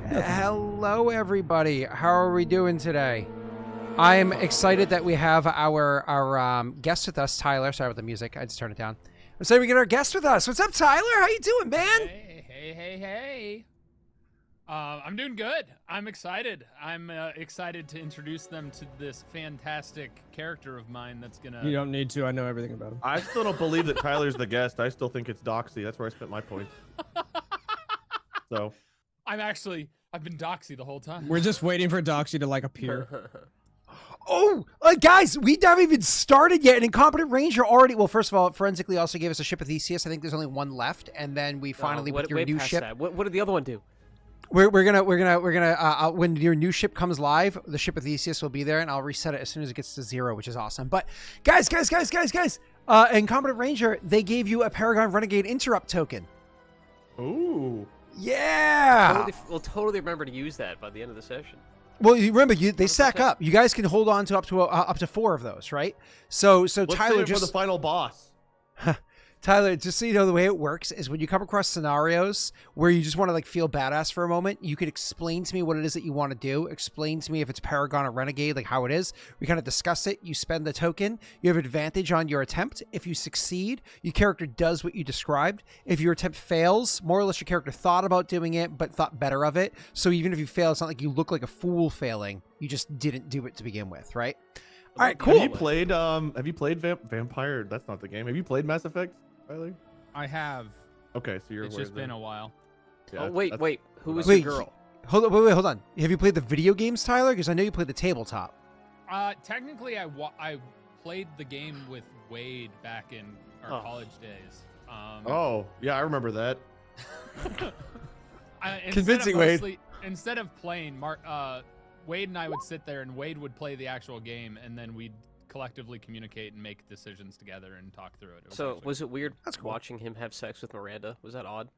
Hello, everybody. How are we doing today? I'm excited that we have our guest with us, Tyler. Sorry about the music. I just turned it down. I'm excited we get our guest with us. What's up, Tyler? How you doing, man? Hey. I'm doing good. I'm excited. I'm excited to introduce them to this fantastic character of mine that's gonna... You don't need to. I know everything about him. I still don't believe that Tyler's the guest. I still think it's Doxy. That's where I spent my points. So... I've been Doxy the whole time. We're just waiting for Doxy to like appear. Oh, guys, we haven't even started yet. An Incompetent Ranger already. Well, first of all, Forensically also gave us a ship of Theseus. I think there's only one left, and then we finally with your new ship. That. What did the other one do? We're gonna when your new ship comes live, the ship of Theseus will be there, and I'll reset it as soon as it gets to 0, which is awesome. But guys, Incompetent Ranger, they gave you a Paragon Renegade interrupt token. Ooh. Yeah. We'll totally remember to use that by the end of the session. Well, you remember they stack up. You guys can hold on to up to 4 of those, right? So Let's Tyler, just for the final boss. Tyler, just so you know, the way it works is when you come across scenarios where you just want to like feel badass for a moment, you could explain to me what it is that you want to do. Explain to me if it's Paragon or Renegade, like how it is. We kind of discuss it. You spend the token. You have advantage on your attempt. If you succeed, your character does what you described. If your attempt fails, more or less your character thought about doing it, but thought better of it. So even if you fail, it's not like you look like a fool failing. You just didn't do it to begin with, right? All right, cool. Have you played Vampire? That's not the game. Have you played Mass Effect, Tyler? I have. Okay, so you're It's just been a while. Yeah, Oh, wait. Who was Wait, the girl? Hold on. Have you played the video games, Tyler? Because I know you played the tabletop. Technically, I played the game with Wade back in our college days. Oh, yeah, I remember that. Convincing, Wade. Instead of playing, Wade and I would sit there, and Wade would play the actual game, and then we'd collectively communicate and make decisions together and talk through it. Was it weird That's cool. watching him have sex with Miranda? Was that odd?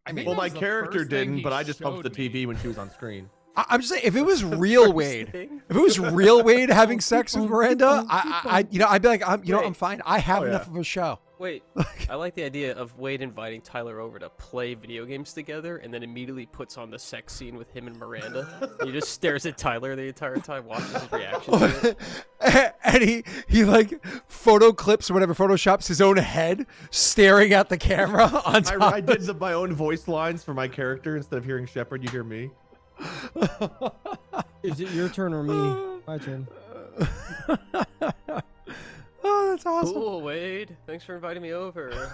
I think Well, that my was the character first thing didn't, he but I just showed humped the me. TV when she was on screen. I'm just saying, if it was real Wade, Thing? if it was real Wade having sex with Miranda, I'd be like, I'm fine. I have enough of a show. Wait, I like the idea of Wade inviting Tyler over to play video games together, and then immediately puts on the sex scene with him and Miranda. He just stares at Tyler the entire time, watches his reaction to it. And he like photo clips or whatever, photoshops his own head staring at the camera on top. I did my own voice lines for my character. Instead of hearing Shepard, you hear me. Is it your turn or me? My turn. Oh, that's awesome. Cool, Wade. Thanks for inviting me over.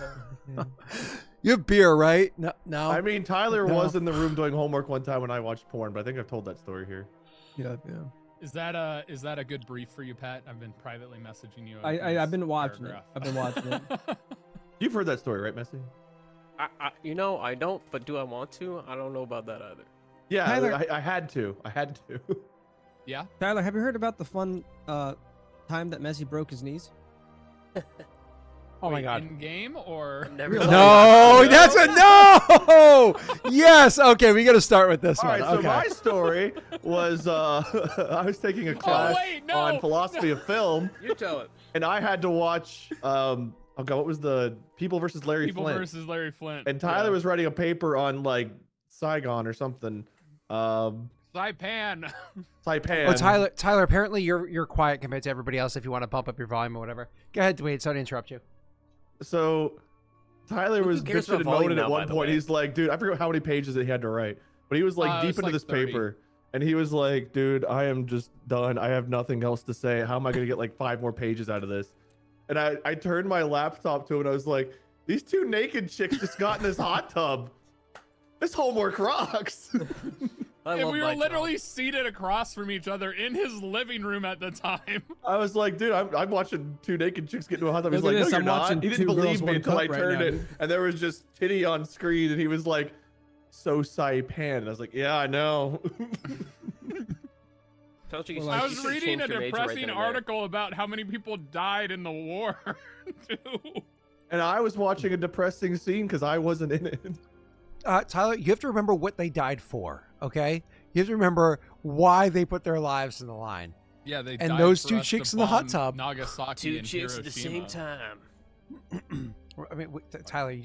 You have beer, right? No. I mean, Tyler No. was in the room doing homework one time when I watched porn, but I think I've told that story here. Yeah. Is that a good brief for you, Pat? I've been privately messaging you. I've been watching paragraph. it. I've been watching it. You've heard that story, right, Messi? I don't, but do I want to? I don't know about that either. Yeah, Tyler- I had to. Yeah. Tyler, have you heard about the fun time that Messi broke his knees? Oh my Wait, God. In game or? Never No, that's a no. Yes. Okay, we got to start with this All one. right, so Okay. my story was I was taking a class on philosophy of film, You tell it. and I had to watch oh god, what was the People versus Larry People Flint? versus Larry Flint. And Tyler was writing a paper on like Saigon or something. Saipan. Saipan. Oh, Tyler. Apparently, you're quiet compared to everybody else. If you want to bump up your volume or whatever, go ahead. Wade, sorry to interrupt you. So Tyler was cares bitching about and volume moaning now, at by one the point. way? He's like, dude, I forget how many pages that he had to write, but he was like It deep was into like this 30. paper, and he was like, dude, I am just done. I have nothing else to say. How am I gonna get like 5 more pages out of this? And I turned my laptop to him and I was like, these 2 naked chicks just got in this hot tub. This homework rocks. I And love we were my literally seated across from each other in his living room at the time. I was like, dude, I'm watching 2 naked chicks get into a hot tub. He's Look like, at no, this, you're I'm not. watching He didn't 2 girls, believe me 1 until I cup right turned now, it, dude. and there was just titty on screen, and he was like, so Saipan. And I was like, yeah, I know. Told you, Well, I like, was you should've reading a changed your major right depressing then and there. article about how many people died in the war, too. And I was watching a depressing scene because I wasn't in it. Tyler, you have to remember what they died for. Okay, you have to remember why they put their lives in the line. Yeah, they And died those for 2 us chicks to in the hot bomb tub. Nagasaki 2 and chicks at the same Hiroshima. time. I mean, Tyler, you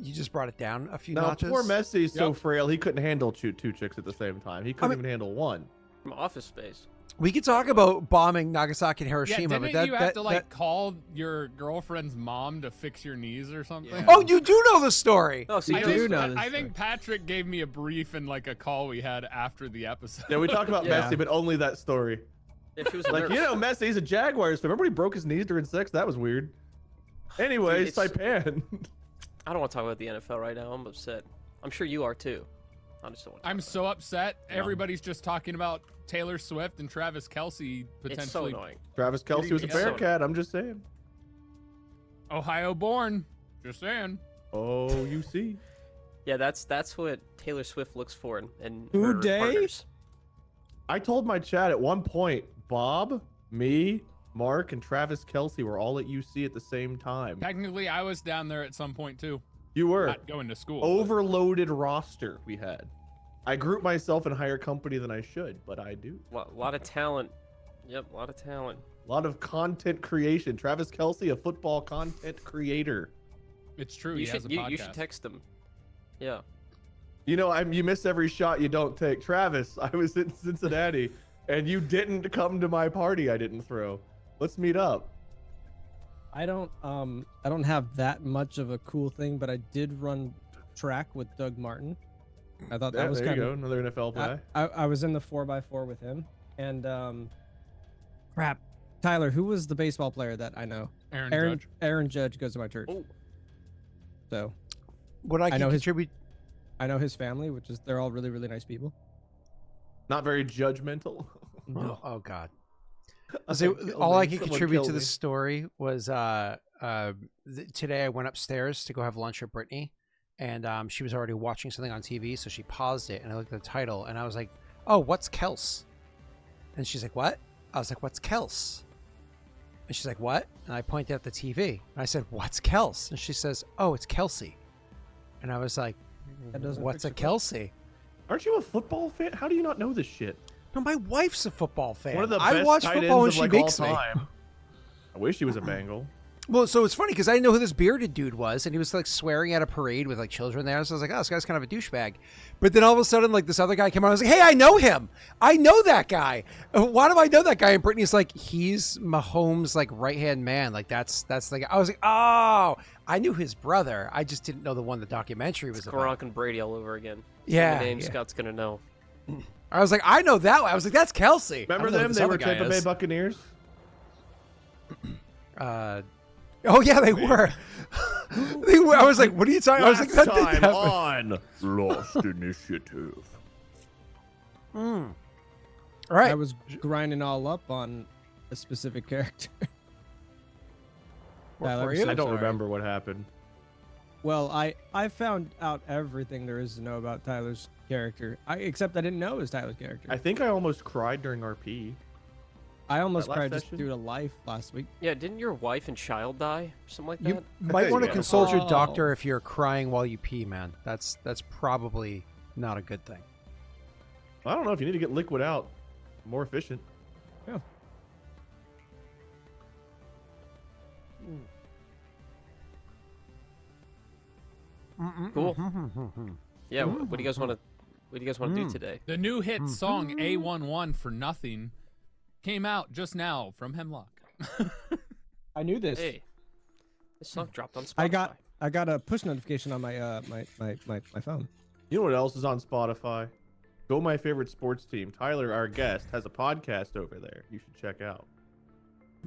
You just brought it down a few No, notches. poor Messi's so Yep. frail. He couldn't handle two chicks at the same time. He couldn't even handle one. From Office Space. We could talk about bombing Nagasaki and Yeah, Hiroshima, didn't but that, you have that, to like that- call your girlfriend's mom to fix your knees or something? Yeah. Oh, you do know the story. Oh, so you I do think, know this I story. think Patrick gave me a brief in like a call we had after the episode. Yeah, we talked about Yeah. Messi, but only that story. Yeah, she was a Like, nurse. you know, Messi's a Jaguars fan. Remember he broke his knees during sex? That was weird. Anyways, Dude, Saipan. I don't want to talk about the NFL right now. I'm upset. I'm sure you are too. I just don't want to I'm talk so upset. Everybody's just talking about Taylor Swift and Travis Kelce about it. It's so potentially annoying. Travis Kelce was a It's so Bearcat. I'm just saying. Ohio born. Just saying. Oh, you see. Yeah, that's what Taylor Swift looks for in Who her dey? partners. I told my chat at one point, Bob, me, Mark, and Travis Kelce were all at UC at the same time. Technically, I was down there at some point too. You were. Not going to school. but- Overloaded roster we had. I group myself in higher company than I should, but I do. A lot of talent. Yep, a lot of talent. A lot of content creation. Travis Kelce, a football content creator. It's true. You He has a should podcast. you should text him. Yeah. You know, you miss every shot you don't take. Travis, I was in Cincinnati, and you didn't come to my party I didn't throw. Let's meet up. I don't have that much of a cool thing, but I did run track with Doug Martin. I thought that Yeah, was there you kind go. of. Another NFL play. I was in the 4x4 with him, and crap, Tyler, who was the baseball player that I know? Aaron Judge. Aaron Judge goes to my church. Oh, So What I can know his- contribute. I know his family, which is they're all really, really nice people. Not very judgmental. No, oh God. I So killed all I me. could Someone contribute killed to me. this story was today I went upstairs to go have lunch with Brittany, and she was already watching something on TV, so she paused it, and I looked at the title, and I was like, "Oh, what's Kels?" And she's like, "What?" I was like, "What's Kels?" And she's like, "What?" And I pointed at the TV, and I said, "What's Kels?" And she says, "Oh, it's Kelsey." And I was like, That doesn't "What's fix a your question. Kelsey?" Aren't you a football fan? How do you not know this shit? No, my wife's a football fan. One of the I best watch tight football ends when of she like makes all me. time. I wish he was a Bengal. Well, so it's funny because I didn't know who this bearded dude was, and he was like swearing at a parade with like children there. So I was like, "Oh, this guy's kind of a douchebag." But then all of a sudden, like this other guy came on. I was like, "Hey, I know him. I know that guy. Why do I know that guy?" And Brittany's like, "He's Mahomes' like right hand man. Like that's the guy." I was like, "Oh, I knew his brother. I just didn't know the one the documentary was about." Gronk and Brady all over again. Yeah, The name yeah. Scott's gonna know. I was like, "I know that one." I was like, "That's Kelsey." I Remember don't know who them? this They other were guy Tampa Bay is. Buccaneers. Oh yeah, they were. They were. I was like, "What are you talking?" I was like, Last "That didn't time happen." on Lost Initiative. All right. I was grinding all up on a specific character. Tyler, were I'm you? so I don't sorry. remember what happened. Well, I found out everything there is to know about Tyler's character. Except I didn't know it was Tyler's character. I think I almost cried during RP. I almost last cried just session? due to life last week. Yeah, didn't your wife and child die? Something like You that? might want to Yeah. consult your Oh. doctor if you're crying while you pee, man. That's probably not a good thing. I don't know if you need to get liquid out. More efficient. Cool. Yeah, what do you guys want to do today? The new hit song A11 for Nothing came out just now from Hemlock. I knew this. Hey, this song dropped on Spotify. I got a push notification on my my phone. You know what else is on Spotify? Go My Favorite Sports Team. Tyler, our guest, has a podcast over there. You should check out.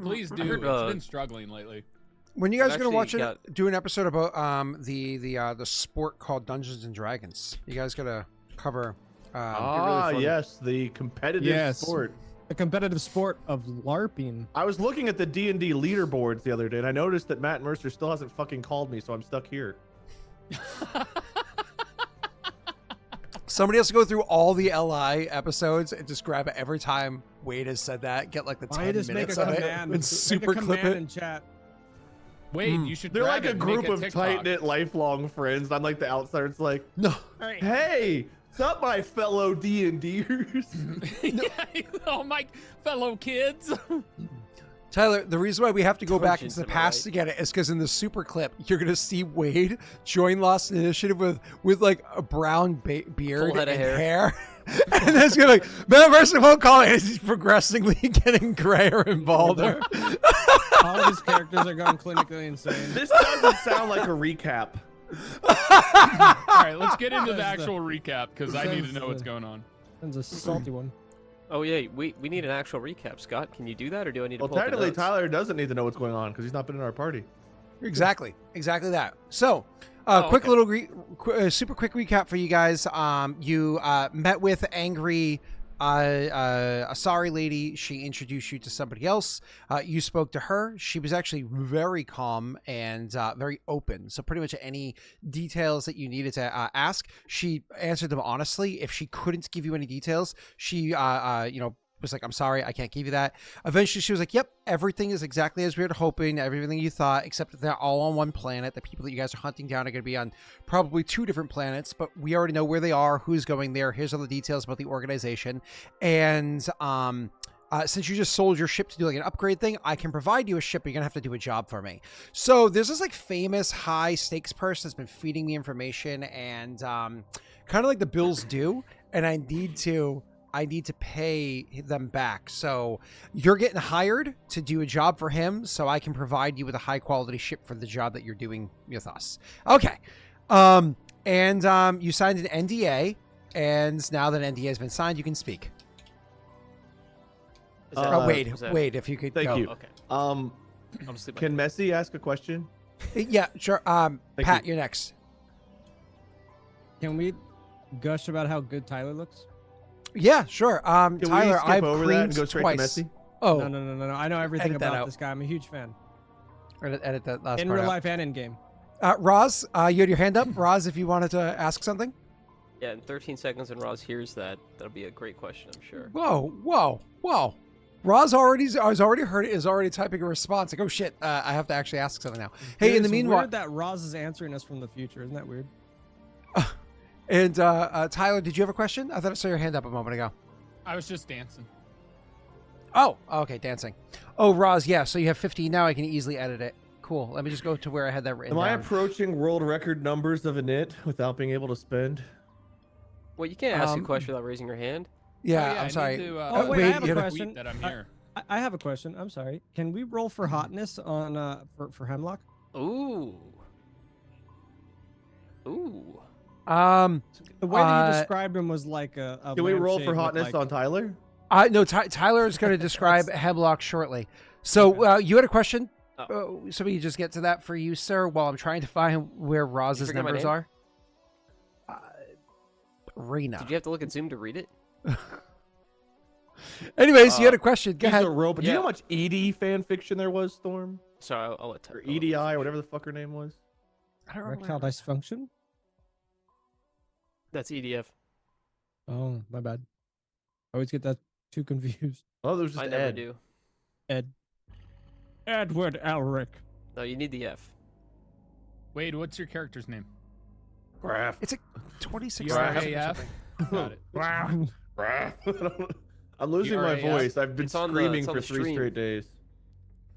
Please do. heard, It's been struggling lately. When you guys I've gonna watch actually it? Do an episode about the sport called Dungeons and Dragons. You guys gotta cover. fun. Yes, the competitive Yes. sport. The competitive sport of LARPing. I was looking at the D&D leaderboards the other day, and I noticed that Matt Mercer still hasn't fucking called me, so I'm stuck here. Somebody has to go through all the LI episodes and just grab it every time Wade has said that. Get like the Why 10 just make minutes a of it command and super clip it. in chat? Wade, you should. They're grab like it a and group make a of TikTok. tight-knit, lifelong friends. I'm like the outsider. It's like, No, hey, what's up, my fellow D&Ders? Yeah, oh my fellow kids. Tyler, the reason why we have to go back Dungeons into the am I past right? to get it is because in the super clip, you're gonna see Wade join Lost Initiative with like a brown beard head of and hair. hair. And that's gonna be like, man, person won't call it. He's progressively getting grayer and balder. All of his characters are going clinically insane. This doesn't sound like a recap. All right, let's get into the That's the- actual recap because I need to That's know what's the- going on. That's a salty one. Oh yeah, we need an actual recap. Scott, can you do that, or do I need to Well, pull up the technically, notes? Tyler doesn't need to know what's going on because he's not been in our party. Exactly that. So, Oh, quick okay. little super quick recap for you guys. You met with angry a sorry lady. She introduced you to somebody else. You spoke to her. She was actually very calm and very open. So pretty much any details that you needed to ask, she answered them honestly. If she couldn't give you any details, she was like, I'm sorry, I can't give you that. Eventually she was like, yep, everything is exactly as we were hoping, everything you thought, except that they're all on one planet. The people that you guys are hunting down are going to be on probably 2 different planets, but we already know where they are, who's going there. Here's all the details about the organization. And since you just sold your ship to do like an upgrade thing, I can provide you a ship, but you're gonna have to do a job for me. So there's this like famous high stakes person that's been feeding me information and kind of like the bills due, and I need to pay them back. So you're getting hired to do a job for him, so I can provide you with a high quality ship for the job that you're doing with us. Okay. You signed an NDA, and now that NDA has been signed, you can speak. Is that- Wait, is that- if you could Thank go. you. Okay. Um, I'm just can Messi ask a question? Yeah, sure. Pat, you. you're next. Can we gush about how good Tyler looks? Yeah, sure. Can we Tyler, skip I've over that and creamed go straight twice. to Messi? Oh, No. I know everything Edit that about out. this guy. I'm a huge fan. edit that last In part real out. life and in game. Roz, you had your hand up. Roz, if you wanted to ask something. Yeah, in 13 seconds, and Roz hears that. That'll be a great question, I'm sure. Whoa. Roz has already heard it, is already typing a response. Like, oh shit, I have to actually ask something now. Hey, in the It's meanwhile, weird that Roz is answering us from the future. Isn't that weird? and Tyler, did you have a question? I thought I saw your hand up a moment ago. I was just dancing. Oh, okay, dancing. Oh, Roz, yeah, so you have 15 now. I can easily edit it. Cool. Let me just go to where I had that written Am I down. approaching world record numbers of a knit without being able to spend? Well, you can't ask a Um, question without raising your hand. Yeah, Oh, I I'm need sorry. to, Oh, wait, Wade, I have you a have a question. tweet that I'm here. I have a question. I'm sorry. Can we roll for hotness on for Hemlock? Ooh. Ooh. The way that you Uh, described him was like a Can we roll for lampshade with, hotness like- on Tyler? No, Tyler is going to describe Hemlock shortly. So you had a question? So we just get to that for you, sir, while I'm trying to find where Roz's forget my numbers name? are. Rena. Did you have to look at Zoom to read it? Anyways, you had a question. Go He's ahead. a robot. Do you know Yeah. how much Edie fan fiction there was, Storm? Sorry, I'll let Or Tyler. EDI, or whatever the fuck her name was? I don't remember. Erectile dysfunction? That's EDF. Oh, my bad. I always get that too confused. Oh, there was just I never Ed. do. Edward Elric. No, you need the F. Wade, what's your character's name? Graff. It's a 26. GRAF. Got it. I'm losing my GRAF. voice. I've been It's on the- screaming it's on for the 3 stream. straight days.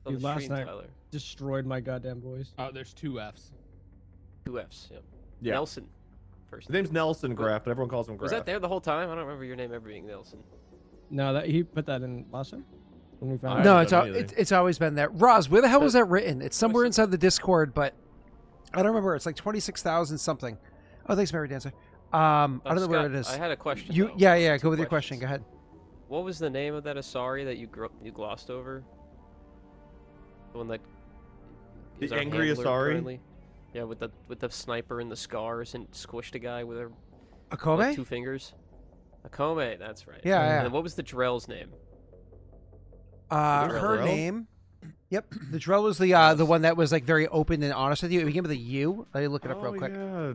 On Dude, the last stream, night- Tyler. Destroyed my goddamn voice. Oh, there's 2 Fs. 2 Fs. Yep. Yeah. Nelson. First. His name's Nelson Graff, but everyone calls him Graff. Was that there the whole time? I don't remember your name ever being Nelson. No, that he put that in last time when we found I out. No, haven't it's done al- anything. it's always been there. Roz, where the hell was that written? It's somewhere inside the Discord, but I don't remember. It's like 26,000 something. Oh, thanks, Mary Dancer. I don't know Scott, where it is. I had a question. You, though. yeah. Two Go with your question. questions. Go ahead. What was the name of that Asari that you glossed over? The one that. The is our angry handler Asari? currently? Yeah, with the sniper and the scars and squished a guy with her Akome? like, 2 fingers. Akome, that's right. Yeah, And yeah. then what was the Drell's name? Her Drell? name. Yep, the Drell was the one that was like very open and honest with you. It began with a U. Let me look it up real quick. Yeah.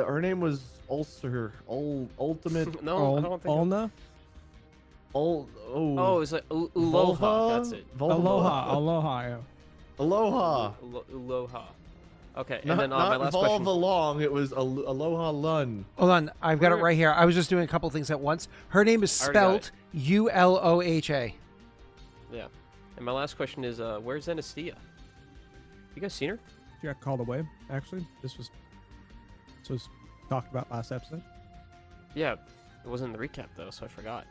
Her name was Ultimate. No, I don't think. Ulna? Oh, it's like Uloha. Volva? That's it. Aloha. Aloha. Yeah. Aloha. Uloha. Okay, and Not, then not my last Volva question. Long. It was Aloha Lun. Hold on, I've got it Where- right here. I was just doing a couple things at once. Her name is I already got spelt Uloha. Yeah. And my last question is, where's Zenestthea? You guys seen her? She got called away. Actually, this was talked about last episode. Yeah, it wasn't in the recap though, so I forgot.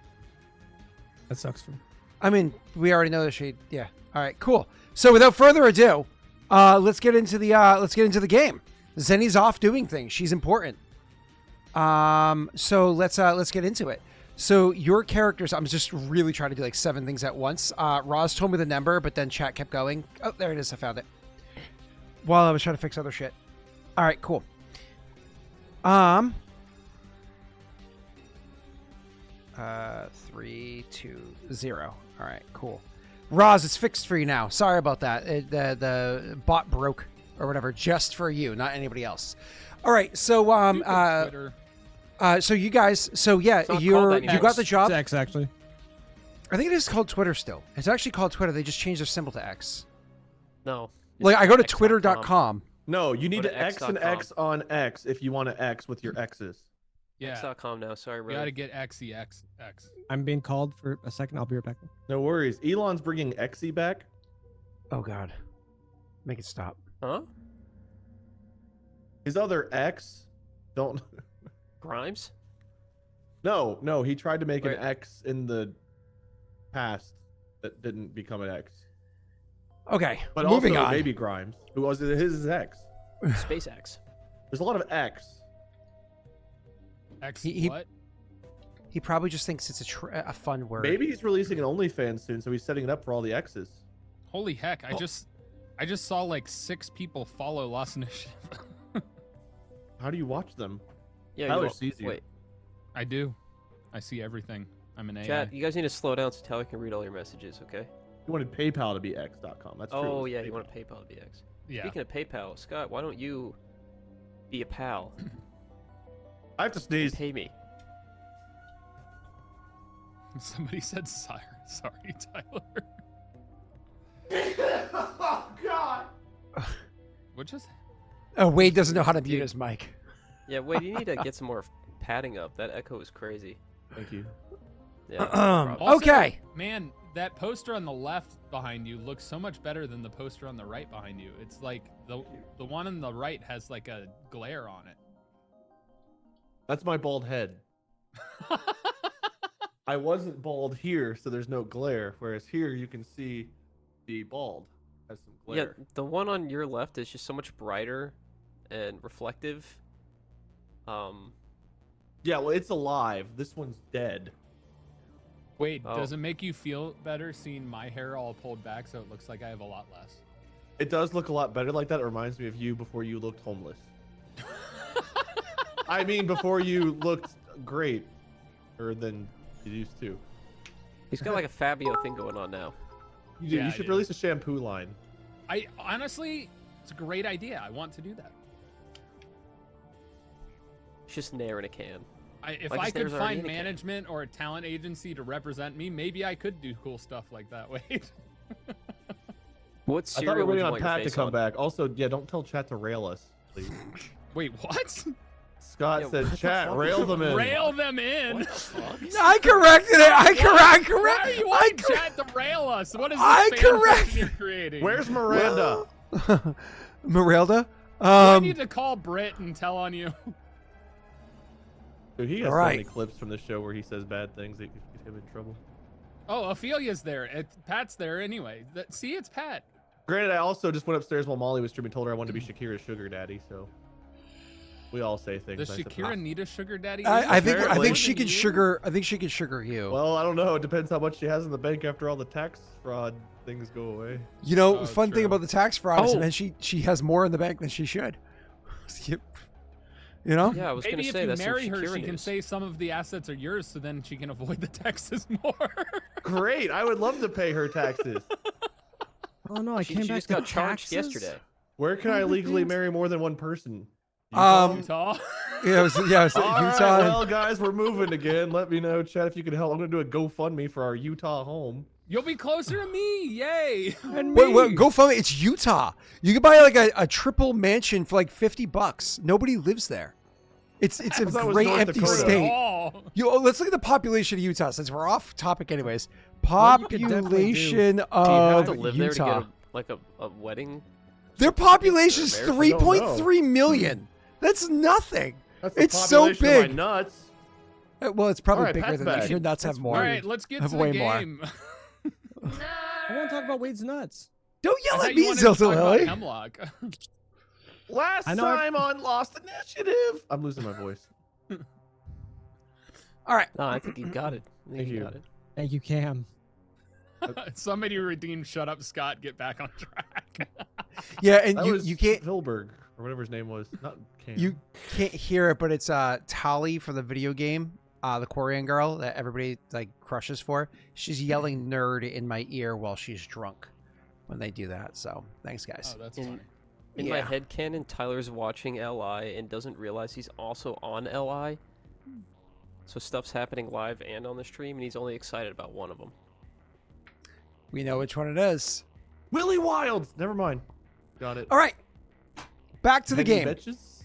That sucks for. I mean, we already know that she. Yeah. All right. Cool. So without further ado, let's get into the game. Zenny's off doing things. She's important. So let's get into it. So your characters, I'm just really trying to do like 7 things at once. Roz told me the number, but then chat kept going. Oh, there it is. I found it. While I was trying to fix other shit. All right. Cool. 3, 2, 0. All right, cool. Roz, it's fixed for you now. Sorry about that. The bot broke or whatever, just for you, not anybody else. All right, so Twitter. so you guys, so yeah, It's not you called that got the It's job. X actually. I think it is called Twitter still. It's actually called Twitter. They just changed their symbol to X. No. Like I go to X.com. twitter.com. No, you need Go to to X and x.com. X on X if you want to X with your X's. Yeah. X.com now. Sorry, We bro. gotta get XEX. I'm being called for a second. I'll be right back. No worries. Elon's bringing Xe back. Oh God, make it stop. Huh? His other X, don't. Grimes? No, he tried to make Wait. an X in the past that didn't become an X. Okay, But moving also on. Baby Grimes, who was his X. SpaceX. There's a lot of X. X He- what? He probably just thinks it's a fun word. Maybe he's releasing an OnlyFans soon, so he's setting it up for all the X's. Holy heck! I just saw like 6 people follow Lost Initiative. How do you watch them? Yeah, Tyler you sees you. Wait, I do. I see everything. I'm an AI. chat. You guys need to slow down so Tyler can read all your messages, okay? You wanted PayPal to be X.com. That's true. Oh It's yeah, you PayPal. want PayPal to be X. Yeah. Speaking of PayPal, Scott, why don't you be a pal? I have to sneeze. Pay me. Somebody said sorry, Tyler. Oh God! What just? Oh, Wade doesn't know how to mute his mic. Yeah, wait. You need to get some more padding up. That echo is crazy. Thank you. Yeah. no problem. Also, Okay. Man, that poster on the left behind you looks so much better than the poster on the right behind you. It's like the one on the right has like a glare on it. That's my bald head. I wasn't bald here, so there's no glare. Whereas here, you can see the bald has some Yeah, glare. the one on your left is just so much brighter and reflective. Yeah, well, it's alive. This one's dead. Wait, Oh. does it make you feel better seeing my hair all pulled back so it looks like I have a lot less? It does look a lot better like that. It reminds me of you before you looked homeless. I mean, before you looked great, or than you used to. He's got like a Fabio thing going on now. You do. Yeah, You I should do. release a shampoo line. I honestly, it's a great idea. I want to do that. It's just Nair in a can. If Like I his could hair's already find in a can. management or a talent agency to represent me, maybe I could do cool stuff like that. Wait. What I thought we cereal were would waiting you on want your Pat to face come on? back. Also, yeah, don't tell chat to rail us, please. Wait, what? Scott Yeah, said, what the "Chat, fuck? rail them in." Rail them in. What the fuck? I corrected it. I Why are you I on chat to rail us? What is this I fan correct- fiction you're creating? Where's Miranda? Merelda. Do I need to call Britt and tell on you? Dude, he has so Alright. many clips from the show where he says bad things that get him in trouble. Oh, Ophelia's there. Pat's there anyway. See, it's Pat. Granted, I also just went upstairs while Molly was streaming, told her I wanted to be Shakira's sugar daddy, so we all say things. Does I suppose. Shakira need a sugar daddy? I think Apparently. she could sugar. I think she could sugar you. Well, I don't know. It depends how much she has in the bank after all the tax fraud things go away. You know, Oh, fun thing true. about the tax fraud is Oh. man, she has more in the bank than she should. You know? Yeah, I was Maybe gonna if say you that's some marry her, Shakira she can news. say some of the assets are yours, so then she can avoid the taxes more. Great. I would love to pay her taxes. Oh no, I She came back just to got charged taxes? yesterday. Where can I legally marry more than one person? Utah. Yeah, it was All Utah. right, well, guys, we're moving again. Let me know, chat, if you can help. I'm gonna do a GoFundMe for our Utah home. You'll be closer to me. Yay. And Wait, me. go find it. It's Utah. You can buy like a triple mansion for like $50. Nobody lives there. It's a thought it was great North empty Dakota. state. Oh. Let's look at the population of Utah since we're off topic anyways. What you could definitely Population Do you have of to live there to Utah. get a wedding? Their population is America? 3.3 million. That's nothing. That's the It's so population of my big. nuts. Well, it's probably All right, bigger that's than that. bad. Your nuts have That's more. All right, let's get Have to the way more. game. I want to talk about Wade's nuts. Don't I yell thought at you me, wanted to talk about Zilzalilli. Hemlock. Last I know I- time on Lost Initiative. I'm losing my voice. All right. No, I think you got it. I think Thank you you. got it. Thank you, Cam. Somebody redeem Shut Up Scott, get back on track. Yeah, and That was you can't Vilberg or whatever his name was. Not Cam. you can't hear it, but it's Tali from the video game, the Korean girl that everybody like crushes for. She's yelling "nerd" in my ear while she's drunk when they do that. So thanks, guys. Oh, that's In- funny. In my Yeah. head canon, Tyler's watching LI and doesn't realize he's also on LI. So stuff's happening live and on the stream, and he's only excited about one of them. We know which one it is. Willy Wilds. Never mind. Got it. All right, back to the Penny game. Bitches?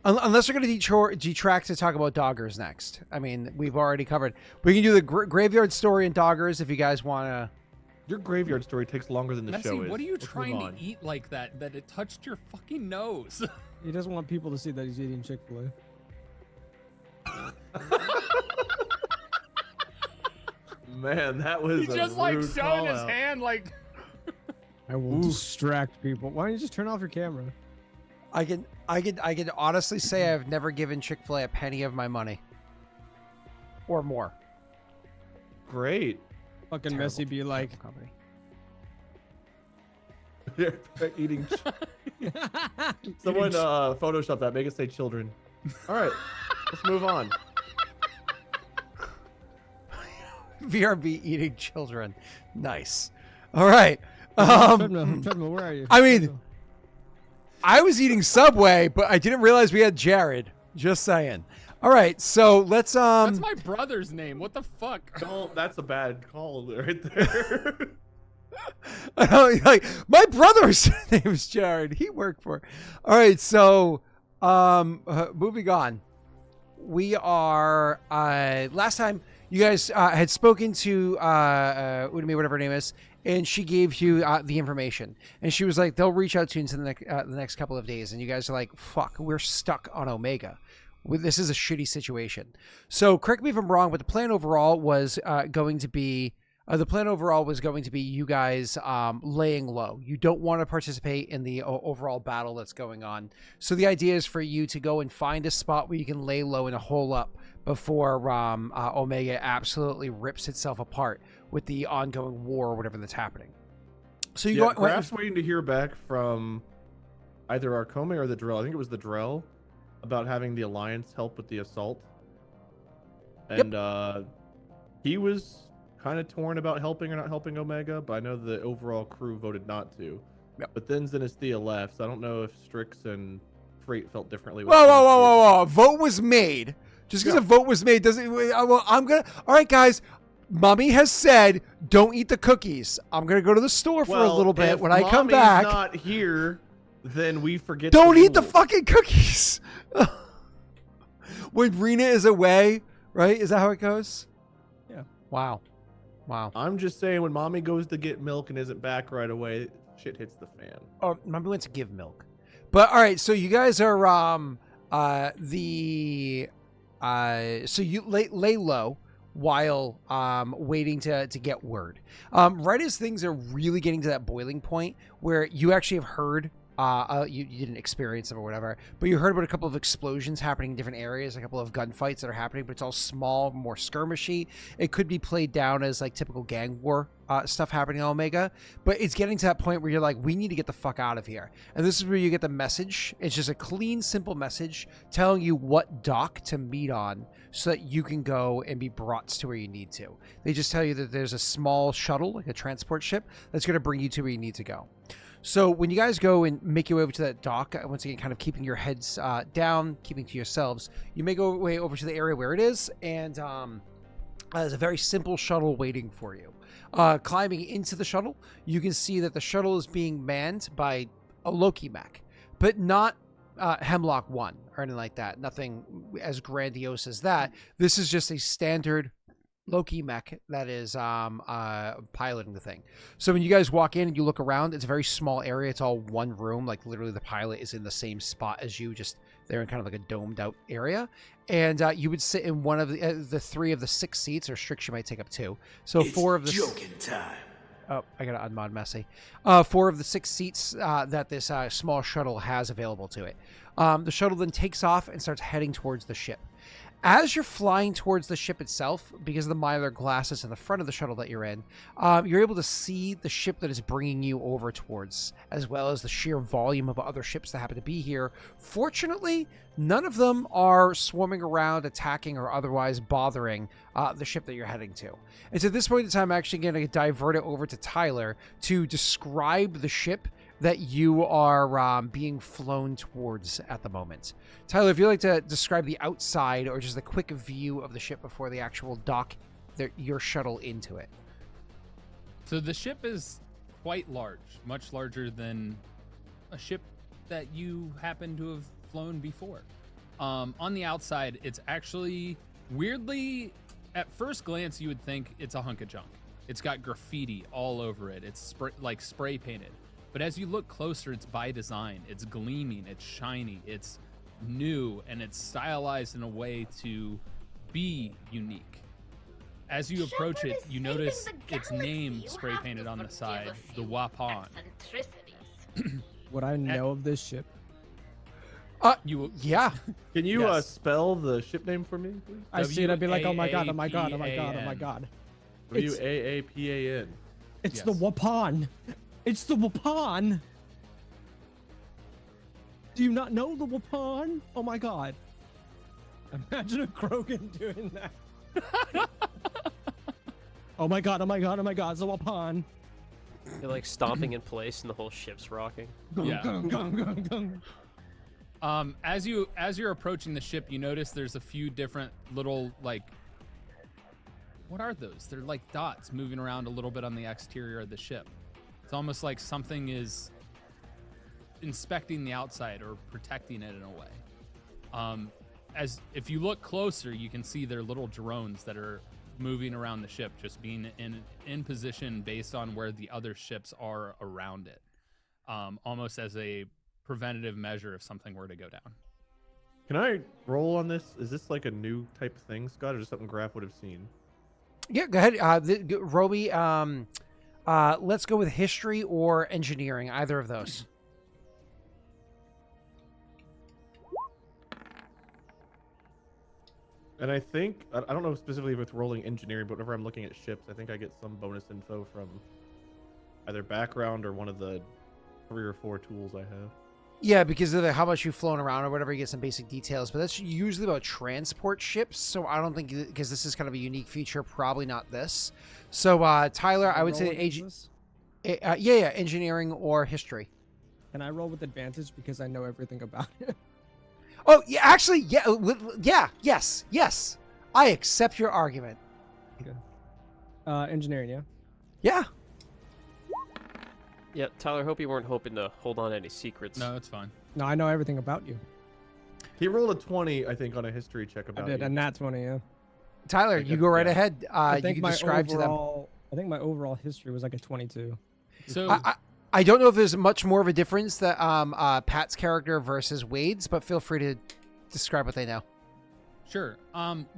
Unless we're going to detract to talk about Doggers next. I mean, we've already covered. We can do the graveyard story and Doggers if you guys want to. Your graveyard story takes longer than the Messi, show is. what are you Let's trying move to on. eat like that it touched your fucking nose? He doesn't want people to see that he's eating Chick-fil-A. Man, that was He's a just like rude showing his call-out. hand like I will distract people. Why don't you just turn off your camera? I can honestly say I've never given Chick-fil-A a penny of my money, or more. Great. Fucking Terrible, Messi be like, terrible company. They're eating. Someone Photoshop that. Make it say children. All right, let's move on. VRB eating children. Nice. All right. Treadmill, where are you? I mean, Treadmill. I was eating Subway, but I didn't realize we had Jared. Just saying. All right, so let's that's my brother's name. What the fuck? Don't. That's a bad call right there. like my brother's name is Jared. He worked for. All right, so moving on. We are last time you guys had spoken to Udemy, whatever her name is, and she gave you the information, and she was like, they'll reach out to you in the next couple of days, and you guys are like, fuck, we're stuck on Omega. This is a shitty situation. So correct me if I'm wrong, but the plan overall was going to be you guys laying low. You don't want to participate in the overall battle that's going on. So the idea is for you to go and find a spot where you can lay low and hole up before Omega absolutely rips itself apart with the ongoing war or whatever that's happening. So you Yeah, go. Graff's waiting to hear back from either Arcome or the Drell. I think it was the Drell about having the Alliance help with the assault. And he was kind of torn about helping or not helping Omega, but I know the overall crew voted not to. Yep. But then Zenestthea left, so I don't know if Strix and Frait felt differently. Whoa! Vote was made. Just because Yeah. a vote was made doesn't. Well, I'm gonna. All right, guys. Mommy has said don't eat the cookies. I'm gonna go to the store for a little bit. If When I come Mommy's back, not here, then we forget. don't eat the rules. fucking cookies. When Rena is away, right? Is that how it goes? Yeah. Wow. I'm just saying, when Mommy goes to get milk and isn't back right away, shit hits the fan. Oh, Mommy went to give milk. But all right, so you guys are so you lay low while waiting to get word. Right as things are really getting to that boiling point where you actually have heard you didn't experience them or whatever, but you heard about a couple of explosions happening in different areas, a couple of gunfights that are happening, but it's all small, more skirmishy. It could be played down as like typical gang war stuff happening on Omega, but it's getting to that point where you're like, we need to get the fuck out of here. And this is where you get the message. It's just a clean, simple message telling you what dock to meet on so that you can go and be brought to where you need to. They just tell you that there's a small shuttle, like a transport ship, that's going to bring you to where you need to go. So when you guys go and make your way over to that dock, once again, kind of keeping your heads down, keeping to yourselves, you make your way over to the area where it is, and there's a very simple shuttle waiting for you. Climbing into the shuttle, you can see that the shuttle is being manned by a Loki mech. but not Hemlock 1 or anything like that. Nothing as grandiose as that. This is just a standard Loki mech that is piloting the thing. So when you guys walk in and you look around, it's a very small area. It's all one room. Like literally the pilot is in the same spot as you, just they're in kind of like a domed out area. And you would sit in one of the 3 of the 6 seats, or Strix you might take up 2. So It's 4 of the joking time. Oh, I gotta unmod Messy. 4 of the 6 seats that this small shuttle has available to it. The shuttle then takes off and starts heading towards the ship. As you're flying towards the ship itself, because of the modular glasses in the front of the shuttle that you're in, you're able to see the ship that is bringing you over towards, as well as the sheer volume of other ships that happen to be here. Fortunately, none of them are swarming around, attacking, or otherwise bothering the ship that you're heading to. And so at this point in time, I'm actually going to divert it over to Tyler to describe the ship that you are being flown towards at the moment. Tyler, if you'd like to describe the outside or just a quick view of the ship before the actual dock your shuttle into it. So the ship is quite large, much larger than a ship that you happen to have flown before. On the outside, it's actually weirdly, at first glance, you would think it's a hunk of junk. It's got graffiti all over it. It's spray painted. But as you look closer, it's by design. It's gleaming, it's shiny, it's new, and it's stylized in a way to be unique. As you approach it, you notice its name spray painted on the side, the Wapan. Would I know of this ship? Yeah. Can you Yes. spell the ship name for me, please? I see it. I'd be like, oh my god, oh my god, oh my god, oh my god. It's- WAAPAN. It's Yes. the Wapan. It's the Wapan. Do you not know the Wapan? Oh my god. Imagine a Krogan doing that. Oh my god, oh my god, oh my god, it's the Wapan. You're like stomping in place and the whole ship's rocking. Yeah. Gung, gung, gung, gung. As you're approaching the ship, you notice there's a few different little, like, what are those? They're like dots moving around a little bit on the exterior of the ship. It's almost like something is inspecting the outside or protecting it in a way. As if you look closer, you can see they're little drones that are moving around the ship, just being in position based on where the other ships are around it, almost as a preventative measure if something were to go down. Can I roll on this? Is this like a new type of thing, Scott, or just something Graff would have seen? Yeah, go ahead. Roby, let's go with history or engineering, either of those. And I think, I don't know specifically with rolling engineering, but whenever I'm looking at ships, I think I get some bonus info from either background or one of the 3 or 4 tools I have. Yeah, because of how much you've flown around or whatever, you get some basic details. But that's usually about transport ships, so I don't think, because this is kind of a unique feature, probably not this. So, Tyler, I would say engineering or history. Can I roll with advantage because I know everything about it? Oh, yeah, actually, yes. I accept your argument. Engineering, yeah. Yeah. Yeah, Tyler, hope you weren't hoping to hold on to any secrets. No, it's fine. No, I know everything about you. He rolled a 20, I think, on a history check I about did, you. a nat 20, yeah. Tyler, you go right Yeah. ahead. I You think can my describe to them. I think my overall history was like a 22. So I don't know if there's much more of a difference that Pat's character versus Wade's, but feel free to describe what they know. sure.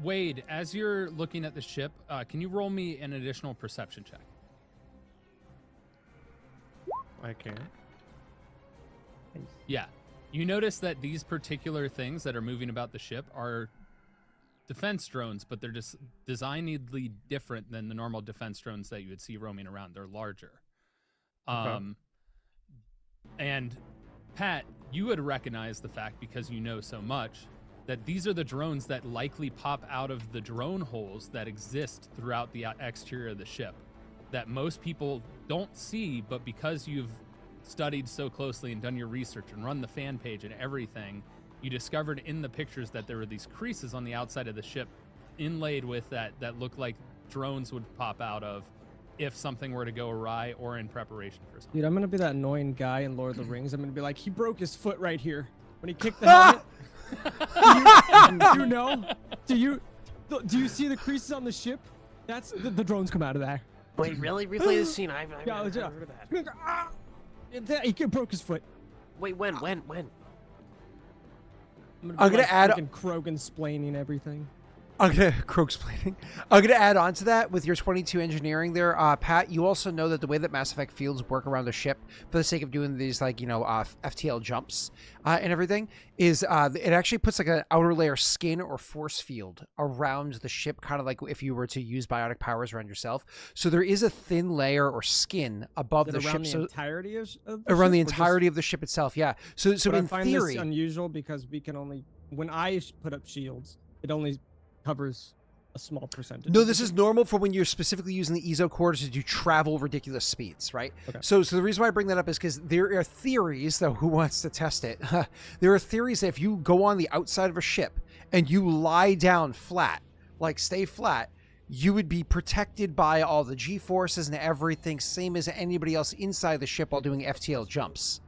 Wade, as you're looking at the ship, can you roll me an additional perception check? I can. Yeah. You notice that these particular things that are moving about the ship are defense drones, but they're just designedly different than the normal defense drones that you would see roaming around. They're larger. Okay. And Pat, you would recognize the fact, because you know so much, that these are the drones that likely pop out of the drone holes that exist throughout the exterior of the ship that most people don't see, but because you've studied so closely and done your research and run the fan page and everything, you discovered in the pictures that there were these creases on the outside of the ship inlaid with that looked like drones would pop out of, if something were to go awry or in preparation for something. Dude, I'm gonna be that annoying guy in Lord of the Rings. I'm gonna be like, he broke his foot right here when he kicked the helmet. Do you know? Do you see the creases on the ship? That's the drones come out of there. Wait, really? Replay the scene. I've Yeah, never heard of that. He broke his foot. Wait, when? I'm gonna add Krogan splaining everything. I'm gonna I'm gonna add on to that with your 22 engineering there, Pat. You also know that the way that Mass Effect fields work around the ship, for the sake of doing these like FTL jumps and everything, is it actually puts like an outer layer skin or force field around the ship, kind of like if you were to use biotic powers around yourself. So there is a thin layer or skin above the ship, the entirety of the around ship, the or just- entirety of the ship itself. Yeah. So but in I find theory, this unusual because we can only, when I put up shields, it only covers a small percentage. no, this is normal for when you're specifically using the EZO cores to travel ridiculous speeds, right? Okay. So the reason why I bring that up is because there are theories, though, who wants to test it? There are theories that if you go on the outside of a ship and you lie down flat, like stay flat, you would be protected by all the G-forces and everything, same as anybody else inside the ship while doing FTL jumps.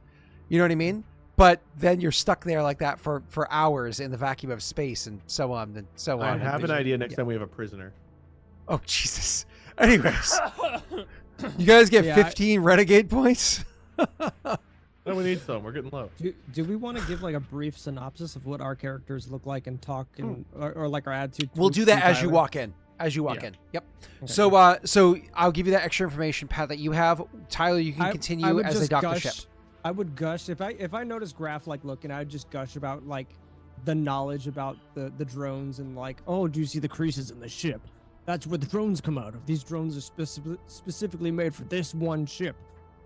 You know what I mean? But then you're stuck there like that for hours in the vacuum of space and so on and so on. I have an idea next time we have a prisoner. Oh, Jesus. Anyways, you guys get 15 renegade points? No, we need some. We're getting low. Do we want to give like a brief synopsis of what our characters look like and talk and or like our attitude? We'll do that as you Tyler? walk in. As you walk in. Yep. Okay. So I'll give you that extra information, Pat, that you have. Tyler, you can continue as they dock the ship. I would gush if I noticed Graff like looking, I'd just gush about like the knowledge about the drones and like, oh, do you see the creases in the ship? That's where the drones come out of. These drones are specifically made for this one ship,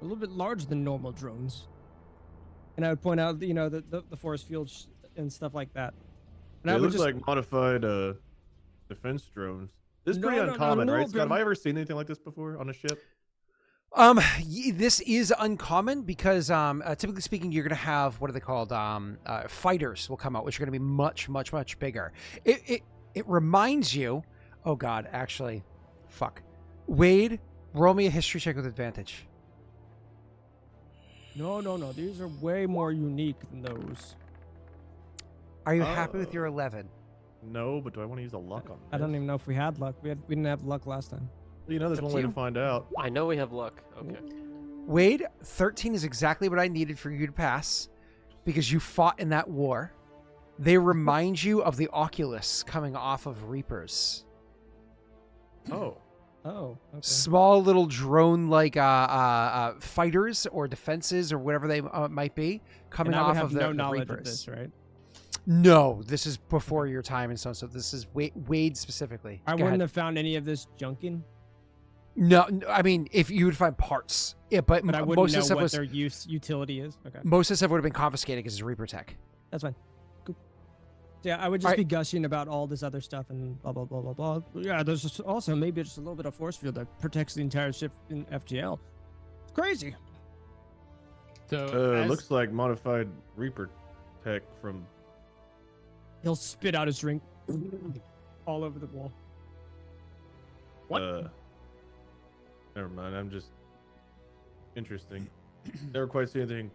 a little bit larger than normal drones. And I would point out, the force fields and stuff like that. And It I would looks like modified defense drones. This is pretty uncommon, right? Scott, have I ever seen anything like this before on a ship? This is uncommon because typically speaking, you're gonna have, what are they called? Fighters will come out, which are gonna be much, much, much bigger. It reminds you. Oh God, actually, fuck. Wade, roll me a history check with advantage. No. These are way more unique than those. Are you happy with your 11? No, but do I want to use a luck on this? I don't even know if we had luck. We didn't have luck last time. You know, there's one way to find out. I know we have luck. Okay. Wade, 13 is exactly what I needed for you to pass because you fought in that war. They remind you of the Oculus coming off of Reapers. Oh. Oh, okay. Small little drone-like fighters or defenses or whatever they might be coming And I would off have of the no knowledge Reapers. of this, right? No, this is before your time and so on. So this is Wade specifically. I Go wouldn't ahead. have found any of this junking, No, I mean, if you would find parts, but but I wouldn't most of know the stuff what was their utility is. Okay, most of the stuff would have been confiscated because it's Reaper tech. that's fine. Cool. So yeah, I would just be gushing about all this other stuff and blah blah blah blah blah. Yeah, there's just also maybe just a little bit of force field that protects the entire ship in FTL. It's crazy. So Looks like modified Reaper tech from. He'll spit out his drink all over the wall. What? Never mind. I'm just interesting. Never quite seen anything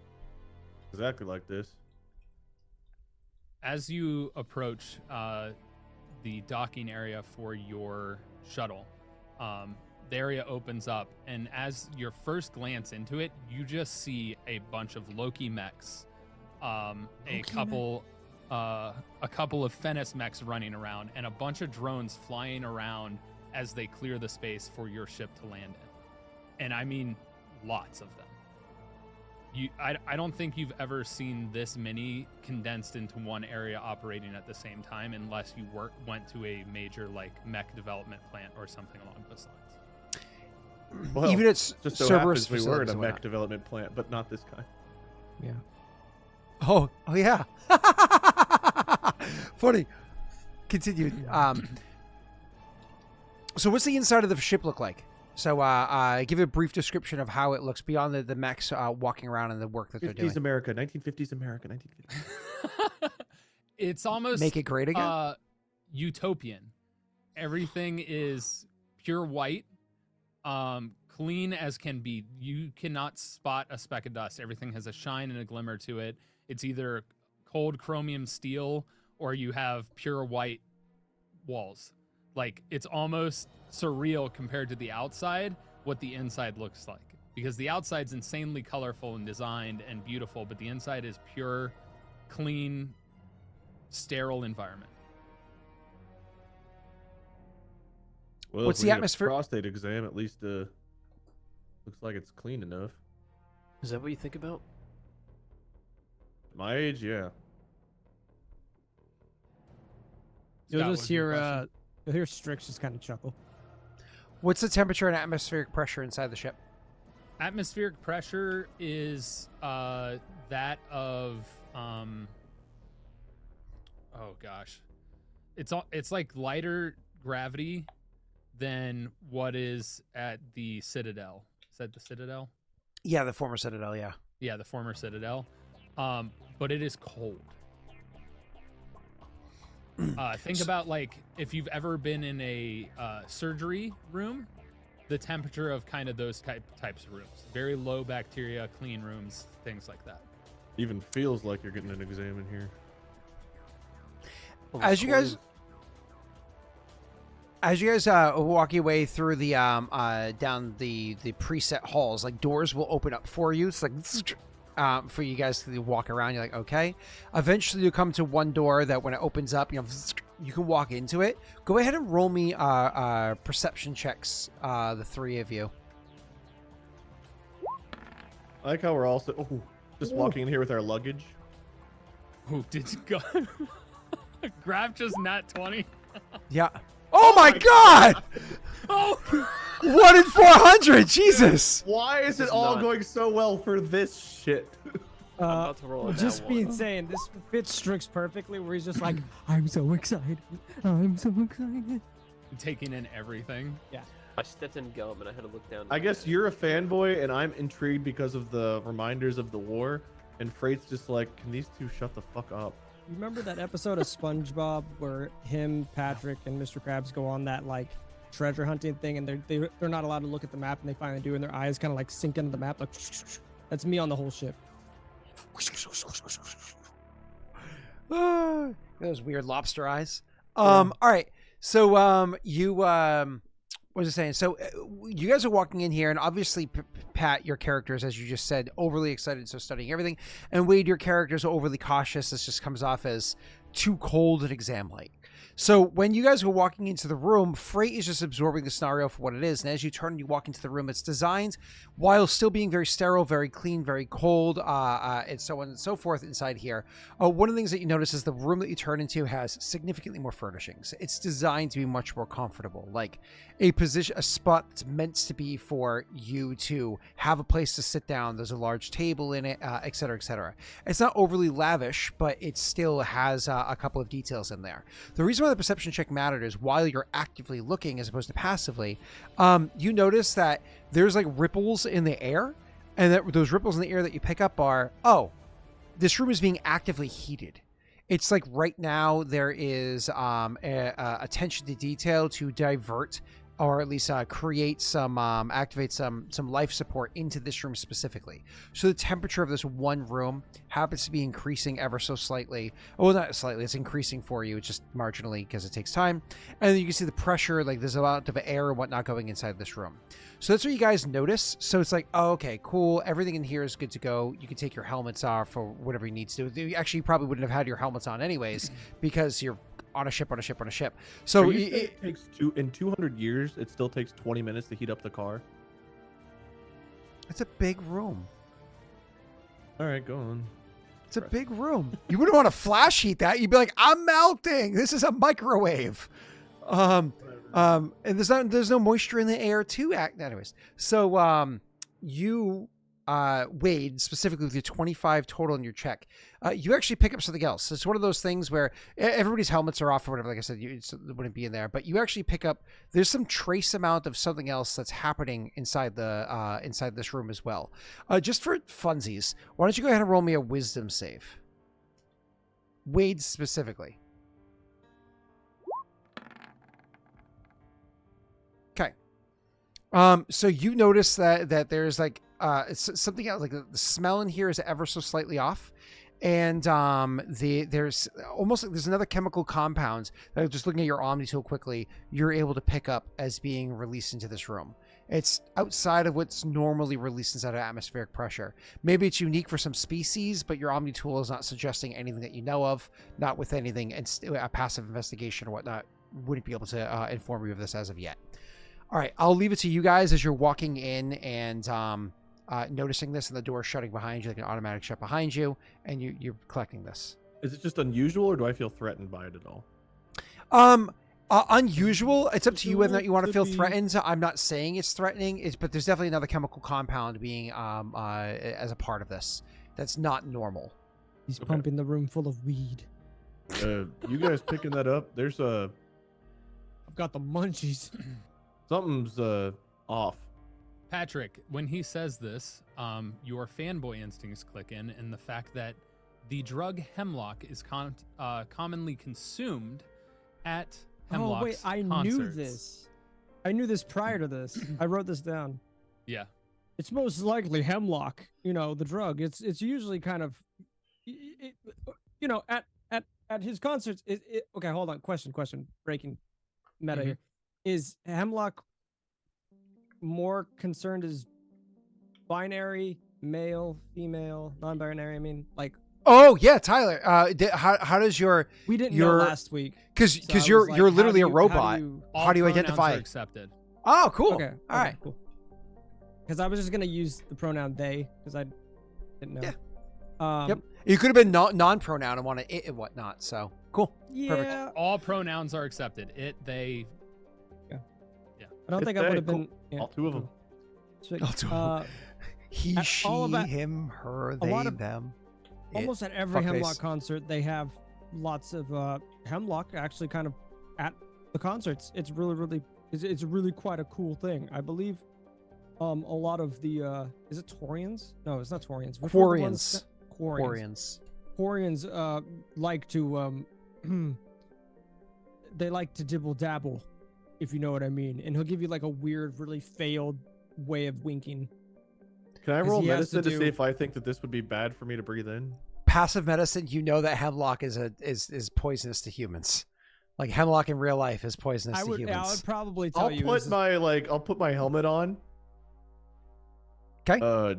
exactly like this. As you approach the docking area for your shuttle, the area opens up, and as your first glance into it, you just see a bunch of Loki mechs, a couple of Fennis mechs running around, and a bunch of drones flying around as they clear the space for your ship to land in. And I mean, lots of them. I don't think you've ever seen this many condensed into one area operating at the same time, unless you went to a major like mech development plant or something along those lines. Well, Even it's just so Cerberus happens we were in facilities a and mech whatnot. development plant, but not this kind. Yeah. Oh yeah. Funny. Continue. So what's the inside of the ship look like? So give a brief description of how it looks beyond the mechs walking around and the work that they're 50s doing. America, 1950s America, 1950s. It's almost Make it great again? Utopian. Everything is pure white. clean as can be. You cannot spot a speck of dust. Everything has a shine and a glimmer to it. It's either cold chromium steel or you have pure white walls. Like, it's almost surreal compared to the outside, what the inside looks like. Because the outside's insanely colorful and designed and beautiful, but the inside is pure, clean, sterile environment. Well, What's if the we need a atmosphere- prostate exam, at least looks like it's clean enough. Is that what you think about? My age, yeah. You'll Scott, just what's your hear question? you'll hear Strix just kind of chuckle. What's the temperature and atmospheric pressure inside the ship? Atmospheric pressure is that of oh gosh, it's like lighter gravity than what is at the Citadel. Is that the Citadel? Yeah, the former Citadel, yeah. Yeah, the former Citadel. But it is cold. Think about, like, if you've ever been in a surgery room, the temperature of kind of those types of rooms. Very low bacteria, clean rooms, things like that. Even feels like you're getting an exam in here. As you guys walk your way through the down the preset halls, like doors will open up for you. It's like for you guys to walk around. You're like, okay. Eventually, you come to one door that when it opens up, you can walk into it. Go ahead and roll me perception checks, the three of you. I like how we're also just walking in here with our luggage. Oh, did you go? Graff just nat 20. Yeah. Oh my God! Oh! 1 in 400. Jesus. Why is it It's all not. going so well for this shit? I'm about to roll a nat Just being one. saying, this fits Strix perfectly, where he's just like, I'm so excited. I'm so excited. Taking in everything. I stepped in gum and I had to look down. I guess you're a fanboy, and I'm intrigued because of the reminders of the war. And Freight's just like, can these two shut the fuck up? You remember that episode of SpongeBob where him, Patrick, and Mr. Krabs go on that like treasure hunting thing, and they're not allowed to look at the map, and they finally do, and their eyes kind of like sink into the map, like that's me on the whole ship. Those weird lobster eyes. All right. So you what was I saying? So you guys are walking in here, and obviously Pat, your character is, as you just said, overly excited, so studying everything, and Wade, your character is overly cautious. This just comes off as too cold and exam-like. So when you guys were walking into the room, Frait is just absorbing the scenario for what it is. And as you turn and you walk into the room, it's designed while still being very sterile, very clean, very cold, and so on and so forth inside here. One of the things that you notice is the room that you turn into has significantly more furnishings. It's designed to be much more comfortable, like a spot that's meant to be for you to have a place to sit down. There's a large table in it, et cetera, et cetera. It's not overly lavish, but it still has a couple of details in there. The reason why the perception check mattered is while you're actively looking as opposed to passively, you notice that there's like ripples in the air, and that those ripples in the air that you pick up are, oh, this room is being actively heated. It's like right now there is attention to detail to divert or at least create some, activate some life support into this room specifically. So the temperature of this one room happens to be increasing ever so slightly. Well, not slightly, it's increasing for you, it's just marginally because it takes time. And then you can see the pressure, like there's a lot of air and whatnot going inside this room. So that's what you guys notice. So it's like, oh, okay, cool. Everything in here is good to go. You can take your helmets off or whatever you need to do. Actually, you probably wouldn't have had your helmets on anyways because you're on a ship. So it takes in 200 years, it still takes 20 minutes to heat up the car. It's a big room. All right, go on. It's a big room. You wouldn't want to flash heat that. You'd be like, I'm melting. This is a microwave. And there's no moisture in the air too. Anyways, so you Wade, specifically with your 25 total in your check, you actually pick up something else. It's one of those things where everybody's helmets are off or whatever. Like I said, it wouldn't be in there, but you actually pick up. There's some trace amount of something else that's happening inside the inside this room as well. Just for funsies, why don't you go ahead and roll me a wisdom save? Wade specifically. Okay. So you notice that there's like it's something else, like the smell in here is ever so slightly off, and there's almost like there's another chemical compound that, just looking at your Omni tool quickly, you're able to pick up as being released into this room. It's outside of what's normally released inside of atmospheric pressure. Maybe it's unique for some species, but your Omni tool is not suggesting anything that you know of, not with anything, and a passive investigation or whatnot wouldn't be able to inform you of this as of yet. All right, I'll leave it to you guys as you're walking in and noticing this, and the door shutting behind you, like an automatic shut behind you, and you're collecting this. Is it just unusual, or do I feel threatened by it at all? Unusual. It's up to you whether or not you want to feel threatened. I'm not saying it's threatening, but there's definitely another chemical compound being as a part of this that's not normal. He's pumping the room full of weed. You guys picking that up? There's I've got the munchies. something's off. Patrick, when he says this, your fanboy instincts click in, and the fact that the drug hemlock is commonly consumed at Hemlock's Oh wait, I knew concerts. this. I knew this prior to this. I wrote this down. Yeah. It's most likely hemlock. You know, the drug. It's usually kind of, at his concerts. Okay, hold on. Question. Breaking meta here. Is hemlock more concerned as binary, male, female, non-binary? I mean, like. Oh yeah, Tyler. How does your We didn't know last week because so I you're was like, you're literally a how do robot. you- How do you All pronouns identify? are accepted. Oh, cool. Okay. All right. Cool. Because I was just gonna use the pronoun they because I didn't know. Yeah. Yep. You could have been non-pronoun and wanted it and whatnot. So cool. Yeah. All pronouns are accepted. It, they. I don't It's think I would have they, been. Yeah, All two of them. cool. Sweet. All two of them. He, All she, about- him, her, a they, lot of- them. Almost at every fuckface. Hemlock concert, they have lots of Hemlock actually kind of at the concerts. It's it's really quite a cool thing. I believe a lot of the is it Taurians? No, it's not Taurians. Which were the ones Quarians. Quarians like to they like to dibble dabble, if you know what I mean. And he'll give you like a weird, really failed way of winking. Can I 'Cause roll he has medicine to to do- see if I think that this would be bad for me to breathe in? Passive medicine. You know that hemlock is poisonous to humans. Like hemlock in real life is poisonous I to would humans. probably tell I'll you. put I'll put my helmet on. Okay. I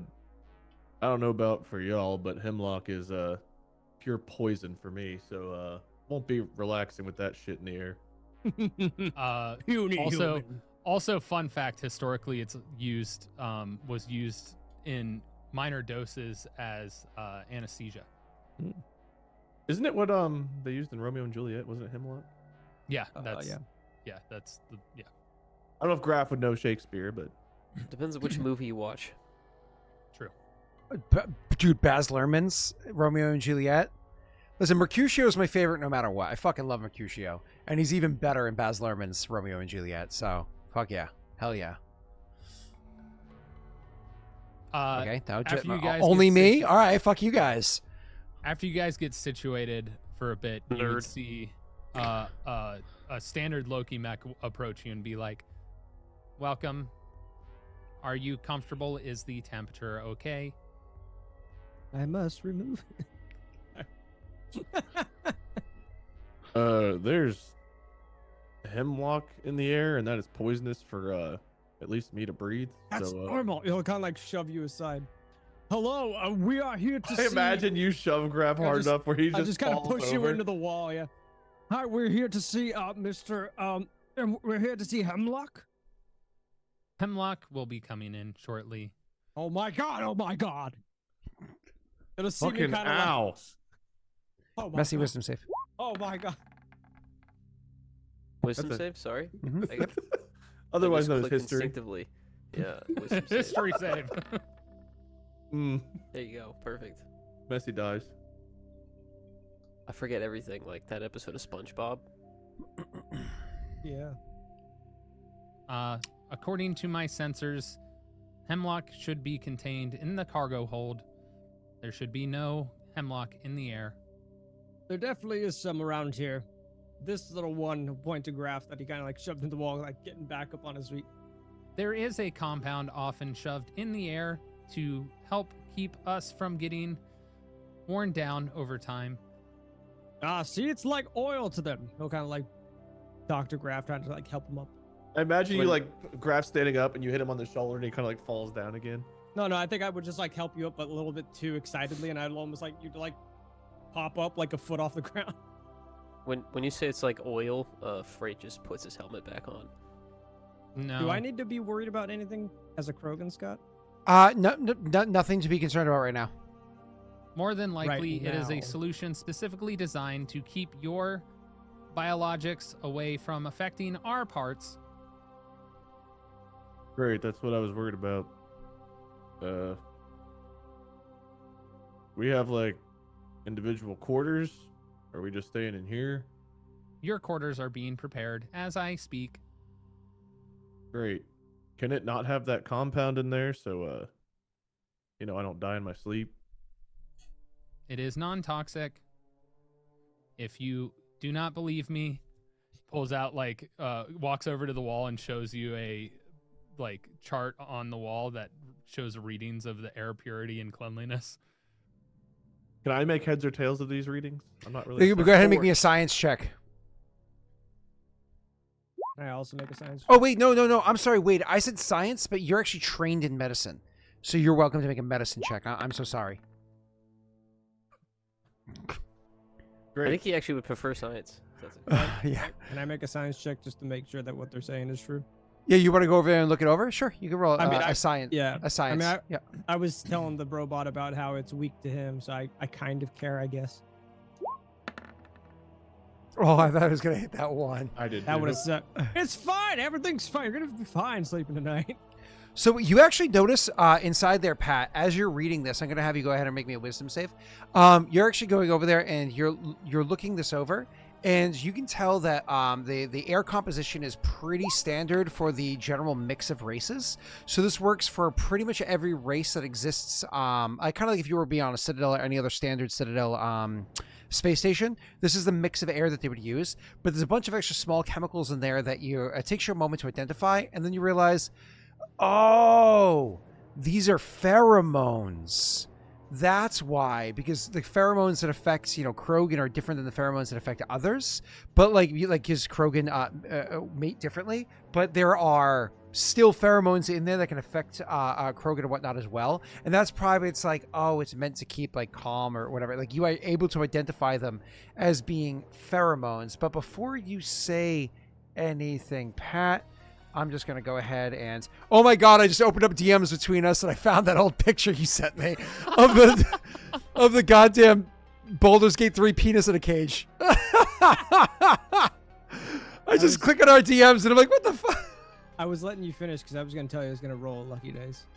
don't know about for y'all, but hemlock is pure poison for me, so won't be relaxing with that shit in the air. Also, fun fact: historically, it's was used in minor doses as anesthesia. Isn't it what they used in Romeo and Juliet? Wasn't it hemlock? Yeah, that's yeah. that's the yeah. I don't know if Graff would know Shakespeare, but Depends on which movie you watch. True. Dude, Baz Luhrmann's Romeo and Juliet. Listen, Mercutio is my favorite no matter what. I fucking love Mercutio. And he's even better in Baz Luhrmann's Romeo and Juliet. So, fuck yeah. Hell yeah. Okay, now after you guys only get me? situ- All right, fuck you guys. After you guys get situated for a bit, you would Nerd. see a standard Loki mech approach you and be like, "Welcome. Are you comfortable? Is the temperature okay?" I must remove there's hemlock in the air, and that is poisonous for at least me to breathe. That's so, normal. He'll kind of like shove you aside. Hello, we are here to I see. imagine you shove Graff hard enough where he I just kind of falls push you over. into the wall. Yeah. Hi, we're here to see Mr. And we're here to see Hemlock. Hemlock will be coming in shortly. Oh my god! Oh my god! It'll see me Fucking kind of ow. like. Oh my Messy god. wisdom save. Oh my god! Wisdom That's a- save? Sorry. Mhm. Otherwise I known just as clicked history. Instinctively. Yeah. Wisdom save. History save. There you go. Perfect. Messi dies. I forget everything, like that episode of SpongeBob. Yeah. According to my sensors, hemlock should be contained in the cargo hold. There should be no hemlock in the air. There definitely is some around here. This little one who point to Graff that he kind of like shoved into the wall, like getting back up on his feet. there is a compound often shoved in the air to help keep us from getting worn down over time. See, it's like oil to them. He'll kind of like Dr. Graff trying to like help him up. I imagine you like Graff standing up and you hit him on the shoulder and he kind of like falls down again. No, I think I would just like help you up, but a little bit too excitedly, and I'd almost like you'd like pop up like a foot off the ground. When you say it's like oil, Frait just puts his helmet back on. No. Do I need to be worried about anything as a Krogan, Scott? No, nothing to be concerned about right now. More than likely, Right it is a now. solution specifically designed to keep your biologics away from affecting our parts. Great, that's what I was worried about. We have like individual quarters. Are we just staying in here? Your quarters are being prepared as I speak. Great. Can it not have that compound in there so I don't die in my sleep? It is non-toxic. If you do not believe me, pulls out walks over to the wall and shows you a chart on the wall that shows readings of the air purity and cleanliness. Can I make heads or tails of these readings? I'm not really. Go ahead and make me a science check. I also make a science. Oh wait, no. I'm sorry. Wait, I said science, but you're actually trained in medicine, so you're welcome to make a medicine check. I'm so sorry. Great. I think he actually would prefer science. That's it. Yeah. Can I make a science check just to make sure that what they're saying is true? Yeah, you want to go over there and look it over? Sure, you can roll a science. Yeah. A science. I mean, yeah. I was telling the robot about how it's weak to him, so I kind of care, I guess. Oh, I thought I was gonna hit that one. I did. That would have said, it's fine. Everything's fine. You're going to be fine sleeping tonight. So you actually notice inside there, Pat, as you're reading this, I'm going to have you go ahead and make me a wisdom save. You're actually going over there and you're looking this over, and you can tell that the air composition is pretty standard for the general mix of races. So this works for pretty much every race that exists. I kind of like if you were being on a Citadel or any other standard Citadel space station. This is the mix of air that they would use, but there's a bunch of extra small chemicals in there that it takes you a moment to identify, and then you realize, oh, these are pheromones. That's why, because the pheromones that affect, Krogan are different than the pheromones that affect others. But his Krogan mate differently. But there are still pheromones in there that can affect Krogan and whatnot as well. And that's probably, it's meant to keep calm or whatever. You are able to identify them as being pheromones. But before you say anything, Pat, I'm just going to go ahead and... Oh my god, I just opened up DMs between us and I found that old picture you sent me of the goddamn Baldur's Gate 3 penis in a cage. I just click on our DMs and I'm like, what the fuck? I was letting you finish because I was going to tell you I was going to roll Lucky Days.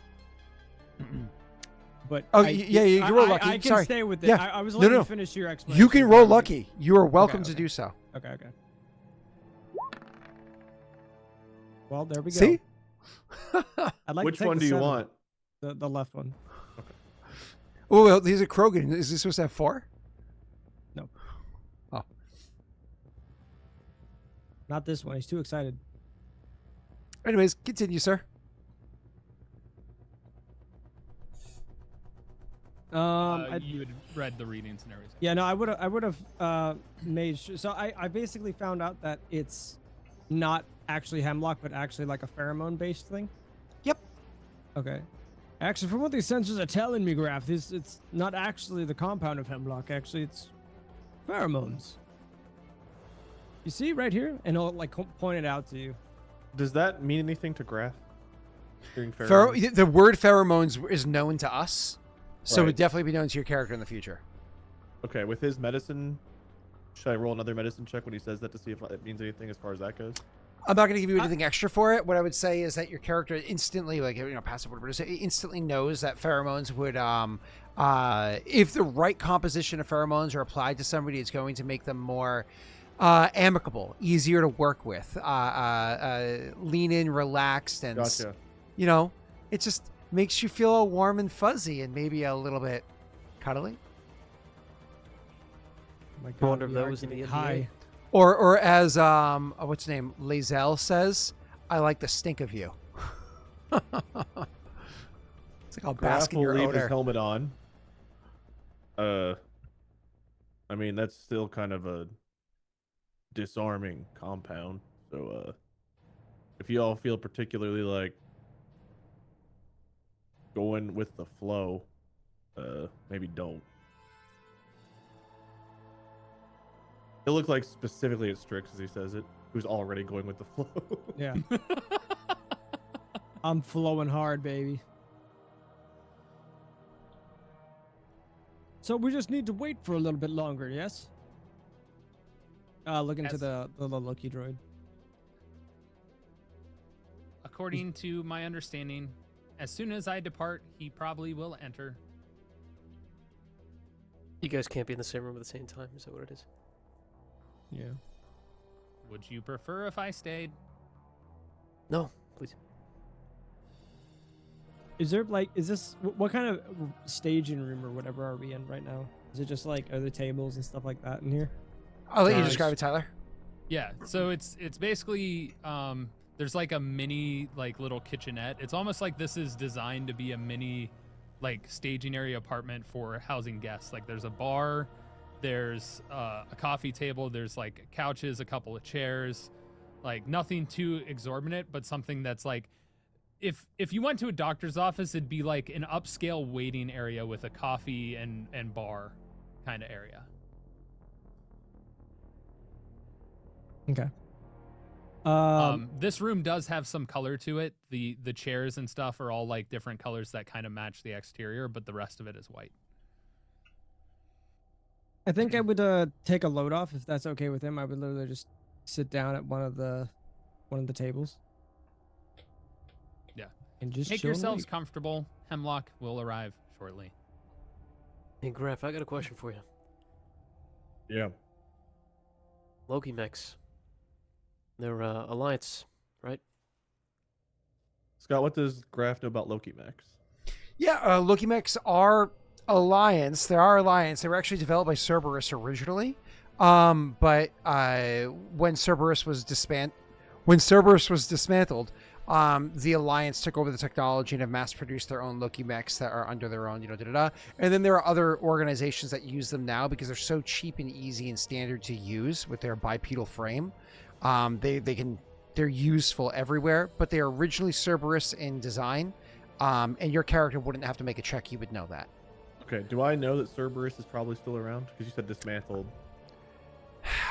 But you can roll Lucky. I can Sorry. stay with it. Yeah. I was letting No. you finish your explanation. You can roll Lucky. You are welcome to do so. Okay. Well, there we go. See? I'd like Which to take one the do you 7. want? The left one. Oh, well, these are Krogan. Is this supposed to have 4? No. Oh. Not this one. He's too excited. Anyways, continue, sir. You had read the readings and everything. Yeah, no, I would have made sure. So I basically found out that it's not actually hemlock, but actually like a pheromone based thing. Yep. Okay. Actually, from what these sensors are telling me, Graff, it's not actually the compound of hemlock. Actually, it's pheromones. You see right here, and I'll point it out to you. Does that mean anything to Graff? Hearing The word pheromones is known to us, so it Right. would definitely be known to your character in the future. Okay, with his medicine, should I roll another medicine check when he says that to see if it means anything as far as that goes? I'm not going to give you anything extra for it. What I would say is that your character instantly, passive whatever, instantly knows that pheromones would, if the right composition of pheromones are applied to somebody, it's going to make them more amicable, easier to work with, lean in, relaxed, and Gotcha. It just makes you feel all warm and fuzzy and maybe a little bit cuddly. Oh my I wonder if we that are was in the getting NDA. high. Or as what's his name, Lazelle says, I like the stink of you. It's like I'll Graff bask in will your leave his odor. helmet on. I mean, that's still kind of a disarming compound. So, if you all feel particularly like going with the flow, maybe don't. It looked like specifically at Strix as he says it, who's already going with the flow. Yeah. I'm flowing hard, baby. So we just need to wait for a little bit longer, yes? Look into Yes. the little Loki droid. According to my understanding, as soon as I depart, he probably will enter. You guys can't be in the same room at the same time. Is that what it is? Yeah. Would you prefer if I stayed? No, please. Is there like, is this, what kind of staging room or whatever are we in right now? Is it just like, are there tables and stuff like that in here? I'll let you Nice. describe it, Tyler. Yeah, so it's basically there's like a mini like little kitchenette. It's almost like this is designed to be a mini like staging area apartment for housing guests. Like there's a bar, there's a coffee table, there's like couches, a couple of chairs, like nothing too exorbitant, but something that's like if you went to a doctor's office, it'd be like an upscale waiting area with a coffee and bar kind of area. Okay. This room does have some color to it. The chairs and stuff are all like different colors that kind of match the exterior, but the rest of it is white. I think I would take a load off if that's okay with him. I would literally just sit down at one of the tables. Yeah. And just Make chill and yourselves wait. comfortable. Hemlock will arrive shortly. Hey, Graff, I got a question for you. Yeah. Loki mechs. They're Alliance, right? Scott, what does Graff know about Loki mechs? Yeah, Loki mechs are Alliance. They are Alliance. They were actually developed by Cerberus originally. But when Cerberus was dismantled, the Alliance took over the technology and have mass-produced their own Loki mechs that are under their own, da-da-da. And then there are other organizations that use them now because they're so cheap and easy and standard to use with their bipedal frame. They're useful everywhere, but they are originally Cerberus in design. And your character wouldn't have to make a check. You would know that. Okay, do I know that Cerberus is probably still around? Because you said dismantled.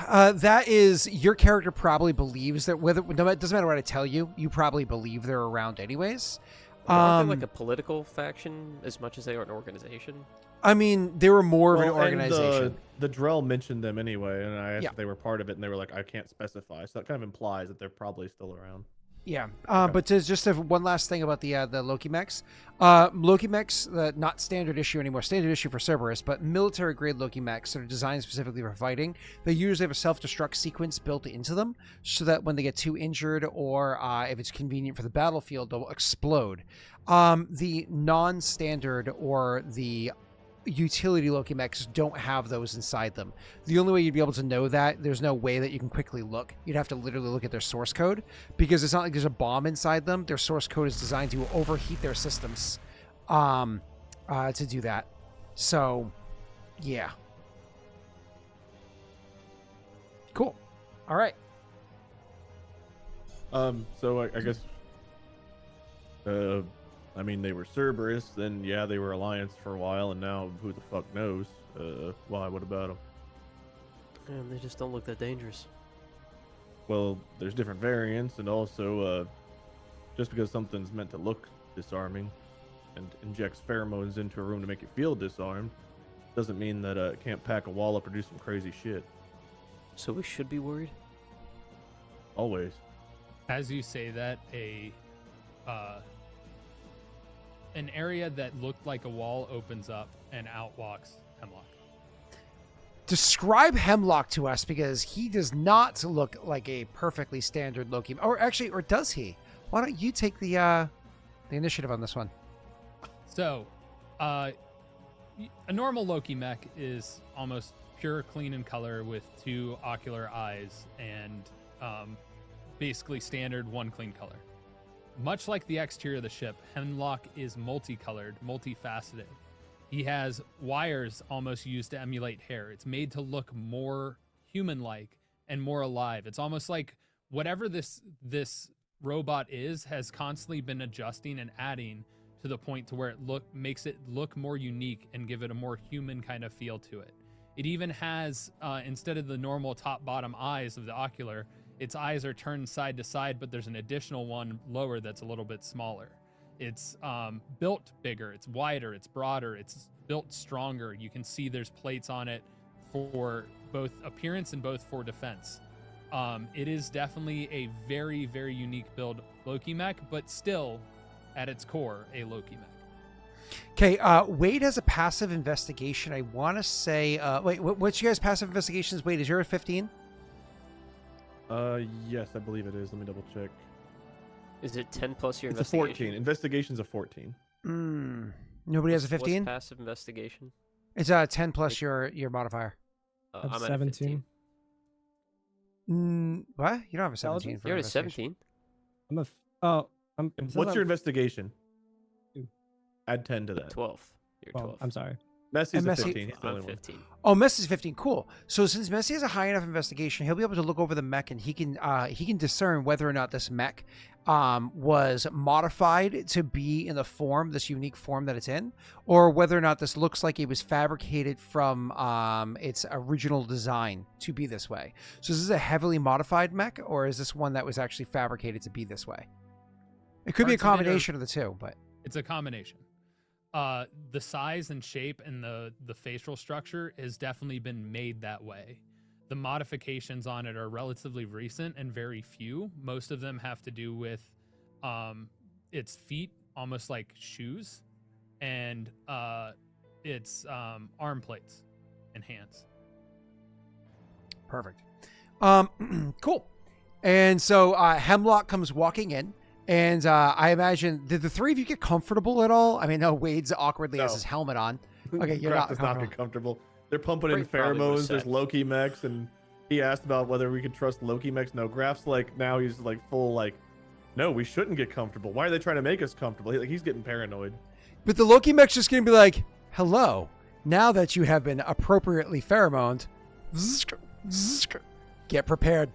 That is, your character probably believes that it doesn't matter what I tell you, you probably believe they're around anyways. Aren't they like a political faction as much as they are an organization? I mean, they were more of an Well, organization. And the Drell mentioned them anyway, and I asked Yeah. if they were part of it, and they were like, I can't specify. So that kind of implies that they're probably still around. Yeah, Okay. but to just have one last thing about the Loki mechs. Loki mechs, not standard issue anymore, standard issue for Cerberus, but military grade Loki mechs that are designed specifically for fighting. They usually have a self-destruct sequence built into them so that when they get too injured or if it's convenient for the battlefield, they'll explode. The non-standard or the utility Loki mechs don't have those inside them. The only way you'd be able to know that, there's no way that you can quickly look. You'd have to literally look at their source code because it's not like there's a bomb inside them. Their source code is designed to overheat their systems to do that. So, yeah. Cool. All right. So I guess, I mean, they were Cerberus, then yeah, they were Alliance for a while, and now who the fuck knows? Why? What about them? Man, they just don't look that dangerous. Well, there's different variants, and also, just because something's meant to look disarming and injects pheromones into a room to make it feel disarmed, doesn't mean that it can't pack a wall up or do some crazy shit. So we should be worried? Always. As you say that, an area that looked like a wall opens up and out walks Hemlock. Describe Hemlock to us because he does not look like a perfectly standard Loki. Or actually, or does he? Why don't you take the initiative on this one? So, a normal Loki mech is almost pure clean in color with 2 ocular eyes and basically standard 1 clean color. Much like the exterior of the ship, Hemlock is multicolored, multifaceted. He has wires almost used to emulate hair. It's made to look more human-like and more alive. It's almost like whatever this robot has constantly been adjusting and adding to the point to where it makes it look more unique and give it a more human kind of feel to it. It even has, instead of the normal top-bottom eyes of the ocular, its eyes are turned side to side, but there's an additional one lower that's a little bit smaller. It's built bigger, it's wider, it's broader, it's built stronger. You can see there's plates on it for both appearance and both for defense. It is definitely a very, very unique build Loki mech, but still, at its core, a Loki mech. Okay, Wade has a passive investigation. I want to say, wait, what's your guys' passive investigations? Wade, is yours 15? Yes, I believe it is. Let me double check. Is it 10 plus your It's a investigation? 14. Investigation's a 14. Nobody has a What's 15? passive investigation? It's 10 plus your modifier. I'm I'm at a 17. 15. What? You don't have a 17 for You're at a investigation. 17? I'm a. I'm. What's your investigation? 2. Add 10 to that. 12. You're 12. I'm sorry. Messy's And a Messy- 15. He's the I'm only one. 15. Oh, Messy's 15. Cool. So since Messy has a high enough investigation, he'll be able to look over the mech and he can discern whether or not this mech was modified to be in the form, this unique form that it's in, or whether or not this looks like it was fabricated from its original design to be this way. So is this a heavily modified mech, or is this one that was actually fabricated to be this way? It could be a Parts of it are- combination of the two, but It's a combination. The size and shape and the facial structure has definitely been made that way. The modifications on it are relatively recent and very few. Most of them have to do with its feet, almost like shoes, and its arm plates and hands. perfect. Cool. And so Hemlock comes walking in. And I imagine, did the three of you get comfortable at all? I mean, no, Wade's awkwardly has No. his helmet on. Okay, you're Graff not does not comfortable. get comfortable. They're pumping in Frait probably would've pheromones. There's said. Loki mechs, and he asked about whether we could trust Loki mechs. No, Graff's like, now he's like full like, no, we shouldn't get comfortable. Why are they trying to make us comfortable? He's getting paranoid. But the Loki mech's just going to be like, hello, now that you have been appropriately pheromoned, get prepared.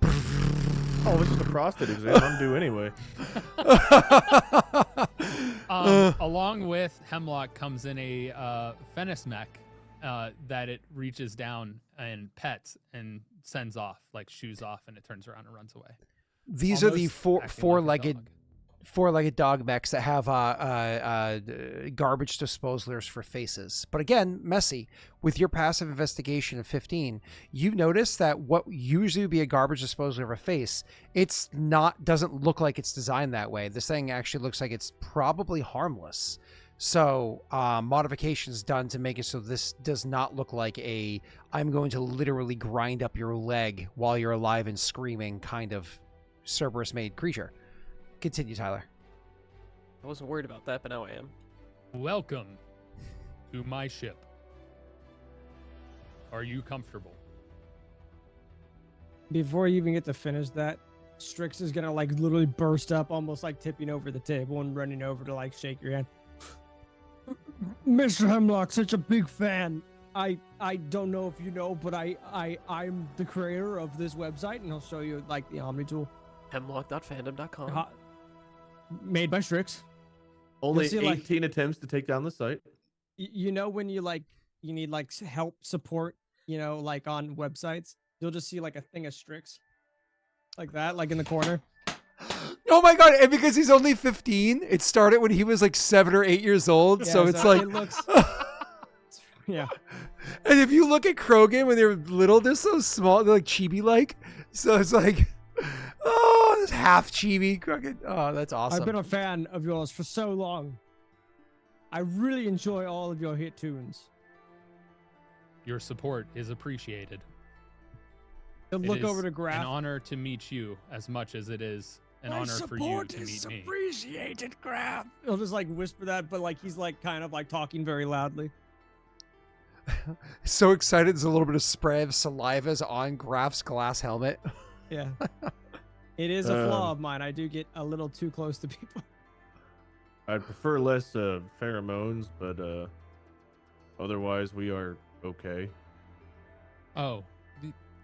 Oh, this is the prostate exam I'm due anyway. Along with Hemlock comes in a Fennis mech that it reaches down and pets and sends off, like shoos off, and it turns around and runs away. These are the Almost acting like a four-legged dog. four-legged dog mechs that have garbage disposalers for faces. But again, Messy, with your passive investigation of 15, you notice that what usually would be a garbage disposal of a face, it's not, doesn't look like it's designed that way. This thing actually looks like it's probably harmless. So modifications done to make it so this does not look like a I'm going to literally grind up your leg while you're alive and screaming kind of Cerberus made creature. Continue, Tyler. I wasn't worried about that, but now I am. Welcome to my ship. Are you comfortable? Before you even get to finish that, Strix is gonna like literally burst up, almost like tipping over the table and running over to like shake your hand. Mr. Hemlock, such a big fan. I don't know if you know, but I'm the creator of this website, and I'll show you like the Omni tool. Hemlock.fandom.com. Made by Strix. Only You'll see, like- 18 attempts to take down the site. You know when you need like help support, like on websites, you'll just see like a thing of Strix, like that, like in the corner. Oh my god! And because he's only 15, it started when he was like 7 or 8 years old. Yeah, so it's like, it looks. Yeah. and if you look at Krogan when they were little, they're so small, they're like chibi-like. So it's like, oh, it's half chibi. Krogan. Oh, that's awesome. I've been a fan of yours for so long. I really enjoy all of your hit tunes. Your support is appreciated. You'll It look is over to an Graff. honor to meet you as much as it is an My honor for you support to is meet me. appreciated, Graff. He'll just like whisper that, but like he's like kind of like talking very loudly. So excited. There's a little bit of spray of saliva on Graff's glass helmet. Yeah. It is a flaw of mine. I do get a little too close to people. I'd prefer less pheromones, but otherwise we are okay. Oh,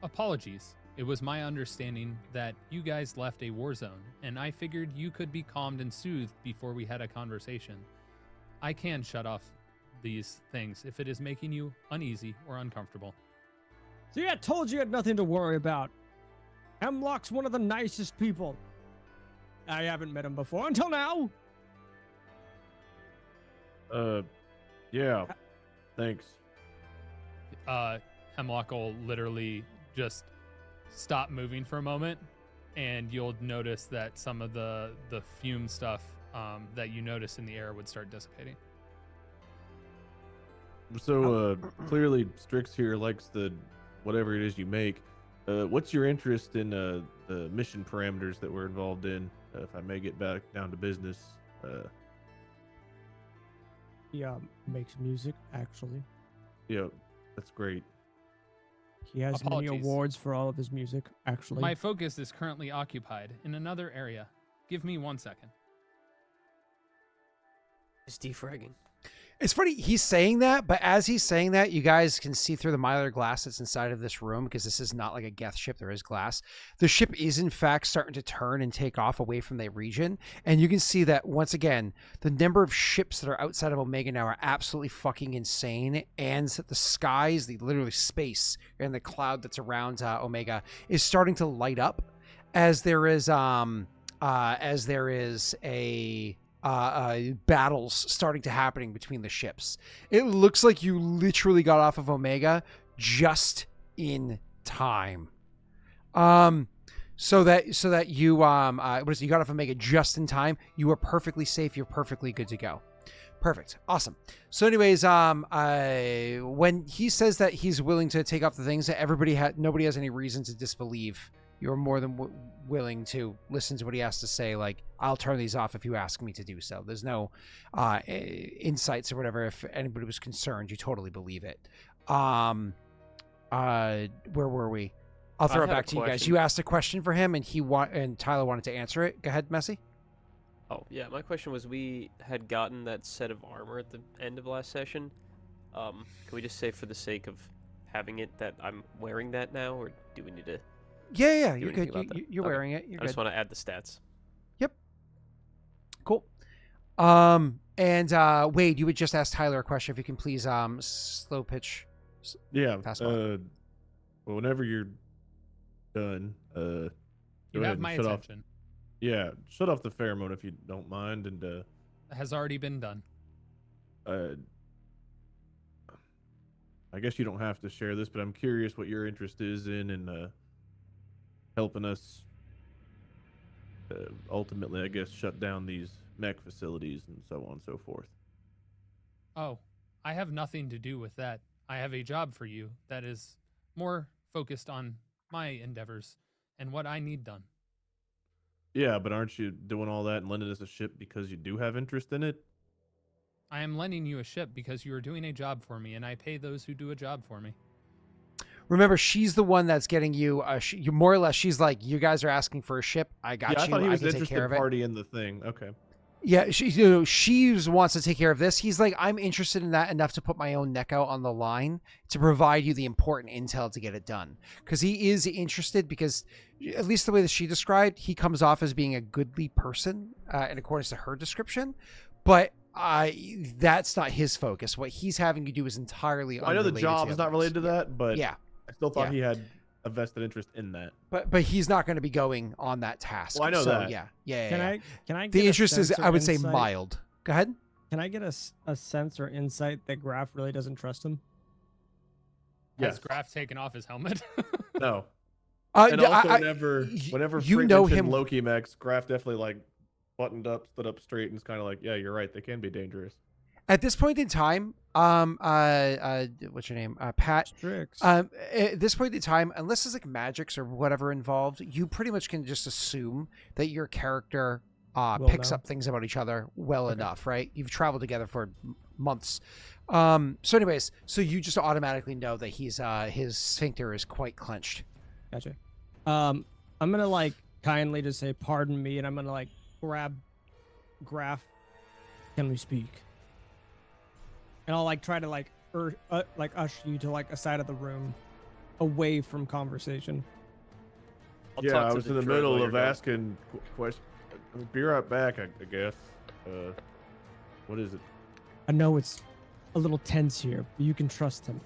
apologies. It was my understanding that you guys left a war zone, and I figured you could be calmed and soothed before we had a conversation. I can shut off these things if it is making you uneasy or uncomfortable. See, I told you had nothing to worry about. Hemlock's one of the nicest people. I haven't met him before until now. Yeah. Thanks. Hemlock will literally just stop moving for a moment, and you'll notice that some of the fume stuff that you notice in the air would start dissipating. So clearly Strix here likes the whatever it is you make. What's your interest in the mission parameters that we're involved in? If I may get back down to business. He makes music, actually. Yeah, that's great. He has many Apologies. awards for all of his music, actually. My focus is currently occupied in another area. Give me 1 second. It's defragging. It's funny, he's saying that, but as he's saying that, you guys can see through the mylar glass that's inside of this room, because this is not like a Geth ship, there is glass. The ship is in fact starting to turn and take off away from the region, and you can see that, once again, the number of ships that are outside of Omega now are absolutely fucking insane, and the skies, the literally space, and the cloud that's around Omega is starting to light up, as there is battles starting to happening between the ships. It looks like you literally got off of Omega just in time. So that you you got off Omega just in time. You are perfectly safe. You're perfectly good to go. Perfect. Awesome. So anyways, when he says that he's willing to take off the things that nobody has any reason to disbelieve. You're more than willing to listen to what he has to say. Like, I'll turn these off if you ask me to do so. There's no insights or whatever. If anybody was concerned, you totally believe it. Where were we? I'll throw it back to you guys. You asked a question for him, and Tyler wanted to answer it. Go ahead, Messi. Oh, yeah, my question was, we had gotten that set of armor at the end of last session. Can we just say, for the sake of having it, that I'm wearing that now, or do we need to... Yeah, do you're anything good. about that? You're Okay. wearing it. You're I good. just want to add the stats. Yep. Cool. And Wade, you would just ask Tyler a question. If you can please slow pitch. Yeah. Fastball. Well, whenever you're done, You go ahead have and my shut attention. off. Yeah, shut off the pheromone if you don't mind, and It has already been done. I guess you don't have to share this, but I'm curious what your interest is in helping us ultimately, I guess, shut down these mech facilities and so on and so forth. Oh, I have nothing to do with that. I have a job for you that is more focused on my endeavors and what I need done. Yeah, but aren't you doing all that and lending us a ship because you do have interest in it? I am lending you a ship because you are doing a job for me, and I pay those who do a job for me. Remember, she's the one that's getting you. You more or less. She's like, you guys are asking for a ship. I got you. I thought he was can an take care interested of it. party in the thing. Okay. Yeah, she wants to take care of this. He's like, I'm interested in that enough to put my own neck out on the line to provide you the important intel to get it done. Because he is interested, because at least the way that she described, he comes off as being a goodly person, in accordance to her description. But that's not his focus. What he's having you do is entirely Well, I know the unrelated job to is not others. related to that, but Yeah, I still thought Yeah. he had a vested interest in that. but he's not going to be going on that task. Well, I know so, that. Yeah. Can I? The get a interest is, sense or I would say, insight? mild. Go ahead. Can I get a sense or insight that Graff really doesn't trust him? Has Yes. Graff taken off his helmet? No. And Yeah, also, whenever you Frait know mentioned him. Loki mechs, Graff definitely like buttoned up, stood up straight, and is kind of like, yeah, you're right. They can be dangerous. At this point in time, what's your name? Pat. Strix. At this point in time, unless there's like magics or whatever involved, you pretty much can just assume that your character Will picks know. up things about each other well Okay. enough, right? You've traveled together for months. So anyways, so you just automatically know that he's his sphincter is quite clenched. Gotcha. I'm gonna like kindly just say, "Pardon me," and I'm gonna like grab Graff. Can we speak? And I'll like try to like usher you to like a side of the room, away from conversation. I'll Yeah, talk I to was the in the droid middle while you're of gone. asking questions. Be right back, I guess. What is it? I know it's a little tense here, but you can trust him.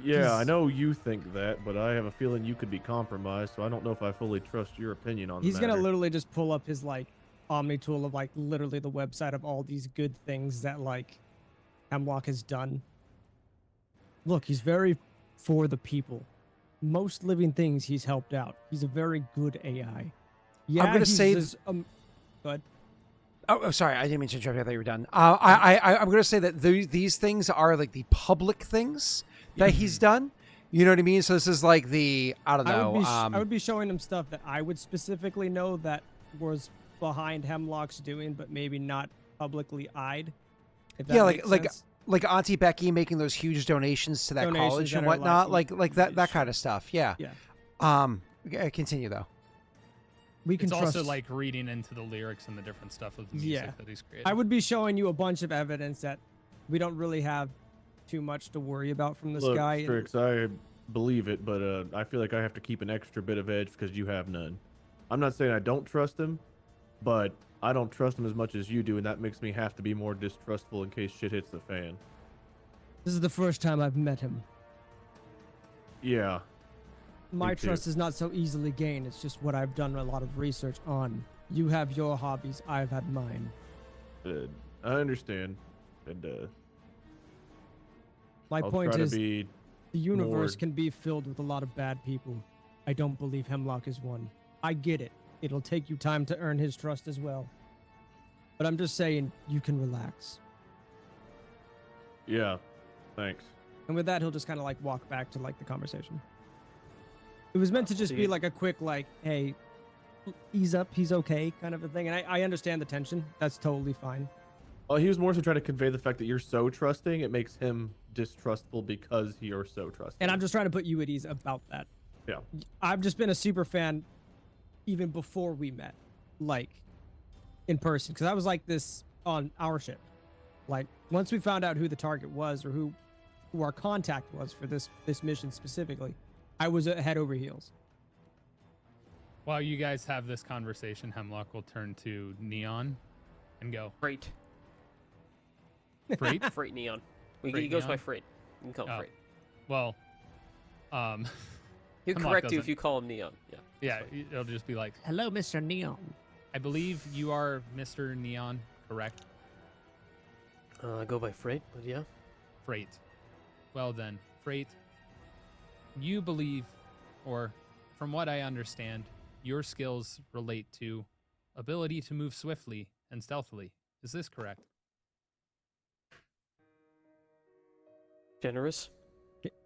Yeah, I He's- know you think that, but I have a feeling you could be compromised, so I don't know if I fully trust your opinion on the He's matter. gonna literally just pull up his like Omni tool of like literally the website of all these good things that like Hemlock has done. Look, he's very for the people. Most living things he's helped out. He's a very good AI. Yeah, gonna he's say just, go ahead. Oh, sorry, I didn't mean to interrupt you. I thought you were done. I'm going to say that these things are like the public things that he's done. You know what I mean? So this is like the, I don't know. I would be showing him stuff that I would specifically know that was behind Hemlock's doing, but maybe not publicly eyed. If that Yeah, makes sense. like Auntie Becky making those huge donations to that Donations college that and are whatnot, like- like that kind of stuff. Yeah. Yeah. Continue though. We can It's trust. also like reading into the lyrics and the different stuff of the music Yeah. that he's created. I would be showing you a bunch of evidence that we don't really have too much to worry about from this Look, guy. Strix, I believe it, but I feel like I have to keep an extra bit of edge because you have none. I'm not saying I don't trust him, but I don't trust him as much as you do, and that makes me have to be more distrustful in case shit hits the fan. This is the first time I've met him. Yeah. My Me too. trust is not so easily gained. It's just what I've done a lot of research on. You have your hobbies, I've had mine. I understand. And My I'll point try is, to be the universe more- can be filled with a lot of bad people. I don't believe Hemlock is one. I get it. It'll take you time to earn his trust as well. But I'm just saying, you can relax. Yeah. Thanks. And with that, he'll just kind of like walk back to like the conversation. It was meant to just be like a quick like, hey, ease up, he's okay kind of a thing. And I understand the tension. That's totally fine. Well, he was more so trying to convey the fact that you're so trusting, it makes him distrustful because you're so trusting. And I'm just trying to put you at ease about that. Yeah. I've just been a super fan even before we met, like in person, because I was like this on our ship. Like once we found out who the target was or who our contact was for this mission specifically, I was head over heels. While you guys have this conversation, Hemlock will turn to Neon and go, Freight. Freight? Freight Neon. He Freight goes by Neon? Freight. You can call him Oh. Freight. Well, He'll Hemlock correct you if doesn't. you call him Neon. Yeah. yeah, it'll just be like, Hello, Mr. Neon. I believe you are Mr. Neon, correct? I go by Freight, but yeah. Freight. Well then, Freight, you believe, or from what I understand, your skills relate to ability to move swiftly and stealthily. Is this correct? Generous.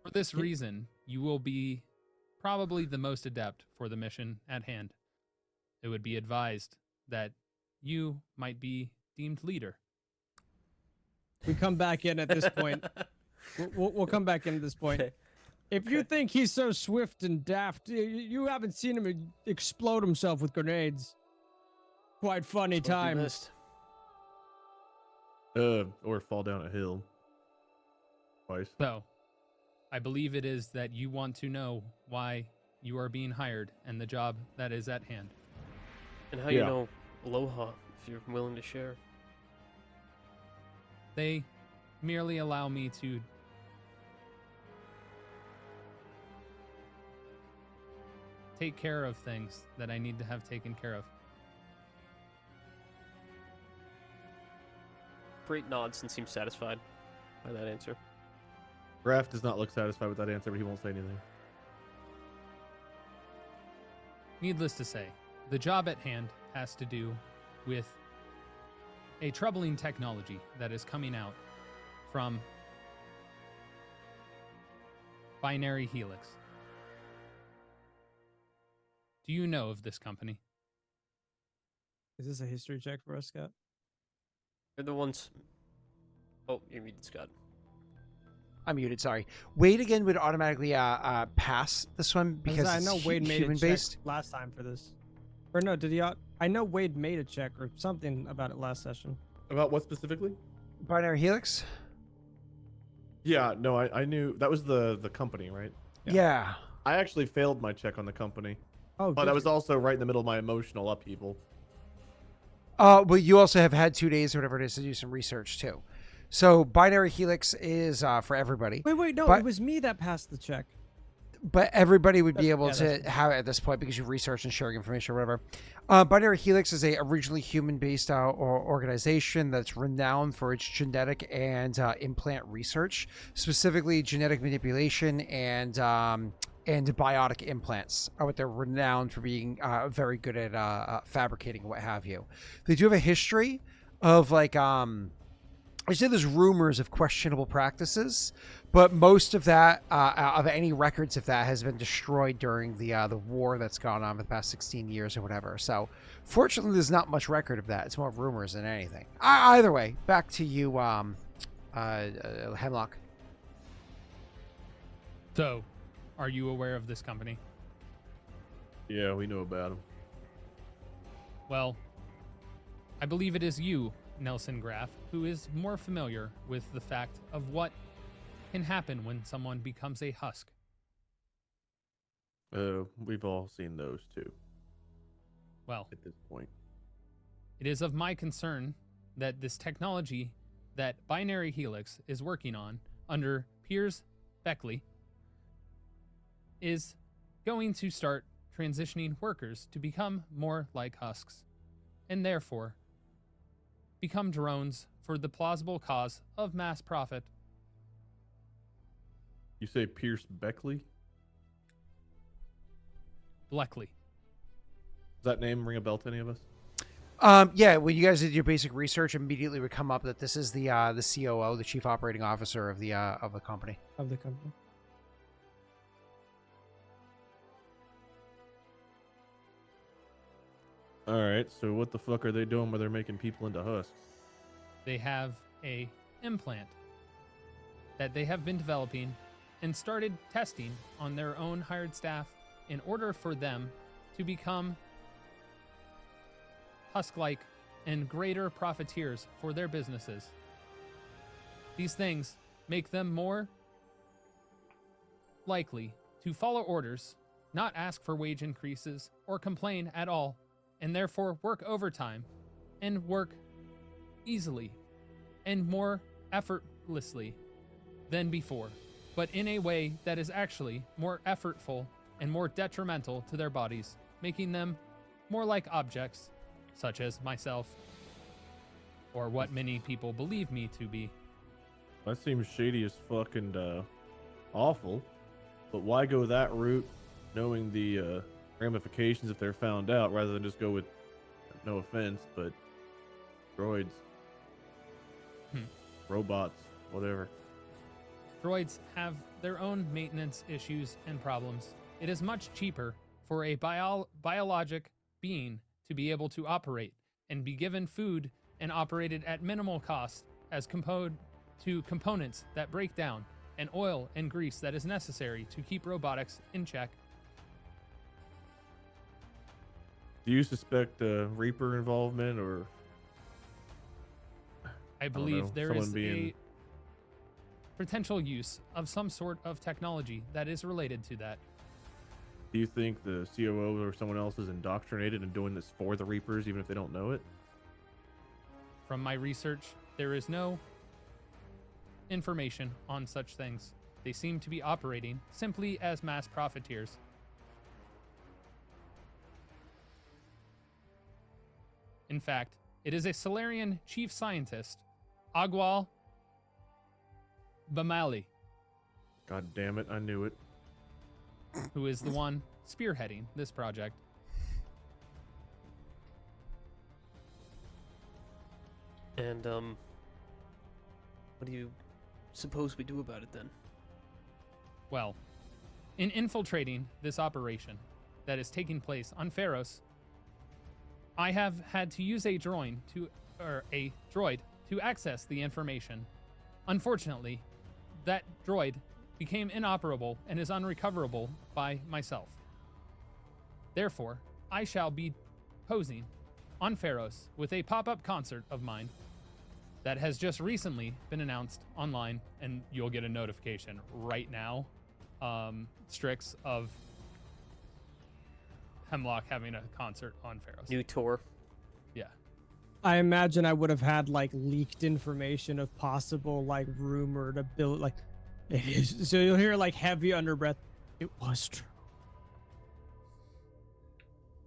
For this reason, you will be probably the most adept for the mission at hand. It would be advised that you might be deemed leader. We come back in at this point. We'll come back in at this point. Okay. If you think he's so swift and daft, you haven't seen him explode himself with grenades. Quite funny That's what we times. missed. Or fall down a hill. Twice. So, I believe it is that you want to know why you are being hired and the job that is at hand. And how you Yeah. know Aloha if you're willing to share. They merely allow me to take care of things that I need to have taken care of. Freight nods and seems satisfied by that answer. Graff does not look satisfied with that answer, but he won't say anything. Needless to say, the job at hand has to do with a troubling technology that is coming out from Binary Helix. Do you know of this company? Is this a history check for us, Scott? They're the ones. Oh, you read Scott. I'm muted. Sorry. Wade again would automatically pass this one because I know it's Wade made human a check based. last time for this. Or no, did he? I know Wade made a check or something about it last session. About what specifically? Binary helix. Yeah, no, I knew that was the company, right? Yeah. I actually failed my check on the company, Oh, but did I was you? also right in the middle of my emotional upheaval. Well, you also have had 2 days or whatever it is to do some research too. So binary helix is for everybody. Wait, no, But- it was me that passed the check. But everybody would be That's- able yeah, to that's- have it at this point because you've researched and sharing information or whatever. Binary Helix is a originally human-based organization that's renowned for its genetic and implant research, specifically genetic manipulation and biotic implants are what they're renowned for being very good at fabricating, what have you. They do have a history of like I say there's rumors of questionable practices, but most of that, of any records of that, has been destroyed during the war that's gone on for the past 16 years or whatever. So, fortunately, there's not much record of that. It's more rumors than anything. Either way, back to you, Hemlock. So, are you aware of this company? Yeah, we know about them. Well, I believe it is you, Nelson Graff, who is more familiar with the fact of what can happen when someone becomes a husk. We've all seen those too Well, at this point. it is of my concern that this technology that Binary Helix is working on under Piers Beckley is going to start transitioning workers to become more like husks, and therefore become drones for the plausible cause of mass profit. You say Pierce Beckley? Bleckley. Does that name ring a bell to any of us? Yeah, when you guys did your basic research, immediately would come up that this is the COO, the Chief Operating Officer of the company. Of the company. All right, so what the fuck are they doing where they're making people into husks? They have a implant that they have been developing and started testing on their own hired staff in order for them to become husk-like and greater profiteers for their businesses. These things make them more likely to follow orders, not ask for wage increases or complain at all, and therefore work overtime and work easily and more effortlessly than before, but in a way that is actually more effortful and more detrimental to their bodies, making them more like objects, such as myself, or what many people believe me to be. That seems shady as fucking awful, but why go that route knowing the ramifications if they're found out rather than just go with, no offense, but droids, robots, whatever. Droids have their own maintenance issues and problems. It is much cheaper for a biologic being to be able to operate and be given food and operated at minimal cost as compared to components that break down and oil and grease that is necessary to keep robotics in check. Do you suspect Reaper involvement or I don't believe know, there someone is being- a potential use of some sort of technology that is related to that. do you think the COO or someone else is indoctrinated and doing this for the Reapers even if they don't know it? From my research, there is no information on such things. They seem to be operating simply as mass profiteers. In fact, it is a Solarian chief scientist, Agwal Bamali, God damn it, I knew it. who is the one spearheading this project. And what do you suppose we do about it then? Well, in infiltrating this operation that is taking place on Pharos, I have had to use a droid to access the information. Unfortunately, that droid became inoperable and is unrecoverable by myself. Therefore, I shall be posing on Pharos with a pop-up concert of mine that has just recently been announced online, and you'll get a notification right now, Strix, of Hemlock having a concert on Pharos. New tour. Yeah. I imagine I would have had like leaked information of possible like rumored ability. Like it is. So you'll hear like heavy under breath. It was true.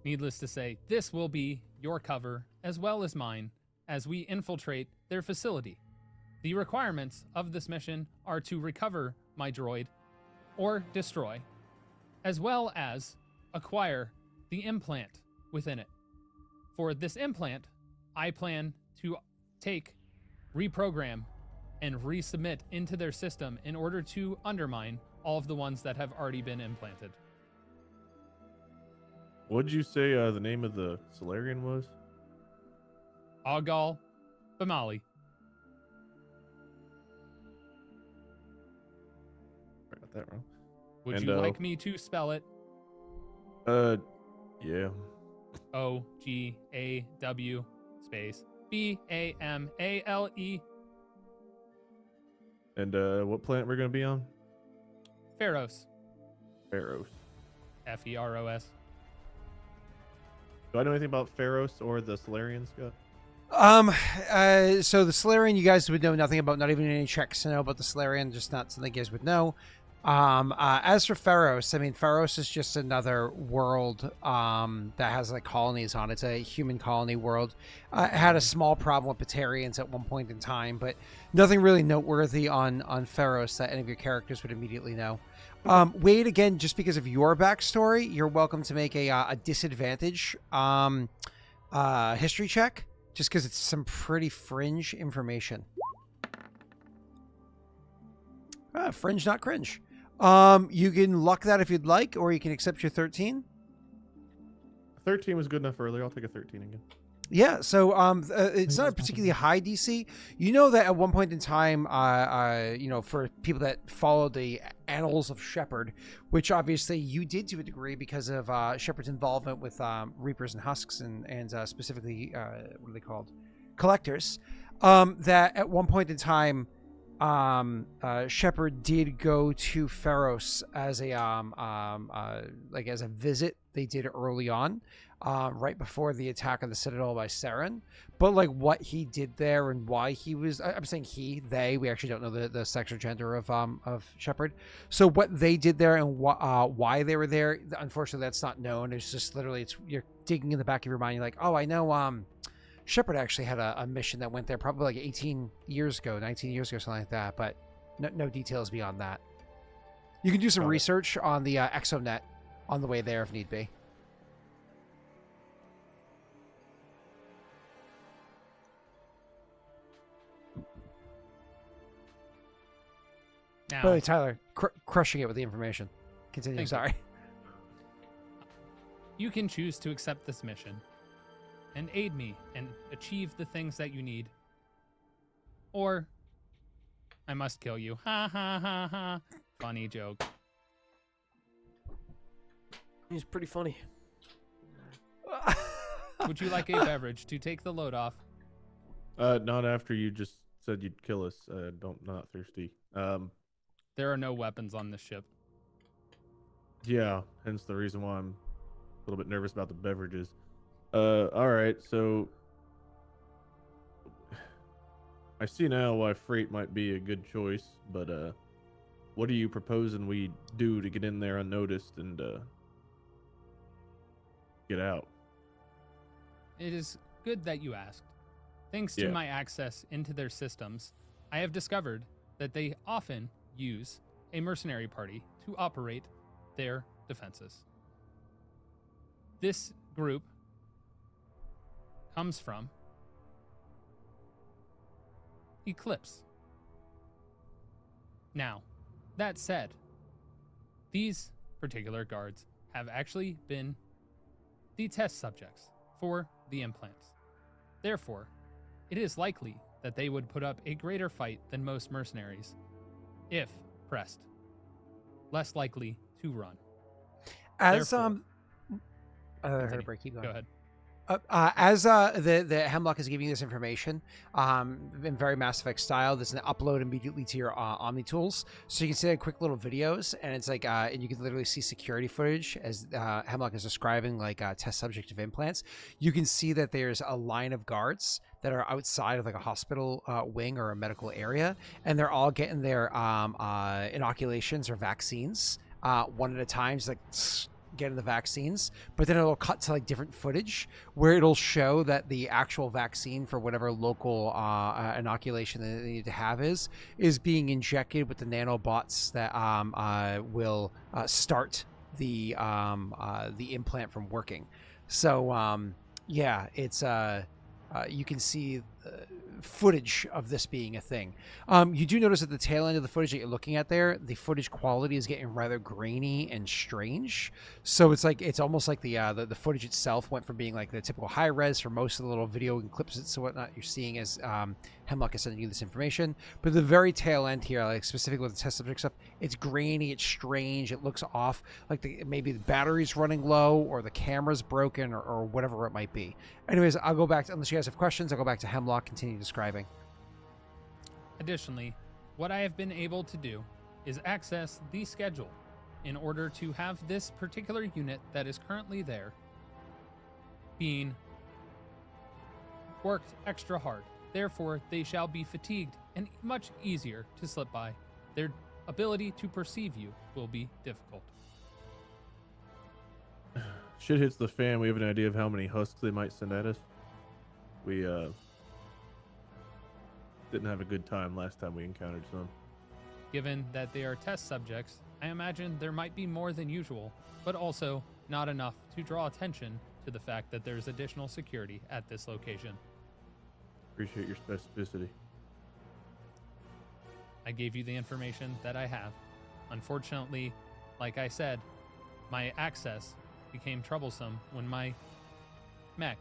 Needless to say, this will be your cover as well as mine as we infiltrate their facility. The requirements of this mission are to recover my droid or destroy, as well as acquire the implant within it. For this implant, I plan to take, reprogram, and resubmit into their system in order to undermine all of the ones that have already been implanted. What'd you say the name of the Solarian was? Ogal Bamali. I got that wrong. Would And, you like me to spell it? Yeah. OGAW space BAMALE. And what planet we're gonna be on? Pharos. Pharos. FEROS. Do I know anything about Pharos or the Solarian, Scott? So the Solarian, you guys would know nothing about, not even any checks to know about the Solarian, just not something you guys would know. As for Pharos, I mean, Pharos is just another world, that has like colonies on it. It's a human colony world. It had a small problem with Batarians at one point in time, but nothing really noteworthy on Pharos that any of your characters would immediately know. Wade, again, just because of your backstory, you're welcome to make a disadvantage, history check, just because it's some pretty fringe information. Fringe, not cringe. You can luck that if you'd like, or you can accept your 13. 13 was good enough earlier. I'll take a 13 again. Yeah, so it's not a particularly high DC. You know that at one point in time, for people that follow the annals of Shepard, which obviously you did to a degree because of Shepard's involvement with Reapers and Husks and specifically, what are they called? Collectors. That at one point in time, Shepard did go to Pharos as a as a visit. They did early on, right before the attack of the Citadel by Saren. But like what he did there and why he was, I'm saying they, we actually don't know the sex or gender of Shepard. So what they did there and why they were there, unfortunately that's not known. It's just literally, you're digging in the back of your mind. You're like, oh, I know, Shepard actually had a mission that went there probably like 18 years ago, 19 years ago, something like that, but no details beyond that. You can do some research on the Exonet on the way there if need be. Now, By the way, Tyler, crushing it with the information. Continue, Thank you. sorry. You can choose to accept this mission and aid me and achieve the things that you need. Or I must kill you. Ha ha ha ha. Funny joke. He's pretty funny. Would you like a beverage to take the load off? Not after you just said you'd kill us. Not thirsty. There are no weapons on this ship. Yeah, hence the reason why I'm a little bit nervous about the beverages. All right, so I see now why Frait might be a good choice, but what are you proposing we do to get in there unnoticed and get out? It is good that you asked. Thanks to my access into their systems, I have discovered that they often use a mercenary party to operate their defenses. This group comes from Eclipse. Now, that said, these particular guards have actually been the test subjects for the implants. Therefore, it is likely that they would put up a greater fight than most mercenaries if pressed, less likely to run. As Therefore- I heard a Continue. break. Keep going. Go ahead. As the Hemlock is giving you this information, in very Mass Effect style, there's an upload immediately to your Omni tools, so you can see quick little videos, and it's like, and you can literally see security footage as Hemlock is describing like test subject of implants. You can see that there's a line of guards that are outside of like a hospital wing or a medical area, and they're all getting their inoculations or vaccines one at a time, just like getting the vaccines, but then it'll cut to like different footage where it'll show that the actual vaccine for whatever local inoculation that they need to have is being injected with the nanobots that will start the implant from working. So yeah, it's you can see footage of this being a thing. You do notice at the tail end of the footage that you're looking at there, the footage quality is getting rather grainy and strange. So it's almost like the footage itself went from being like the typical high res for most of the little video and clips and so whatnot you're seeing as Hemlock is sending you this information. But the very tail end here, like specifically with the test subject stuff, it's grainy, it's strange, it looks off, like maybe the battery's running low or the camera's broken or whatever it might be. Anyways, I'll go back to, unless you guys have questions, I'll go back to Hemlock, continue describing. Additionally, what I have been able to do is access the schedule in order to have this particular unit that is currently there being worked extra hard. Therefore, they shall be fatigued and much easier to slip by. Their ability to perceive you will be difficult. Shit hits the fan. We have an idea of how many husks they might send at us. We didn't have a good time last time we encountered some. Given that they are test subjects, I imagine there might be more than usual, but also not enough to draw attention to the fact that there's additional security at this location. Appreciate your specificity. I gave you the information that I have. Unfortunately, like I said, my access became troublesome when my mech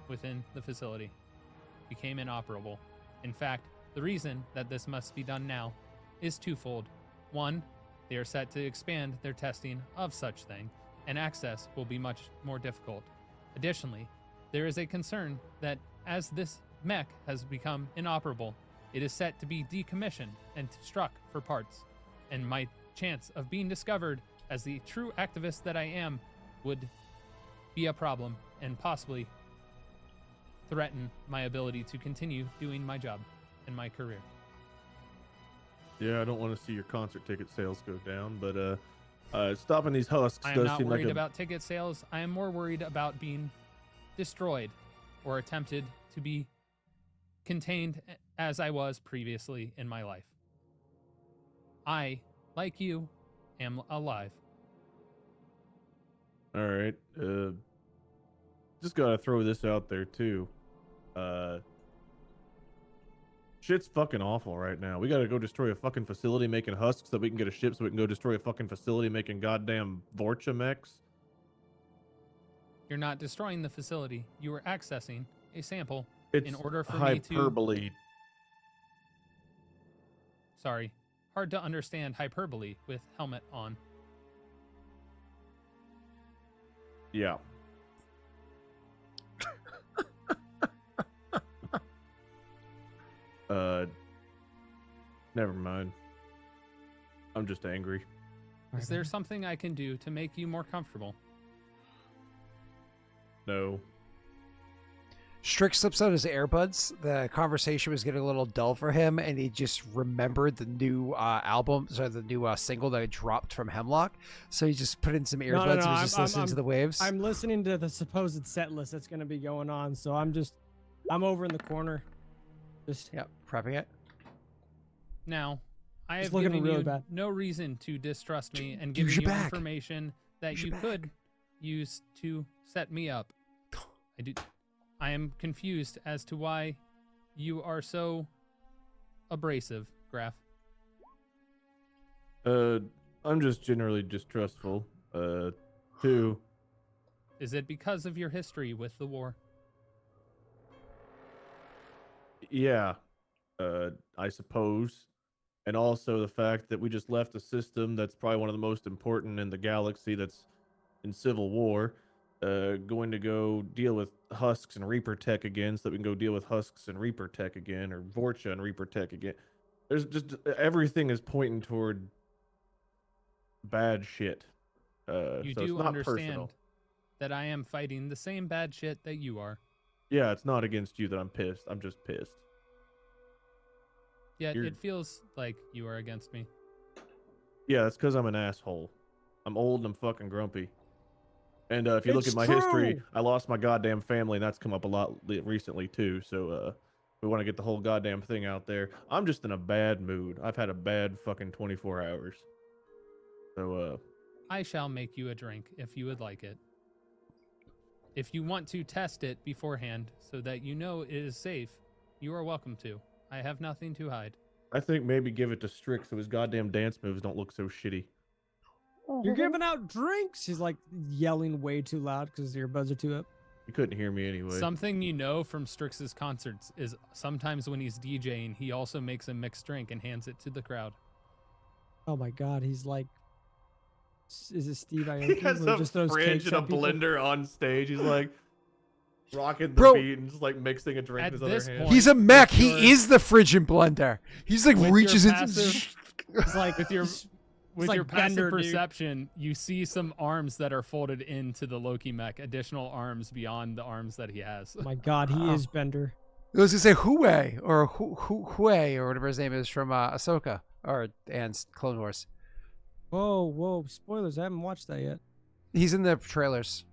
within the facility became inoperable. In fact, the reason that this must be done now is twofold. One, they are set to expand their testing of such thing, and access will be much more difficult. Additionally, there is a concern that as this mech has become inoperable, it is set to be decommissioned and struck for parts, and my chance of being discovered as the true activist that I am would be a problem and possibly threaten my ability to continue doing my job and my career. Yeah, I don't want to see your concert ticket sales go down, but stopping these husks I am does not seem worried like about ticket sales. I am more worried about being destroyed or attempted to be contained as I was previously in my life. I, like you, am alive. All right. Just gotta throw this out there too. Shit's fucking awful right now. We gotta go destroy a fucking facility making husks so we can get a ship so we can go destroy a fucking facility making goddamn Vorcha mechs. You're not destroying the facility. You are accessing a sample It's in order for hyperbole. me to... Sorry. Hard to understand hyperbole with helmet on. Yeah. Never mind. I'm just angry. Is there something I can do to make you more comfortable? No. Strix slips out his earbuds. The conversation was getting a little dull for him, and he just remembered the new album, sorry, the new single that had dropped from Hemlock. So he just put in some earbuds and was just listening to the waves. I'm listening to the supposed set list that's going to be going on, so I'm over in the corner. Just Yep, prepping it. Now, I It's have looking given really you bad. no reason to distrust me and Use given your you back. information that Use you your could use to set me up. I am confused as to why you are so abrasive, Graff. I'm just generally distrustful. Two, Is it because of your history with the war? yeah, I suppose. and also the fact that we just left a system that's probably one of the most important in the galaxy that's in civil war, going to go deal with Husks and Reaper tech again, so that we can go deal with Husks and Reaper tech again, or Vorcha and Reaper tech again. There's just everything is pointing toward bad shit. You so it's do not understand personal. that I am fighting the same bad shit that you are. Yeah, it's not against you that I'm pissed. I'm just pissed. Yet You're- it feels like you are against me. Yeah, that's because I'm an asshole. I'm old and I'm fucking grumpy. And if you look It's at my history, true. I lost my goddamn family, and that's come up a lot recently too. So we want to get the whole goddamn thing out there. I'm just in a bad mood. I've had a bad fucking 24 hours. So I shall make you a drink if you would like it. If you want to test it beforehand so that you know it is safe, you are welcome to. I have nothing to hide. I think maybe give it to Strix so his goddamn dance moves don't look so shitty. You're giving out drinks. He's like yelling way too loud because his earbuds are too up. You couldn't hear me anyway. Something you know from Strix's concerts is sometimes when he's DJing, he also makes a mixed drink and hands it to the crowd. Oh my God, he's like, is it Steve Aoki? He has where a just throws fridge cakes and a at people? blender on stage. He's like rocking the Bro. beat and just like mixing a drink At with his this other hand. point- He's a mech. With your- He is the frigid blender. He's like With your reaches into. passive- It's like With your he's- with like your passive Bender, dude. perception, you see some arms that are folded into the Loki mech, additional arms beyond the arms that he has. Oh my God, he Oh. is Bender. I was gonna say Hue or Hue or whatever his name is from Ahsoka and Clone Wars. Whoa, spoilers! I haven't watched that yet. He's in the trailers.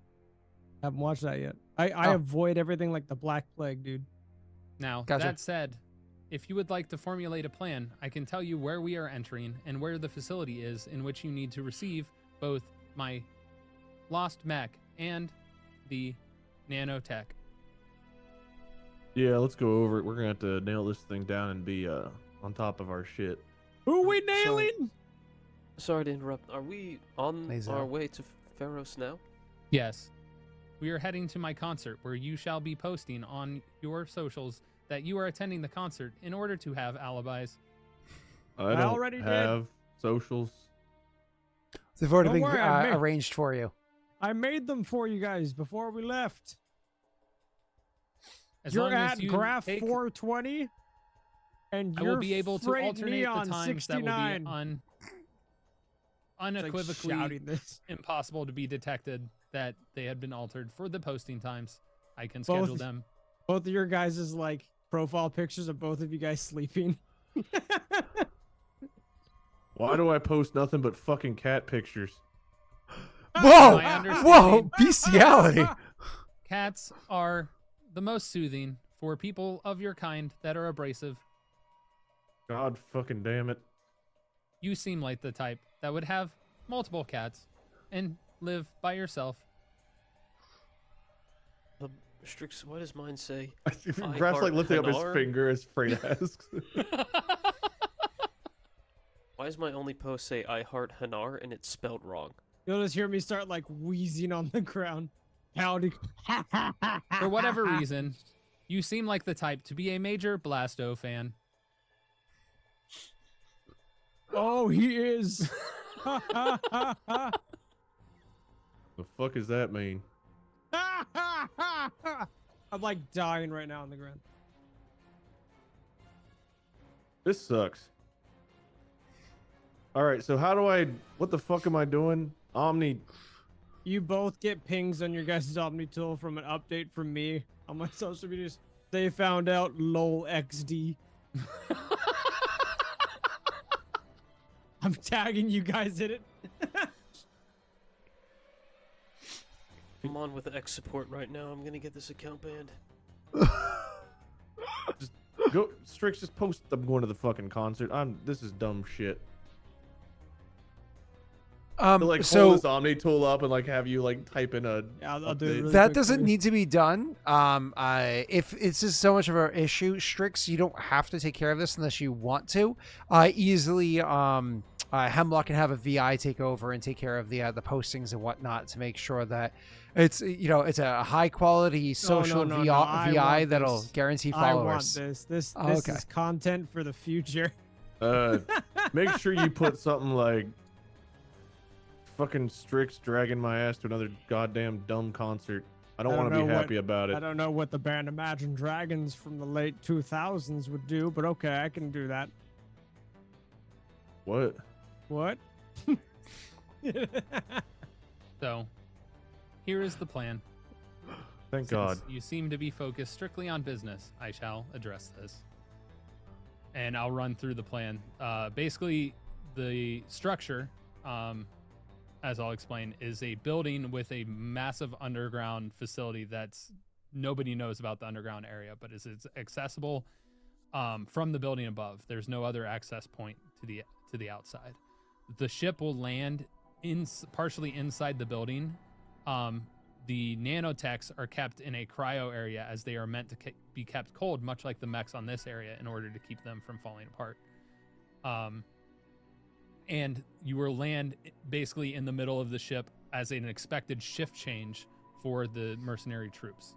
Haven't watched that yet. I Oh. avoid everything like the Black Plague, dude. Now, Gotcha. that said, if you would like to formulate a plan, I can tell you where we are entering and where the facility is in which you need to receive both my lost mech and the nanotech. Yeah, let's go over it. We're gonna have to nail this thing down and be on top of our shit. Who we nailing? Sorry to interrupt. Are we on Laser. our way to Pharos now? Yes. We are heading to my concert where you shall be posting on your socials that you are attending the concert in order to have alibis. I I don't already did. have socials. They've already Don't been worry, I made- arranged for you. I made them for you guys before we left. As You're long as at you Graff take, 420, and I you're will be able to Frait alternate the Neon times 69. that will be It's like unequivocally shouting this. impossible to be detected that they had been altered for the posting times. I can schedule Both- them. Both of your guys' like profile pictures of both of you guys sleeping. Why do I post nothing but fucking cat pictures? Whoa! My understanding- Whoa! Bestiality. Cats are the most soothing for people of your kind that are abrasive. God fucking damn it. You seem like the type that would have multiple cats and live by yourself. Strix, what does mine say? Graff's like heart lifting up his Hanar. finger as Freight asks. Why does my only post say I heart Hanar and it's spelled wrong? You'll just hear me start like wheezing on the ground. Howdy. For whatever reason, you seem like the type to be a major Blasto fan. Oh, he is. The fuck does that mean? I'm like dying right now on the ground. This sucks. All right, so what the fuck am I doing? Omni. You both get pings on your guys' Omni tool from an update from me on my social medias. They found out lol XD. I'm tagging you guys in it. I'm on with X support right now. I'm gonna get this account banned. Go Strix, just post I'm going to the fucking concert. This is dumb shit. To like So pull this Omni tool up and like have you like type in a Yeah, I'll do it update. really that quick for doesn't you. need to be done. If it's just so much of an issue, Strix, you don't have to take care of this unless you want to. Easily, Hemlock can have a VI take over and take care of the postings and whatnot to make sure that it's it's a high quality social no, VI I want that'll this. guarantee I want followers. this. This Oh, okay. is content for the future. Make sure you put something like fucking Strix dragging my ass to another goddamn dumb concert. I don't want to be happy about I it. don't know what the band Imagine Dragons from the late 2000s would do, but okay, I can do that. What? What? So, here is the plan. Thank Since God. you seem to be focused strictly on business, I shall address this. And I'll run through the plan. Basically, the structure, as I'll explain, is a building with a massive underground facility that's nobody knows about the underground area, but it's accessible from the building above. There's no other access point to the outside. The ship will land partially inside the building. The nanotechs are kept in a cryo area as they are meant to be kept cold, much like the mechs on this area, in order to keep them from falling apart. And you will land basically in the middle of the ship as an expected shift change for the mercenary troops.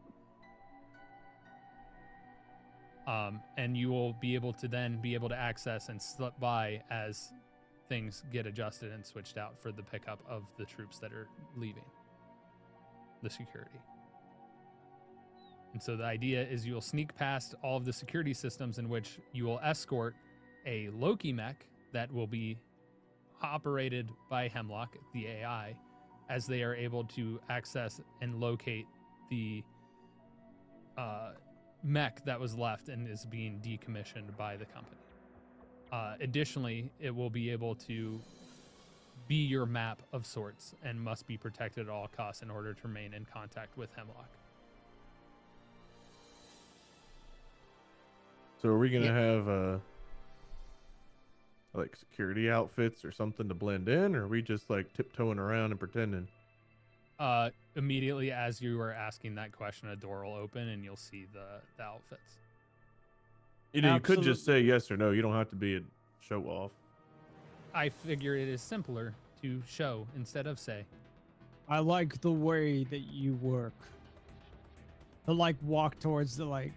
And you will be able to access and slip by as things get adjusted and switched out for the pickup of the troops that are leaving the security. And so the idea is you'll sneak past all of the security systems, in which you will escort a Loki mech that will be operated by Hemlock, the AI, as they are able to access and locate the mech that was left and is being decommissioned by the company. Additionally, it will be able to be your map of sorts and must be protected at all costs in order to remain in contact with Hemlock. So are we gonna have like security outfits or something to blend in, or are we just like tiptoeing around and pretending? Immediately as you are asking that question, a door will open and you'll see the outfits. You know, you could just say yes or no. You don't have to be a show off. I figure it is simpler to show instead of say. I like the way that you work. To like walk towards the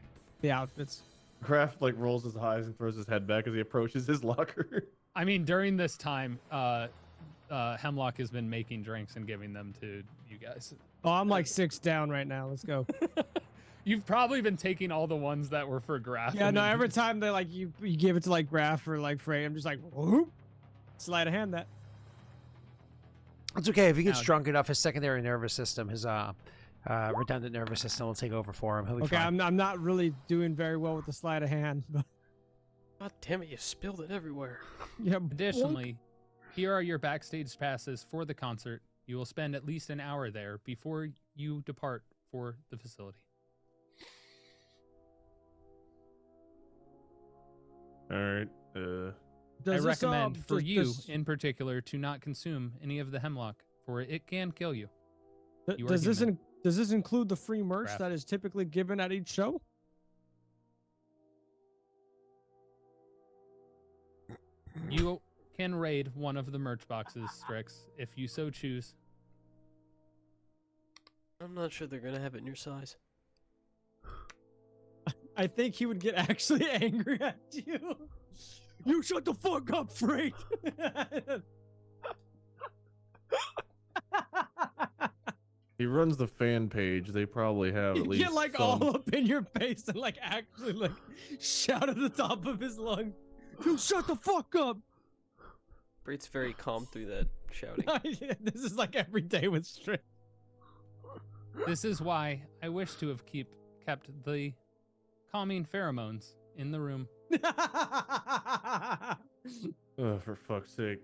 outfits. Graff like rolls his eyes and throws his head back as he approaches his locker. I mean, during this time, Hemlock has been making drinks and giving them to you guys. Oh, I'm like 6 down right now. Let's go. You've probably been taking all the ones that were for Graff. Yeah, no, every time they like you give it to like Graff or like Frait, I'm just like, whoop, slide a hand that. It's okay if he gets Now- drunk enough. His secondary nervous system, his redundant nervous system, will take over for him. He'll be Okay, fine. I'm not really doing very well with the sleight of hand, but God damn it, you spilled it everywhere. yeah. Additionally, here are your backstage passes for the concert. You will spend at least an hour there before you depart for the facility. All right. I recommend for you in particular to not consume any of the hemlock, for it can kill you. You are does this human. does this include the free merch Graff. that is typically given at each show? You can raid one of the merch boxes, Strix, if you so choose. I'm not sure they're gonna have it in your size. I think he would get actually angry at you. You shut the fuck up, Frait. He runs the fan page. They probably have You at least get like some. all up in your face and like actually like shout at the top of his lungs. You shut the fuck up. Freight's very calm through that shouting. This is like every day with Strix. This is why I wish to have kept the calming pheromones in the room. Oh, for fuck's sake.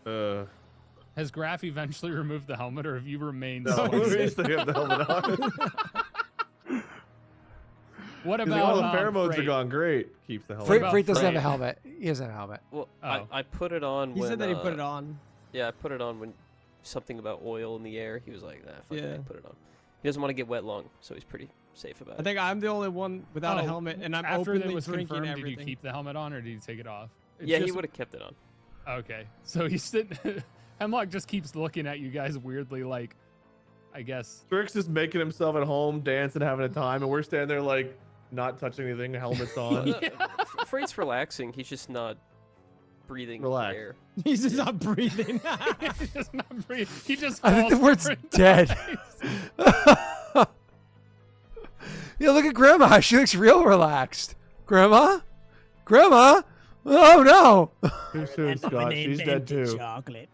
Has Graff eventually removed the helmet, or have you remained? No, so we unsafe? still have the helmet on. What He's about like, all the pheromones Frait? are gone. Great. Keeps the helmet. Freight, about Freight doesn't have a Freight? helmet. He doesn't have a helmet. Well, Oh. I put it on He when said that he put it on. Yeah, I put it on when something about oil in the air. He was like, "Nah, fuck it, Yeah. I put it on." He doesn't want to get wet long, so he's pretty safe about I it. think I'm the only one without a Oh, helmet, and I'm After openly that was drinking confirmed, everything. did you keep the helmet on, or did you take it off? It's Yeah, he just- would have kept it on. Okay, so he's sitting. Hemlock just keeps looking at you guys weirdly, like, I guess. Strix is making himself at home, dancing, having a time, and we're standing there like not touching anything, helmets on. Yeah. Freight's relaxing. He's just not breathing Relax. air. He's just not breathing. He's just not breathing. He just I think the falls word's different dead. times. Yeah, look at Grandma. She looks real relaxed. Grandma? Grandma? Oh, no. Too soon, Scott. She's dead too. Chocolate.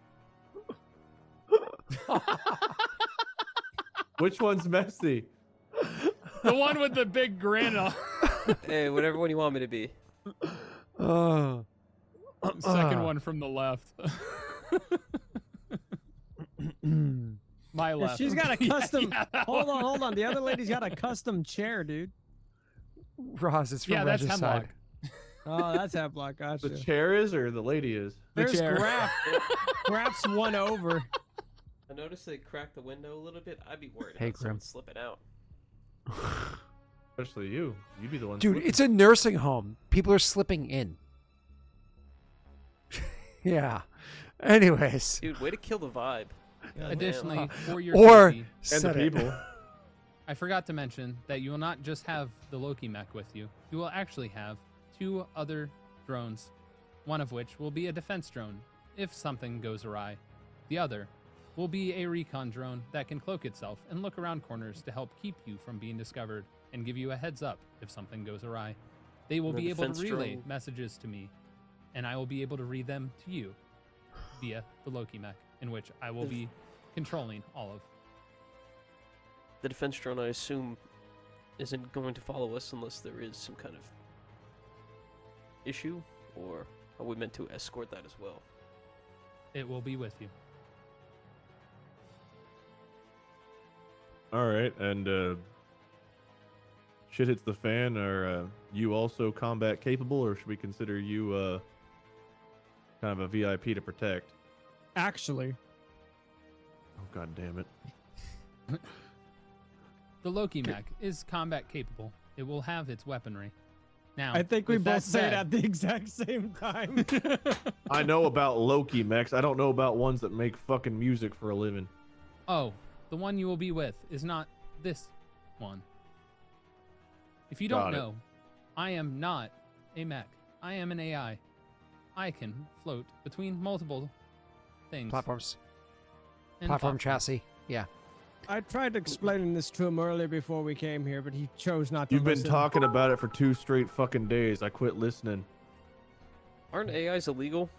Which one's messy? The one with the big grin on. Hey, whatever one you want me to be. Oh. Second one from the left. My Yeah, left. she's got a custom. that hold one. on, hold on. The other lady's got a custom chair, dude. Roz, it's from Yeah, that's Regiside. Hemlock. Oh, that's Hemlock. The Gotcha. chair is or the lady is? The There's chair. Graff. Graff's one over. I noticed they cracked the window a little bit. I'd be worried Hey, about someone Grim. slipping out. Especially you. You'd be the one. Dude, slipping. it's a nursing home. People are slipping in. Yeah. Anyways. Dude, way to kill the vibe. Additionally, for your Or safety, and the set it. people. I forgot to mention that you will not just have the Loki mech with you. You will actually have 2 other drones, one of which will be a defense drone if something goes awry. The other will be a recon drone that can cloak itself and look around corners to help keep you from being discovered and give you a heads up if something goes awry. They will And the be able to defense relay drone- messages to me, and I will be able to read them to you via the Loki mech, in which I will be controlling all of. The defense drone, I assume, isn't going to follow us unless there is some kind of issue, or are we meant to escort that as well? It will be with you. All right, and shit hits the fan. Are you also combat capable, or should we consider you kind of a VIP to protect? Actually, Oh god damn it! The Loki mech is combat capable. It will have its weaponry. Now, I think we with that both say it said- at the exact same time. I know about Loki mechs. I don't know about ones that make fucking music for a living. Oh, the one you will be with is not this one. If you don't Got it. know, I am not a mech. I am an AI. I can float between multiple things. Platforms. and Platform platforms. chassis. Yeah. I tried explaining this to him earlier before we came here, but he chose not to You've been listen. talking about it for 2 straight fucking days. I quit listening. Aren't AIs illegal?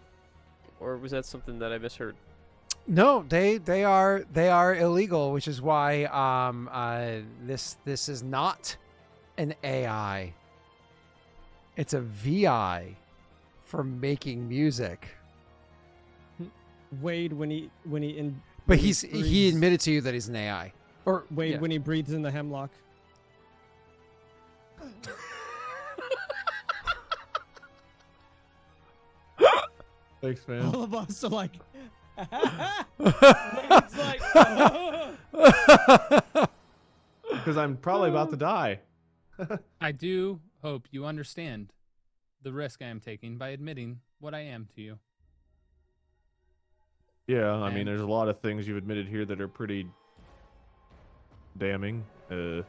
Or was that something that I misheard? No, they are illegal, which is why this is not an AI. It's a VI for making music. Wade when he But when he breathes- admitted to you that he's an AI. Or Wade yeah. when he breathes in the hemlock. Thanks, man. All of us are like. Wade's like. Because I'm probably about to die. I do hope you understand the risk I am taking by admitting what I am to you. Yeah, I mean, And- there's a lot of things you've admitted here that are pretty damning. But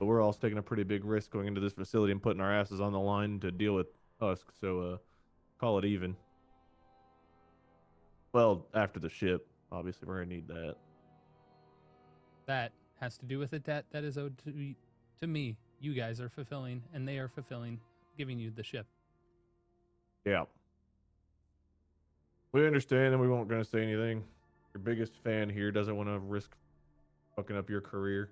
we're all taking a pretty big risk going into this facility and putting our asses on the line to deal with Husk. So, call it even. Well, after the ship, obviously, we're gonna need that. That has to do with a debt that is owed to me. You guys are fulfilling, and they are fulfilling, giving you the ship. Yeah. We understand, and we won't gonna say anything. Your biggest fan here doesn't want to risk fucking up your career,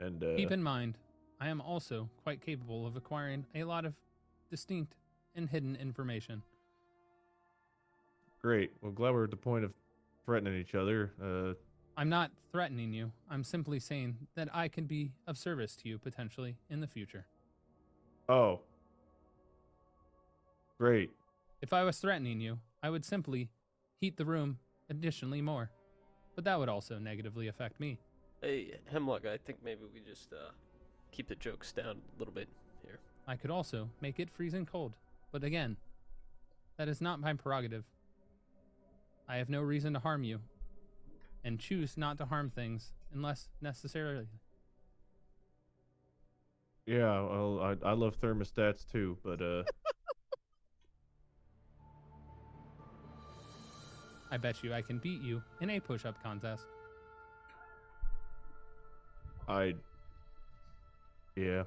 and Keep in mind, I am also quite capable of acquiring a lot of distinct and hidden information. great. Well, glad we're at the point of threatening each other. I'm not threatening you. I'm simply saying that I can be of service to you potentially in the future. Oh. Great. If I was threatening you, I would simply heat the room additionally more. But that would also negatively affect me. Hey, Hemlock, I think maybe we just keep the jokes down a little bit here. I could also make it freezing cold. But again, that is not my prerogative. I have no reason to harm you, and choose not to harm things unless necessarily. Yeah, well, I love thermostats too, but I bet you I can beat you in a push-up contest. Yeah.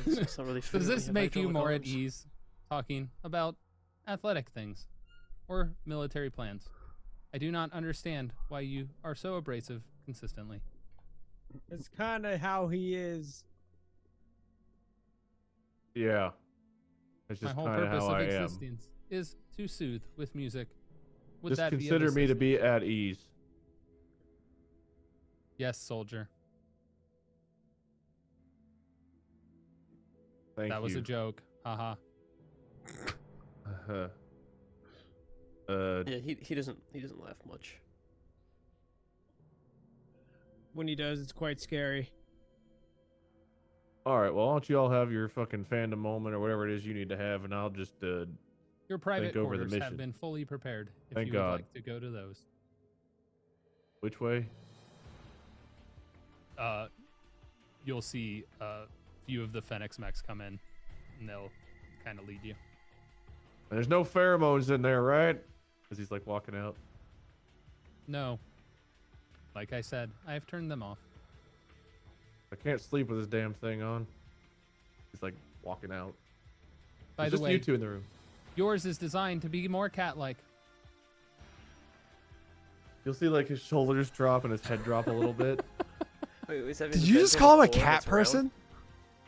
It's not really Does this make you more at ease talking about athletic things or military plans? I do not understand why you are so abrasive consistently. It's kind of how he is. Yeah. It's My just whole kind of purpose how of I am. existence is to soothe with music. Would Just that consider be of me to assistance? be at ease. Yes, soldier. Thank That was you. a joke. Haha. Yeah, he doesn't laugh much. When he does, it's quite scary. All right. Well, why don't you all have your fucking fandom moment or whatever it is you need to have, and I'll just Your private think over the quarters mission. have been fully prepared if Thank you would God. like to go to those. which way? You'll see a few of the Fenix mechs come in, and they'll kind of lead you. There's no pheromones in there, right? As he's like walking out. No. Like I said, I've turned them off. I can't sleep with this damn thing on. He's like walking out. By It's the just way, you two in the room. yours is designed to be more cat-like. You'll see like his shoulders drop and his head drop a little bit. Wait, is that Did the you bed just on call him the a floor cat that's round? person?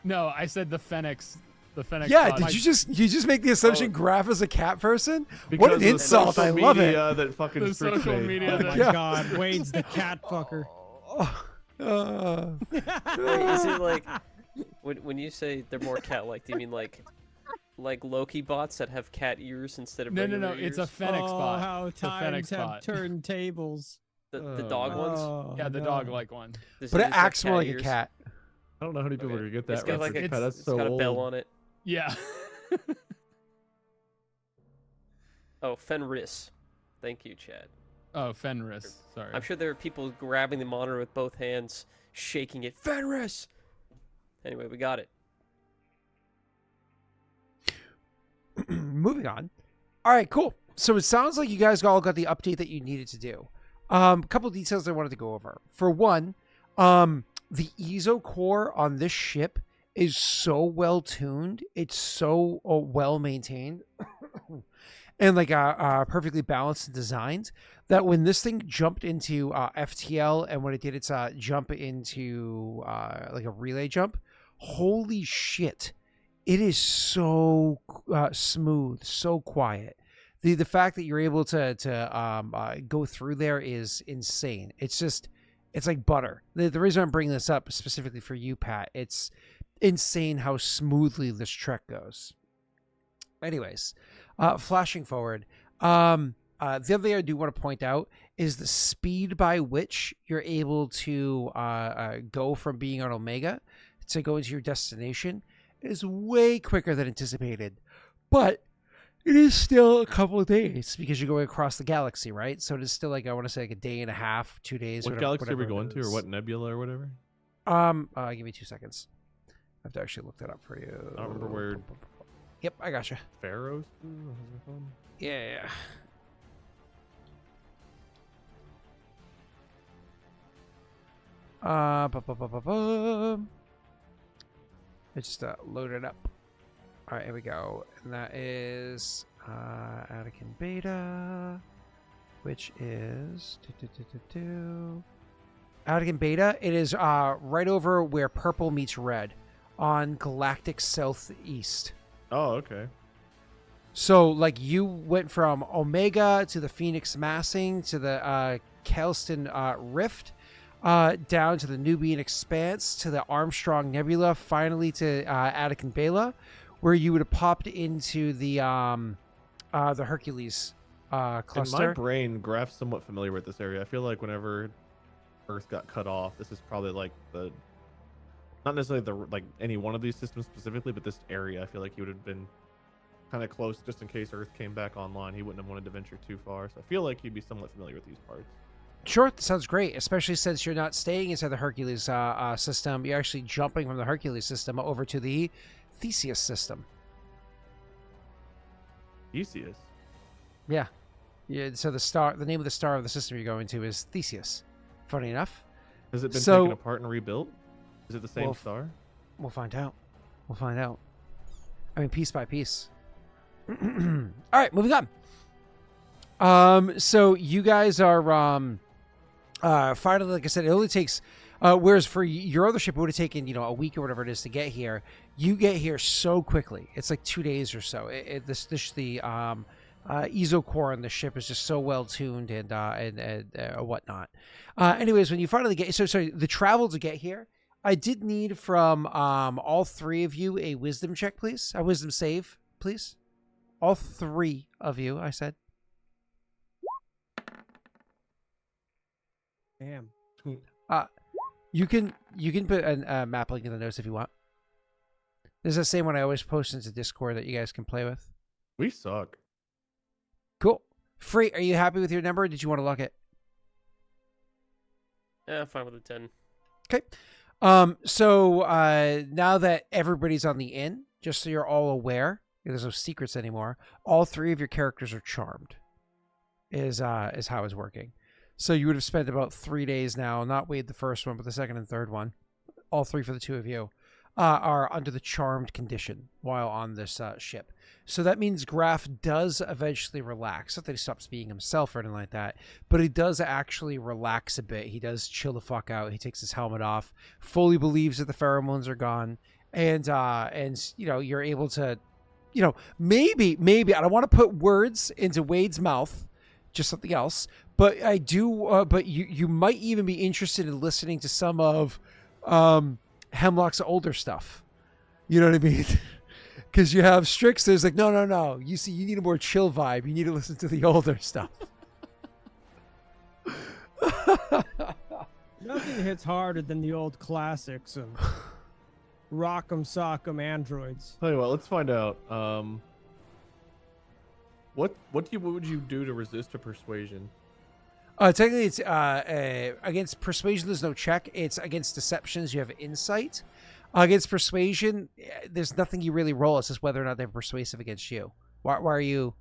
No, I said the Fenix. The Fenix. Yeah, body. did you just make the assumption Oh. Graff is a cat person? Because What an of the insult! social I love it. media That fucking The Strix social made. media Oh that- my Yeah. God, Wade's the cat fucker. Wait, is it like when you say they're more cat-like? Do you mean like Loki bots that have cat ears instead of No, regular it's a ears? Fenix oh, bot. how The times Fenix have bot. turned tables. The dog ones? Oh, Yeah, the no. dog-like one. Does But he it just have acts more like a ears? cat. I don't know how many people Okay. are gonna get that. It's got like a, reference. That's it's so got a bell old. on it. Yeah. Oh, Fenris. Thank you, Chad. Oh, Fenris. Sorry. I'm sure there are people grabbing the monitor with both hands, shaking it. Fenris! Anyway, we got it. Moving on. All right, cool. So it sounds like you guys all got the update that you needed to do. A couple of details I wanted to go over. For one, the EZO core on this ship is so well tuned. It's so well maintained. And like perfectly balanced and designed that when this thing jumped into FTL and when it did its jump into like a relay jump, holy shit, it is so smooth, so quiet. The fact that you're able to go through there is insane. It's like butter. The reason I'm bringing this up specifically for you, Pat, it's insane how smoothly this trek goes. Anyways, flashing forward, the other thing I do want to point out is the speed by which you're able to go from being on Omega to go into your destination is way quicker than anticipated. But it is still a couple of days because you're going across the galaxy, right? So it is still like, I want to say like a day and a half, 2 days. What whatever, galaxy are we whatever it going to, or is. what nebula or whatever? Give me 2 seconds. I have to actually look that up for you. I don't remember where Yep, I gotcha. Pharaohs. Yeah. It's just loaded up. All right, here we go. And that is Anakin Beta, which is Anakin Beta. It is right over where purple meets red on Galactic Southeast. Oh, okay. So, like, you went from Omega to the Phoenix Massing to the Kelston Rift, down to the Nubian Expanse to the Armstrong Nebula, finally to Anakin Bela, where you would have popped into the Hercules cluster. In my brain, Graff's somewhat familiar with this area. I feel like whenever Earth got cut off, this is probably like the, not necessarily the like any one of these systems specifically, but this area. I feel like he would have been kind of close just in case Earth came back online. He wouldn't have wanted to venture too far. So I feel like he'd be somewhat familiar with these parts. Sure, that sounds great, especially since you're not staying inside the Hercules system. You're actually jumping from the Hercules system over to the Theseus system. Theseus. Yeah. Yeah. So the name of the star of the system you're going to is Theseus. Funny enough. Has it been So- taken apart and rebuilt? Is it the same Well, star? We'll find out. We'll find out. I mean, piece by piece. All right, moving on. So you guys are finally, like I said, it only takes. Whereas for your other ship, it would have taken a week or whatever it is to get here. You get here so quickly. It's like 2 days or so. The Ezo core on the ship is just so well tuned and whatnot. Anyways, when you finally get the travel to get here, I did need from all three of you a wisdom check, please. A wisdom save, please. All three of you, I said. Damn. You can put a map link in the notes if you want. This is the same one I always post into Discord that you guys can play with. We suck. Cool. Frait, are you happy with your number? Or did you want to lock it? Yeah, fine with a 10. Okay. So now that everybody's on the inn, just so you're all aware, there's no secrets anymore. All three of your characters are charmed. Is how it's working. So you would have spent about 3 days now, not Wade the first one, but the second and third one. All three for the two of you are under the charmed condition while on this ship. So that means Graff does eventually relax. Not that he stops being himself or anything like that, but he does actually relax a bit. He does chill the fuck out. He takes his helmet off, fully believes that the pheromones are gone, and you're able to, maybe I don't want to put words into Wade's mouth, just something else. But I do. But you might even be interested in listening to some of Hemlock's older stuff. You know what I mean? Because you have Strix. There's like, no. You see, you need a more chill vibe. You need to listen to the older stuff. Nothing hits harder than the old classics of rock'em sock'em androids. Tell you what, let's find out. What would you do to resist a persuasion? Technically, it's against persuasion. There's no check. It's against deceptions. You have insight. Against persuasion, there's nothing you really roll. It's just whether or not they're persuasive against you. Why are you?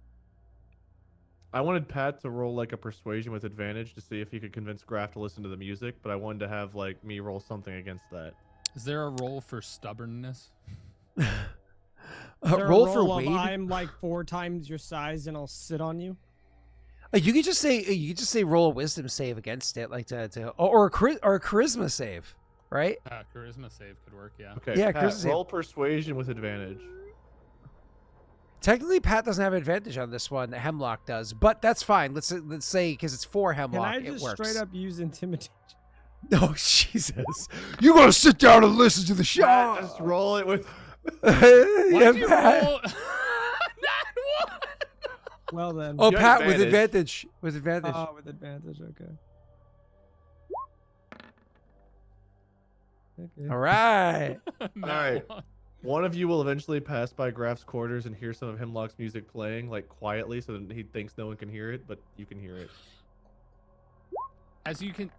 I wanted Pat to roll like a persuasion with advantage to see if he could convince Graff to listen to the music, but I wanted to have like me roll something against that. Is there a roll for stubbornness? Is there a Roll for of Wade. I'm like 4 times your size and I'll sit on you. You could just say roll a wisdom save against it, like or a charisma save, right? Charisma save could work, yeah. Okay, Yeah, Pat, Chris is- roll persuasion with advantage. Technically, Pat doesn't have advantage on this one. Hemlock does, but that's fine. Let's say because it's for Can Hemlock, I it just works. straight up use intimidation? Oh Jesus! You gotta sit down and listen to the show. Pat, just roll it with. Why'd Yeah, you Pat. roll? Not one! Well then. Oh, You have Pat with advantage. advantage. With advantage. Oh, with advantage, okay. All right. Not right. one. One of you will eventually pass by Graff's quarters and hear some of Hemlock's music playing, like quietly, so that he thinks no one can hear it, but you can hear it. As you can,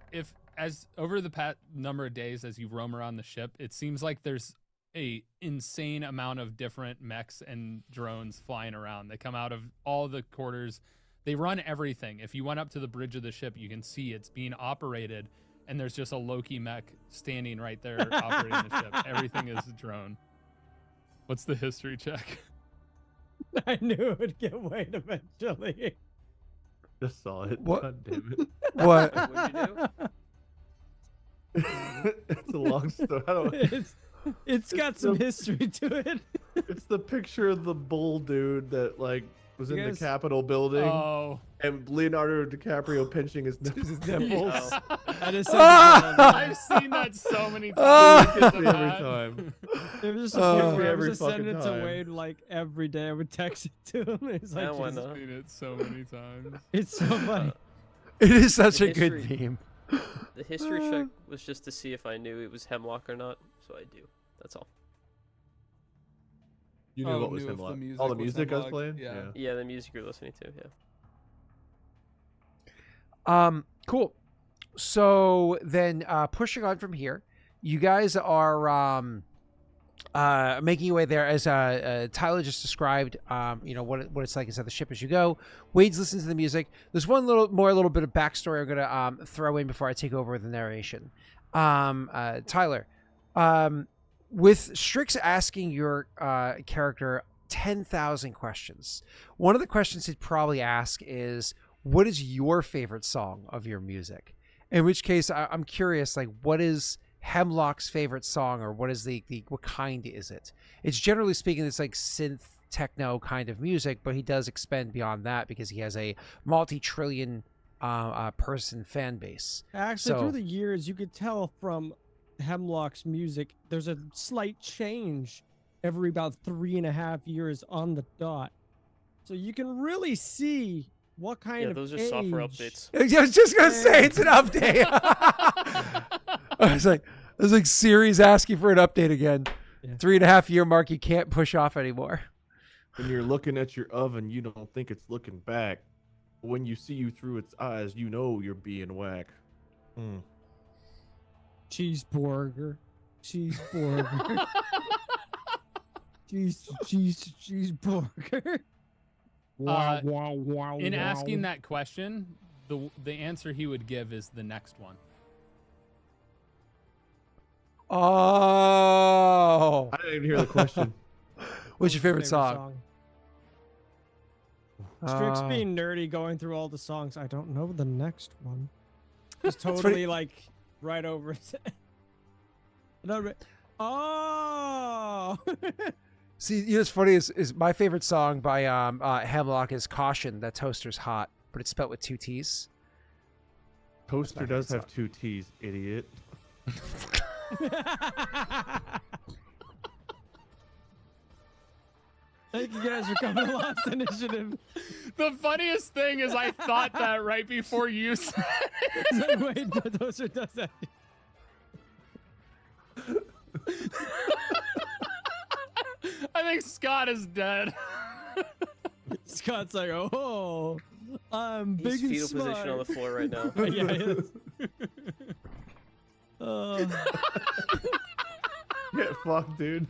as over the past number of days as you roam around the ship, it seems like there's a insane amount of different mechs and drones flying around. They come out of all the quarters. They run everything. If you went up to the bridge of the ship, you can see it's being operated, and there's just a Loki mech standing right there operating the ship. Everything is a drone. What's the history check? I knew it would get Wade eventually. Just saw it. What? God damn What? What'd you do? it. It's a long story. I don't. It's got some history to it. It's the picture of the bull dude that like was You in guys- the Capitol building, Oh, and Leonardo DiCaprio pinching his nipples. Oh. I just I've seen that so many Ah! times. Gets me every time. It was just Oh. I Every was just sending fucking it to time. Wade like every day. I would text it to him. It's like, Yeah, why Jesus, not? I've seen it so many times. it's so funny. It is such The a good history. meme. The history check was just to see if I knew it was Hemlock or not, so I do. That's all. You knew Oh, what was knew if the Hemlock. music All the was music I was Hemlock, playing. yeah. Yeah, the music you're listening to, yeah. Cool. So then, pushing on from here, you guys are making your way there as Tyler just described, what it's like inside the ship as you go. Wade's listening to the music. There's one little bit of backstory I'm gonna throw in before I take over the narration. Tyler, with Strix asking your character 10,000 questions, one of the questions he'd probably ask is, "What is your favorite song of your music?" In which case, I'm curious, like, what is Hemlock's favorite song, or what is what kind is it? It's generally speaking, it's like synth techno kind of music, but he does expand beyond that because he has a multi-trillion person fan base. Actually, through the years, you could tell from Hemlock's music, there's a slight change every about 3.5 years on the dot. So you can really see what kind of those are software updates. I was just gonna say it's an update. I was like Siri's asking for an update again. Yeah. 3.5 year mark you can't push off anymore. When you're looking at your oven, you don't think it's looking back. When you see you through its eyes, you know you're being whack. Cheeseburger. Cheeseburger. Wow. In asking that question, the answer he would give is the next one. Oh. I didn't even hear the question. What's your favorite song? Strix being nerdy, going through all the songs. I don't know the next one. It's totally like right over. Oh. See, what's funny is my favorite song by Hemlock is "Caution." That toaster's hot, but it's spelled with 2 T's. Toaster does have 2 T's, idiot. Thank you guys for coming to Lost Initiative. The funniest thing is I thought that right before you said it. Wait, the toaster does that. I think Scott is dead. Scott's like, oh, I'm big He's and fetal smart. position on the floor right now. Yeah, he is. Get fucked, dude.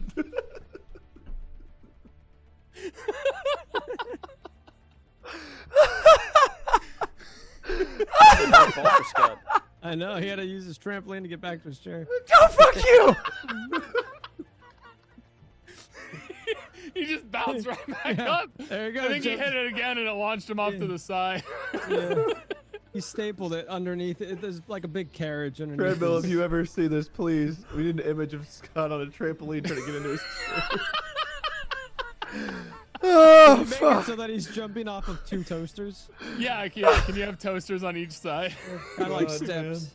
I know, he had to use his trampoline to get back to his chair. Oh, fuck you! He just bounced right back up. There you go. I think he hit it again and it launched him off to the side. Yeah. He stapled it underneath it. There's like a big carriage underneath. Treadmill, if you ever see this, please. We need an image of Scott on a trampoline trying to get into his chair. Oh, Make fuck. it so that he's jumping off of 2 toasters. Yeah, can you have toasters on each side? Kind of like God, steps.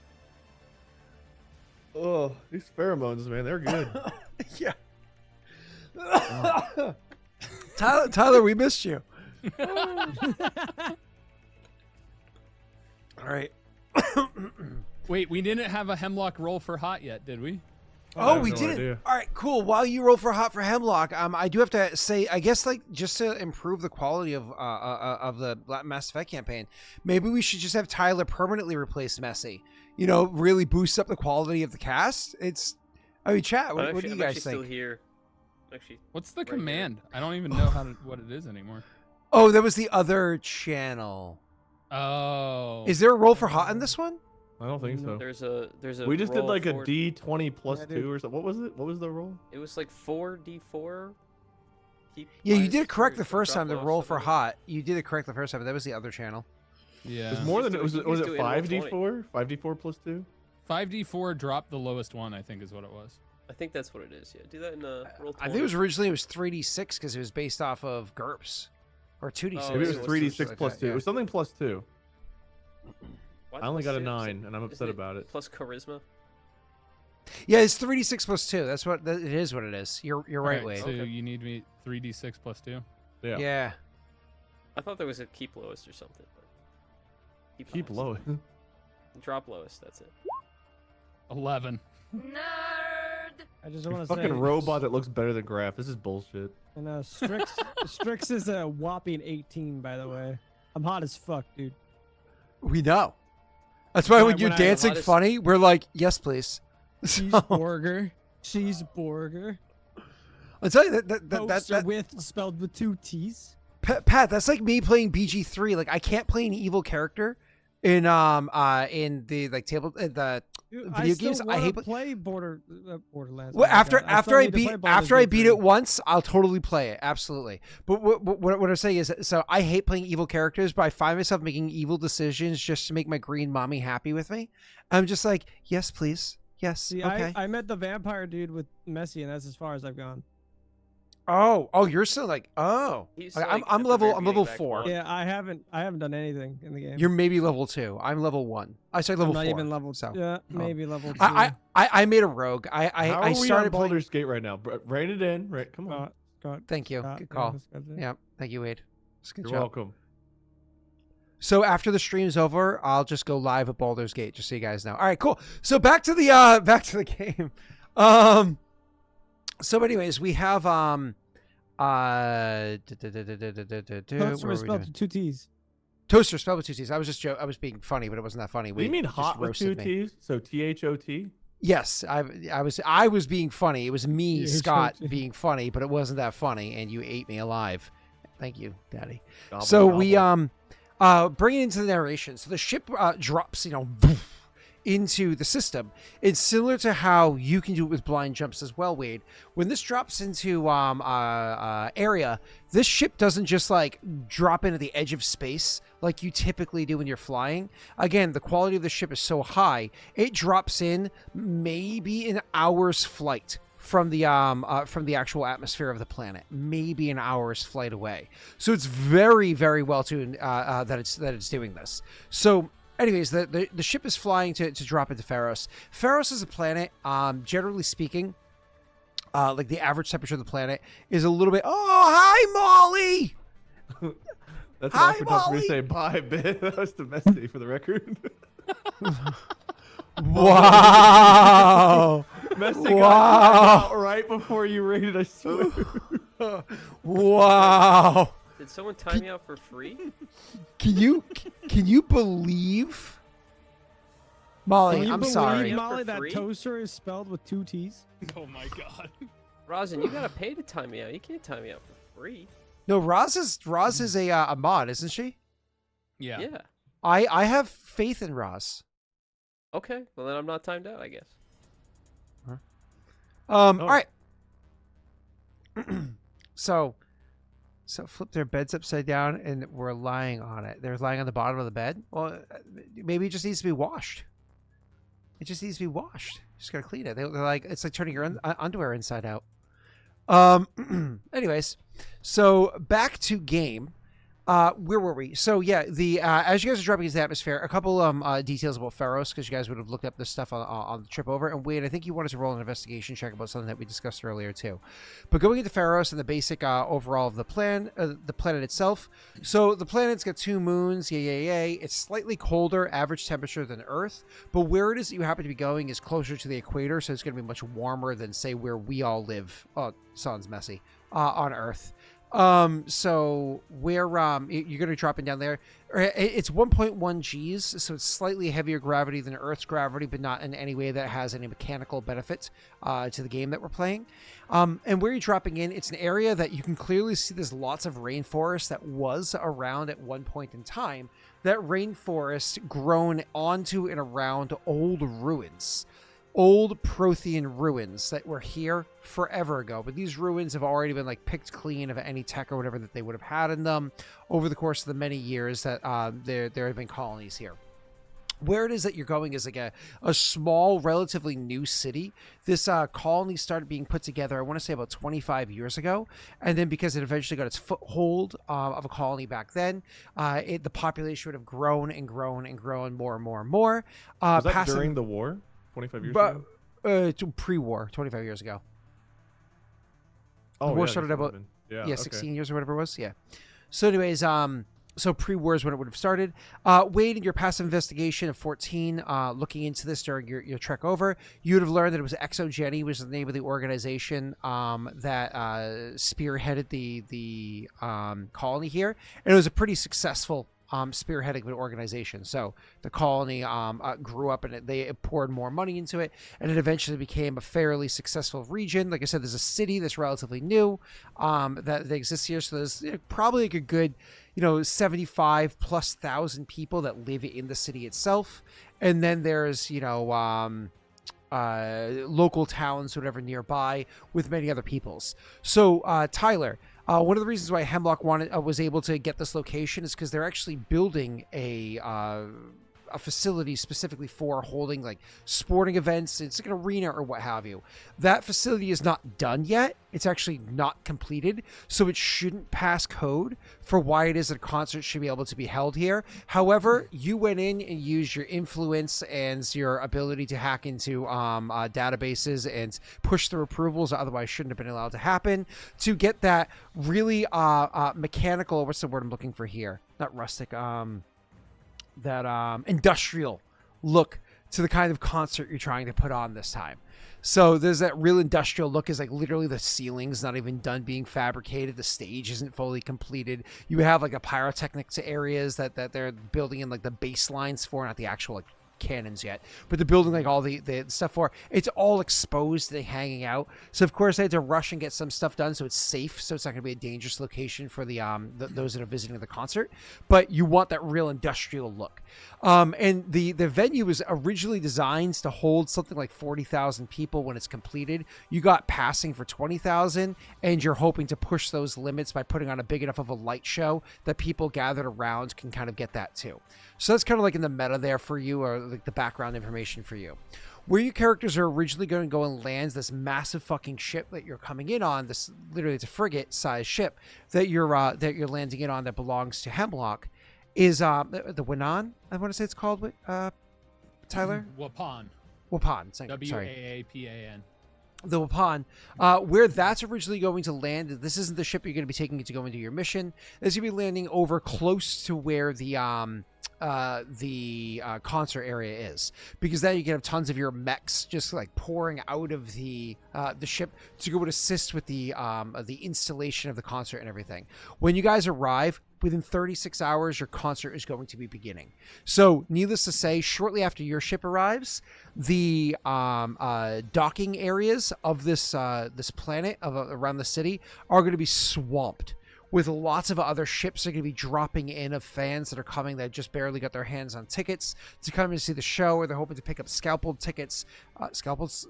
man. Oh, these pheromones, man, they're good. Yeah. Tyler, we missed you. All right. Wait, we didn't have a Hemlock roll for hot yet, did we? Oh, we no didn't. idea. All right, cool. While you roll for hot for Hemlock, I do have to say, I guess, like, just to improve the quality of the Mass Effect campaign, maybe we should just have Tyler permanently replace Messy. Really boost up the quality of the cast. Chat. What do you I'm guys actually think? still here. Actually, What's the right here. command? I don't even know what it is anymore. Oh, that was the other channel. Oh. Is there a roll for hot in this one? I don't think so. There's a We just did roll like a for- D20 plus Yeah, 2 dude. or something. What was it? What was the roll? It was like 4d4. Yeah, you minus did it correct two, the first drop time. The low, roll for something. hot. You did it correct the first time. But that was the other channel. Yeah. It was more than You was can it? Was just it do it in roll 5d4? 5d4 plus 2? 5d4 dropped the lowest one, I think is what it was. I think that's what it is. Yeah, do that in roll 20. I think it was originally 3d6 because it was based off of GURPS, or 2d6. Oh, Maybe it was it was 3d6 like plus that, 2. yeah. It was something plus 2. Why I only plus got a 2? 9, and I'm upset Isn't about it. Plus charisma. Yeah, it's 3d6 plus 2. That's what it is. What it is. You're right, Alright, Wade. So you need me 3d6 plus 2. Yeah. Yeah. I thought there was a keep lowest or something. But Keep highest. low. Drop lowest. That's it. 11. I just want to say, Fucking robot that looks better than Graff. This is bullshit. And Strix is a whopping 18, by the way. I'm hot as fuck, dude. We know. That's why Yeah, when you're when I- dancing hottest- funny, we're like, yes, please. So- Cheeseburger. Cheeseburger. I'll tell you Poster with spelled with 2 T's. Pat, that's like me playing BG3. Like I can't play an evil character in the like table the video games. I hate play Borderlands. Well, after I beat it it once, I'll totally play it. Absolutely. But what I'm saying is, so I hate playing evil characters, but I find myself making evil decisions just to make my green mommy happy with me. I'm just like, yes, please, yes. See, okay. I met the vampire dude with Messi, and that's as far as I've gone. Oh, you're still like, oh. He's Like, like I'm at the level very beginning, back 4. one. Yeah, I haven't done anything in the game. You're maybe level 2. I'm level 1. I started level I'm not 4. even level. So Yeah, maybe level 2. I made a rogue. How are I we started on playing. Baldur's Gate right now? Rein it in. Right, come on. Thank you. Good call. Yeah, thank you, Wade. It's a good You're job. welcome. So after the stream's over, I'll just go live at Baldur's Gate, just so you guys know. All right, cool. So back to the game. So anyways, we have Toaster was spelled with 2 T's. Toaster spelled with 2 T's. I was being funny, but it wasn't that funny. What do you mean hot with 2 T's? So THOT? Yes, I was being funny. It was me, Yeah, Scott, sure. being funny, but it wasn't that funny, and you ate me alive. Thank you, Daddy. Gobble, So gobble. we bring it into the narration. So the ship drops, into the system. It's similar to how you can do it with blind jumps as well, Wade. When this drops into area, this ship doesn't just like drop into the edge of space like you typically do when you're flying. Again, the quality of the ship is so high, it drops in maybe an hour's flight from the actual atmosphere of the planet, maybe an hour's flight away. So it's very, very well tuned that it's doing this. So anyways, the ship is flying to drop into Pharos. Pharos is a planet, generally speaking, like the average temperature of the planet is a little bit, oh, hi, Molly! That's Hi, an awkward time for me Molly! to say bye, bitch. That was domestic for the record. Wow! Messy Wow. got out right before you rated, I swear. Wow! Did someone time me out for free? Can you believe? Molly, Can you I'm believe, sorry. Molly, For that free? toaster is spelled with 2 T's? Oh my god. Rosin, you gotta pay to time me out. You can't time me out for free. No, Roz is a mod, isn't she? Yeah. Yeah. I have faith in Roz. Okay. Well, then I'm not timed out, I guess. All right. So flip their beds upside down and we're lying on it. They're lying on the bottom of the bed. Well, maybe it just needs to be washed. It just needs to be washed. Just gotta clean it. They're like, it's like turning your underwear inside out. Anyways, so back to game. Where were we? So yeah, as you guys are dropping into the atmosphere, a couple details about Pharos, because you guys would have looked up this stuff on the trip over. And Wade, I think you wanted to roll an investigation check about something that we discussed earlier too. But going into Pharos and the basic overall of the planet itself. So the planet's got 2 moons. Yay. It's slightly colder, average temperature than Earth. But where it is that you happen to be going is closer to the equator, so it's going to be much warmer than say where we all live. Oh, sounds messy. On Earth. So where you're going to be dropping down there, it's 1.1 G's, so it's slightly heavier gravity than Earth's gravity, but not in any way that has any mechanical benefit to the game that we're playing. And where you're dropping in, it's an area that you can clearly see there's lots of rainforest that was around at one point in time. That rainforest grown onto and around old ruins. Old Prothean ruins that were here forever ago, but these ruins have already been like picked clean of any tech or whatever that they would have had in them over the course of the many years that there have been colonies here. Where it is that you're going is like a small, relatively new city. This colony started being put together, I want to say about 25 years ago. And then because it eventually got its foothold of a colony back then, the population would have grown and grown and grown more and more and more. Was that during the war? 25 years ago? Pre-war, 25 years ago. Oh, the war yeah, started about okay. 16 years or whatever it was. Yeah. So anyways, so pre-war is when it would have started. Wade, in your passive investigation of 14, looking into this during your trek over, you would have learned that it was ExoGeni was the name of the organization that spearheaded the colony here, and it was a pretty successful spearheading an organization. So the colony grew up, and they poured more money into it, and it eventually became a fairly successful region. Like I said, there's a city that's relatively new that exists here. So there's probably like a good 75,000+ people that live in the city itself, and then there's local towns, whatever, nearby with many other peoples. So Tyler, one of the reasons why Hemlock was able to get this location is because they're actually building a facility specifically for holding like sporting events. It's like an arena or what have you. That facility is not done yet. It's actually not completed, so it shouldn't pass code for why it is that a concert should be able to be held here. However, you went in and used your influence and your ability to hack into databases and push through approvals that otherwise shouldn't have been allowed to happen to get that really mechanical, what's the word I'm looking for here? Not rustic, that industrial look to the kind of concert you're trying to put on this time. So there's that real industrial look, is like literally the ceiling's not even done being fabricated. The stage isn't fully completed. You have like a pyrotechnics areas that they're building in like the baselines for, not the actual like cannons yet, but they're building like all the stuff for. It's all exposed, they hanging out. So of course they had to rush and get some stuff done so it's safe, so it's not going to be a dangerous location for the those that are visiting the concert. But you want that real industrial look. And the venue was originally designed to hold something like 40,000 people when it's completed. You got passing for 20,000, and you're hoping to push those limits by putting on a big enough of a light show that people gathered around can kind of get that too. So that's kind of like in the meta there for you, or like the background information for you. Where your characters are originally going to go and land this massive fucking ship that you're coming in on, this literally it's a frigate sized ship that you're landing in on that belongs to Hemlock, is the Wanan, I want to say it's called, Tyler? Wapan. Wapan. W-A-A-P-A-N. The Wapan, where that's originally going to land. This isn't the ship you're going to be taking to go into your mission. It's going to be landing over close to where the concert area is, because then you can have tons of your mechs just like pouring out of the ship to go and assist with the installation of the concert and everything. When you guys arrive, within 36 hours, your concert is going to be beginning. So, needless to say, shortly after your ship arrives, the docking areas of this planet around the city are going to be swamped with lots of other ships that are going to be dropping in of fans that are coming that just barely got their hands on tickets to come and see the show, or they're hoping to pick up tickets,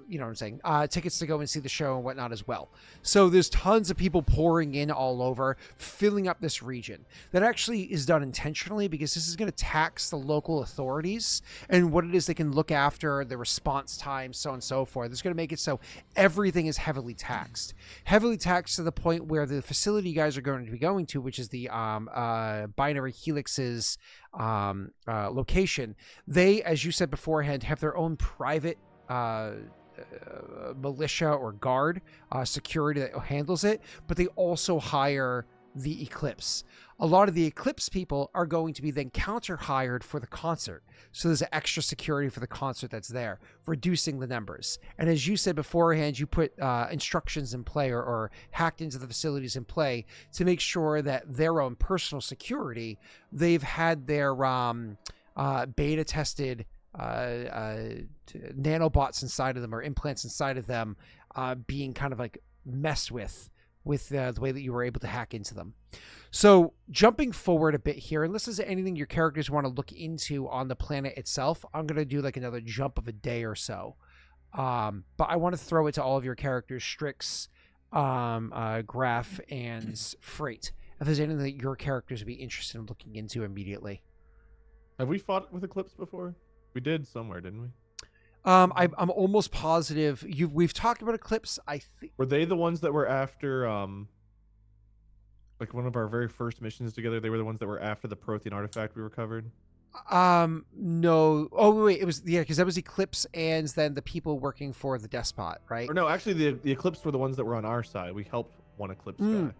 you know what I'm saying, tickets to go and see the show and whatnot as well. So there's tons of people pouring in all over, filling up this region. That actually is done intentionally because this is going to tax the local authorities and what it is they can look after, the response time, so on and so forth. It's going to make it so everything is heavily taxed to the point where the facility you guys are going to be going to, which is the Binary Helix's location, they, as you said beforehand, have their own private militia or guard security that handles it, but they also hire the Eclipse. A lot of the Eclipse people are going to be then counter-hired for the concert. So there's extra security for the concert that's there, reducing the numbers. And as you said beforehand, you put instructions in play or hacked into the facilities in play to make sure that their own personal security, they've had their beta-tested nanobots inside of them or implants inside of them being kind of like messed with the way that you were able to hack into them. So jumping forward a bit here, unless there's anything your characters want to look into on the planet itself, I'm going to do like another jump of a day or so. But I want to throw it to all of your characters, Strix, Graff, and Frait. If there's anything that your characters would be interested in looking into immediately. Have we fought with Eclipse before? We did somewhere, didn't we? I'm almost positive we've talked about Eclipse. I think were they the ones that were after like one of our very first missions together? They were the ones that were after the Prothean artifact we recovered. No. Oh wait, it was because that was Eclipse and then the people working for the Despot, right? Or no, actually the Eclipse were the ones that were on our side. We helped one Eclipse guy.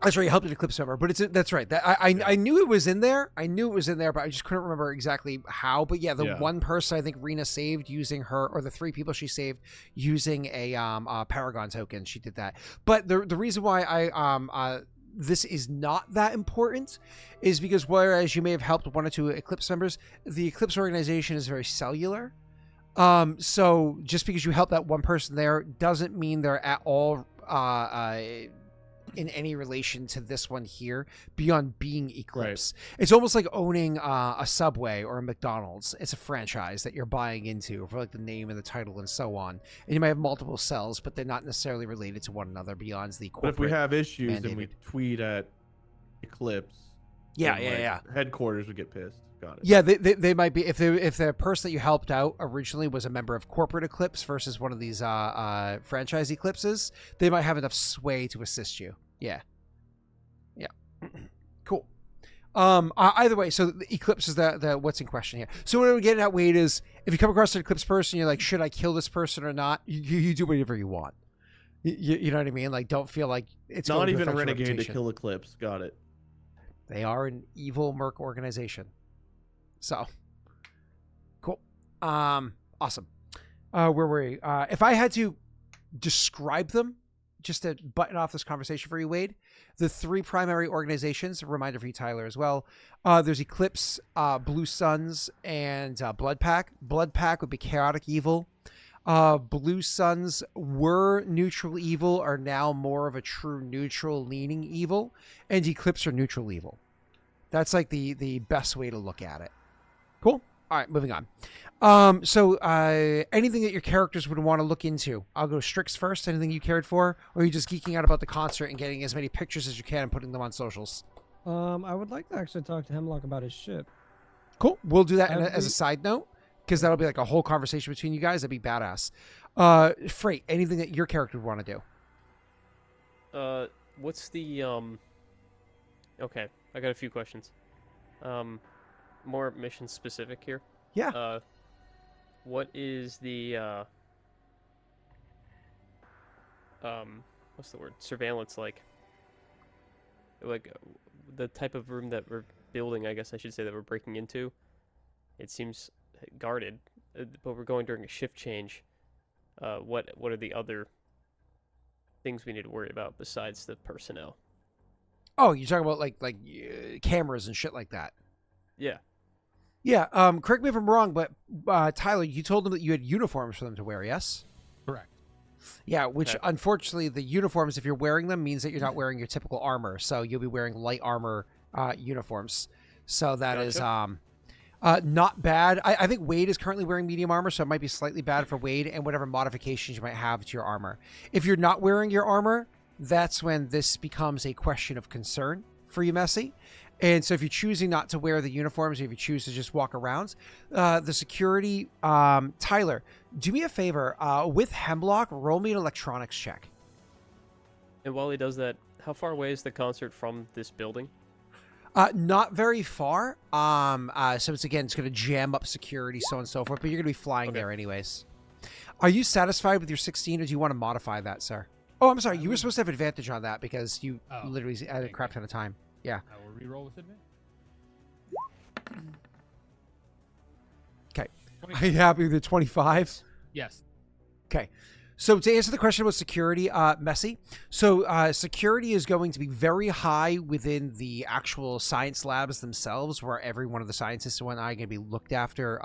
That's right, you helped an Eclipse member, but that's right. I knew it was in there. I knew it was in there, but I just couldn't remember exactly how. But yeah, one person I think Rena saved using her, or the 3 people she saved using a Paragon token. She did that. But the reason why this is not that important is because whereas you may have helped one or two Eclipse members, the Eclipse organization is very cellular. So just because you help that one person there doesn't mean they're at all in any relation to this one here beyond being Eclipse. Right. It's almost like owning a Subway or a McDonald's. It's a franchise that you're buying into for like the name and the title and so on. And you might have multiple cells, but they're not necessarily related to one another beyond the corporate. But if we have issues mandated. and we tweet at Eclipse, yeah. headquarters would get pissed. Got it. Yeah, they might be if the person that you helped out originally was a member of corporate Eclipse versus one of these franchise Eclipses, they might have enough sway to assist you. Yeah. Cool. Either way, so the Eclipse is the what's in question here. So what we're getting at, Wade, is if you come across an Eclipse person, you're like, should I kill this person or not? You do whatever you want. You know what I mean? Like, don't feel like it's not going to even affect your renegade to reputation. kill Eclipse. Got it. They are an evil merc organization. So, cool. Awesome. Where were we? If I had to describe them, just to button off this conversation for you, Wade, the three primary organizations, a reminder for you, Tyler, as well. There's Eclipse, Blue Suns, and Blood Pack. Blood Pack would be chaotic evil. Blue Suns were neutral evil, are now more of a true neutral leaning evil, and Eclipse are neutral evil. That's like the best way to look at it. Cool. All right, moving on. So anything that your characters would want to look into? I'll go Strix first. Anything you cared for? Or are you just geeking out about the concert and getting as many pictures as you can and putting them on socials? I would like to actually talk to Hemlock about his ship. Cool. We'll do that as a side note, because that'll be like a whole conversation between you guys. That'd be badass. Frait, anything that your character would want to do? What's the Okay, I got a few questions. More mission specific here. Yeah. What is the what's the word? Surveillance like the type of room that we're building, I guess I should say, that we're breaking into. It seems guarded, but we're going during a shift change. What are the other things we need to worry about besides the personnel? Oh, you're talking about like cameras and shit like that. Yeah. Yeah, correct me if I'm wrong, but Tyler, you told them that you had uniforms for them to wear, yes? Correct. Yeah, which unfortunately the uniforms, if you're wearing them, means that you're not wearing your typical armor. So you'll be wearing light armor uniforms. So that is not bad. I think Wade is currently wearing medium armor, so it might be slightly bad for Wade and whatever modifications you might have to your armor. If you're not wearing your armor, that's when this becomes a question of concern for you, Messi. And so if you're choosing not to wear the uniforms, or if you choose to just walk around, the security, Tyler, do me a favor, with Hemlock, roll me an electronics check. And while he does that, how far away is the concert from this building? Not very far. So it's going to jam up security, so on and so forth, but you're going to be flying there anyways. Are you satisfied with your 16, or do you want to modify that, sir? Oh, I'm sorry. You were supposed to have advantage on that because you literally had a crap ton of time. Yeah. I will reroll with advantage. Okay. Are you happy with the 25? Yes. Okay. So to answer the question about security, Messi, so security is going to be very high within the actual science labs themselves, where every one of the scientists and whatnot are going to be looked after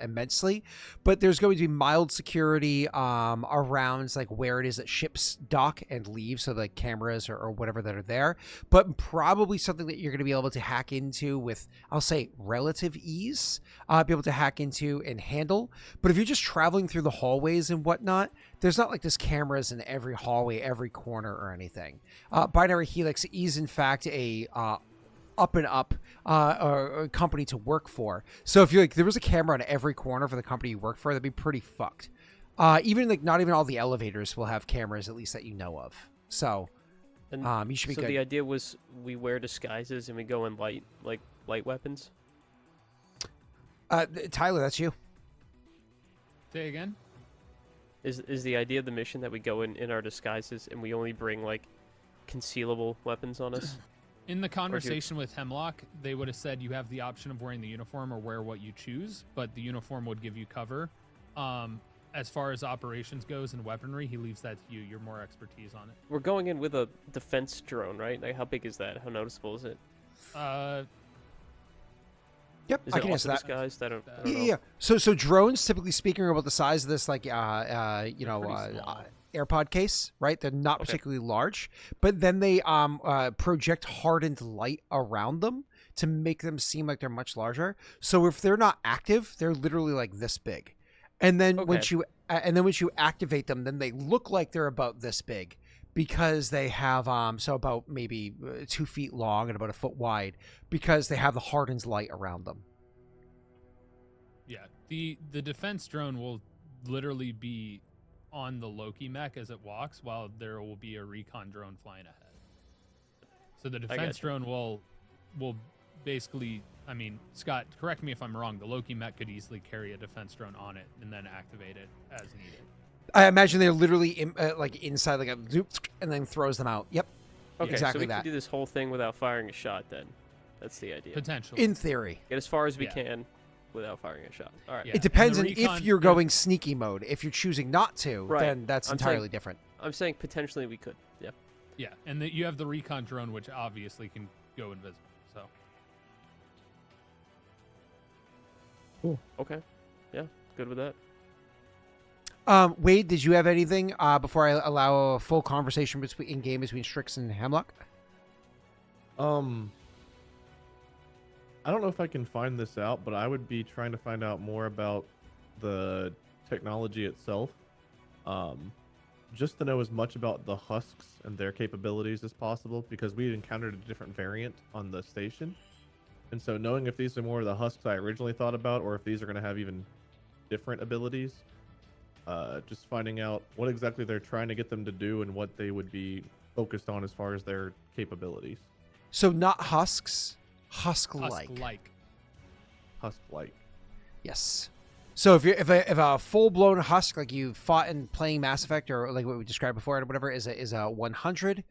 immensely. But there's going to be mild security around like where it is that ships dock and leave, so like cameras or whatever that are there. But probably something that you're going to be able to hack into with, I'll say, relative ease, be able to hack into and handle. But if you're just traveling through the hallways and whatnot, there's not like there's cameras in every hallway, every corner or anything. Binary Helix is in fact a up and up company to work for. So if you like, there was a camera on every corner for the company you work for, that'd be pretty fucked. Even like not even all the elevators will have cameras, at least that you know of. So you should be good. So the idea was we wear disguises and we go in light weapons. Tyler, that's you. Say again. Is the idea of the mission that we go in our disguises and we only bring like concealable weapons on us? In the conversation with Hemlock, they would have said you have the option of wearing the uniform or wear what you choose, but the uniform would give you cover. as far as operations goes and weaponry, he leaves that to you. You're more expertise on it. We're going in with a defense drone, right? Like, how big is that? How noticeable is it? Yep, Is I it can answer also that. disguised? I don't Yeah, know. yeah. So drones, typically speaking, are about the size of this, like Pretty small. AirPod case, right? They're not Okay. particularly large, but then they project hardened light around them to make them seem like they're much larger. So if they're not active, they're literally like this big, and then once you activate them, then they look like they're about this big because they have so about maybe 2 feet long and about a foot wide because they have the hardened light around them. Yeah, the defense drone will literally be on the Loki mech as it walks, while there will be a recon drone flying ahead. So the defense gotcha. drone will basically, I mean, Scott, correct me if I'm wrong, the Loki mech could easily carry a defense drone on it and then activate it as needed. I imagine they're literally like inside, like a zoop, and then throws them out. Yep, Okay, exactly so we that. can do this whole thing without firing a shot then. That's the idea. Potentially. In theory, Get as far as we Yeah. can without firing a shot. All right. Yeah. it depends on and the if recon- you're going sneaky mode. If you're choosing not to, Right. then that's I'm entirely saying- different. I'm saying potentially we could. Yeah. Yeah, and you have the recon drone, which obviously can go invisible. So Okay. Yeah. Good with that. Wade, did you have anything before I allow a full conversation in game between Strix and Hemlock? I don't know if I can find this out, but I would be trying to find out more about the technology itself. Just to know as much about the husks and their capabilities as possible, because we encountered a different variant on the station. And so knowing if these are more of the husks I originally thought about, or if these are going to have even different abilities, just finding out what exactly they're trying to get them to do and what they would be focused on as far as their capabilities. So not husks, husk-like. Husk-like. Husk-like. Yes. So if a full blown husk like you fought in playing Mass Effect or like what we described before or whatever is a 100,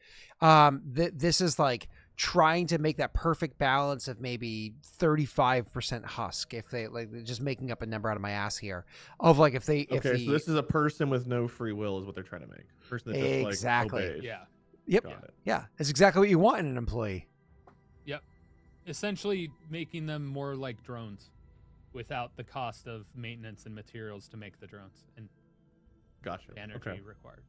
this is like trying to make that perfect balance of maybe 35% husk. If they like just making up a number out of my ass here of like if So this is a person with no free will is what they're trying to make. A person that just Exactly. like obeys. Yeah. Yep. Got it. Yeah, that's exactly what you want in an employee. Yep. Essentially making them more like drones without the cost of maintenance and materials to make the drones and Gotcha. the energy Okay. required.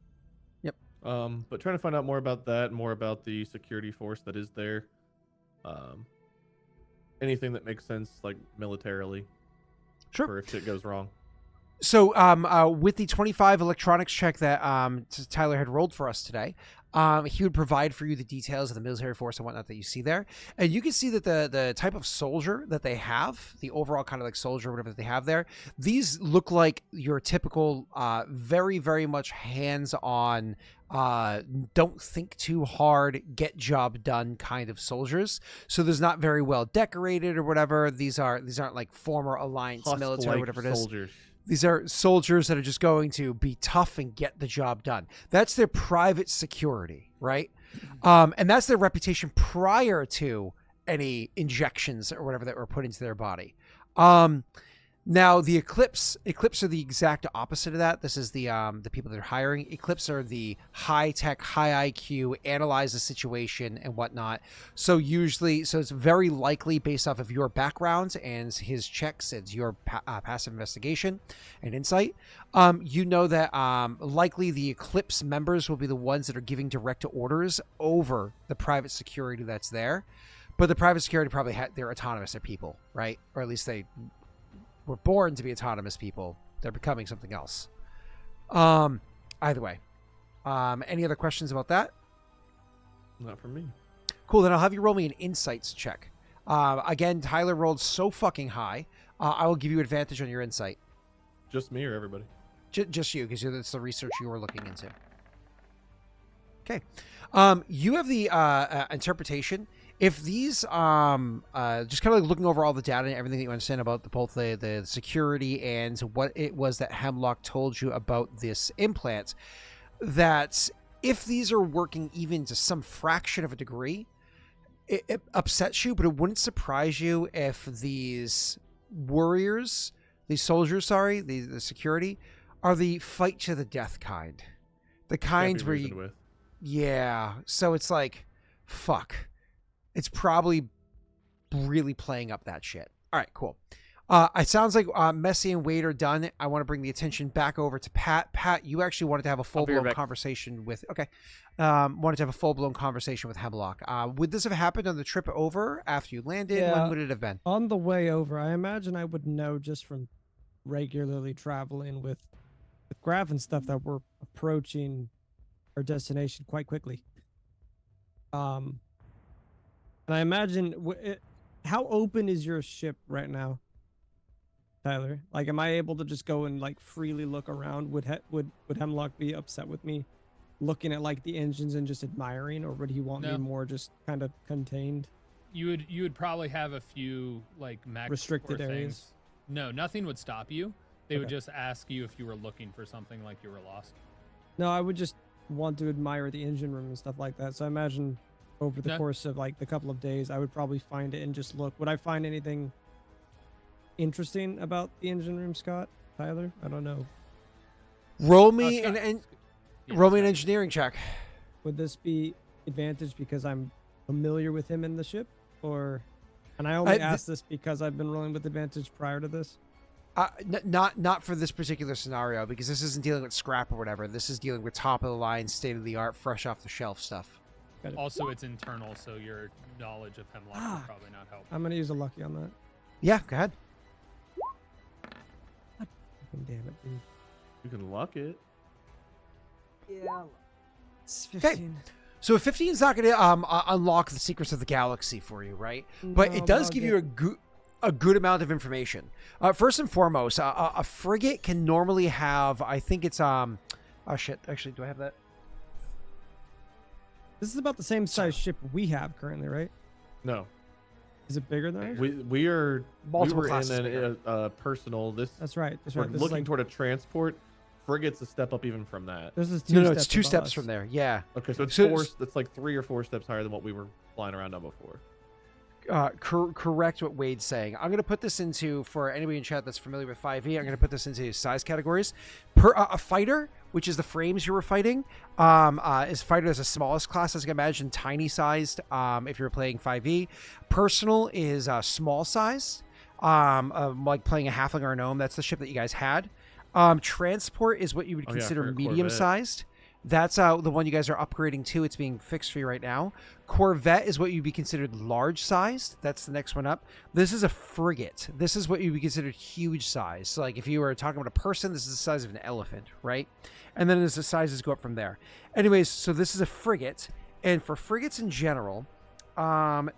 But trying to find out more about that, more about the security force that is there. Anything that makes sense, like militarily, Sure. for if shit goes wrong. So, with the 25 electronics check that Tyler had rolled for us today, he would provide for you the details of the military force and whatnot that you see there, and you can see that the type of soldier that they have, the overall kind of like soldier, whatever that they have there, these look like your typical, very very much hands-on, don't think too hard, get job done kind of soldiers. So there's not very well decorated or whatever. These aren't like former alliance military, Husk-like whatever it is. soldiers. These are soldiers that are just going to be tough and get the job done. That's their private security, right? And that's their reputation prior to any injections or whatever that were put into their body. Now the Eclipse are the exact opposite of that. This is the people that are hiring. Eclipse are the high tech, high IQ, analyze the situation and whatnot. So it's very likely based off of your background and his checks, it's your passive investigation and insight. You know that likely the Eclipse members will be the ones that are giving direct orders over the private security that's there. But the private security probably they're autonomous, they're people, right? Or at least they were born to be autonomous people. They're becoming something else. Either way. Any other questions about that? Not for me. Cool, then I'll have you roll me an insights check. Again, Tyler rolled so fucking high. I will give you advantage on your insight. Just me or everybody? Just you, because it's the research you were looking into. Okay. You have the interpretation. If these, just kind of like looking over all the data and everything that you understand about both the security and what it was that Hemlock told you about this implant, that if these are working even to some fraction of a degree, it upsets you, but it wouldn't surprise you if these soldiers, the security, are the fight to the death kind. The kinds where you with. Yeah. So it's like, fuck. It's probably really playing up that shit. All right, cool. It sounds like Messi and Wade are done. I want to bring the attention back over to Pat. Pat, you actually wanted to have a full-blown conversation with... Okay. Wanted to have a full-blown conversation with Hemlock. Would this have happened on the trip over after you landed? Yeah. When would it have been? On the way over, I imagine I would know just from regularly traveling with Graff and stuff that we're approaching our destination quite quickly. And I imagine... how open is your ship right now, Tyler? Like, am I able to just go and like freely look around? Would Hemlock be upset with me looking at like the engines and just admiring, or would he want me more just kind of contained? You would probably have a few like max restricted areas. Things. No, nothing would stop you. They would just ask you if you were looking for something, like you were lost. No, I would just want to admire the engine room and stuff like that. So I imagine over the course of like the couple of days, I would probably find it and just look. Would I find anything interesting about the engine room, Scott? Tyler? I don't know. Roll me an engineering check. Would this be advantage because I'm familiar with him in the ship, or? And I only ask this because I've been rolling with advantage prior to this. Not for this particular scenario, because this isn't dealing with scrap or whatever. This is dealing with top of the line, state of the art, fresh off the shelf stuff. Also, it's internal, so your knowledge of Hemlock will probably not help. I'm gonna use a lucky on that. Yeah, go ahead. Damn it, dude. You can luck it. Yeah. It's 15. Okay. So 15 is not going to unlock the secrets of the galaxy for you, right? But it does give you a good amount of information. First and foremost, a frigate can normally have, I think it's oh shit, actually, do I have that? This is about the same size ship we have currently, right? No. Is it bigger than ours? We are Multiple we were classes in a personal. That's right. We're This looking is like, toward a transport. Frigate's a step up even from that. this is two No, steps it's 2 above steps us. from there. Yeah. Okay, so it's It's like 3 or 4 steps higher than what we were flying around on before. Correct what Wade's saying. I'm going to put this into, for anybody in chat that's familiar with 5e, I'm going to put this into size categories. A fighter, which is the frames you were fighting, is fighter as the smallest class, as you can imagine, tiny sized if you're playing 5e. Personal is small sized, like playing a halfling or a gnome. That's the ship that you guys had. Transport is what you would consider medium sized. That's the one you guys are upgrading to. It's being fixed for you right now. Corvette is what you'd be considered large sized. That's the next one up. This is a frigate. This is what you'd be considered huge size. So like if you were talking about a person, this is the size of an elephant, right? And then as the sizes go up from there. Anyways, so this is a frigate. And for frigates in general,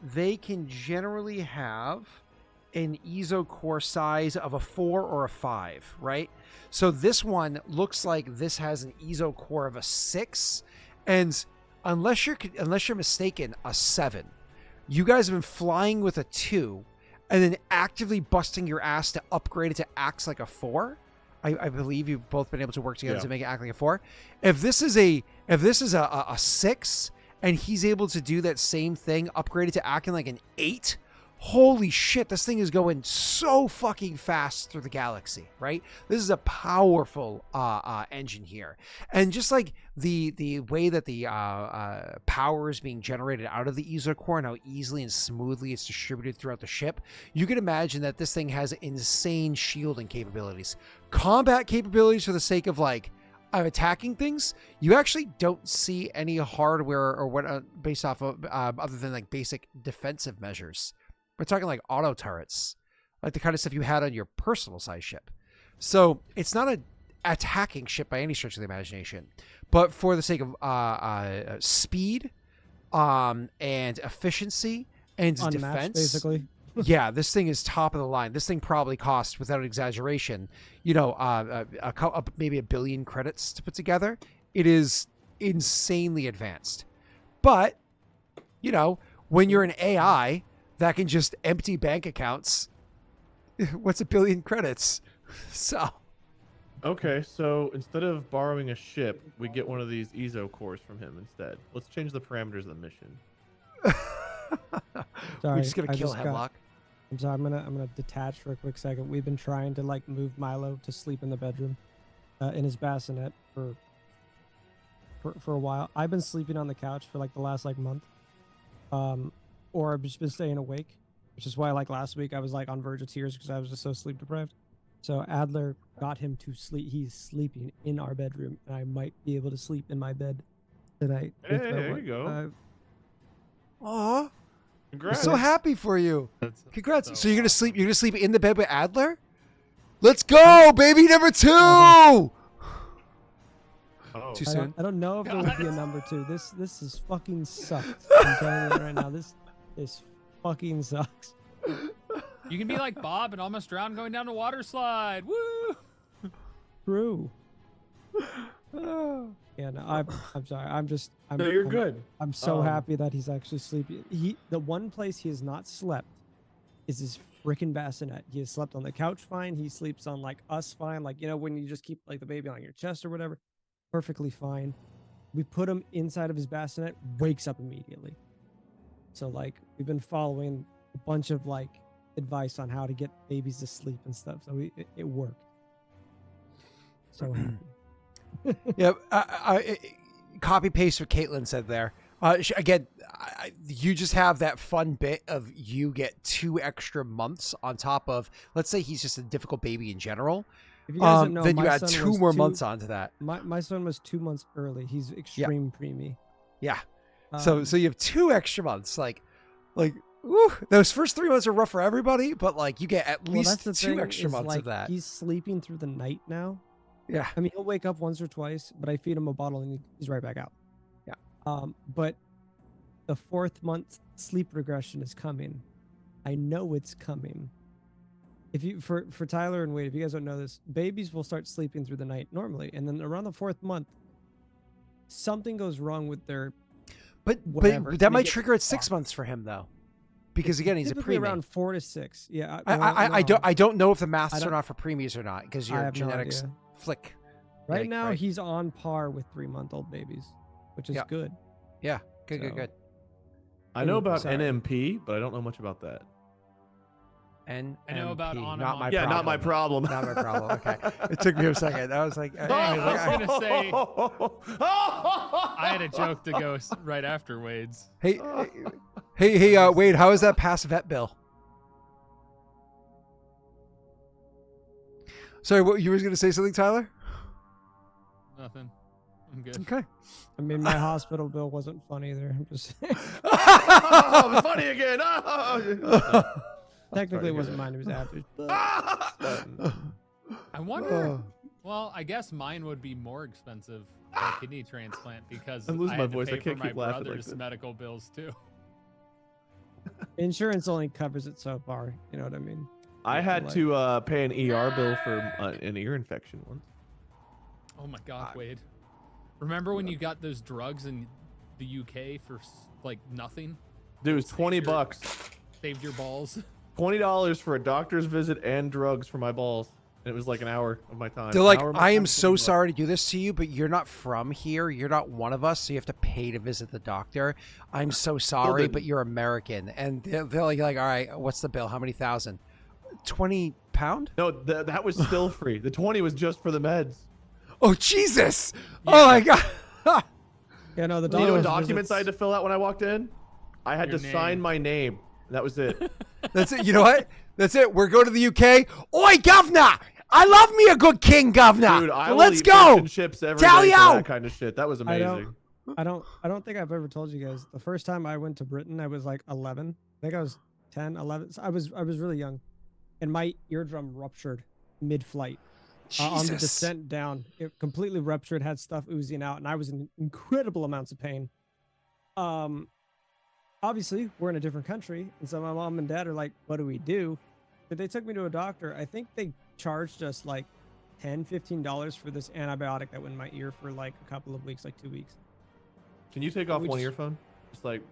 they can generally have an ESO core size of a 4 or a 5, right? So this one looks like this has an ESO core of a 6, and unless you're mistaken, a 7. You guys have been flying with a 2, and then actively busting your ass to upgrade it to act like a 4. I believe you've both been able to work together to make it act like a 4. If this is a 6, and he's able to do that same thing, upgrade it to acting like an 8. Holy shit, this thing is going so fucking fast through the galaxy, right? This is a powerful engine here. And just like the way that the power is being generated out of the ESO core and how easily and smoothly it's distributed throughout the ship, you can imagine that this thing has insane shielding capabilities. Combat capabilities for the sake of like, attacking things, you actually don't see any hardware or what based off of other than like basic defensive measures. We're talking like auto turrets, like the kind of stuff you had on your personal size ship. So it's not an attacking ship by any stretch of the imagination, but for the sake of speed and efficiency and unmatched, defense, basically. yeah, this thing is top of the line. This thing probably cost, without exaggeration, maybe $1 billion credits to put together. It is insanely advanced. But, when you're an AI that can just empty bank accounts, what's $1 billion credits? So. Okay, so instead of borrowing a ship, we get one of these ESO cores from him instead. Let's change the parameters of the mission. We're just gonna kill Hemlock. I'm sorry. I'm gonna detach for a quick second. We've been trying to like move Milo to sleep in the bedroom. in his bassinet for a while. I've been sleeping on the couch for like the last like month, or I've just been staying awake, which is why like last week I was like on verge of tears because I was just so sleep deprived. So Adler got him to sleep. He's sleeping in our bedroom, and I might be able to sleep in my bed tonight. Hey, there you go. Aw, I'm Congrats. so happy for you. That's Congrats. so So you're gonna awesome. sleep. You're gonna sleep in the bed with Adler. Let's go, baby number 2. Oh. Too I soon. don't know if there will be a God. number 2. This is fucking sucks. I'm telling you right now. This fucking sucks. You can be like Bob and almost drown going down a water slide. Woo! True. Yeah, no, I'm sorry. No, you're good. I'm so happy that he's actually sleeping. The one place he has not slept is his freaking bassinet. He has slept on the couch fine. He sleeps on like us fine. Like, you know, when you just keep like the baby on your chest or whatever, perfectly fine. We put him inside of his bassinet, wakes up immediately. So like we've been following a bunch of like advice on how to get babies to sleep and stuff. So it worked. So happy. Yep. I copy paste what Caitlin said there. Again, you just have that fun bit of you get 2 extra months on top of, let's say he's just a difficult baby in general. If you guys don't know, Then you my add son 2 was more months onto that. My son was 2 months early. He's extreme preemie. Yeah. So you have 2 extra months. Like, woo, those first 3 months are rough for everybody, but like you get at least that's the 2 thing extra is, months like, of that. He's sleeping through the night now. Yeah. I mean, he'll wake up once or twice, but I feed him a bottle and he's right back out. Yeah. But the 4th month sleep regression is coming. I know it's coming. If you for Tyler and Wade, if you guys don't know this, babies will start sleeping through the night normally, and then around the 4th month, something goes wrong with their. But whatever, that they might get trigger at 6 fucked. months for him though, because again he's a Typically preemie. around 4 to 6. Yeah. I don't know if the maths don't- are not for preemies or not because I your have no genetics idea. flick. Right Like, now, right. he's on par with 3-month-old babies, which is Yeah. good. Yeah. Good. So- I know about Sorry. NMP, but I don't know much about that. And I know about not onomatopoeia. my Yeah, problem. not my problem. Not my problem. Okay. It took me a second. I was like, I was gonna say- I I had a joke to go right after Wade's. hey, Wade, how is that past vet bill? Sorry, what you were going to say something, Tyler? Nothing. I'm good. Okay. I mean, my hospital bill wasn't fun either. I'm just saying. Oh, it was funny again. Oh. Technically, it to wasn't hear mine. It was Adler's. But I wonder. Well, I guess mine would be more expensive for a kidney transplant because I'm losing I my had to voice. I pay for can't my keep laughing like brother's this. medical bills too. insurance only covers it so far. You know what I mean? I had to pay an ER bill for an ear infection once. Oh my God, Wade! Remember when you got those drugs in the UK for like nothing? Dude, it was 20 bucks. Saved your balls. $20 for a doctor's visit and drugs for my balls. And it was like an hour of my time. They're like, An hour of my I am time, so 20 bucks. sorry to do this to you, but you're not from here. You're not one of us, so you have to pay to visit the doctor. I'm so sorry, didn't. but you're American. And they're like, all right, what's the bill? How many thousand? 20 pound? No, that was still free. The 20 was just for the meds. Oh, Jesus. Oh, my God. Yeah, no, the Do you know what doctor's documents I had visits- to fill out when I walked in? I had Your to sign name. my name. That was it. That's it. You know what? That's it. We're going to the UK. Oi, governor. I love me a good king, governor. Dude, I will Let's eat go. fish and chips every day Tally for out. that kind of shit. That was I amazing. don't think I've ever told you guys. The first time I went to Britain, I was like 11. I think I was 10, 11. So I was really young, and my eardrum ruptured mid-flight. On the Jesus. descent down, it completely ruptured, had stuff oozing out, and I was in incredible amounts of pain. Obviously, we're in a different country, and so my mom and dad are like, "What do we do?" But they took me to a doctor. I think they charged us like $10-15 for this antibiotic that went in my ear for like a couple of weeks, like 2 weeks. Can you take off We one just- earphone? Just like,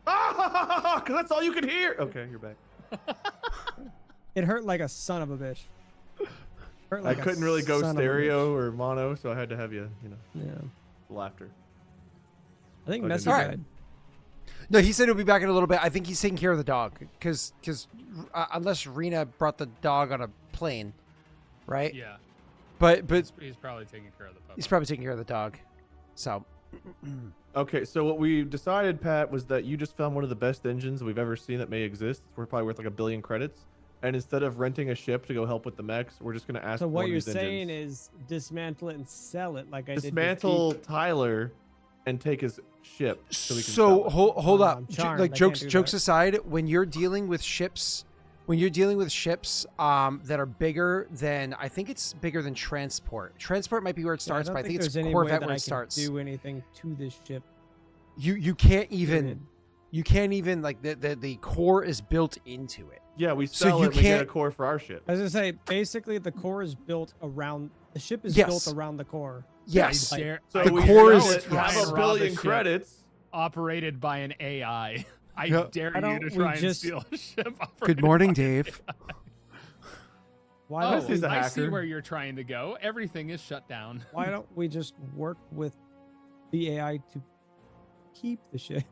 because that's all you can hear. Okay, you're back. It hurt like a son of a bitch. Hurt I like a couldn't really go son of a stereo or mono, so I had to have you know, bitch. Yeah, laughter. I think Okay, Messi alright. died. No, he said he'll be back in a little bit. I think he's taking care of the dog because unless Rena brought the dog on a plane, right? Yeah. But He's probably taking care of the puppy. he's probably taking care of the dog. So Okay, so what we decided, Pat, was that you just found one of the best engines we've ever seen that may exist. We're probably worth like 1 billion credits. And instead of renting a ship to go help with the mechs, we're just gonna ask. So for what one of you're these saying engines. is dismantle it and sell it, like I Dismantle did. Tyler and take his ship so we can so sell it. hold Oh, up. I'm charmed. Like I jokes can't do that. aside, when you're dealing with ships that are bigger than, I think it's bigger than transport. Transport might be where it starts, I but I think it's there's any way Corvette that where I it starts. can do anything to this ship. You can't even Period. you can't even like the core is built into it. Yeah, we So sell you it. We get a can't- core for our ship. As I say, basically the core is built around the ship is Yes. built around the core. Yes. I dare- So The we core sell is- it, try have and a rob billion ship credits. operated by an AI. I Yeah. dare Why you don't to we try and just- steal a ship. Good operated morning, by an Dave. Why Oh, don't we, he's a I see hacker. where you're trying to go. Everything is shut down. why don't we just work with the AI to keep the ship?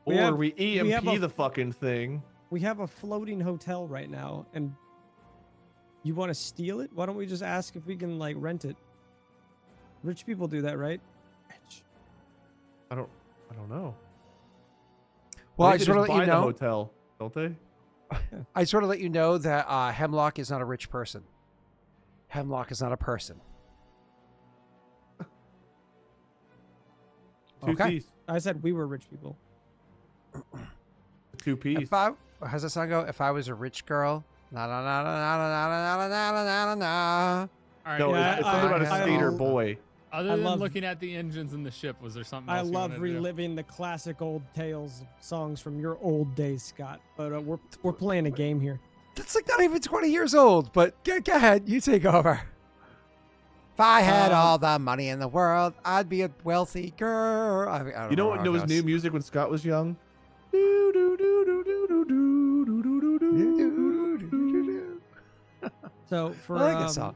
We Or have- we EMP have a- the fucking thing. We have a floating hotel right now, and you want to steal it? Why don't we just ask if we can like rent it? Rich people do that, right? Rich. I don't know. Well, I think just they want to let buy you the know. hotel, don't they? I just want to let you know that Hemlock is not a rich person. Hemlock is not a person. Two Okay. piece. I said we were rich people. Two piece. If I, how's that song go? If I was a rich girl, na na na na na na na na na na na na. All right. No, Yeah, it's something about a I- skater I- boy. Other I than love- looking at the engines in the ship, was there something I else you love wanted to do? reliving the classic old tales songs from your old days, Scott. But we're playing a game here. That's like not even 20 years old. But go ahead, you take over. If I had all the money in the world, I'd be a wealthy girl. I don't You know know what how it was goes. new music when Scott was young? So for I like that song.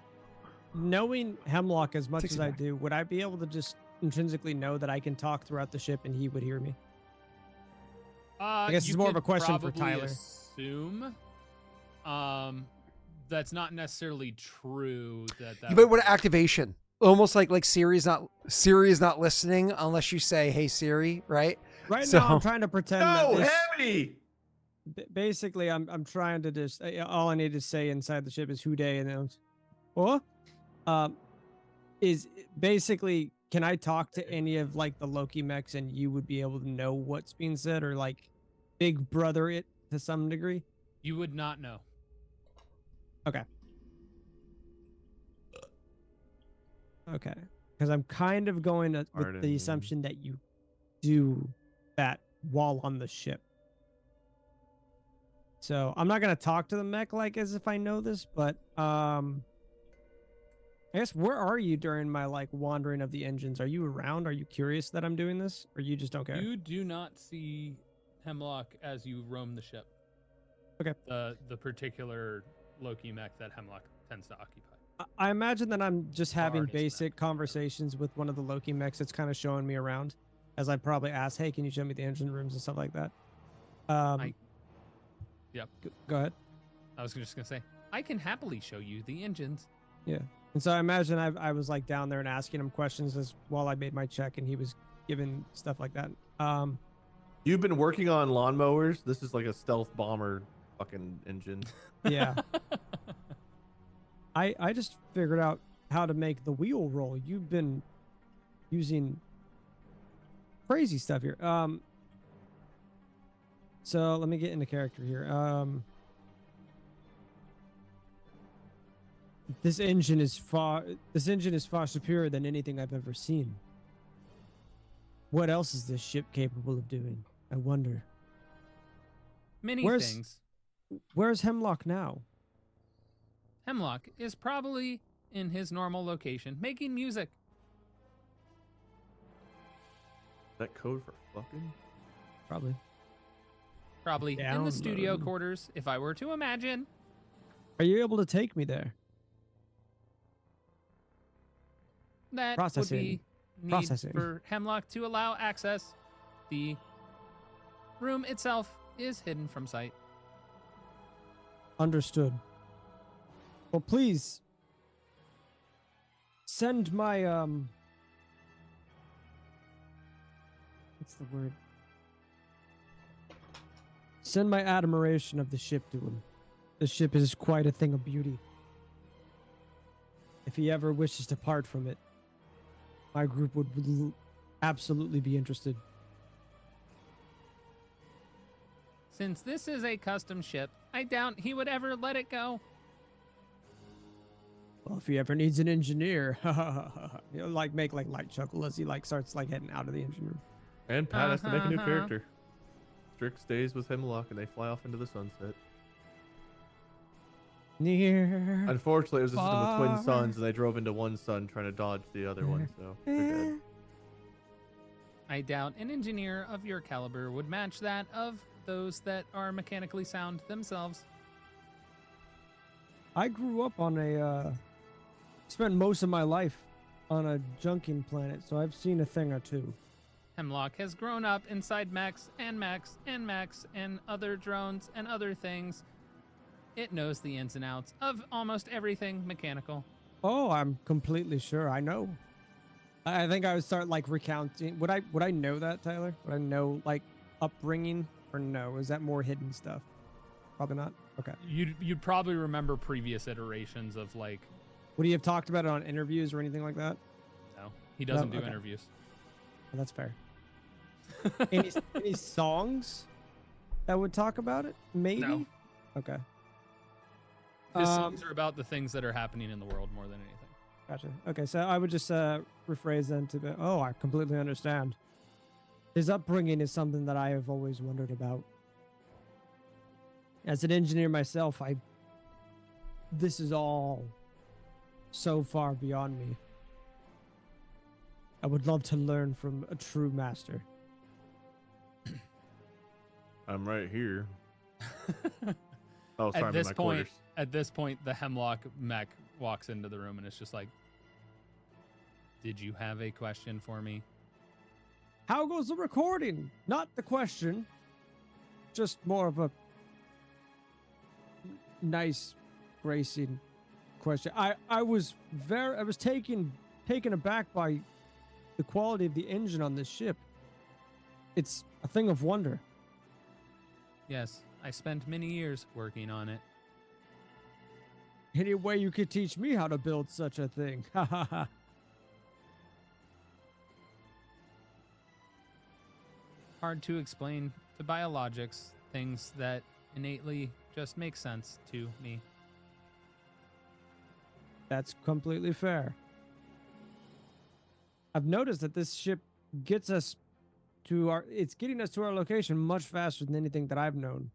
knowing Hemlock as much Takes as you I back. do, would I be able to just intrinsically know that I can talk throughout the ship and he would hear me? I guess You it's more of could a question for probably Tyler. Assume, that's not necessarily true. That You might want activation, almost like Siri is not listening unless you say, "Hey Siri," right? Right So- now, I'm trying to pretend that No, this, Heavy! basically, I'm trying to just all I need to say inside the ship is "Who day" and then, what? Is basically, can I talk to any of like the Loki mechs and you would be able to know what's being said or like Big Brother it to some degree? you would not know. Okay, because I'm kind of going with Pardon the me. assumption that you do that while on the ship. So I'm not gonna talk to the mech like as if I know this, but I guess where are you during my like wandering of the engines? Are you around? Are you curious that I'm doing this, or you just don't care? You do not see Hemlock as you roam the ship. Okay. The particular Loki mech that Hemlock tends to occupy. I imagine that I'm just having Artist mech. basic conversations with one of the Loki mechs that's kind of showing me around, as I'd probably ask, "Hey, can you show me the engine rooms and stuff like that?" Yep. Go ahead. I was just gonna say I can happily show you the engines. And so I imagine I was like down there and asking him questions as while I made my check, and he was giving stuff like that. You've been working on lawnmowers? This is like a stealth bomber fucking engine. Yeah. I just figured out how to make the wheel roll. You've been using crazy stuff here. So let me get into character here. This engine is far superior than anything I've ever seen. What else is this ship capable of doing? I wonder. Many Where's- things. Where's Hemlock now? Hemlock is probably in his normal location, making music. That code for fucking? Probably. Probably in the studio Download. quarters, if I were to imagine. Are you able to take me there? That Processing. would be need Processing. for Hemlock to allow access. The room itself is hidden from sight. Understood. Well, please send my what's the word? Send my admiration of the ship to him. The ship is quite a thing of beauty. If he ever wishes to part from it, my group would absolutely be interested. Since this is a custom ship, I doubt he would ever let it go. Well, if he ever needs an engineer, he'll make light chuckle as he starts heading out of the engine room. And Pat has to make a new character. Strix stays with Hemlock and they fly off into the sunset. Near. Unfortunately, it was a system of twin far. suns, and they drove into one sun trying to dodge the other one, so they're dead. I doubt an engineer of your caliber would match that of those that are mechanically sound themselves. I grew up on spent most of my life on a junking planet, so I've seen a thing or two. Hemlock has grown up inside mechs and mechs and mechs and other drones and other things. It knows the ins and outs of almost everything mechanical. Oh, I'm completely sure. I know. I think I would start recounting. Would I know that, Tyler? Would I know upbringing, or no? Is that more hidden stuff? Probably not. Okay. You'd probably remember previous iterations of Would he have talked about it on interviews or anything like that? No, he doesn't do Okay. interviews. Well, that's fair. any songs that would talk about it? Maybe. No. Okay. His songs are about the things that are happening in the world more than anything. Gotcha. Okay, so I would just rephrase then to be, I completely understand. His upbringing is something that I have always wondered about. As an engineer myself, this is all so far beyond me. I would love to learn from a true master. I'm right here. Oh, sorry, I'm in my quarters. At this point, the Hemlock mech walks into the room and it's just like, "Did you have a question for me?" How goes the recording? Not the question. Just more of a nice, bracing question. I was taken aback by the quality of the engine on this ship. It's a thing of wonder. Yes, I spent many years working on it. Any way you could teach me how to build such a thing? Ha ha ha. Hard to explain to biologics, things that innately just make sense to me. That's completely fair. I've noticed that this ship gets us it's getting us to our location much faster than anything that I've known.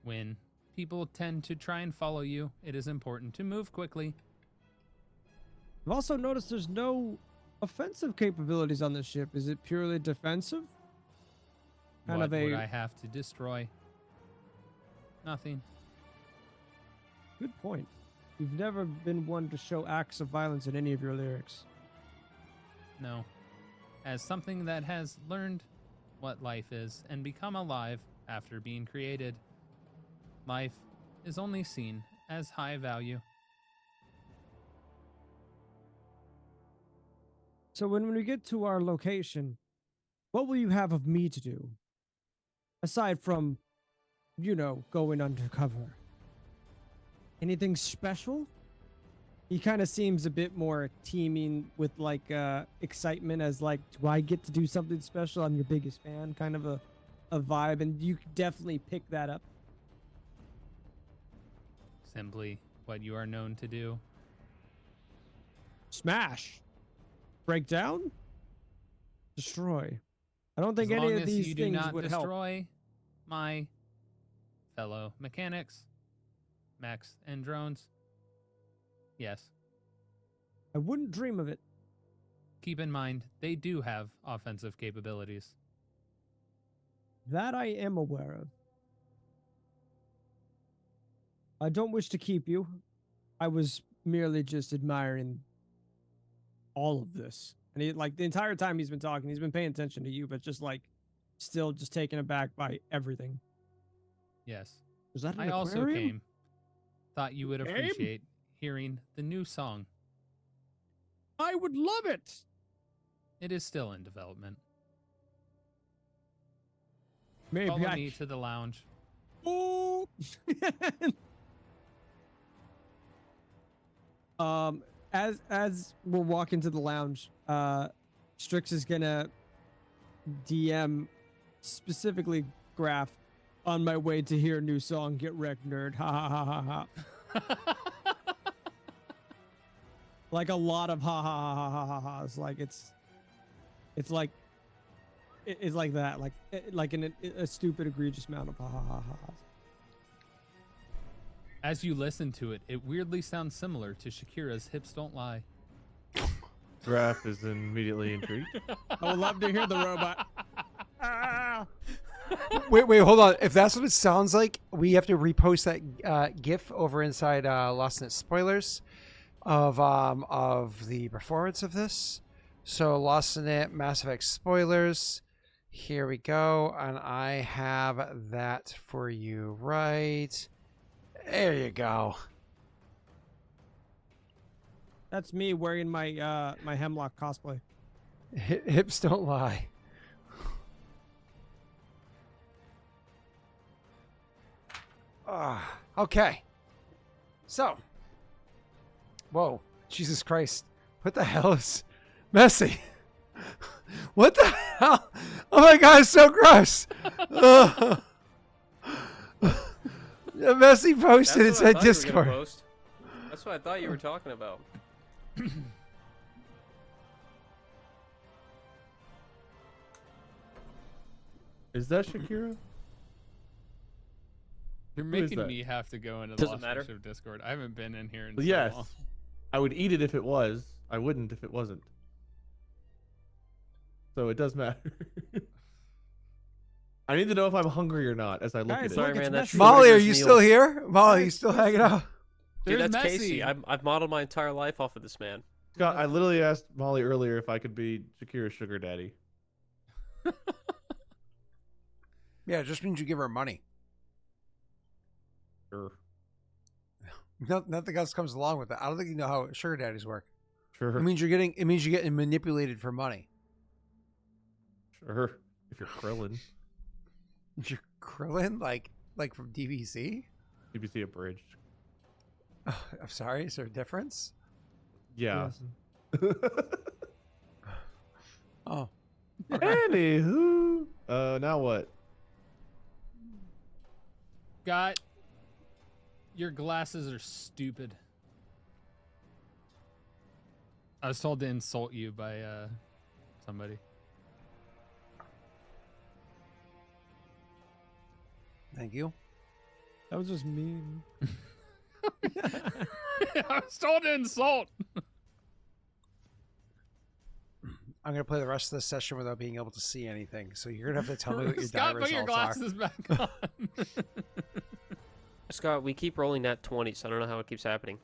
When people tend to try and follow you, it is important to move quickly. I've also noticed there's no offensive capabilities on this ship. Is it purely defensive? What would I have to destroy? Nothing. Good point. You've never been one to show acts of violence in any of your lyrics. No. As something that has learned what life is and become alive after being created, life is only seen as high value. So when we get to our location, what will you have of me to do? Aside from, going undercover. Anything special? He kind of seems a bit more teeming with excitement as do I get to do something special? I'm your biggest fan, kind of a vibe, and you definitely pick that up. Simply what you are known to do. Smash. Break down. Destroy. I don't think As any long of as these you do things not would help. destroy my fellow mechanics, mechs, and drones. Yes. I wouldn't dream of it. Keep in mind, they do have offensive capabilities. That I am aware of. I don't wish to keep you. I was merely just admiring all of this. And he, the entire time he's been talking, he's been paying attention to you, but just still just taken aback by everything. Yes. Was that an I also aquarium? thought you would Game? appreciate hearing the new song I would love it. It is still in development. Maybe Follow I. me to the lounge. Oh. As we're walking to the lounge, Strix is gonna DM specifically Graff on my way to hear a new song. Get wrecked, nerd. Ha ha ha ha ha. Like a lot of ha ha ha ha ha ha. It's like it's like that. Like a stupid egregious amount of ha ha ha ha. As you listen to it, it weirdly sounds similar to Shakira's "Hips Don't Lie." Graff is immediately intrigued. I would love to hear the robot. Ah. Wait, hold on. If that's what it sounds like, we have to repost that GIF over inside Lost in It spoilers of the performance of this. So Lost in It, Mass Effect spoilers. Here we go, and I have that for you right. There you go. That's me wearing my my Hemlock cosplay. Hips don't lie. Okay. So. Whoa. Jesus Christ. What the hell is messy? What the hell? Oh my God, it's so gross. Messy posted That's inside what I thought you were gonna Discord. post. That's what I thought you were talking about. Is that Shakira? You're Who is making that? me have to go into the Doesn't Lost matter. Friendship Discord. I haven't been in here in Well, so yes. long. I would eat it if it was. I wouldn't if it wasn't. So it does matter. I need to know if I'm hungry or not as I look Guys, at it. Sorry, Look, it's man. That's messy. Molly, are Schrodinger's you meal. still here? Molly, you Yes, still yes. hanging out? Dude, There's that's Messi. Casey. I've modeled my entire life off of this man. Scott, I literally asked Molly earlier if I could be Shakira's sugar daddy. Yeah, it just means you give her money. Sure. Nothing else comes along with that. I don't think you know how sugar daddies work. Sure. It means you're getting manipulated for money. Sure. If you're Krillin. You're Krillin, like from DBC. BBC abridged. Oh, I'm sorry. Is there a difference? Yeah. Yes. Oh, Anywho. Now what? Scott, your glasses are stupid. I was told to insult you by somebody. thank you. That was just mean. I was told to insult. I'm gonna play the rest of the session without being able to see anything. So you're gonna have to tell me what your Scott, die put your results are. glasses back on. Scott, we keep rolling that 20, so I don't know how it keeps happening.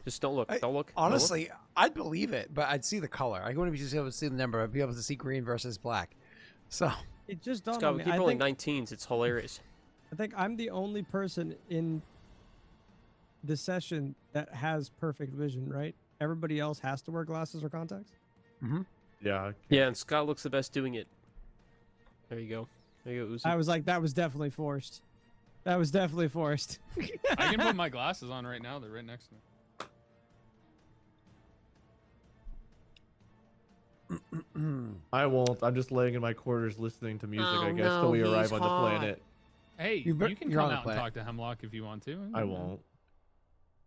Just don't look. Don't look. don't look. Honestly, I'd believe it, but I'd see the color. I wouldn't be just able to see the number. I'd be able to see green versus black. So It just dawned Scott, on we me. keep rolling 19s. It's hilarious. I think I'm the only person in the session that has perfect vision, right? Everybody else has to wear glasses or contacts. Yeah. Yeah, and Scott looks the best doing it. There you go. There you go, Uzi. I was like, that was definitely forced. That was definitely forced. I can put my glasses on right now. They're right next to me. I won't. I'm just laying in my quarters listening to music, Oh, I guess, no, till we he's arrive on the hot. planet. Hey, You you, be- can you're come on the out and planet. talk to Hemlock if you want to. I won't.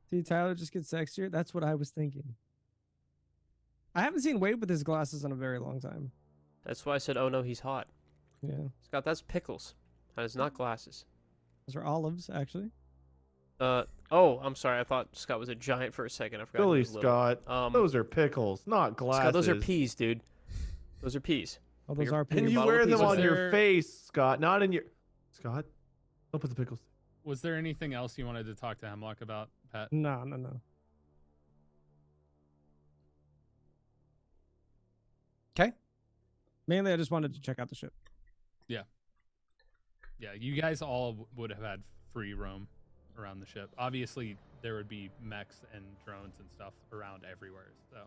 See, Tyler just gets sexier. That's what I was thinking. I haven't seen Wade with his glasses in a very long time. That's why I said, oh no, he's hot. Yeah, Scott, that's pickles. That is not glasses. those are olives, actually. Oh, I'm sorry. I thought Scott was a giant for a second. I forgot. he Billy was little. Scott. Those are pickles, not glasses. Scott, those are peas, dude. Those are peas. Oh, those Your- are and And peas. you bottle wear of them peas on was your there- face, Scott, not in your. Scott, don't put the pickles. Was there anything else you wanted to talk to Hemlock about, Pat? No, no, no. okay. Mainly, I just wanted to check out the ship. Yeah, you guys all would have had free roam around the ship. Obviously, there would be mechs and drones and stuff around everywhere. So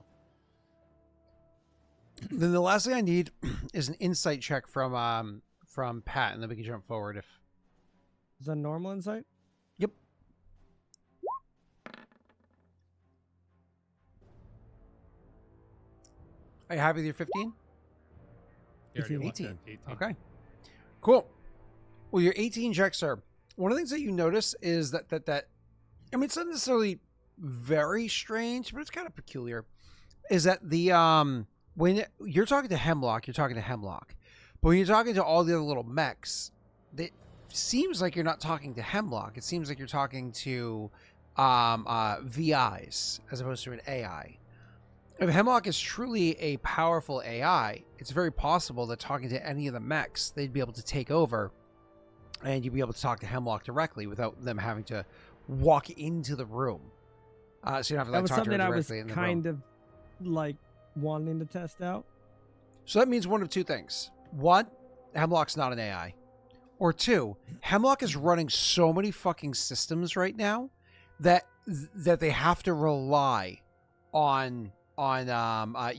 Then the last thing I need is an insight check from Pat, and then we can jump forward. If Is that normal insight? Yep. Are you happy with your 15? You already 18. looked at 18. Okay. Cool. Well, your 18 checks, sir. One of the things that you notice is that I mean, it's not necessarily very strange, but it's kind of peculiar. Is that the when you're talking to Hemlock, you're talking to Hemlock, but when you're talking to all the other little mechs, it seems like you're not talking to Hemlock. It seems like you're talking to VIs as opposed to an AI. If Hemlock is truly a powerful AI, it's very possible that talking to any of the mechs, they'd be able to take over, and you'd be able to talk to Hemlock directly without them having to walk into the room. So you don't have to That was talk to her something I was directly in the kind room. of like wanting to test out. So that means one of two things. One, Hemlock's not an AI. Or two, Hemlock is running so many fucking systems right now that they have to rely on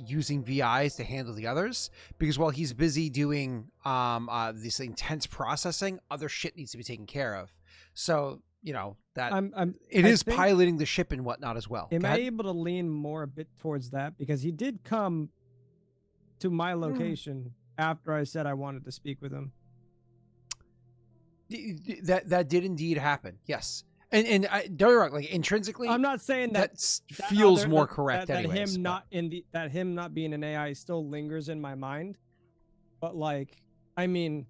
using VIs to handle the others, because while he's busy doing this intense processing, other shit needs to be taken care of. So that it I is think- piloting the ship and whatnot as well. Am Go I ahead. able to lean more a bit towards that? Because he did come to my location after I said I wanted to speak with him. That did indeed happen. Yes, and don't get me wrong, like intrinsically, I'm not saying that that feels other- more that- correct. that anyways, him but- not in the that him not being an AI still lingers in my mind. But like, I mean,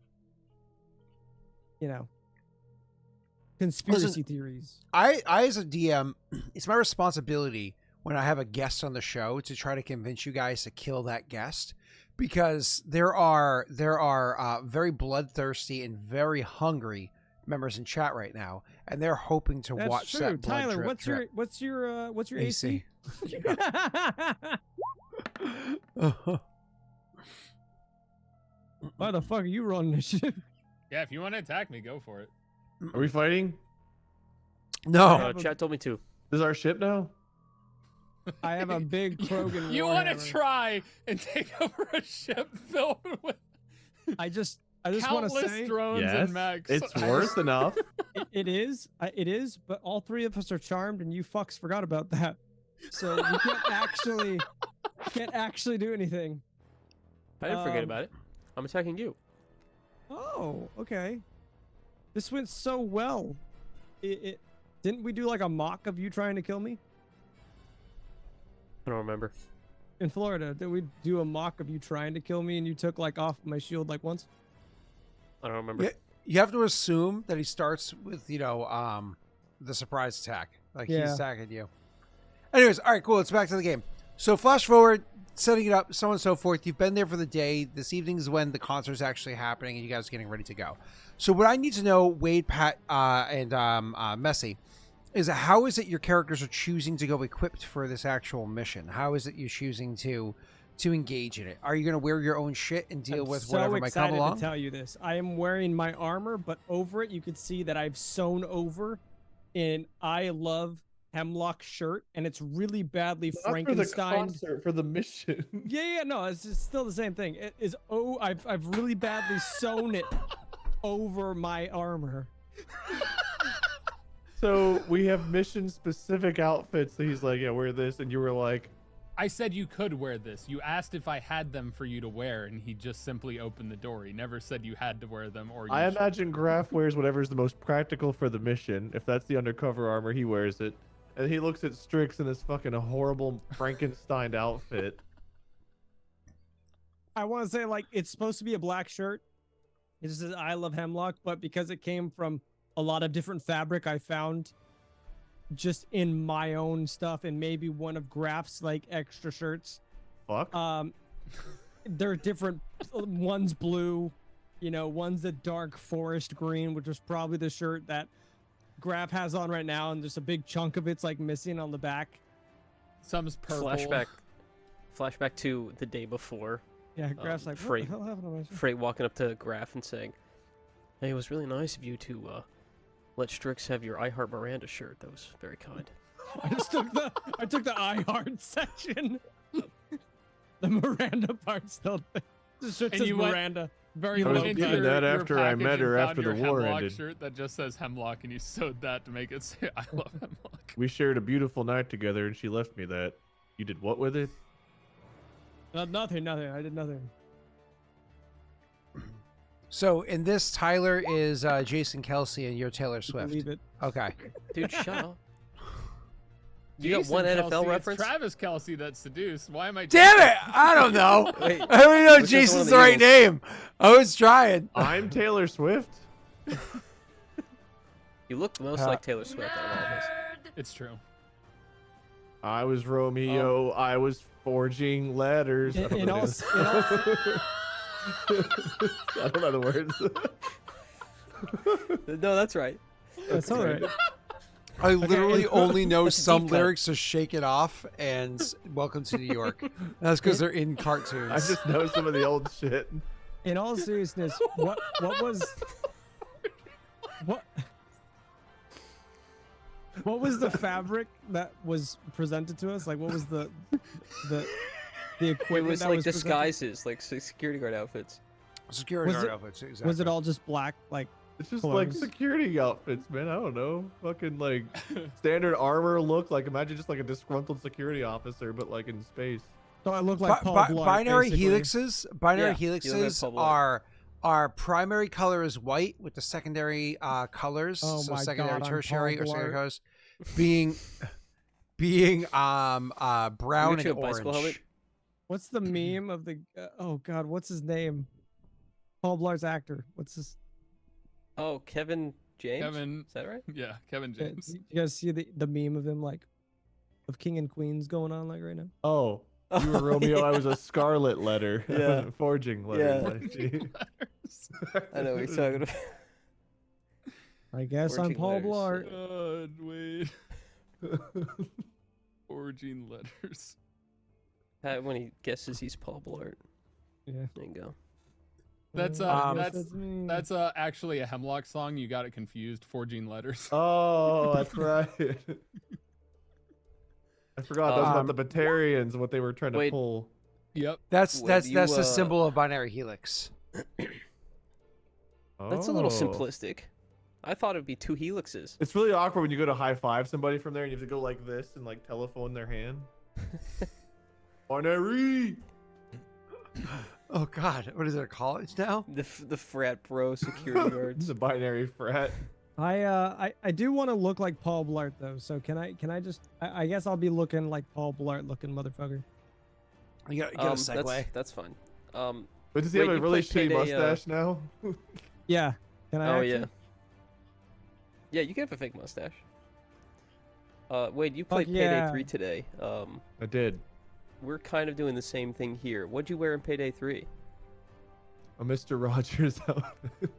conspiracy theories. I as a DM, it's my responsibility when I have a guest on the show to try to convince you guys to kill that guest, because there are very bloodthirsty and very hungry members in chat right now, and they're hoping to That's watch true. that blood Tyler, drip, drip. what's your AC? Why the fuck are you rolling this shit? Yeah, if you want to attack me, go for it. Are we fighting? No, Chat told me to. This is our ship now? I have a big Krogan. You want warhammer. to try and take over a ship filled with I just want to countless say drones Yes. and mechs. It's worth enough. it is. It is. But all three of us are charmed, and you fucks forgot about that. So we can't actually do anything. I didn't forget Um, about it. I'm attacking you. Oh, okay. This went so well. It didn't we do like a mock of you trying to kill me I don't remember. in Florida? Did we do a mock of you trying to kill me and you took like off my shield like once? I don't remember. Yeah. You have to assume that he starts with the surprise attack, like he's Yeah. attacking you. Anyways, all right, cool. Let's back to the game. So flash forward, setting it up, so on and so forth. You've been there for the day. This evening is when the concert's actually happening, and you guys are getting ready to go. So what I need to know, Wade, Pat, and Messy, is how is it your characters are choosing to go equipped for this actual mission? How is it you're choosing to engage in it? Are you going to wear your own shit and deal I'm with so whatever might come excited along? to tell you this. I am wearing my armor, but over it you could see that I've sewn over I love Hemlock shirt, and it's really badly Not for the Frankenstein. concert, for the mission. Yeah, no, it's still the same thing. It is I've really badly sewn it over my armor. So we have mission specific outfits. So he's like, yeah, wear this. And you were like, I said you could wear this. You asked if I had them for you to wear, and he just simply opened the door. He never said you had to wear them or you I should. imagine Graff wears whatever's the most practical for the mission. If that's the undercover armor, he wears it. And he looks at Strix in this fucking horrible Frankenstein outfit. I want to say like it's supposed to be a black shirt. It just says I love Hemlock, but because it came from a lot of different fabric I found just in my own stuff and maybe one of Graff's like extra shirts. Fuck. They're different. One's blue, one's a dark forest green, which was probably the shirt that Graff has on right now, and there's a big chunk of it's like missing on the back. Some's purple. Flashback to the day before. Yeah, Graff's like, what Frait. the hell happened to my shirt? Frait walking up to Graff and saying, "Hey, it was really nice of you to let Strix have your I Heart Miranda shirt. That was very kind." I took the I heart section. The Miranda part still. This shirt And says you went- Miranda. Very You I was low went getting into cut. that your after I package met and her found after your the war Hemlock ended. shirt that just says Hemlock, and you sewed that to make it say "I love Hemlock." We shared a beautiful night together, and she left me that. You did what with it? Nothing. I did nothing. So in this, Tyler is Jason Kelsey and you're Taylor Swift. Believe it. Okay. Dude, shut up. You got Jason one Kelsey, NFL it's reference? Travis Kelsey that seduced. Why am I? Damn it! I don't know. Wait, I don't even know which is one of Jason's the the right Eagles? name. I was trying. I'm Taylor Swift. You look the most like Taylor Swift out of all of us. It's true. I was Romeo. I was forging letters. I don't In know all, the in all, I don't know the words. No, that's right. that's all right. I literally only know That's a some deep cut. lyrics to Shake It Off and Welcome to New York. That's because they're in cartoons. I just know some of the old shit. In all seriousness, what was the fabric that was presented to us? Like, what was the equipment? It was that like was presented? disguises, like security guard outfits. Security Was guard it- outfits, exactly. Was it all just black? Like, It's just like Clothes. security outfits, man. I don't know. Fucking like standard armor look. Like imagine just like a disgruntled security officer, but like in space. so I look like Paul Blart, binary basically. helixes? Binary Yeah, you look like helixes Paul Blart. are primary color is white with the secondary colors. Oh so my secondary, God, I'm tertiary, Paul or secondary Blart. colors being brown You and a bicycle helmet? orange. What's the meme of the? Oh God, what's his name? Paul Blart's actor. What's his? Oh, Kevin James? Kevin. Is that right? Yeah, Kevin James. You guys see the meme of him like, of King and Queens going on like right now? Oh, you were Romeo. I was a scarlet letter. Yeah. Forging letters. I know what he's talking about. I guess I'm Forging Paul letters, Blart. Wait. Forging letters. When he guesses he's Paul Blart. Yeah. There you go. That's me. that's actually a Hemlock song. You got it confused. Forging letters. Oh, that's right. I forgot that was about the Um, Batarians, what they were trying to wait. pull. Yep. That's When that's you, the symbol of binary helix. That's a little Oh. simplistic. I thought it'd be two helixes. It's really awkward when you go to high five somebody from there and you have to go like this and like telephone their hand. Binary. Oh God, what is it? A college now? The frat bro security It's guards. a binary frat. I do want to look like Paul Blart though, so can I just I guess I'll be looking like Paul Blart looking motherfucker. You got a segue. That's fine. But does he Wait, have a you really played shitty Payday, mustache now? Yeah. Can I? Oh actually? yeah. Yeah, you can have a fake mustache. Wade, you played Payday yeah. 3 today. I did. We're kind of doing the same thing here. What'd you wear in Payday 3? A Mr. Rogers outfit.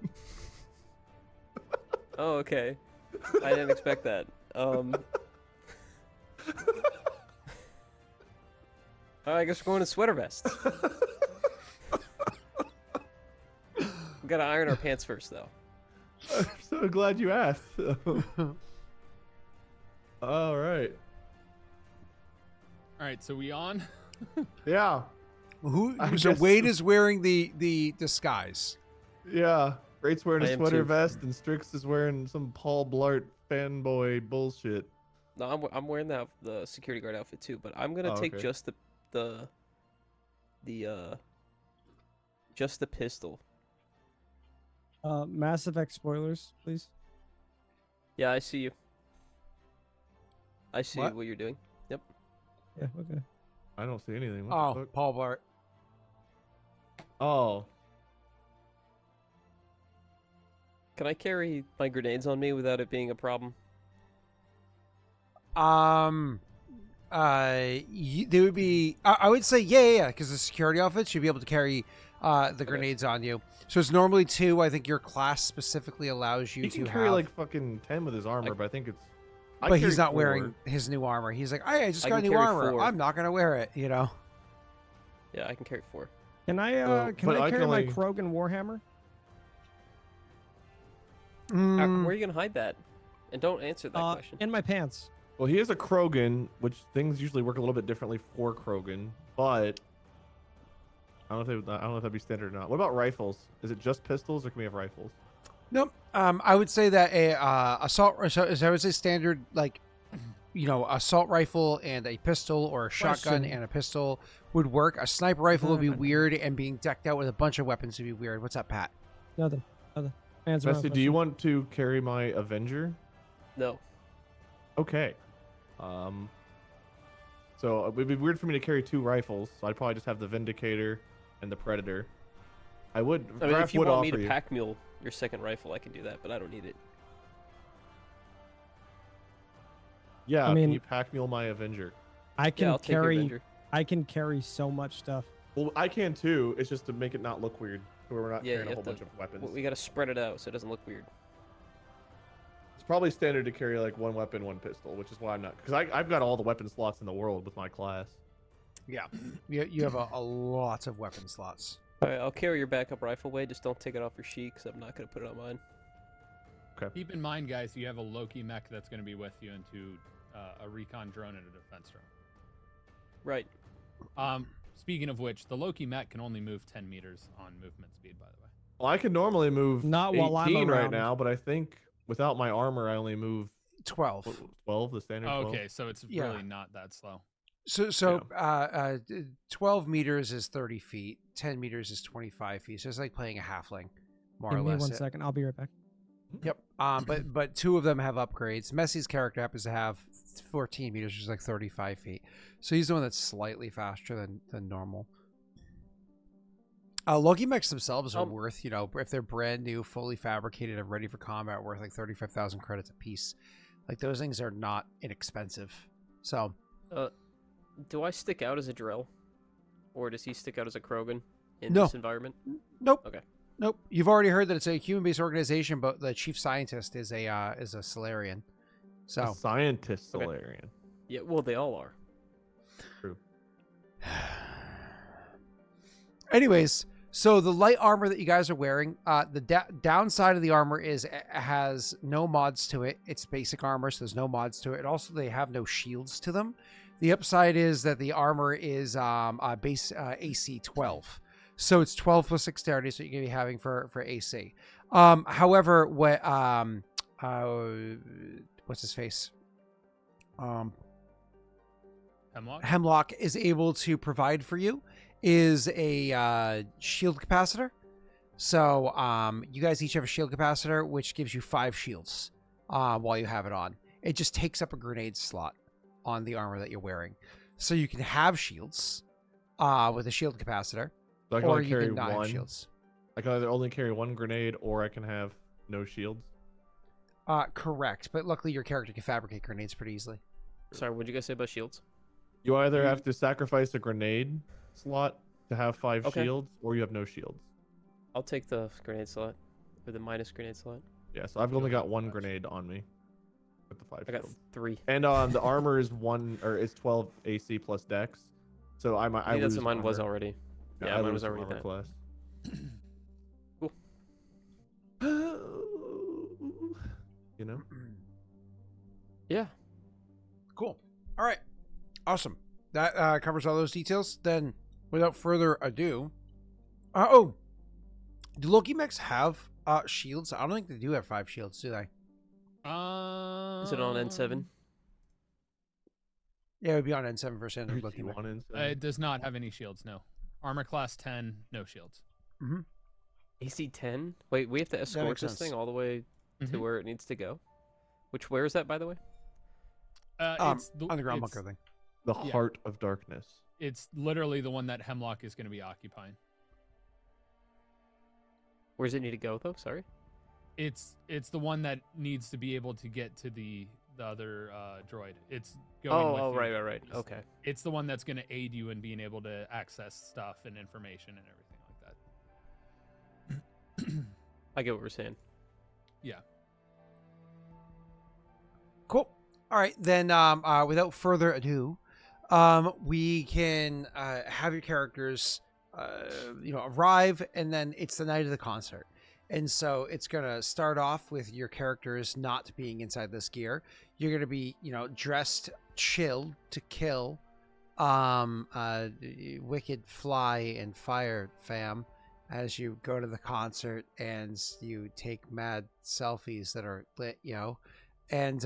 Oh, okay. I didn't expect that. I guess we're going to sweater vests. We gotta iron our pants first, though. I'm so glad you asked. All right. All right. So we on? Yeah. I So guess Wade so. is wearing the disguise. Yeah. Freight's wearing I a am sweater too. vest and Strix is wearing some Paul Blart fanboy bullshit. No, I'm wearing the security guard outfit too, but I'm gonna Oh, take okay. just just the pistol. Mass Effect spoilers, please. Yeah, I see you. I see What? what you're doing. Yep. Yeah. Okay. I don't see anything. What Oh, the fuck? Paul Blart. Oh. Can I carry my grenades on me without it being a problem? There would be. I would say yeah, because the security outfits you'd be able to carry the grenades on you. So it's normally 2. I think your class specifically allows you He to can carry have. like fucking 10 with his armor, but I think it's. I But he's carry not 4. wearing his new armor. He's like, I just I got can new carry armor. 4. I'm not gonna wear it. You know. Yeah, I can carry 4. Can I can but I I carry can my only- Krogan Warhammer? Where are you gonna hide that? And don't answer that question. In my pants. Well, he is a Krogan, which things usually work a little bit differently for Krogan, but I don't know if that'd be standard or not. What about rifles? Is it just pistols, or can we have rifles? Nope. I would say that a assault. So I would say standard, like, assault rifle and a pistol, or a shotgun Question. and a pistol would work. A sniper rifle would be weird, and being decked out with a bunch of weapons would be weird. What's up, Pat? Nothing. Answer my Messi, do you question. want to carry my Avenger? No. Okay. So it would be weird for me to carry 2 rifles, so I'd probably just have the Vindicator and the Predator. I mean, Graff if you would want me offer to you. pack mule your second rifle, I can do that, but I don't need it. Yeah, I mean- can you pack mule my Avenger? I can I'll take your carry. Avenger. I can carry so much stuff. Well, I can too. It's just to make it not look weird, where we're not Yeah, carrying you a whole have bunch of weapons. We gotta spread it out so it doesn't look weird. It's probably standard to carry like 1 weapon, 1 pistol, which is why I'm not, because I've got all the weapon slots in the world with my class. Yeah, you have a lot of weapon slots. Alright, I'll carry your backup rifle, Wade. Just don't take it off your sheet, because I'm not gonna put it on mine. Keep in mind, guys, you have a Loki mech that's going to be with you into a recon drone and a defense drone. Right. Speaking of which, the Loki mech can only move 10 meters on movement speed, by the way. Well, I can normally move Not 18 while I'm right around. now, but I think without my armor, I only move 12. 12, the standard 12. Okay, so it's Yeah. really not that slow. So 12 meters is 30 feet. 10 meters is 25 feet. So it's like playing a halfling, more Give or me less. 1 second. I'll be right back. Yep. But 2 of them have upgrades. Messi's character happens to have 14 meters, which is like 35 feet. So he's the one that's slightly faster than normal. Loki mechs themselves are worth, if they're brand new, fully fabricated, and ready for combat, worth like 35,000 credits a piece. Like, those things are not inexpensive. So, Do I stick out as a Drell? Or does he stick out as a Krogan in No. this environment? nope. Okay. Nope. You've already heard that it's a human-based organization, but the chief scientist is a Solarian. A So, scientist Okay. Solarian. Yeah, well, they all are. True. anyways, so the light armor that you guys are wearing, the downside of the armor is it has no mods to it. It's basic armor, so there's no mods to it. And also, they have no shields to them. The upside is that the armor is base AC 12. So it's 12 plus dexterity, so you're going to be having for AC. However, what what's his face? Hemlock? Hemlock is able to provide for you is a shield capacitor. So you guys each have a shield capacitor, which gives you 5 shields while you have it on. It just takes up a grenade slot on the armor that you're wearing. So you can have shields with a shield capacitor, So I can or only you carry can not have 1. shields. I can either only carry 1 grenade, or I can have no shields. Correct, but luckily your character can fabricate grenades pretty easily. Sorry, what'd you guys say about shields? You either have to sacrifice a grenade slot to have 5 Okay. shields, or you have no shields. I'll take the grenade slot. Or the minus grenade slot. Yeah, so I've only got 1 grenade on me with the 5 I got shields. 3. And the armor is 12 AC plus Dex. So I I think that's lose what mine was armor. already. Yeah, Yeah, I mine lose was some already armor that. class. Cool. You know? Yeah. Cool. All right. Awesome. That covers all those details. Then, without further ado, do Loki mechs have shields? I don't think they do have 5 shields, do they? Is it on N7? Yeah, it would be on N7 for standard Loki mech. 31 It does not have any shields, no. Armor class 10, no shields. Mm-hmm. AC 10? Wait, we have to escort makes this sense. thing all the way to Mhm. where it needs to go? Where is that, by the way? It's the Underground it's, bunker thing. The Yeah. Heart of Darkness. It's literally the one that Hemlock is going to be occupying. Where does it need to go, though? Sorry. It's the one that needs to be able to get to the other droid. It's going with Oh, you. right. It's- Okay. It's the one that's going to aid you in being able to access stuff and information and everything like that. I get what we're saying. Yeah. Cool. All right, then without further ado, we can have your characters arrive, and then it's the night of the concert. And so it's going to start off with your characters not being inside this gear. You're going to be, dressed chill to kill Wicked Fly and Fire fam, as you go to the concert and you take mad selfies that are lit, and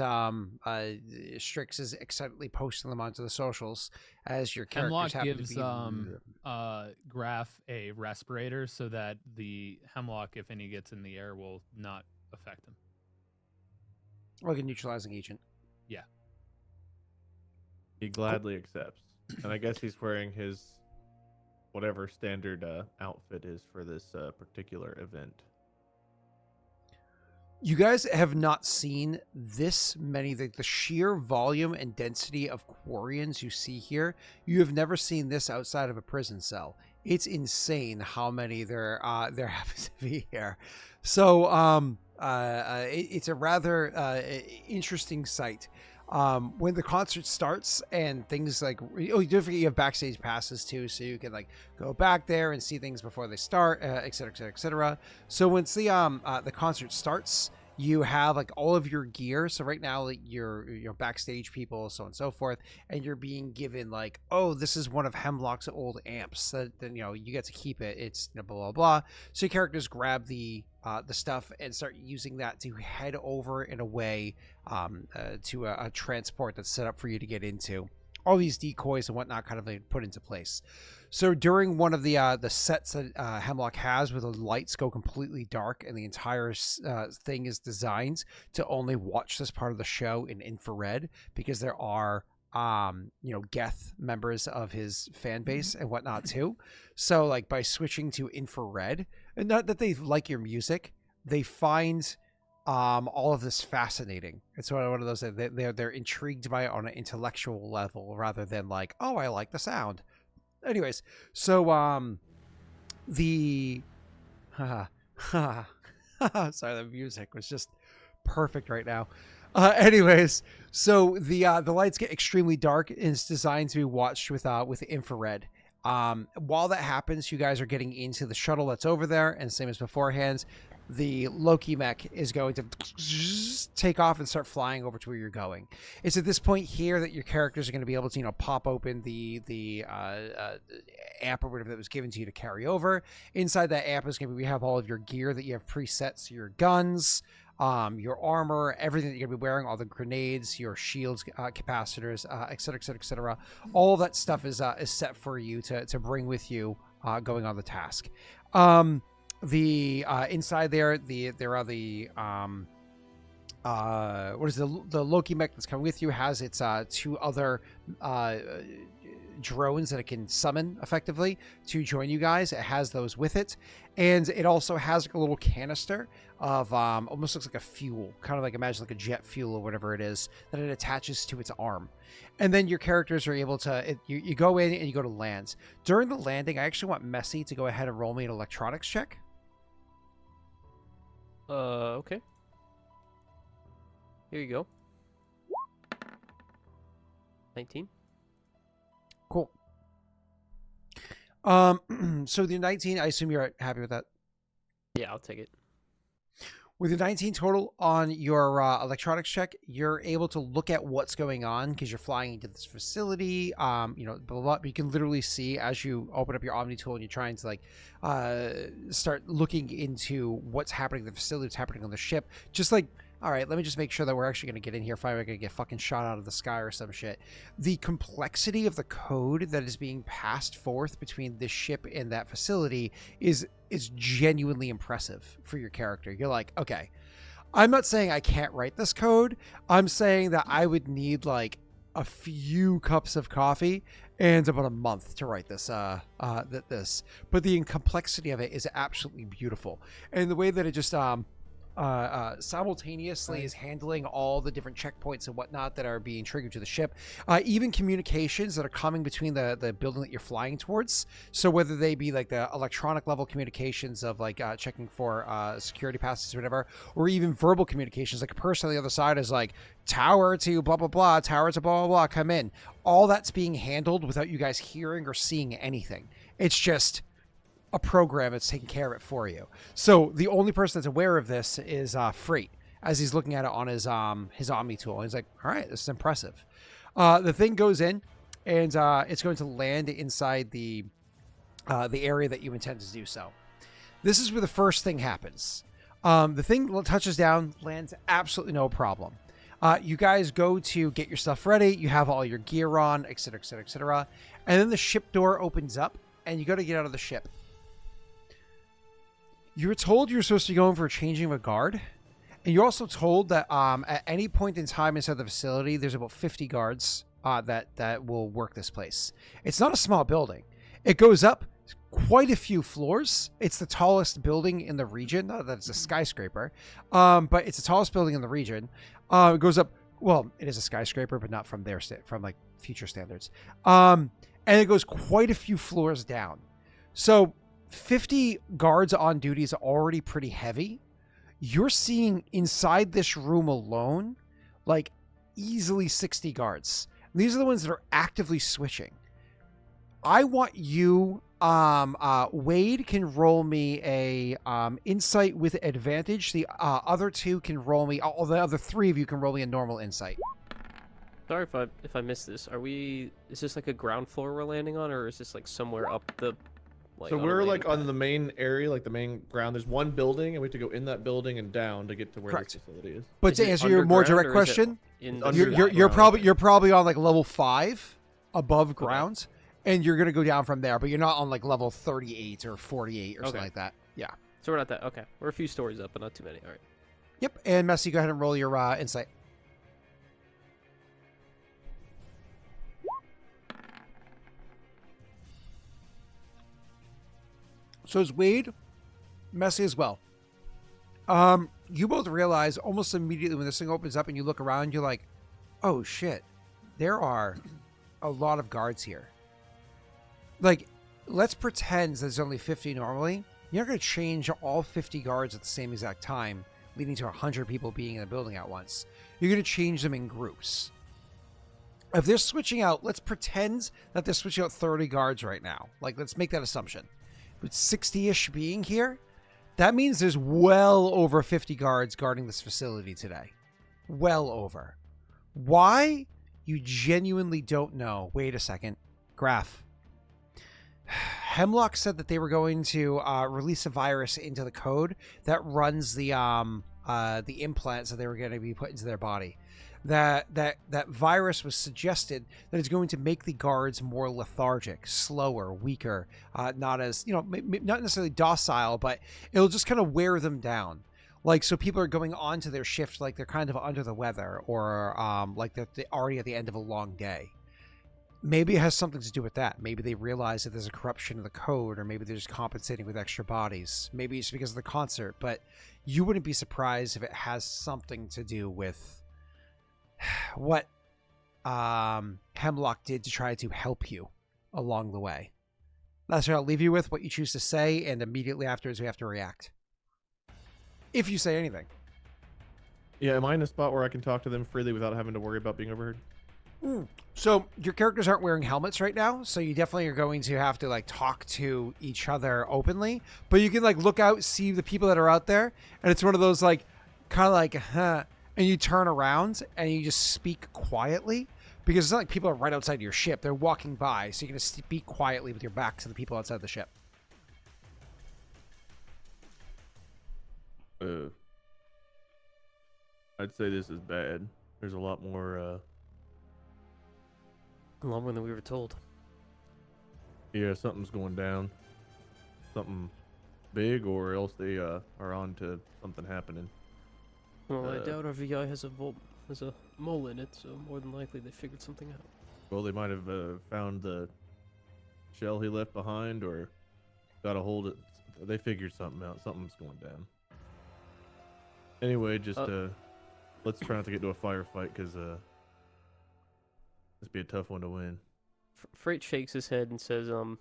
Strix is excitedly posting them onto the socials as your characters Hemlock happen gives to be. Graff a respirator so that the Hemlock, if any gets in the air, will not affect him. Like a neutralizing agent. Yeah. He gladly accepts. And I guess he's wearing his whatever standard outfit is for this particular event. You guys have not seen this many, the sheer volume and density of Quarians you see here. You have never seen this outside of a prison cell. It's insane how many there happens to be here. So it's a rather interesting sight. When the concert starts and things like, you have backstage passes too, so you can like go back there and see things before they start, et cetera, et cetera, et cetera. So once the concert starts, you have like all of your gear. So right now, like you're backstage people, so on and so forth, and you're being given like, oh, this is one of Hemlock's old amps. Then you get to keep it. It's blah blah blah. So your characters grab the stuff and start using that to head over in a way to a transport that's set up for you to get into. All these decoys and whatnot kind of like put into place. So during one of the sets that Hemlock has, where the lights go completely dark and the entire thing is designed to only watch this part of the show in infrared, because there are Geth members of his fan base and whatnot too. So like by switching to infrared, and not that they like your music, they find all of this fascinating. It's one of those that they're intrigued by it on an intellectual level rather than like, oh, I like the sound. Anyways, so sorry, the music was just perfect right now. Anyways, so the lights get extremely dark and it's designed to be watched with infrared. While that happens, you guys are getting into the shuttle that's over there, and same as beforehand, the Loki mech is going to take off and start flying over to where you're going. It's at this point here that your characters are going to be able to, pop open the amp or whatever that was given to you to carry over. Inside that amp is going to be, we have all of your gear that you have preset, so your guns, your armor, everything that you're going to be wearing, all the grenades, your shields, capacitors, et cetera, et cetera, et cetera. All of that stuff is set for you to bring with you going on the task. The inside there are the the Loki mech that's coming with you has its two other drones that it can summon effectively to join you guys. It has those with it, and it also has like a little canister of almost looks like a fuel, kind of like, imagine like a jet fuel or whatever it is, that it attaches to its arm. And then your characters are able to you go in and you go to land. During the landing, I actually want Messy to go ahead and roll me an electronics check. Okay. Here you go. 19. Cool. So the 19, I assume you're happy with that. Yeah, I'll take it. With a 19 total on your electronics check, you're able to look at what's going on because you're flying into this facility. Blah, blah, blah. You can literally see as you open up your Omni tool and you're trying to like start looking into what's happening in the facility, what's happening on the ship. Just like, all right, let me just make sure that we're actually going to get in here. If I'm going to get fucking shot out of the sky or some shit. The complexity of the code that is being passed forth between this ship and that facility is genuinely impressive for your character. You're like, okay, I'm not saying I can't write this code. I'm saying that I would need like a few cups of coffee and about a month to write this. But the complexity of it is absolutely beautiful, and the way that it just simultaneously is handling all the different checkpoints and whatnot that are being triggered to the ship, even communications that are coming between the building that you're flying towards. So whether they be like the electronic level communications of like checking for security passes or whatever, or even verbal communications, like a person on the other side is like, tower to blah blah blah, tower to blah blah blah, come in. All that's being handled without you guys hearing or seeing anything. It's just a program that's taking care of it for you. So the only person that's aware of this is Frait, as he's looking at it on his Omni tool. He's like, all right, this is impressive. The thing goes in, and it's going to land inside the area that you intend to do so. This is where the first thing happens. The thing touches down, lands absolutely no problem. You guys go to get your stuff ready. You have all your gear on, etc., etc., etc. And then the ship door opens up, and you got to get out of the ship. You were told you're supposed to be going for a changing of a guard. And you're also told that at any point in time inside the facility, there's about 50 guards that will work this place. It's not a small building. It goes up quite a few floors. It's the tallest building in the region. Not that it's a skyscraper, but it's the tallest building in the region. It goes up. Well, it is a skyscraper, but not from from like future standards. And it goes quite a few floors down. So 50 guards on duty is already pretty heavy. You're seeing inside this room alone, like easily 60 guards. These are the ones that are actively switching. I want you, Wade can roll me a insight with advantage. The other two can roll me, all the other three of you can roll me a normal insight. Sorry if I missed this. Is this like a ground floor we're landing on, or is this like somewhere up the? So we're like on the main area, like the main ground. There's one building, and we have to go in that building and down to get to where Correct. the facility is. But to answer your more direct question, you're probably on like level 5 above ground, and you're gonna go down from there. But you're not on like level 38 or 48 or something like that. Yeah. So we're not that. Okay, we're a few stories up, but not too many. All right. Yep. And Messi, go ahead and roll your insight. So is Wade, Messi as well. You both realize almost immediately when this thing opens up and you look around, you're like, oh shit, there are a lot of guards here. Like, let's pretend there's only 50 normally. You're not going to change all 50 guards at the same exact time, leading to 100 people being in the building at once. You're going to change them in groups. If they're switching out, let's pretend that they're switching out 30 guards right now. Like, let's make that assumption. With 60-ish being here, that means there's well over 50 guards guarding this facility today. Well over. Why? You genuinely don't know. Wait a second. Graff. Hemlock said that they were going to release a virus into the code that runs the implants that they were going to be put into their body. That virus was suggested that it's going to make the guards more lethargic, slower, weaker, not as, not necessarily docile, but it'll just kind of wear them down. Like, so people are going on to their shift like they're kind of under the weather, or like they're already at the end of a long day. Maybe it has something to do with that. Maybe they realize that there's a corruption of the code, or maybe they're just compensating with extra bodies. Maybe it's because of the concert, but you wouldn't be surprised if it has something to do with what Hemlock did to try to help you along the way. That's what I'll leave you with, what you choose to say, and immediately afterwards we have to react. If you say anything. Yeah, am I in a spot where I can talk to them freely without having to worry about being overheard? So your characters aren't wearing helmets right now, so you definitely are going to have to like talk to each other openly, but you can like look out, see the people that are out there, and it's one of those like kind of like and you turn around and you just speak quietly, because it's not like people are right outside your ship. They're walking by, so you're going to speak quietly with your back to the people outside the ship. I'd say this is bad. There's a lot more A lot more than we were told. yeah, something's going down. Something big, or else they are on to something happening. Well, I doubt our VI has a mole in it, so more than likely they figured something out. Well, they might have found the shell he left behind, or got a hold of. They figured something out. Something's going down. Anyway, just let's try not to get into a firefight, because this be a tough one to win. Frait shakes his head and says, I've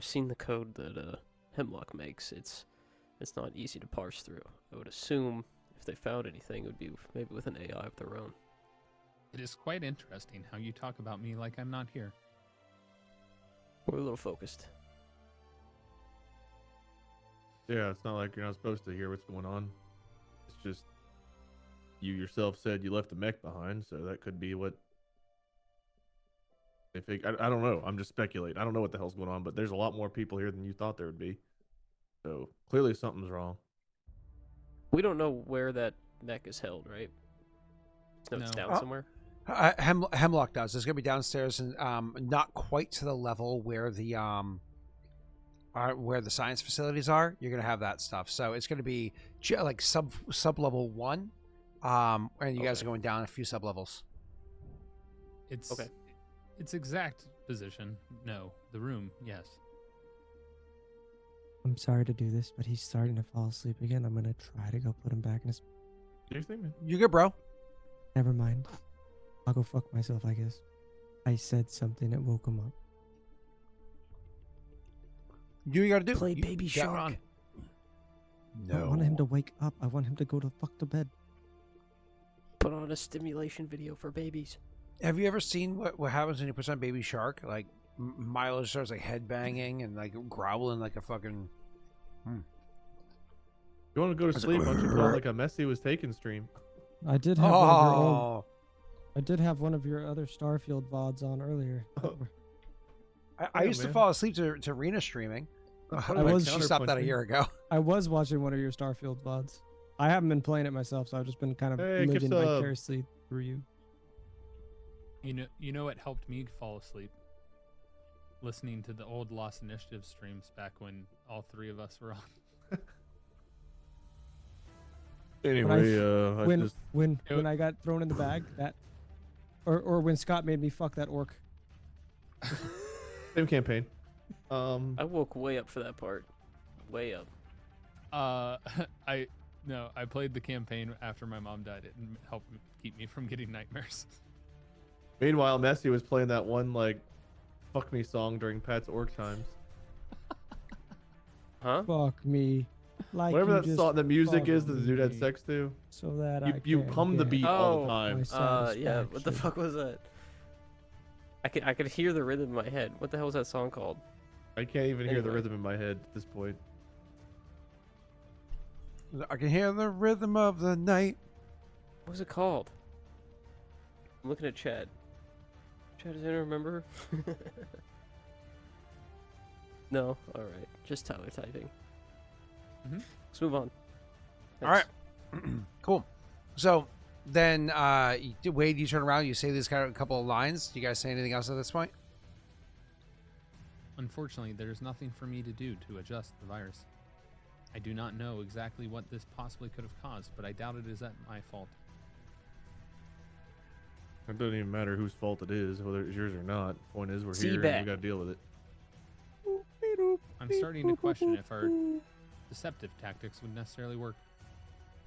seen the code that Hemlock makes. It's not easy to parse through. I would assume if they found anything, it would be maybe with an AI of their own. It is quite interesting how you talk about me like I'm not here. We're a little focused. Yeah, it's not like you're not supposed to hear what's going on. It's just you yourself said you left the mech behind, so that could be what I don't know. I'm just speculating. I don't know what the hell's going on, but there's a lot more people here than you thought there would be. So clearly something's wrong. We don't know where that mech is held, right? No, it's No. down somewhere. Hemlock does. It's gonna be downstairs and not quite to the level where the science facilities are. You're gonna have that stuff. So it's gonna be like sub level 1, and you guys are going down a few sub levels. It's Okay. Its exact position. No, the room. Yes. I'm sorry to do this, but he's starting to fall asleep again. I'm gonna try to go put him back in his. Seriously, man? You good, bro? Never mind. I'll go fuck myself, I guess. I said something that woke him up. You gotta do. Play You Baby got Shark. it on. I don't want him to wake up. I want him to go to fuck to bed. Put on a stimulation video for babies. Have you ever seen what happens when you put on Baby Shark? Like Milo starts like head banging and like growling like a fucking. You want to go to sleep? Why don't you put on like a Messi was taken stream? I did have one of your old, Oh, I did have one of your other Starfield VODs on earlier. I used to man. fall asleep to Rena streaming. That's I part of my was- She stopped that a counterpunching. year ago. I was watching one of your Starfield VODs. I haven't been playing it myself, so I've just been kind of Hey, living Kipsub. vicariously through you. You know what helped me fall asleep? Listening to the old Lost Initiative streams back when all three of us were on. Anyway, I When just when I got thrown in the bag, that, or when Scott made me fuck that orc. same campaign. I woke way up for that part. Way up. I played the campaign after my mom died. It helped keep me from getting nightmares. Meanwhile, Messi was playing that one like "fuck me" song during Pat's orc times. Huh? Fuck me. Like Whatever you that just song, the music fucked is that the dude had me sex to. So that You I hum the can beat get all the Oh, time. my Yeah. What the satisfaction. fuck was that? I could hear the rhythm in my head. What the hell was that song called? I can't even hear the Anyway. rhythm in my head at this point. I can hear the rhythm of the night. What was it called? I'm looking at Chad. Chad, does anyone remember? No? Alright. Just Tyler typing. Mhm. Let's move on. All right. Thanks. Cool. So then, Wade, you turn around, you say this kind of a couple of lines. Do you guys say anything else at this point? Unfortunately, there's nothing for me to do to adjust the virus. I do not know exactly what this possibly could have caused, but I doubt it is at my fault. It doesn't even matter whose fault it is, whether it's yours or not. Point is, we're here Seabat. and we gotta deal with it. I'm starting to question if our deceptive tactics would necessarily work.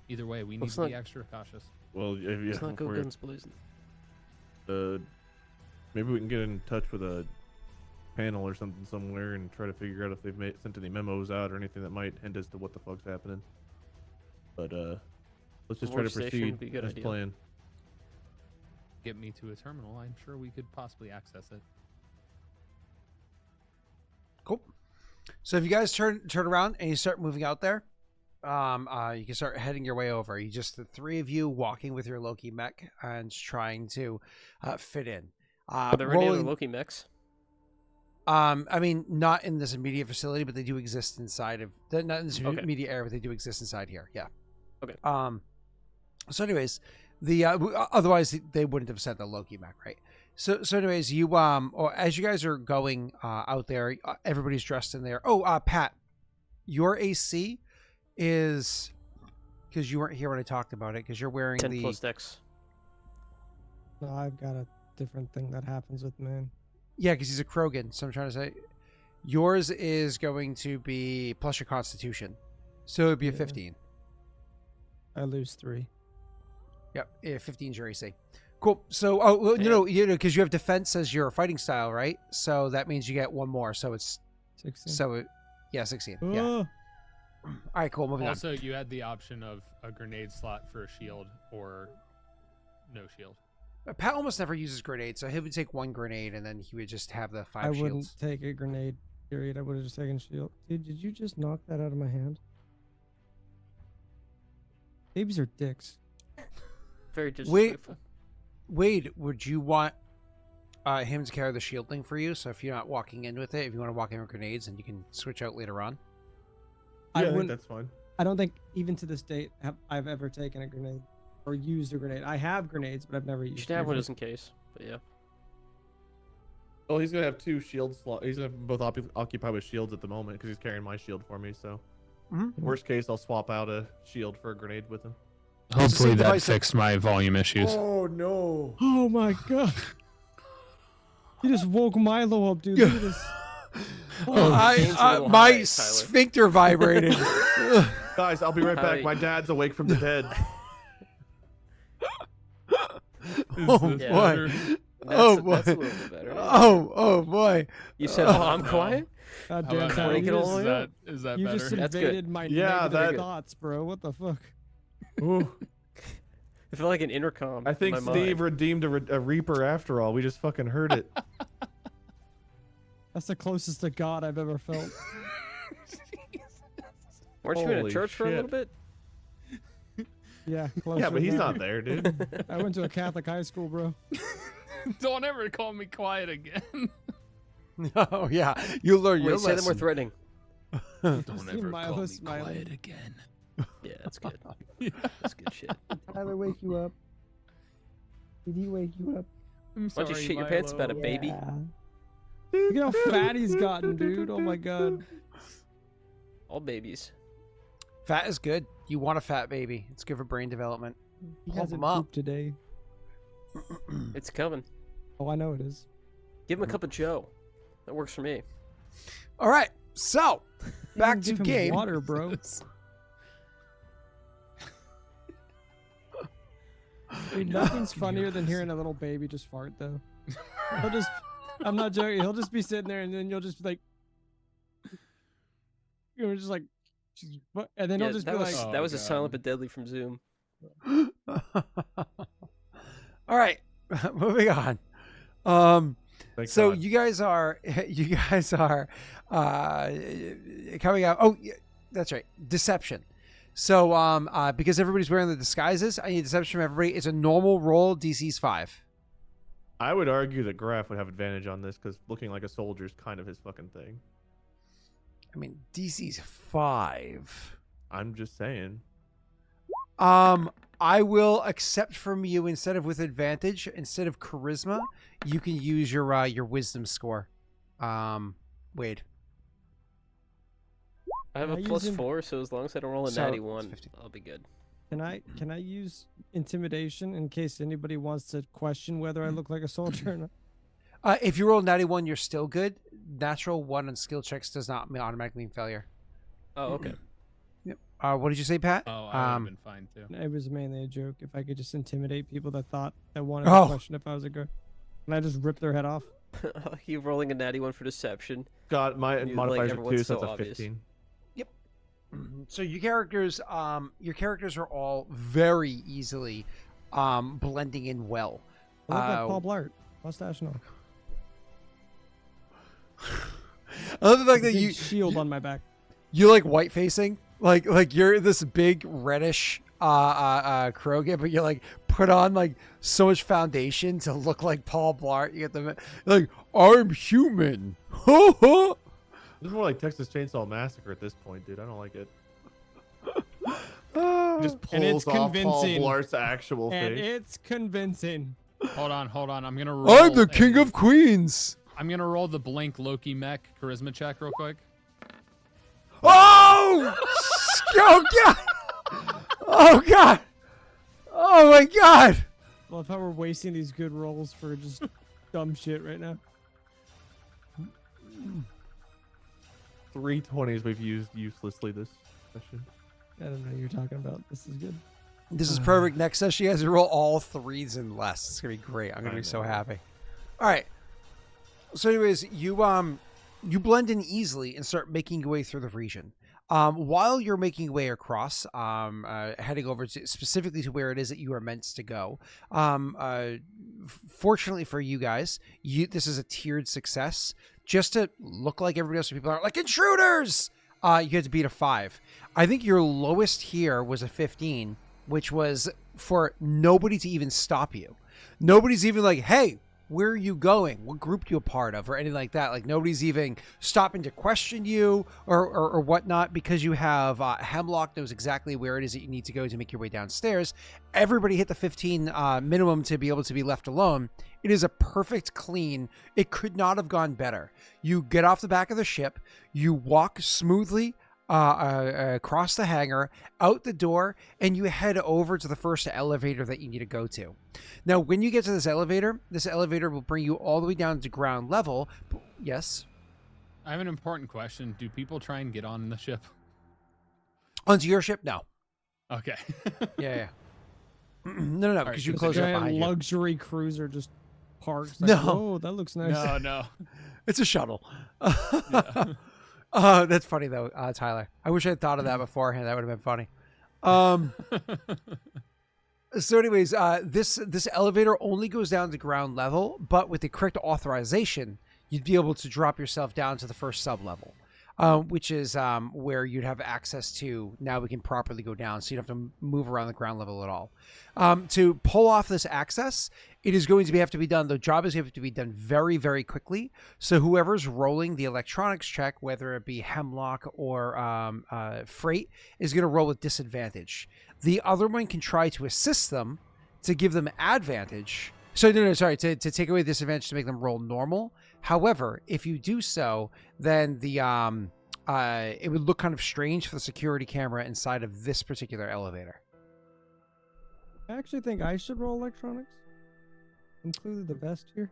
Either way, we need Let's to be not- extra cautious. Well, if Let's not go guns blazing. maybe we can get in touch with a panel or something somewhere and try to figure out if they've sent any memos out or anything that might hint as to what the fuck's happening. But let's just try to Workstation proceed would be a good as idea. planned. Get me to a terminal, I'm sure we could possibly access it. Cool. So if you guys turn around and you start moving out there, you can start heading your way over. You just the three of you walking with your Loki mech and trying to fit in. Are there any other rolling- Loki mechs? I mean, not in this immediate facility, but they do exist inside of not in this Okay. immediate area, but they do exist inside here. Yeah. Okay. So, anyways, the otherwise they wouldn't have sent the Loki mech, right? So anyways, you or as you guys are going out there, everybody's dressed in there. Oh, Pat, your AC is because you weren't here when I talked about it because you're wearing 10 the plus dex. No, I've got a different thing that happens with man. yeah because he's a Krogan. So I'm trying to say yours is going to be plus your Constitution, so it'd be a Yeah. 15. I lose 3. Yep, yeah, 15 is your AC. Cool. So, no, because you have defense as your fighting style, right? So that means you get one more. So it's 16. yeah, 16. Yeah. Oh, All right, cool. Moving on. Also, you had the option of a grenade slot for a shield or no shield. Pat almost never uses grenades, so he would take one grenade and then he would just have the 5 I shields. wouldn't take a grenade. Period. I would have just taken shield. Dude, did you just knock that out of my hand? Babies are dicks. Very disrespectful. Wade, would you want him to carry the shielding for you. So if you're not walking in with it, if you want to walk in with grenades, and you can switch out later on. Yeah, I think wouldn't- that's fine. I don't think even to this date I've ever taken a grenade or used a grenade. I have grenades, but I've never You used. should have one grenades. just in case. But yeah. Well, he's gonna have 2 shield slots. He's gonna have both occupied with shields at the moment because he's carrying my shield for me. So, Mhm. worst case, I'll swap out a shield for a grenade with him. Hopefully same that device that- fixed my volume issues. Oh no! Oh my god! You just woke Milo up, dude. Look at this. Oh, James a little my high, Tyler. sphincter vibrated. Guys, I'll be right back. Alright. My dad's awake from the dead. Oh Is this Yeah. boy. better? Oh That's boy. a little bit better. Oh boy. You said, "Oh, I'm no. quiet." God How damn, about Tyler, Crank you it all just, the is way up. that, is that you better? just That's good. invaded my Yeah, negative that- thoughts, bro. What the fuck? Ooh, I feel like an intercom. I think in my Steve mind. redeemed a Reaper after all. We just fucking heard it. That's the closest to God I've ever felt. Weren't you in a Holy church for a little shit. bit? Yeah, Yeah, closer but he's than not that. there, dude. I went to a Catholic high school, bro. Don't ever call me quiet again. Oh yeah, you learn your Wait, say them more lesson. threatening. Don't See ever Milo call me smiling. quiet again. Yeah, that's good. That's good shit. Tyler, wake you up. Did he wake you up? I'm Why don't you sorry, shit your pants Milo. about it, baby? Look at how fat he's gotten, dude. Oh my god. All babies. Fat is good. You want a fat baby. It's good for brain development. He Pump hasn't him up. pooped today. It's coming. Oh, I know it is. Give him a cup of Joe. That works for me. All right. So back You to can give him game. water, bro. Dude, nothing's funnier than hearing a little baby just fart, though. He'll just, I'm not joking. He'll just be sitting there, and then you'll just be like, you're just like, and then Yeah, he'll just that be was like, Oh, that was a God. silent but deadly from Zoom. All right. Moving on. Thank So God. you guys are coming out. Oh, yeah, that's right. Deception. So because everybody's wearing the disguises, I need deception from everybody. It's a normal roll. DC's 5. I would argue that Graff would have advantage on this because looking like a soldier is kind of his fucking thing. I mean, DC's 5. I'm just saying. I will accept from you instead of with advantage, instead of charisma, you can use your wisdom score. Wade. I have a I plus use him- 4, so as long as I don't roll a So, natty it's 1, 50. I'll be good. can I use intimidation in case anybody wants to question whether I look like a soldier or not? If you roll 91, you're still good. Natural 1 on skill checks does not automatically mean failure. Oh, okay. Yep. What did you say, Pat? Oh, I would have been fine too. It was mainly a joke. If I could just intimidate people that wanted Oh. to question if I was a good, and I just rip their head off. You rolling a natty 1 for deception. God, my You- like, modifiers are everyone's 2, so so that's a obvious. 15. So your characters are all very easily blending in well. I look like Paul Blart, mustache and all. I love the fact that Big you shield on my back. you like white facing, like you're this big reddish Krogan, but you're like put on like so much foundation to look like Paul Blart. You get the like I'm human. Ho ho. This is more like Texas Chainsaw Massacre at this point, dude. I don't like it. He just And it's pulls off Paul convincing. Blart's actual And face. it's convincing. Hold on. I'm gonna roll. I'm the king a- of queens. I'm gonna roll the blink Loki mech charisma check real quick. Oh! Oh god! Oh god! Oh my god! I love how we're wasting these good rolls for just dumb shit right now. 3 20s we've used uselessly this session. I don't know what you're talking about. This is good. This is perfect. Next session, you guys roll all 3s and less. It's gonna be great. I'm gonna I be so know. happy. All right. So, anyways, you blend in easily and start making your way through the region. While you're making your way across, heading over to, specifically to where it is that you are meant to go. Fortunately for you guys, this is a tiered success. Just to look like everybody else, so people aren't like intruders. You get to beat a 5. I think your lowest here was a 15, which was for nobody to even stop you. Nobody's even like, hey, where are you going? What group you a part of, or anything like that. Like nobody's even stopping to question you or whatnot, because you have Hemlock knows exactly where it is that you need to go to make your way downstairs. Everybody hit the 15 minimum to be able to be left alone. It is a perfect clean. It could not have gone better. You get off the back of the ship, you walk smoothly across the hangar, out the door, and you head over to the first elevator that you need to go to. Now, when you get to this elevator will bring you all the way down to ground level. Yes? I have an important question. Do people try and get on the ship? Onto your ship? No. Okay. Yeah. No, because you it's a close it up Giant behind you. luxury cruiser just parks. Like, No. Oh, that looks nice. No. It's a shuttle. Yeah. That's funny though, Tyler. I wish I had thought of that beforehand. That would have been funny. So anyways, this elevator only goes down to ground level, but with the correct authorization, you'd be able to drop yourself down to the first sub level, which is where you'd have access to. Now we can properly go down, so you don't have to move around the ground level at all. To pull off this access, it is going to have to be done. The job is going to have to be done very, very quickly. So whoever's rolling the electronics check, whether it be Hemlock or Frait, is going to roll with disadvantage. The other one can try to assist them to give them advantage. So sorry, to take away disadvantage to make them roll normal. However, if you do so, then the it would look kind of strange for the security camera inside of this particular elevator. I actually think I should roll electronics. I'm clearly the best here.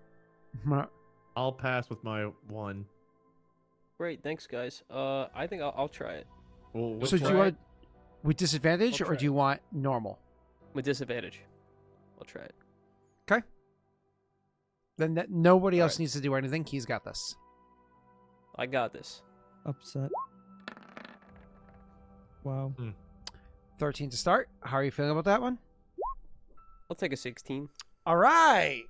I'll pass with my 1. Great, thanks guys. I think I'll try it Well, So do you want with disadvantage, I'll or try do you want normal? with disadvantage. I'll try it. Okay. Then nobody else Alright. needs to do anything. He's got this. I got this. Upset. Wow. 13 to start. How are you feeling about that one? I'll take a 16. All right.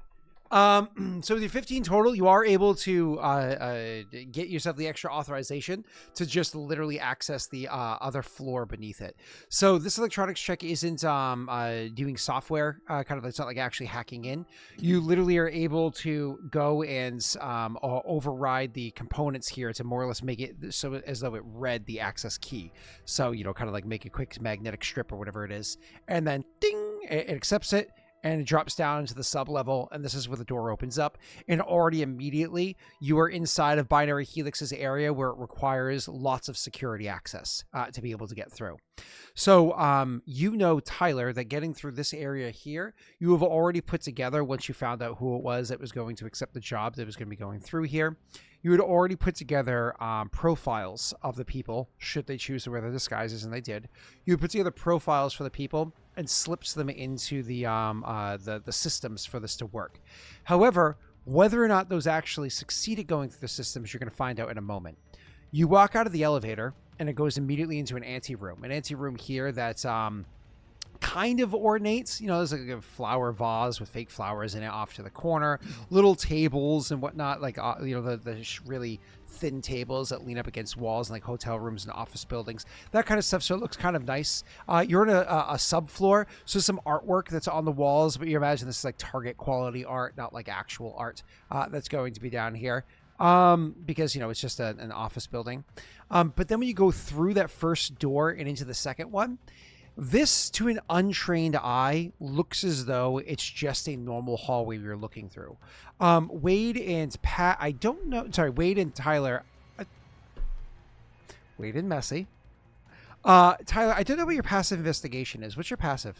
So with your 15 total, you are able to get yourself the extra authorization to just literally access the other floor beneath it. So this electronics check isn't doing software, it's not like actually hacking in. You literally are able to go and override the components here to more or less make it so as though it read the access key. So, kind of like make a quick magnetic strip or whatever it is. And then ding, it accepts it. And it drops down into the sub level, and this is where the door opens up. And already immediately, you are inside of Binary Helix's area, where it requires lots of security access to be able to get through. So, Tyler, that getting through this area here, you have already put together, once you found out who it was that was going to accept the job that was going to be going through here, you had already put together profiles of the people, should they choose to wear their disguises, and they did. You would put together profiles for the people and slips them into the systems for this to work. However, whether or not those actually succeed at going through the systems, you're going to find out in a moment. You walk out of the elevator, and it goes immediately into an anteroom. An anteroom here that's kind of ornate. There's like a flower vase with fake flowers in it off to the corner, little tables and whatnot, like the really thin tables that lean up against walls in like hotel rooms and office buildings, that kind of stuff. So it looks kind of nice. You're in a subfloor, so some artwork that's on the walls, but you imagine this is like Target quality art, not like actual art that's going to be down here. Because it's just an office building. But then when you go through that first door and into the second one, this, to an untrained eye, looks as though it's just a normal hallway you're looking through. Wade and Wade and Tyler. Wade and Messy. Tyler, I don't know what your passive investigation is. What's your passive?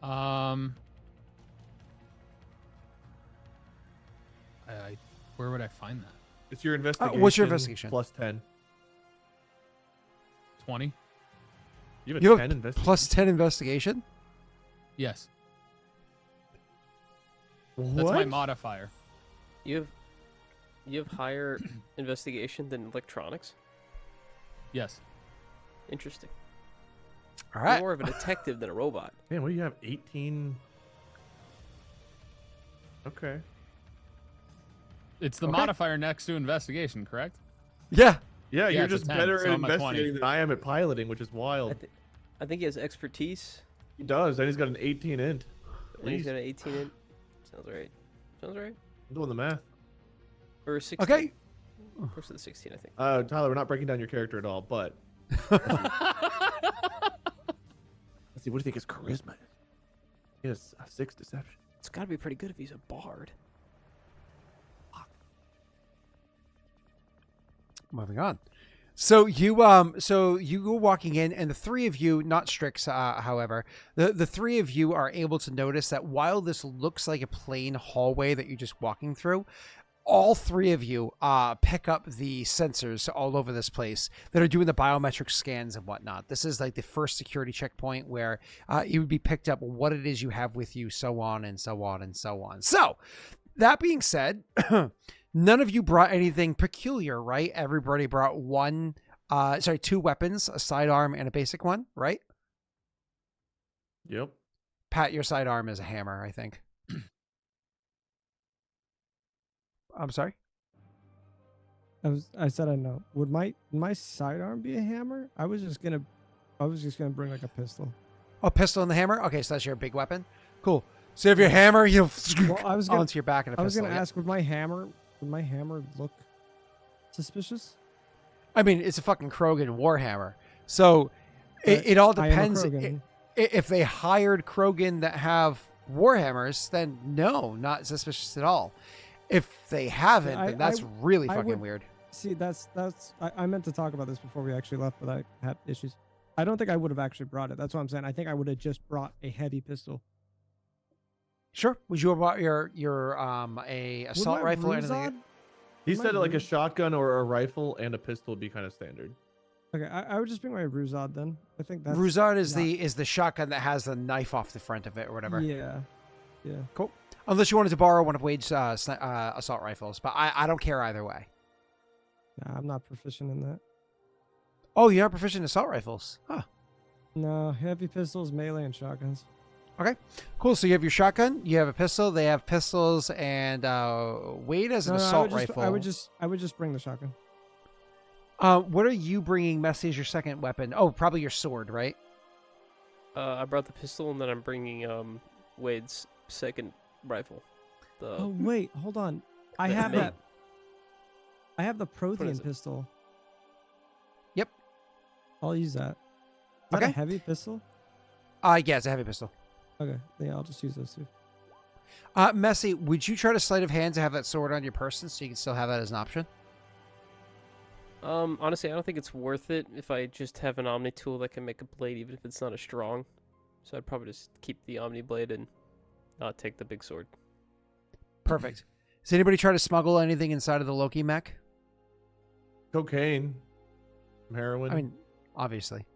Where would I find that? It's your investigation. What's your investigation? Plus 10. 20? You have You a have 10 investigation? plus 10 investigation? Yes. What? That's my modifier. You have higher investigation than electronics? Yes. Interesting. All You're right. more of a detective than a robot. Man, what do you have? 18? Okay. It's the Okay. modifier next to investigation, correct? Yeah. Yeah, you're it's a just 10, better so at I'm a 20. investigating than I am at piloting, which is wild. I think he has expertise. He does, and he's got an 18 int. At And he's least. got an 18 in. Sounds right. Sounds right. I'm doing the math. Or 16. Okay. Close to the 16, I think. Tyler, we're not breaking down your character at all, but let's see. What do you think his charisma is? He has a 6 deception. It's got to be pretty good if he's a bard. Moving on. So you go walking in, and the three of you, not Strix, however, the three of you are able to notice that while this looks like a plain hallway that you're just walking through, all three of you pick up the sensors all over this place that are doing the biometric scans and whatnot. This is like the first security checkpoint where you would be picked up what it is you have with you, so on and so on and so on. So that being said, none of you brought anything peculiar, right? Everybody brought two weapons, a sidearm and a basic one, right? Yep. Pat, your sidearm is a hammer, I think. I'm sorry? I said I know. Would my sidearm be a hammer? I was just gonna bring like a pistol. Oh, pistol and the hammer? Okay, so that's your big weapon. Cool. So you have your hammer, you'll onto your back and a pistol. I was gonna ask, would my hammer look suspicious? I mean, it's a fucking Krogan warhammer. So it all depends. If they hired Krogan that have warhammers, then no, not suspicious at all. If they haven't, then that's really fucking weird. See, I meant to talk about this before we actually left, but I had issues. I don't think I would have actually brought it. That's what I'm saying. I think I would have just brought a heavy pistol. Sure. Would you have brought your a assault rifle or anything? He said like a shotgun or a rifle and a pistol would be kind of standard. Okay, I would just bring my Ruzad then. I think that's Ruzad is the shotgun that has the knife off the front of it or whatever. Yeah. Cool. Unless you wanted to borrow one of Wade's assault rifles, but I don't care either way. Nah, I'm not proficient in that. Oh, you're not proficient in assault rifles? Huh. No, heavy pistols, melee, and shotguns. Okay, cool. So you have your shotgun, you have a pistol. They have pistols, and Wade has an assault rifle. I would just bring the shotgun. What are you bringing, Messi, as your second weapon? Oh, probably your sword, right? I brought the pistol, and then I'm bringing Wade's second rifle. Oh wait, hold on. I have that. I have the Prothean pistol. Yep. I'll use that. Is that a heavy pistol? Yeah, it's a heavy pistol. Okay, yeah, I'll just use those two. Messi, would you try to sleight of hand to have that sword on your person so you can still have that as an option? Honestly, I don't think it's worth it if I just have an Omni tool that can make a blade, even if it's not as strong. So I'd probably just keep the Omni blade and not take the big sword. Perfect. Does anybody try to smuggle anything inside of the Loki mech? Cocaine. Heroin. I mean, obviously.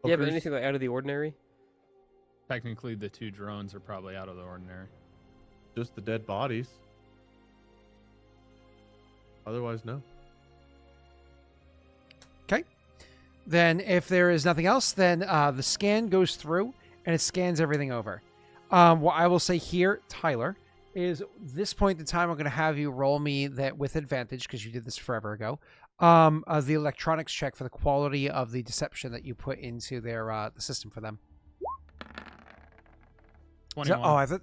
Yeah, but anything like out of the ordinary? Technically, the two drones are probably out of the ordinary. Just the dead bodies. Otherwise, no. Okay. Then if there is nothing else, then the scan goes through and it scans everything over. What I will say here, Tyler, is this point in time, I'm going to have you roll me that with advantage because you did this forever ago. The electronics check for the quality of the deception that you put into their the system for them. 21. I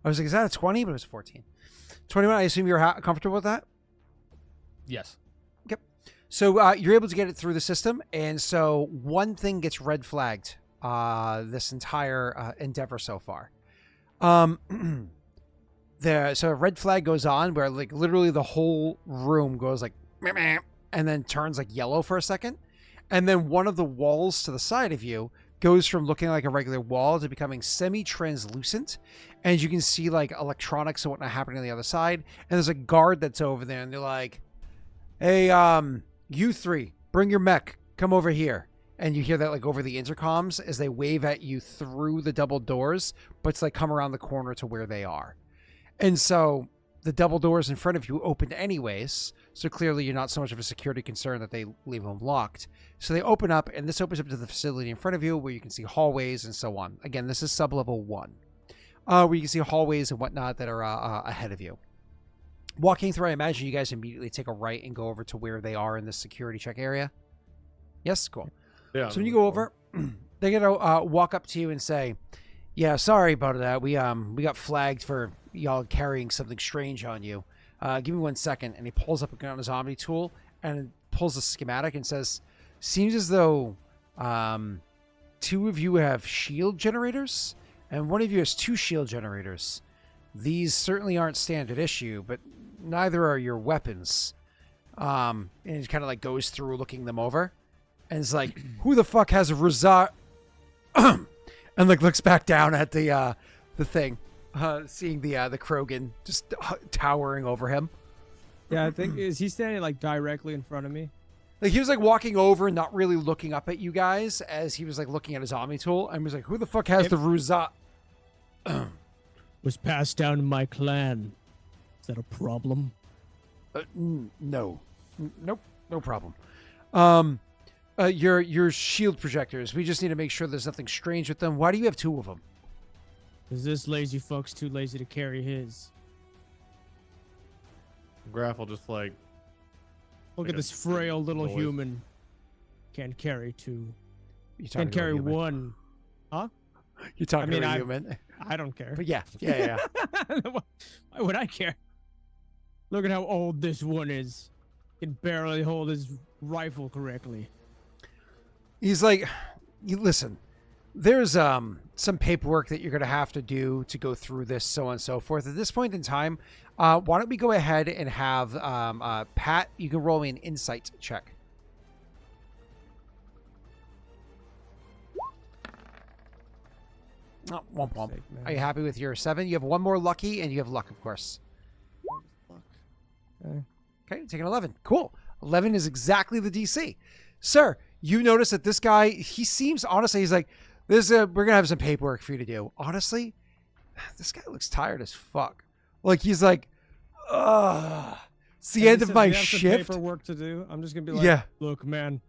was like, is that a 20? But it was 14. 21. I assume you're comfortable with that. Yes. Yep. So you're able to get it through the system, and so one thing gets red flagged. This entire endeavor so far. So a red flag goes on where like literally the whole room goes like meh, meh, and then turns like yellow for a second, and then one of the walls to the side of you goes from looking like a regular wall to becoming semi-translucent, and you can see like electronics and whatnot happening on the other side, and there's a guard that's over there, and they're like, hey, you three, bring your mech, come over here. And you hear that like over the intercoms as they wave at you through the double doors, but it's like come around the corner to where they are. And so the double doors in front of you opened anyways, so clearly you're not so much of a security concern that they leave them locked. So they open up, and this opens up to the facility in front of you where you can see hallways and so on. Again, this is sub-level 1, where you can see hallways and whatnot that are ahead of you. Walking through, I imagine you guys immediately take a right and go over to where they are in the security check area. Yes? Cool. Yeah. So when you go over, they're gonna walk up to you and say, "Yeah, sorry about that. We got flagged for y'all carrying something strange on you. Give me 1 second. And he pulls up on his Omni tool and pulls a schematic and says, seems as though 2 of you have shield generators and 1 of you has 2 shield generators. These certainly aren't standard issue, but neither are your weapons. And it kind of like goes through looking them over. And it's like, who the fuck has a Razar? And like looks back down at the thing, seeing the Krogan just towering over him. Yeah, I think is he standing like directly in front of me? Like he was like walking over and not really looking up at you guys as he was like looking at his Omni tool and was like, who the fuck has the Razar? Was passed down in my clan. Is that a problem? No. Nope. No problem. Your shield projectors. We just need to make sure there's nothing strange with them. Why do you have 2 of them? Is this lazy fuck's too lazy to carry his? Graff will just like Look Like at a this frail little noise. human. Can't carry 2. You're talking Can't to a carry human. 1. Huh? You're talking I mean, to a I- human. I don't care. But yeah. Why would I care? Look at how old this one is. Can barely hold his rifle correctly. He's like, you listen, there's some paperwork that you're going to have to do to go through this, so on and so forth. At this point in time, why don't we go ahead and have Pat, you can roll me an insight check. Oh, womp womp. Sake, man. Are you happy with your 7? You have 1 more lucky, and you have luck, of course. Okay. Okay, take an 11. Cool. 11 is exactly the DC. Sir, you notice that this guy, he seems, honestly, he's like, we're going to have some paperwork for you to do. Honestly, this guy looks tired as fuck. Like, he's like, ugh. It's the end of my We have some shift. paperwork to do. I'm just gonna be like, Yeah. look, man.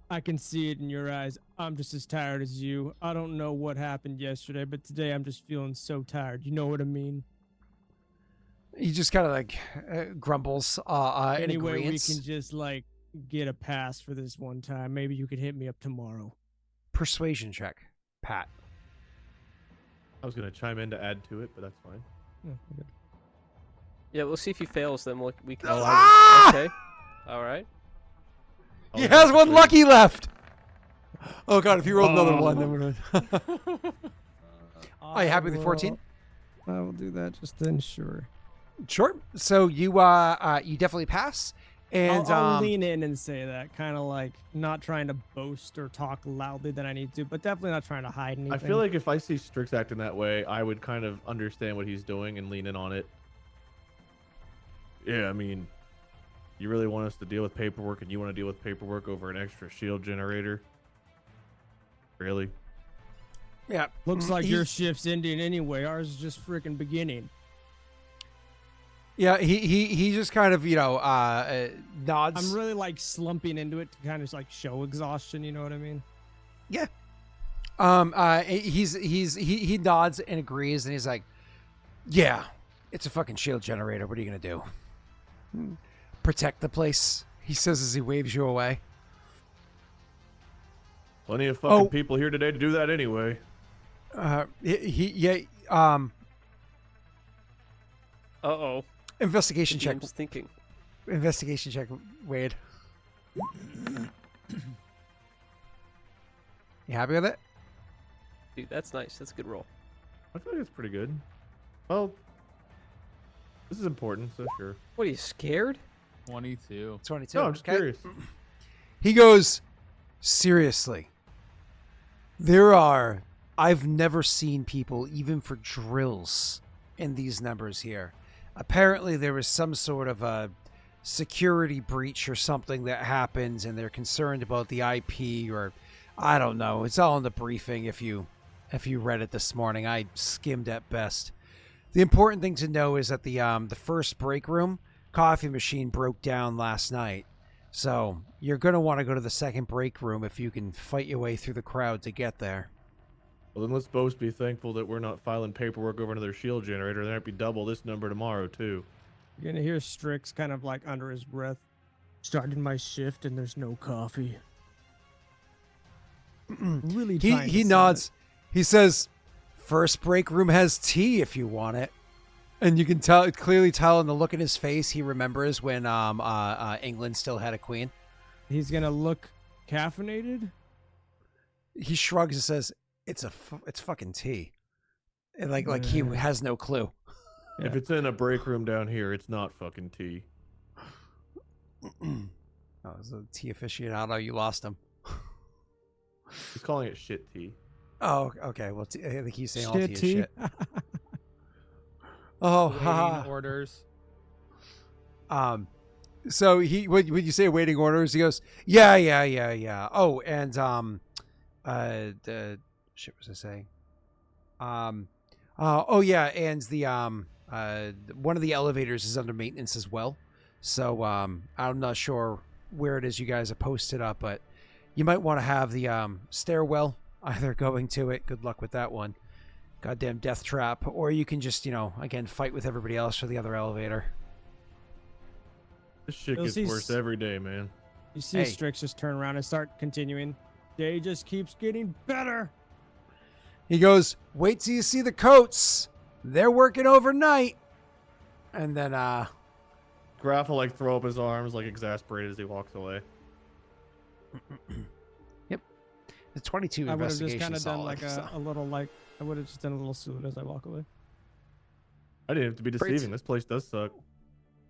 I can see it in your eyes. I'm just as tired as you. I don't know what happened yesterday, but today I'm just feeling so tired. You know what I mean? He just kind of like grumbles in Anyway, we agreement. can just like get a pass for this one time. Maybe you could hit me up tomorrow. Persuasion check, Pat. I was gonna chime in to add to it, but that's fine. Yeah, okay. Yeah, we'll see if he fails. Then we can. Ah! Okay. All right. I'll He has 1 actually- lucky left. Oh god, if you roll another 1, then we're gonna... Are you happy with 14? I will do that just to ensure. Sure. So you you definitely pass, and I'll lean in and say that, kind of like not trying to boast or talk loudly that I need to, but definitely not trying to hide anything. I feel like if I see Strix acting that way, I would kind of understand what he's doing and lean in on it. Yeah, I mean, you really want us to deal with paperwork, and you want to deal with paperwork over an extra shield generator? Really? yeah, looks like he- your shift's ending anyway. Ours is just freaking beginning. yeah. He just kind of nods. I'm really like slumping into it to kind of like show exhaustion. You know what I mean? He nods and agrees, and he's like, "Yeah, it's a fucking shield generator. What are you gonna do? Protect the place?" He says as he waves you away. Plenty of fucking Oh. people here today to do that anyway. Uh-oh. Investigation check. GM's thinking. Investigation check, Wade. You happy with it? Dude, that's nice. That's a good roll. I feel like it's pretty good. Well, this is important, so sure. What, are you scared? 22. 22. No, I'm just okay. curious. He goes, seriously, I've never seen people, even for drills, in these numbers here. Apparently there was some sort of a security breach or something that happened, and they're concerned about the IP, or I don't know. It's all in the briefing if you read it this morning. I skimmed at best. The important thing to know is that the first break room coffee machine broke down last night. So you're going to want to go to the second break room if you can fight your way through the crowd to get there. Well, then let's both be thankful that we're not filing paperwork over another shield generator. There might be double this number tomorrow, too. You're gonna hear Strix kind of like under his breath. Started my shift and there's no coffee. Really trying He to nods. He says, First break room has tea if you want it. And you can clearly tell in the look in his face he remembers when England still had a queen. He's gonna look caffeinated. He shrugs and says, "It's fucking tea." And like he has no clue. Yeah. If it's in a break room down here, it's not fucking tea. Oh, it's a tea aficionado. You lost him. He's calling it shit tea. Oh, okay. Well, I think he's saying all tea Shit is tea. shit. Oh, Waiting haha. orders. So when you say waiting orders, he goes, yeah. Oh, and the shit was I saying? Oh yeah, and the one of the elevators is under maintenance as well. So I'm not sure where it is you guys have posted up, but you might want to have the stairwell either going to it. Good luck with that one. Goddamn death trap, or you can just again fight with everybody else for the other elevator. This shit You'll gets see worse every day, man. You see Hey. Strix just turn around and start continuing. Day just keeps getting better. He goes, "Wait till you see the coats. They're working overnight." And then Graff will like throw up his arms, like exasperated as he walks away. Yep. The 22 I would have just investigation kind of done solid, like so. a little like I would have just done a little salute as I walk away. I didn't have to be Frait. deceiving. This place does suck.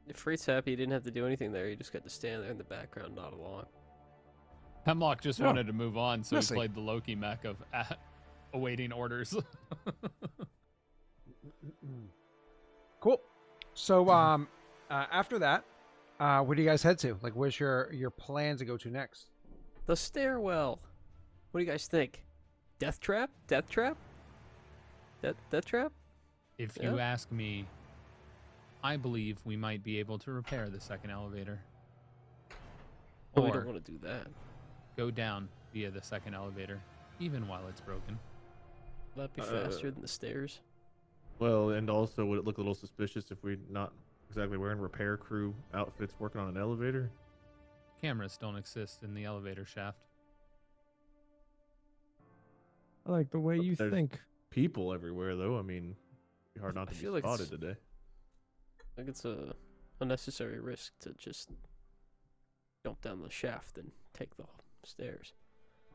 If Freight's happy, he didn't have to do anything there. He just got to stand there in the background, nod along. Hemlock just No. wanted to move on, so Messy. he played the Loki mech of awaiting orders. Cool. So after that, where do you guys head to? Like, where's your plan to go to next? The stairwell. What do you guys think? Death trap? Death trap? Death trap? If you Yeah. ask me, I believe we might be able to repair the second elevator. Oh, we Or don't want to do that. go down via the second elevator, even while it's broken. Will that be faster than the stairs? Well, and also, would it look a little suspicious if we're not exactly wearing repair crew outfits working on an elevator? Cameras don't exist in the elevator shaft. I like the way you There's- think. People everywhere, though. I mean, it'd be hard not I to be feel like spotted it's- today. Like it's a unnecessary risk to just jump down the shaft and take the stairs.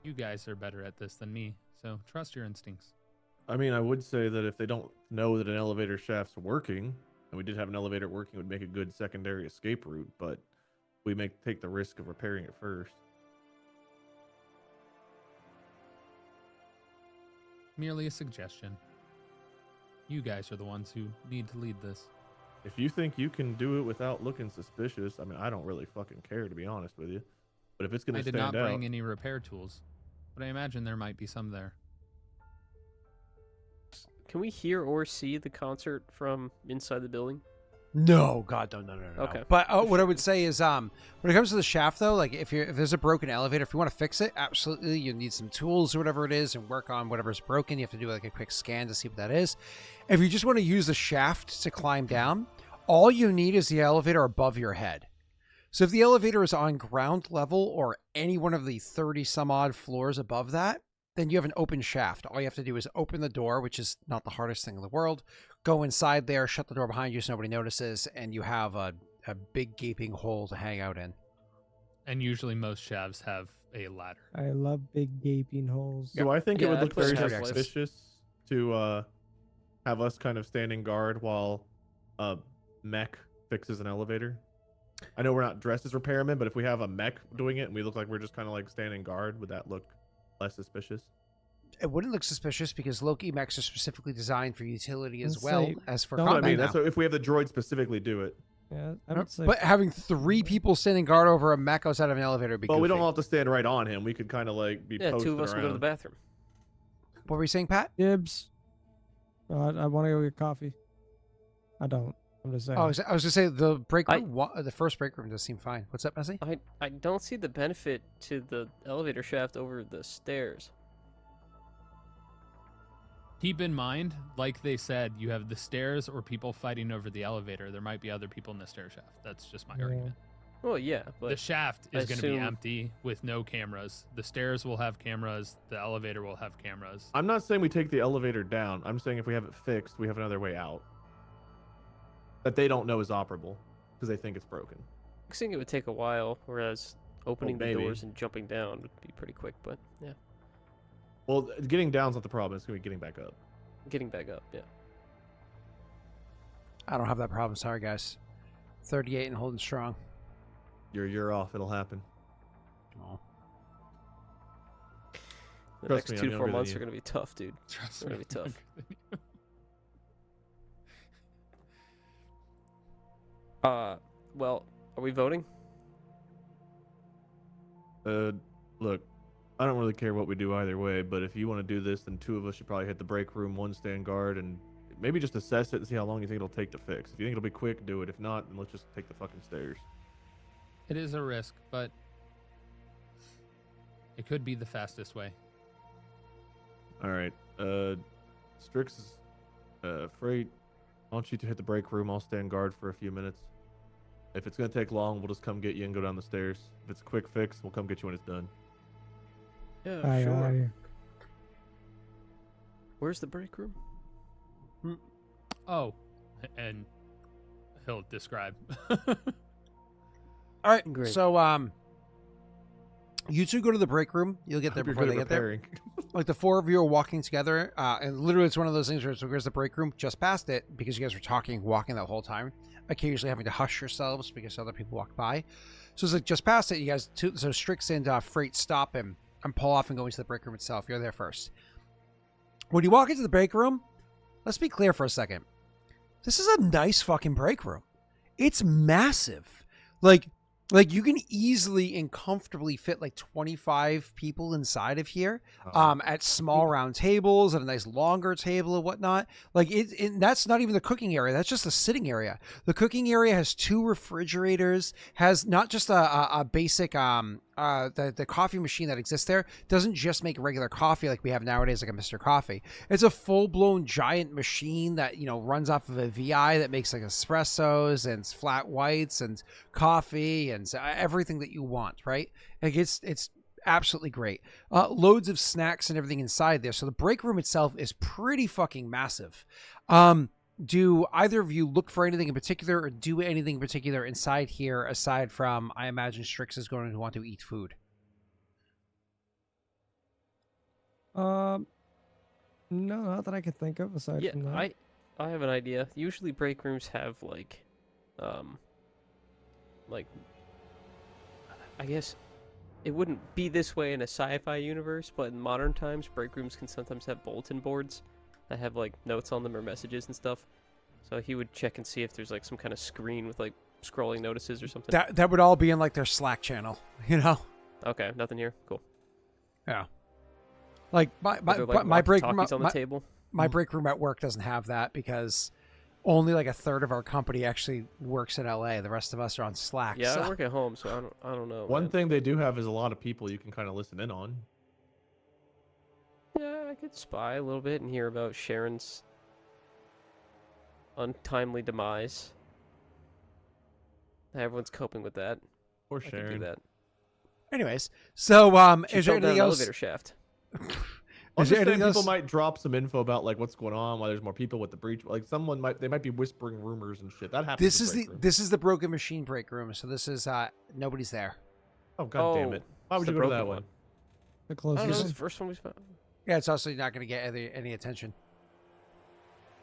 You guys are better at this than me, so trust your instincts. I mean, I would say that if they don't know that an elevator shaft's working, and we did have an elevator working, it would make a good secondary escape route, but we may take the risk of repairing it first. Merely a suggestion. You guys are the ones who need to lead this. If you think you can do it without looking suspicious, I mean, I don't really fucking care, to be honest with you. But if it's going I to did stand not out, bring any repair tools, but I imagine there might be some there. Can we hear or see the concert from inside the building? No, God, no. Okay. But what I would say is, when it comes to the shaft, though, like if there's a broken elevator, if you want to fix it, absolutely, you need some tools or whatever it is, and work on whatever's broken. You have to do like a quick scan to see what that is. If you just want to use the shaft to climb down, all you need is the elevator above your head. So if the elevator is on ground level or any one of the 30 some odd floors above that, then you have an open shaft. All you have to do is open the door, which is not the hardest thing in the world. Go inside there, shut the door behind you so nobody notices, and you have a big gaping hole to hang out in. And usually most shafts have a ladder. I love big gaping holes. so I think it Yeah, would I look put very shaft suspicious to have us kind of standing guard while a mech fixes an elevator. I know we're not dressed as repairmen, but if we have a mech doing it and we look like we're just kind of like standing guard, would that look less suspicious? It wouldn't look suspicious because Loki mechs are specifically designed for utility as Let's well say, as for don't- No, I combat mean, now. that's what, if we have the droid specifically do it. Yeah, I would say. But having 3 people standing guard over a mech outside of an elevator would be Well, we don't goofy. have to stand right on him. We could kind of like be Yeah, posted two of us can go to the around. bathroom. What were you saying, Pat? Dibs. I want to go get coffee. I don't. I'm just saying. Oh, I was going to say the break I- room, the first break room does seem fine. What's up, Messi? I don't see the benefit to the elevator shaft over the stairs. Keep in mind, like they said, you have the stairs or people fighting over the elevator. There might be other people in the stair shaft. That's just my Yeah. argument. Well, yeah, The but shaft I is going to be assume- empty with no cameras. The stairs will have cameras. The elevator will have cameras. I'm not saying we take the elevator down. I'm saying if we have it fixed, we have another way out that they don't know is operable because they think it's broken. fixing it would take a while, whereas opening the maybe. doors and jumping down would be pretty quick. But yeah, Well, getting down's not the problem. It's gonna be getting back up. getting back up, yeah. I don't have that problem. Sorry, guys. 38 and holding strong. You're off. It'll happen. Oh. The Trust next me, I'm 2 to 4 younger than months you. are gonna be tough, dude. Trust They're me. gonna be tough. Well, are we voting? Look, I don't really care what we do either way, but if you want to do this, then 2 of us should probably hit the break room, 1 stand guard, and maybe just assess it and see how long you think it'll take to fix. If you think it'll be quick, do it. If not, then let's just take the fucking stairs. It is a risk, but it could be the fastest way. All right. Strix is, Frait, I want you to hit the break room. I'll stand guard for a few minutes. If it's gonna take long, we'll just come get you and go down the stairs. If it's a quick fix, we'll come get you when it's done. Yeah, Aye, sure. aye. Where's the break room? Oh, and he'll describe. All right. Great. So, you 2 go to the break room. You'll get there Hope you're before good they at get there. repairing. Like the 4 of you are walking together, and literally it's one of those things where it's like, where's the break room? Just past it, because you guys were talking, walking that whole time. Occasionally having to hush yourselves because other people walk by. So it's like just past it. You guys, so Strix and Freight stop him and pull off and go into the break room itself. You're there first. When you walk into the break room, let's be clear for a second. This is a nice fucking break room. It's massive. Like you can easily and comfortably fit like 25 people inside of here, at small round tables and a nice longer table and whatnot. Like that's not even the cooking area. That's just the sitting area. The cooking area has 2 refrigerators, has not just a basic, the coffee machine that exists there doesn't just make regular coffee like we have nowadays, like a Mr. Coffee. It's a full-blown giant machine that, runs off of a VI that makes like espressos and flat whites and coffee and everything that you want, right? Like it's absolutely great. Loads of snacks and everything inside there. So the break room itself is pretty fucking massive. Do either of you look for anything in particular or do anything in particular inside here aside from, I imagine Strix is going to want to eat food? No, not that I could think of aside Yeah, from that. I have an idea. Usually break rooms have like I guess it wouldn't be this way in a sci-fi universe, but in modern times, break rooms can sometimes have bulletin boards that have like notes on them or messages and stuff. So he would check and see if there's like some kind of screen with like scrolling notices or something. That would all be in like their Slack channel, Okay, nothing here. Cool. Yeah. Like Are there, like, my break walkie-talkies on the my, table. my break room at work doesn't have that because only like a third of our company actually works in LA. The rest of us are on Slack. Yeah, so. I work at home, so I don't know. One man. thing they do have is a lot of people you can kind of listen in on. Yeah, I could spy a little bit and hear about Sharon's untimely demise. Everyone's coping with that. Or I could do sharing. that. Anyways, so She is there fell down anything an else? elevator shaft. I'm Is just there saying anything people else? might drop some info about like what's going on, why there's more people with the breach. Like they might be whispering rumors and shit. That happens. This in is break the rooms. this is the broken machine break room. So this is nobody's there. Oh god damn it! Why would it's you the go to that broken one? The I don't know. closest. It's the first one we found. Yeah, it's also not going to get any attention.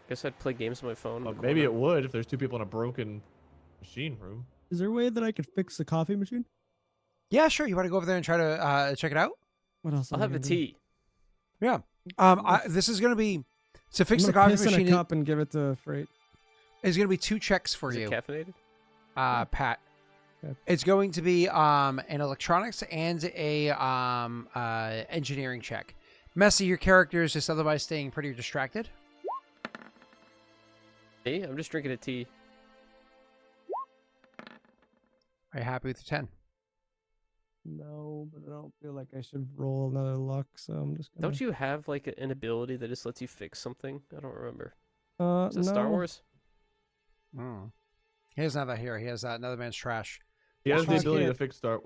Guess I'd play games on my phone. in Well, the maybe corner. it would if there's 2 people in a broken machine room. Is there a way that I could fix the coffee machine? Yeah, sure. You want to go over there and try to check it out? What else? I'll am I have a gonna do? tea. Yeah. This is going to be to I'm fix the gonna coffee piss in a machine. cup and give it to Freight. Is going to be 2 checks for Is you, it caffeinated? Pat. Okay. It's going to be an electronics and a engineering check. Messy, your character is just otherwise staying pretty distracted. Tea? I'm just drinking a tea. Are you happy with your 10? No, but I don't feel like I should roll another luck, so I'm just gonna. Don't you have like an ability that just lets you fix something? I don't remember. Is it no. Star Wars? He doesn't have that here. He has another man's trash. He has the Fuck ability it. to fix start.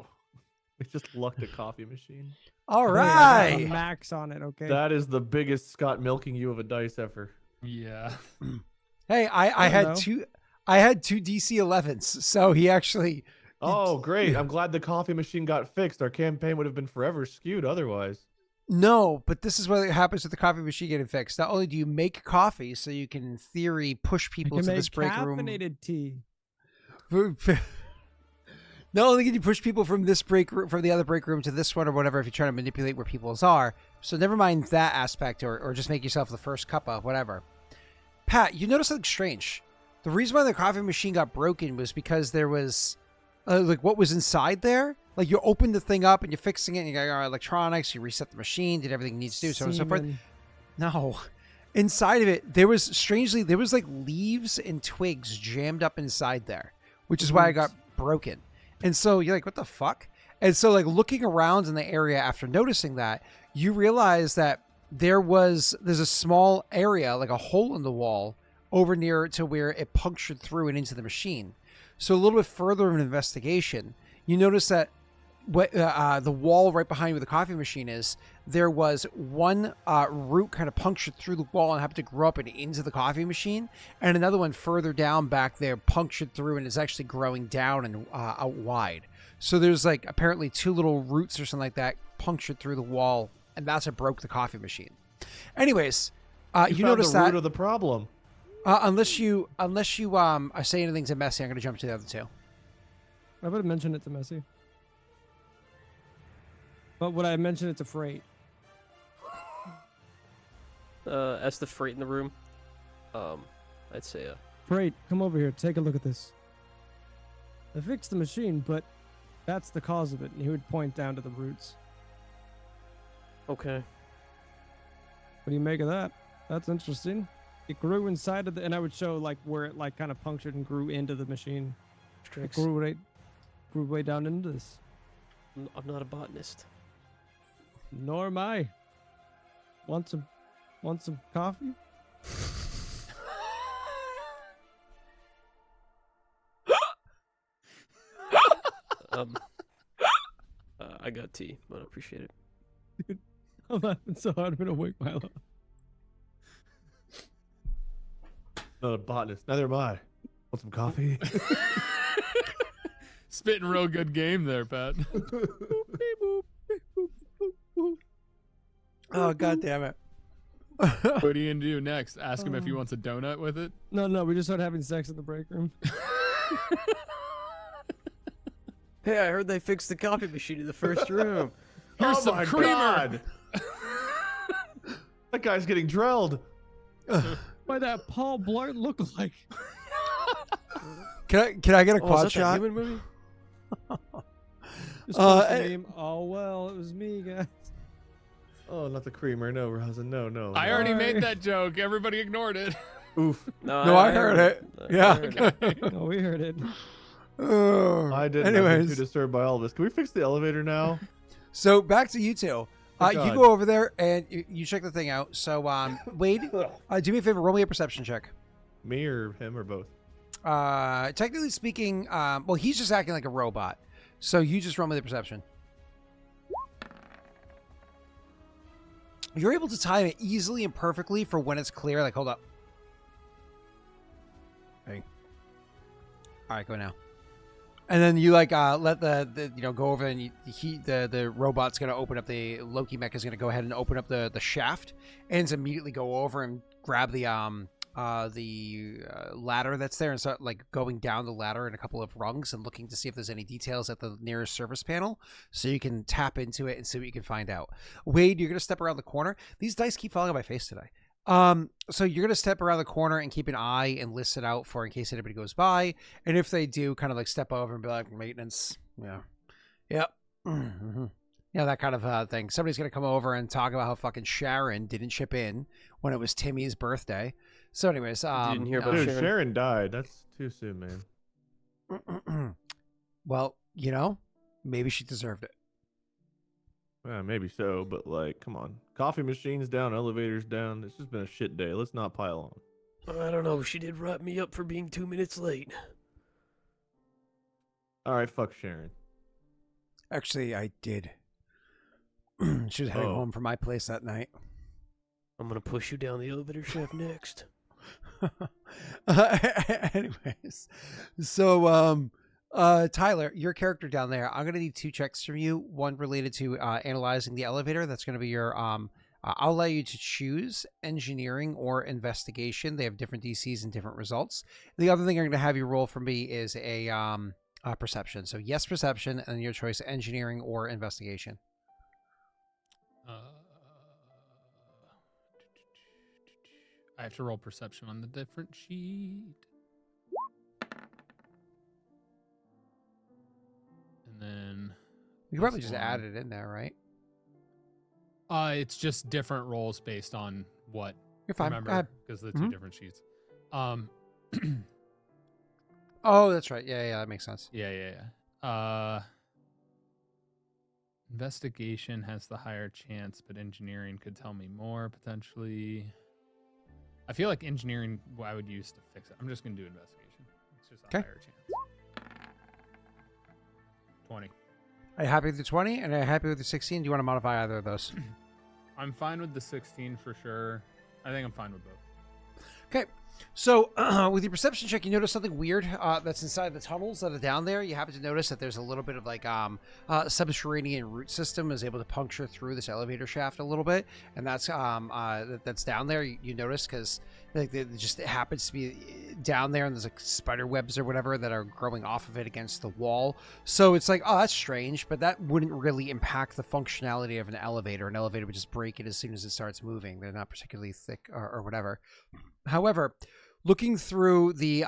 We just lucked a coffee machine. All Hey, I got a right. max on it. Okay. That is the biggest Scott milking you of a dice ever. Yeah. Hey, I don't had know. two. I had two DC 11s, so he actually. Oh, great. I'm glad the coffee machine got fixed. Our campaign would have been forever skewed otherwise. No, but this is what happens with the coffee machine getting fixed. Not only do you make coffee, so you can, in theory, push You people can to make this break room. caffeinated tea. Not only can you push people from this break room, from the other break room to this one or whatever, if you're trying to manipulate where people's are. So never mind that aspect, or just make yourself the first cuppa, whatever. Pat, you noticed something strange. The reason why the coffee machine got broken was because there was, like, what was inside there. Like, you opened the thing up and you're fixing it, and you got your electronics, you reset the machine, did everything it needs to do, so on and so forth. Semen. No. Inside of it, there was like leaves and twigs jammed up inside there, which is why it got broken. And so you're like, what the fuck? And so, like, looking around in the area after noticing that, you realize that there's a small area, like a hole in the wall, over near to where it punctured through and into the machine. So a little bit further of an investigation, you notice that the wall right behind where the coffee machine is, there was one root kind of punctured through the wall and happened to grow up and into the coffee machine, and another one further down back there punctured through and is actually growing down and out wide. So there's like apparently two little roots or something like that punctured through the wall, and that's what broke the coffee machine. Anyways, you found notice the root that of the problem. unless you are saying anything to Messy, I'm going to jump to the other two. I would have mentioned it to Messi. But would I mention it to Frait? As the Frait in the room, I'd say, Frait, come over here. Take a look at this. I fixed the machine, but that's the cause of it. And he would point down to the roots. okay. What do you make of that? That's interesting. It grew inside of and I would show like where it like kind of punctured and grew into the machine. It Strix. grew way down into this. I'm not a botanist. Nor am I. Want some coffee? I got tea, but I appreciate it. I'm laughing so hard I'm gonna wake my up. Not a botanist. Neither am I. Want some coffee? Spitting real good game there, Pat. Oh, God damn it. What are you gonna do next? Ask him if he wants a donut with it? No, we just started having sex in the break room. Hey, I heard they fixed the coffee machine in the first room. Here's Oh some my creamer. God. That guy's getting drilled. Why that Paul Blart look like? Can I get a Oh, quad is that that shot? human movie? Just post the eh, meme. Oh well, it was me, guys. Oh, not the creamer. No, Rosin. No. I already Sorry. made that joke. Everybody ignored it. Oof. No, I heard it. Yeah. heard it. No, we heard it. Oh, I didn't. I've been anyways, too disturbed by all this. Can we fix the elevator now? so back to you two. Oh, You God. go over there and you check the thing out. So, Wade, do me a favor. Roll me a perception check. Me or him or both? Technically speaking, well, he's just acting like a robot. So you just roll me the perception. You're able to time it easily and perfectly for when it's clear. Like, hold up. Hey. All right, go now. And then you like let the go over and the robot's gonna open up the Loki mech is gonna go ahead and open up the shaft and it's immediately go over and grab the ladder that's there and start like going down the ladder in a couple of rungs and looking to see if there's any details at the nearest surface panel so you can tap into it and see what you can find out. Wade, you're gonna step around the corner. These dice keep falling on my face today. So you're gonna step around the corner and keep an eye and listen out for in case anybody goes by, and if they do, kind of like step over and be like, maintenance, yep, that kind of thing. Somebody's gonna come over and talk about how fucking Sharon didn't chip in when it was Timmy's birthday. So, anyways, Didn't hear about Dude, Sharon. Sharon died. That's too soon, man. Well, maybe she deserved it. Yeah, maybe so, but like, come on. Coffee machines down, elevators down. It's just been a shit day. Let's not pile on. I don't know. She did wrap me up for being 2 minutes late. All right, fuck Sharon. Actually, I did. She was heading home from my place that night. I'm gonna push you down the elevator shaft next. Anyways, so Tyler, your character down there, I'm gonna need 2 checks from you. One related to analyzing the elevator. That's gonna be your I'll allow you to choose engineering or investigation. They have different DCs and different results. The other thing I'm gonna have you roll for me is a perception. So yes, perception, and your choice, engineering or investigation. I have to roll perception on the different sheet. And then You can probably just add it in there, right? It's just different rolls based on what. You're fine. Remember, because the 2 different sheets. Oh, that's right. Yeah, that makes sense. Yeah. Investigation has the higher chance, but engineering could tell me more potentially. I feel like engineering I would use to fix it. I'm just gonna do investigation. It's just a higher chance. 20. Are you happy with the 20 and are you happy with the 16? Do you want to modify either of those? I'm fine with the 16 for sure. I think I'm fine with both. Okay. So with your perception check, you notice something weird that's inside the tunnels that are down there. You happen to notice that there's a little bit of like subterranean root system is able to puncture through this elevator shaft a little bit, and that's that's down there. You notice because like it just happens to be down there, and there's like spider webs or whatever that are growing off of it against the wall. So it's like, oh, that's strange, but that wouldn't really impact the functionality of an elevator. An elevator would just break it as soon as it starts moving. They're not particularly thick or whatever. However, looking through the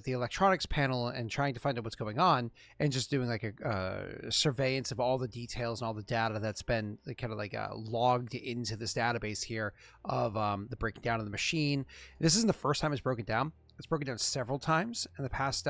electronics panel and trying to find out what's going on, and just doing like a surveillance of all the details and all the data that's been kind of like logged into this database here of the breaking down of the machine. This isn't the first time it's broken down. It's broken down several times in the past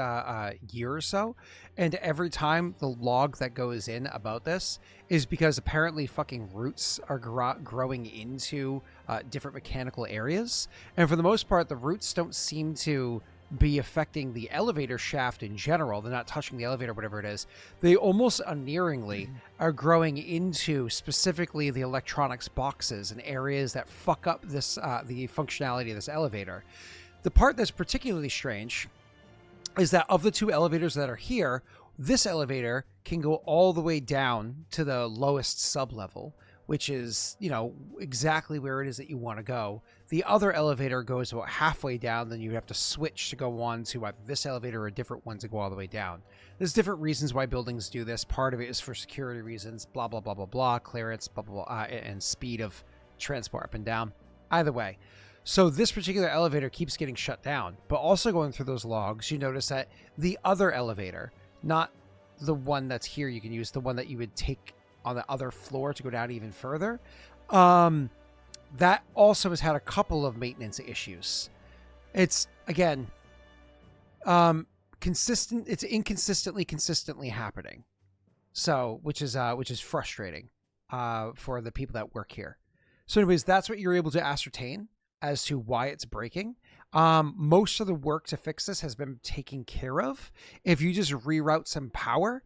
year or so, and every time the log that goes in about this is because apparently fucking roots are growing into different mechanical areas, and for the most part the roots don't seem to be affecting the elevator shaft in general. They're not touching the elevator, whatever it is. They almost unerringly are growing into specifically the electronics boxes and areas that fuck up this the functionality of this elevator. The part that's particularly strange is that of the 2 elevators that are here, this elevator can go all the way down to the lowest sublevel, which is, you know, exactly where it is that you want to go. The other elevator goes about halfway down, then you have to switch to go on to either this elevator or a different one to go all the way down. There's different reasons why buildings do this. Part of it is for security reasons, blah, blah, blah, blah, blah, clearance, blah, blah, blah, and speed of transport up and down. Either way. So this particular elevator keeps getting shut down, but also going through those logs, you notice that the other elevator, not the one that's here, you can use the one that you would take on the other floor to go down even further. That also has had a couple of maintenance issues. It's again, consistent. It's consistently happening. So, which is frustrating, for the people that work here. So anyways, that's what you're able to ascertain as to why it's breaking. Most of the work to fix this has been taken care of. If you just reroute some power,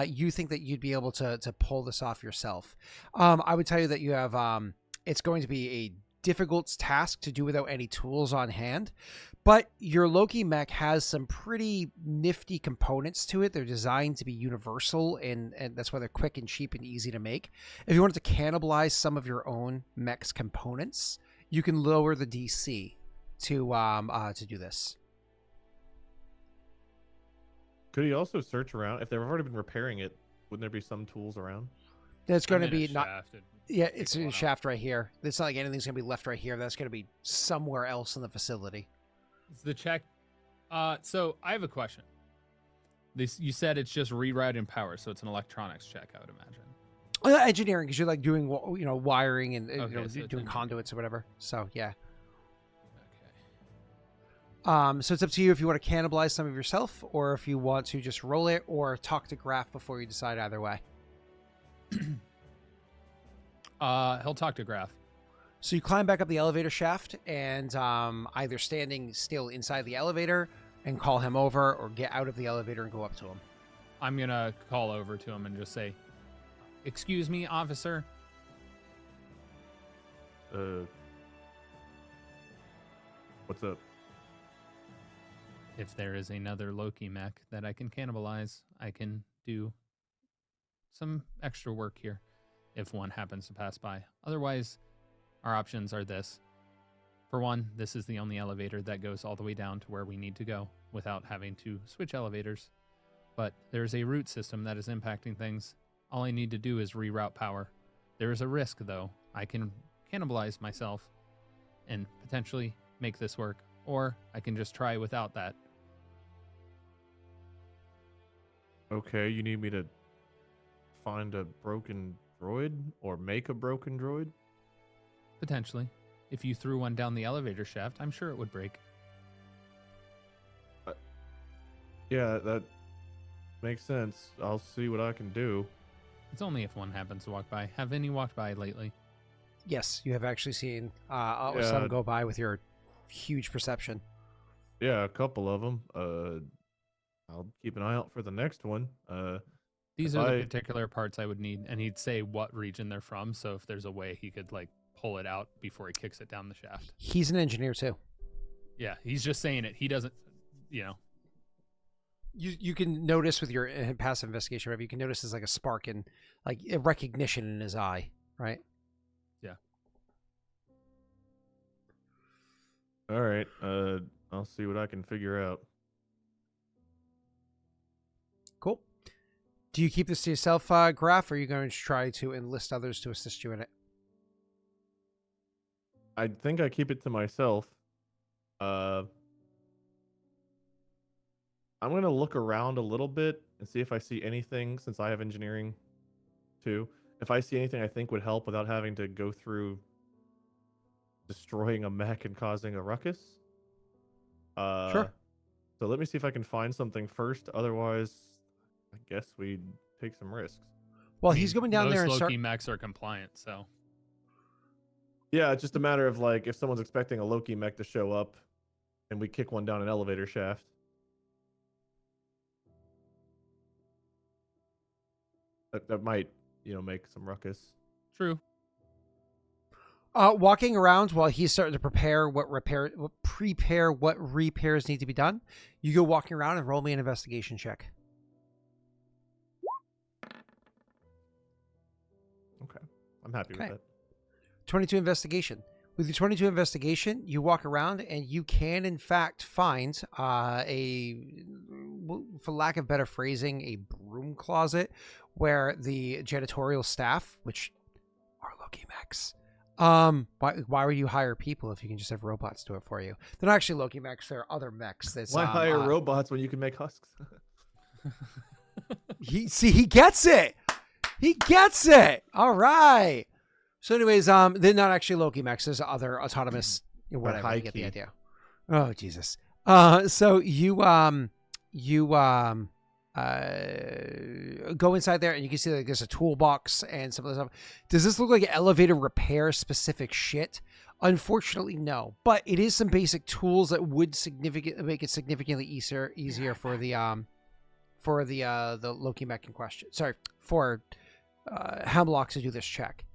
you think that you'd be able to pull this off yourself. I would tell you that you have, it's going to be a difficult task to do without any tools on hand, but your Loki mech has some pretty nifty components to it. They're designed to be universal, and that's why they're quick and cheap and easy to make. If you wanted to cannibalize some of your own mech's components, you can lower the DC to do this. Could he also search around? If they've already been repairing it, wouldn't there be some tools around? That's going to I'm in be a not. shaft. Yeah, it's a shaft right here. It's not like anything's going to be left right here. That's going to be somewhere else in the facility. It's the check. So I have a question. You said it's just rerouting power, so it's an electronics check, I would imagine. Engineering, because you're like doing, you know, wiring and Okay, so doing conduits or whatever. So yeah. Okay. So it's up to you if you want to cannibalize some of yourself, or if you want to just roll it, or talk to Graff before you decide either way. He'll talk to Graff. So you climb back up the elevator shaft, and either standing still inside the elevator and call him over, or get out of the elevator and go up to him. I'm gonna call over to him and just say, "Excuse me, officer." What's up? If there is another Loki mech that I can cannibalize, I can do some extra work here if one happens to pass by. Otherwise, our options are this. For one, this is the only elevator that goes all the way down to where we need to go without having to switch elevators. But there's a root system that is impacting things. All I need to do is reroute power. There is a risk, though. I can cannibalize myself and potentially make this work, or I can just try without that. Okay, you need me to find a broken droid or make a broken droid? Potentially. If you threw one down the elevator shaft, I'm sure it would break. Yeah, that makes sense. I'll see what I can do. It's only if one happens to walk by. Have any walked by lately? Yes, you have actually seen some Yeah. go by with your huge perception. Yeah, a couple of them. I'll keep an eye out for the next one. These If are the I- particular parts I would need, and he'd say what region they're from, so if there's a way he could, like, pull it out before he kicks it down the shaft. He's an engineer too. Yeah, he's just saying it. He doesn't, You can notice with your passive investigation, whatever, you can notice there's like a spark and like a recognition in his eye, right? Yeah. All right. I'll see what I can figure out. Cool. Do you keep this to yourself, Graff, or are you going to try to enlist others to assist you in it? I think I keep it to myself. I'm gonna look around a little bit and see if I see anything, since I have engineering too. If I see anything I think would help without having to go through destroying a mech and causing a ruckus. Sure. So let me see if I can find something first. Otherwise, I guess we take some risks. Well, he's going down there and most start. Loki mechs are compliant, so Yeah, it's just a matter of like if someone's expecting a Loki mech to show up and we kick one down an elevator shaft. That might, make some ruckus. true. Walking around while he's starting to prepare what repairs need to be done. You go walking around and roll me an investigation check. Okay. I'm happy Okay. with that. 22 investigation. With your 22 investigation, you walk around and you can, in fact, find for lack of better phrasing, a broom closet where the janitorial staff, which are Loki mechs. Why would you hire people if you can just have robots do it for you? They're not actually Loki mechs. They're other mechs. That's, Why hire robots when you can make husks? He gets it. He gets it. All right. So, anyways, they're not actually Loki mechs. There's other autonomous whatever. high You get the key. idea. Oh Jesus. So you go inside there and you can see like there's a toolbox and some of the stuff. Does this look like elevator repair specific shit? Unfortunately, no. But it is some basic tools that would make it significantly easier for the Loki mech in question. Sorry, for Hemlock to do this check.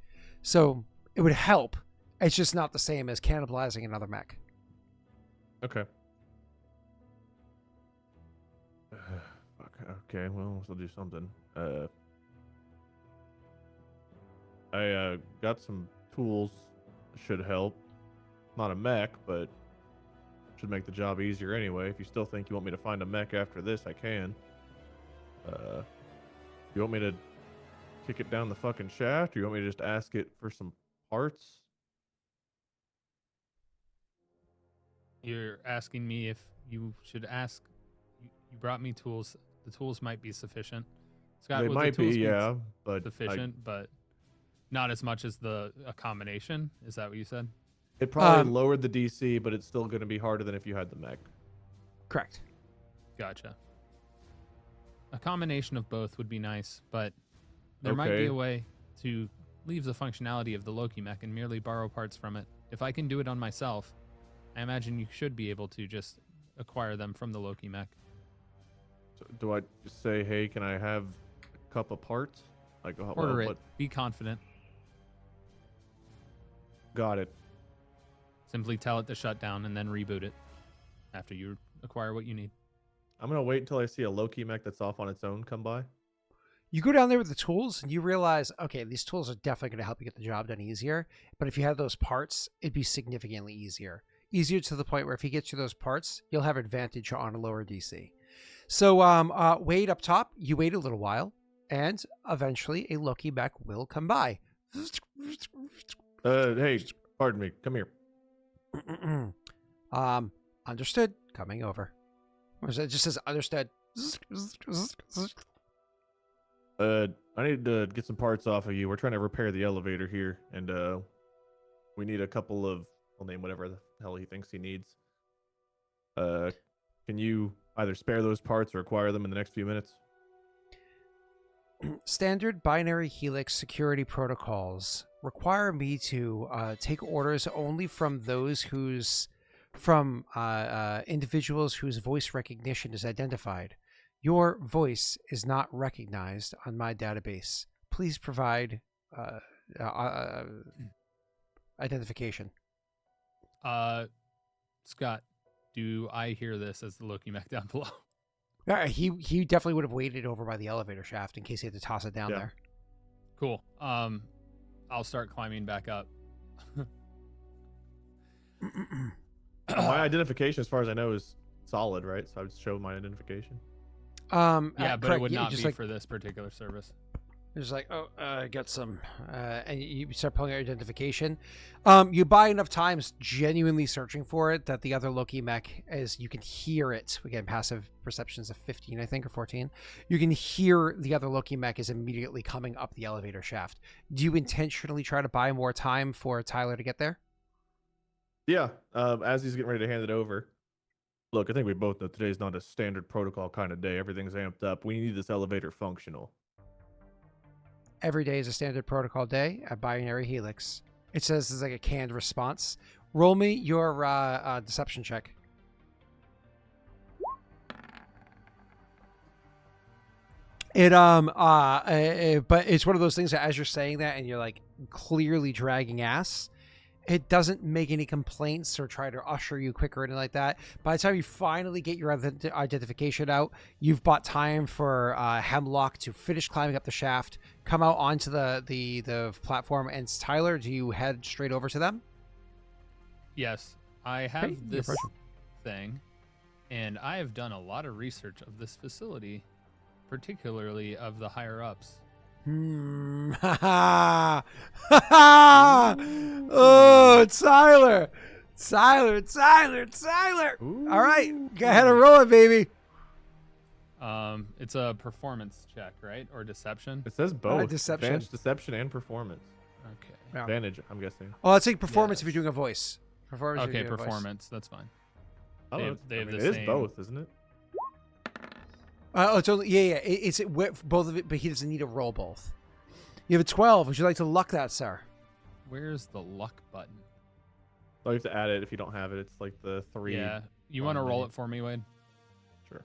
So it would help. It's just not the same as cannibalizing another mech. Okay. Fuck. Okay, well, we'll do something. I got some tools. Should help. Not a mech, but should make the job easier anyway. If you still think you want me to find a mech after this, I can. You want me to kick it down the fucking shaft, or you want me to just ask it for some parts? You're asking me if you should ask. You brought me tools. The tools might be sufficient. Scott, They would the might be, tools yeah, but sufficient, but not as much as a combination. Is that what you said? it probably lowered the DC, but it's still going to be harder than if you had the mech. Correct. Gotcha. A combination of both would be nice, but there might be Okay. a way to leave the functionality of the Loki mech and merely borrow parts from it. If I can do it on myself, I imagine you should be able to just acquire them from the Loki mech. So do I just say, hey, can I have a cup of parts? Like, Order it. Be confident. Got it. Simply tell it to shut down and then reboot it after you acquire what you need. I'm gonna wait until I see a Loki mech that's off on its own come by. You go down there with the tools and you realize, okay, these tools are definitely going to help you get the job done easier. But if you had those parts, it'd be significantly easier. Easier to the point where if he gets you those parts, you'll have advantage on a lower DC. So wait up top. You wait a little while, and eventually a Loki mech will come by. Hey, pardon me. Come here. Understood. Coming over. Or is it just says understood? I need to get some parts off of you. We're trying to repair the elevator here, and we need a couple of, I'll name whatever the hell he thinks he needs. Can you either spare those parts or acquire them in the next few minutes? Standard binary helix security protocols require me to take orders only from individuals whose voice recognition is identified. Your voice is not recognized on my database. Please provide identification. Scott, do I hear this as the Loki mech down below? He definitely would have waited over by the elevator shaft in case he had to toss it down there. Cool. I'll start climbing back up. My identification, as far as I know, is solid, right? So I would show my identification. Yeah, but correct. it would not just be like, for this particular service. It's like, I got some, and you start pulling out your identification. You buy enough times genuinely searching for it that the other Loki mech, as you can hear it, again, passive perceptions of 15, I think, or 14. You can hear the other Loki mech is immediately coming up the elevator shaft. Do you intentionally try to buy more time for Tyler to get there? Yeah, as he's getting ready to hand it over. Look, I think we both know today's not a standard protocol kind of day. Everything's amped up. We need this elevator functional. Every day is a standard protocol day at Binary Helix. It says it's like a canned response. Roll me your deception check. But it's one of those things that as you're saying that and you're like clearly dragging ass, it doesn't make any complaints or try to usher you quicker or anything like that. By the time you finally get your identification out, you've bought time for Hemlock to finish climbing up the shaft, come out onto the platform, and Tyler, do you head straight over to them? Yes, I have this thing, and I have done a lot of research of this facility, particularly of the higher ups. Oh, Tyler. Ooh. All right, go ahead and roll it, baby. It's a performance check, right? Or deception? It says both. Deception. Advantage, deception, and performance. Okay. Yeah. Advantage, I'm guessing. Oh, let's take performance if Yes. you're doing a voice. Performance. if Okay, you're doing a voice. performance. That's fine. Oh, They have it the is same- both, isn't it? It's only It's both of it, but he doesn't need to roll both. You have a 12. Would you like to luck that, sir? Where's the luck button? Oh, you have to add it if you don't have it. It's like the 3. Yeah. You on want to roll the- it for me, Wade? Sure.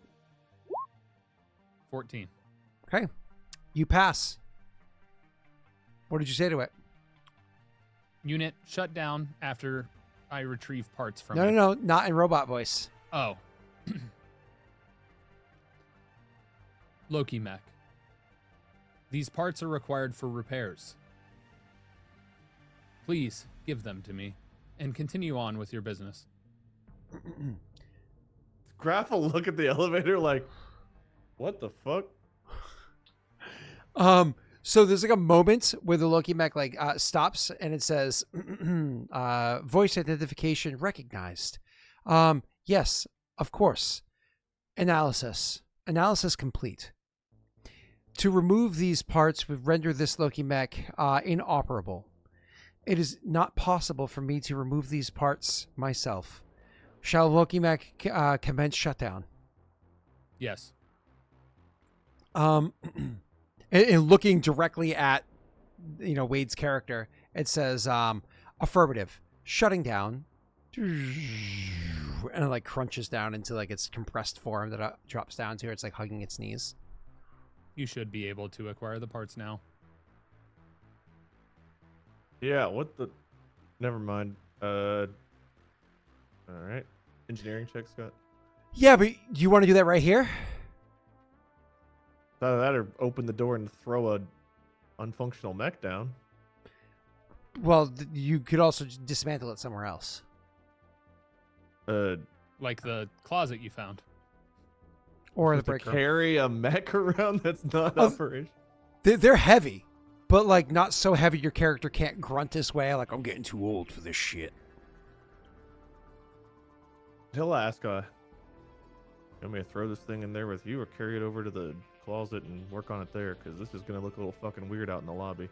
14. Okay. You pass. What did you say to it? Unit shut down after I retrieve parts from No, it. no, not in robot voice. Oh. Loki mech. These parts are required for repairs. Please give them to me and continue on with your business. Graff will look at the elevator like, what the fuck? So there's like a moment where the Loki mech stops and it says voice identification recognized. Yes, of course. Analysis complete. To remove these parts would render this Loki mech inoperable. It is not possible for me to remove these parts myself. Shall Loki mech commence shutdown? Yes. And looking directly at Wade's character, it says affirmative. Shutting down. and it like crunches down into like its compressed form that it drops down to. It's like hugging its knees. You should be able to acquire the parts now. Yeah, what the? Never mind. All right. Engineering check, Scott. Yeah, but do you want to do that right here? Either that or open the door and throw a unfunctional mech down. Well, you could also just dismantle it somewhere else. Like the closet you found. Or the to break room. carry a mech around that's not operation. They're heavy, but like not so heavy your character can't grunt his way like, I'm getting too old for this shit. He'll ask, you want me to throw this thing in there with you or carry it over to the closet and work on it there? Because this is going to look a little fucking weird out in the lobby.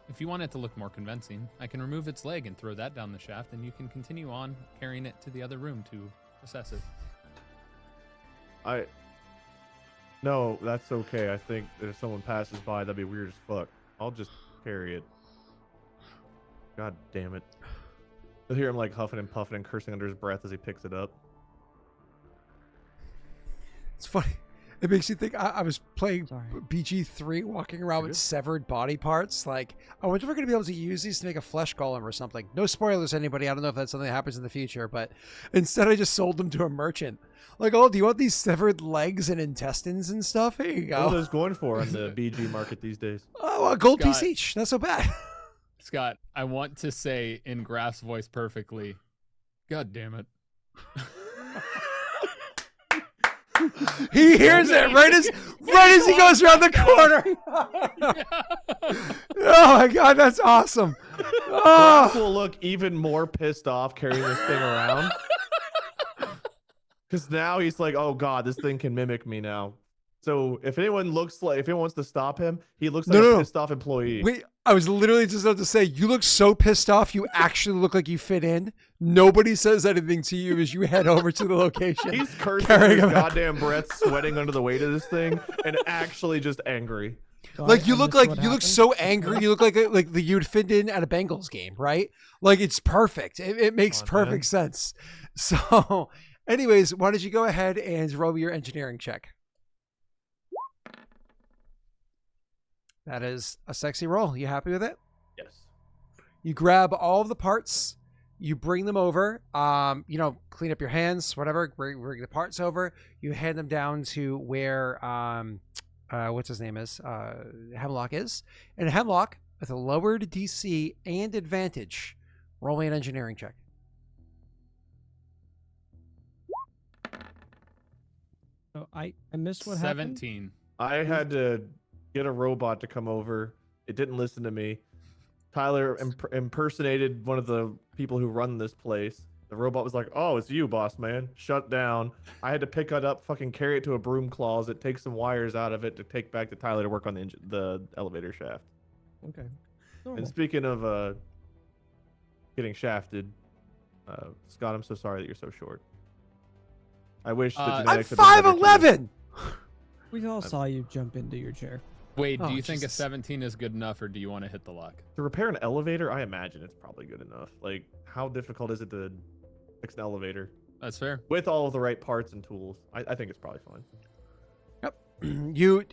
If you want it to look more convincing, I can remove its leg and throw that down the shaft, and you can continue on carrying it to the other room to assess it. No, that's okay. I think that if someone passes by, that'd be weird as fuck. I'll just carry it. God damn it. You'll hear him like huffing and puffing and cursing under his breath as he picks it up. It's funny. It makes you think I was playing Sorry. BG3, walking around with severed body parts. Like, I wonder if we're going to be able to use these to make a flesh golem or something. No spoilers, anybody. I don't know if that's something that happens in the future, but instead I just sold them to a merchant. Like, oh, do you want these severed legs and intestines and stuff? Here you What are go. those going for on the BG market these days? Oh, a gold piece Scott. each. Not so bad. Scott, I want to say in Graff's voice perfectly, God damn it. He hears it right as he goes around the corner. Oh my god, that's awesome. Graff Oh, will look even more pissed off carrying this thing around. Because now he's like, oh god, this thing can mimic me now. So if anyone wants to stop him, he looks like a pissed off employee. wait, I was literally just about to say, you look so pissed off, you actually look like you fit in. Nobody says anything to you as you head over to the location. He's cursing Carrying his him out. goddamn breath, sweating under the weight of this thing, and actually just angry. Like you look so angry. You look like you'd fit in at a Bengals game, right? Like it's perfect. It makes perfect sense. So, anyways, why don't you go ahead and roll your engineering check? That is a sexy roll. You happy with it? Yes. You grab all of the parts, you bring them over, clean up your hands, whatever, bring the parts over, you hand them down to where, what's his name is, Hemlock is. And Hemlock, with a lowered DC and advantage, roll me an engineering check. So I missed what happened. 17. I had to get a robot to come over. It didn't listen to me. Tyler impersonated one of the people who run this place. The robot was like, oh, it's you, boss man. Shut down. I had to pick it up, fucking carry it to a broom closet, take some wires out of it to take back to Tyler to work on the elevator shaft. Okay. And Normal. speaking of getting shafted, Scott, I'm so sorry that you're so short. I wish the I'm genetics had been better to you. 5'11". We all saw you jump into your chair. Wait, do Oh, you think a Jesus. 17 is good enough, or do you want to hit the lock? To repair an elevator, I imagine it's probably good enough. Like, how difficult is it to fix an elevator That's fair. with all of the right parts and tools? I think it's probably fine. You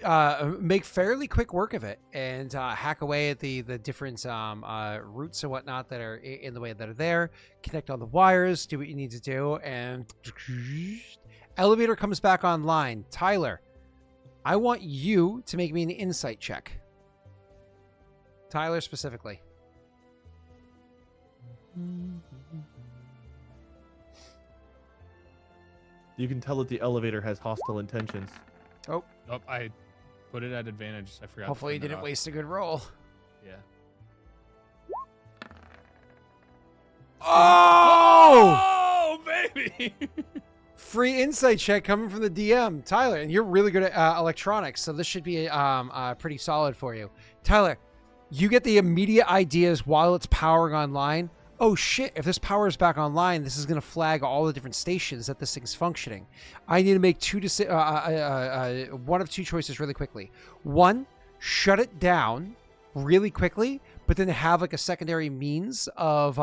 make fairly quick work of it and hack away at the different roots and whatnot that are in the way that are there. Connect all the wires, do what you need to do, and elevator comes back online. Tyler, I want you to make me an insight check. Tyler specifically. You can tell that the elevator has hostile intentions. Oh, I put it at advantage. I forgot. to Hopefully you turn that didn't off. waste a good roll. Yeah. Oh! Oh, baby! Free insight check coming from the DM, Tyler, and you're really good at electronics, so this should be pretty solid for you. Tyler, you get the immediate ideas while it's powering online. Oh shit, if this power is back online, this is going to flag all the different stations that this thing's functioning. I need to make one of two choices really quickly. One, shut it down really quickly, but then have like a secondary means of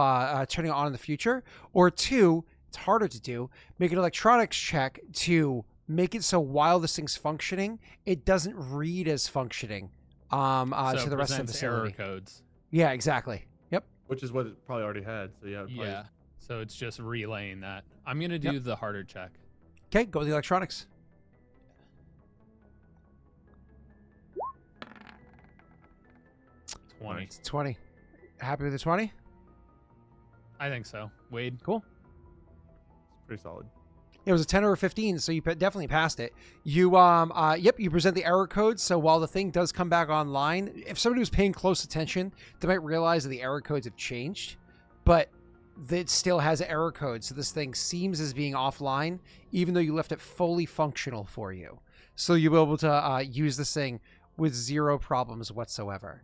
turning it on in the future. Or two, it's harder to do, make an electronics check to make it so while this thing's functioning, it doesn't read as functioning So to the rest of the presents error facility. codes. Yeah, exactly. Yep. Which is what it probably already had. So yeah. Yeah. So it's just relaying that. I'm gonna do the harder check. Okay, go with the electronics. Nice. 20. Happy with the 20? I think so. Wade. Cool. Pretty solid. It was a 10 or a 15, so you definitely passed it. You, you present the error codes. So while the thing does come back online, if somebody was paying close attention, they might realize that the error codes have changed, but it still has error codes. So this thing seems as being offline, even though you left it fully functional for you. So you'll be able to use this thing with zero problems whatsoever.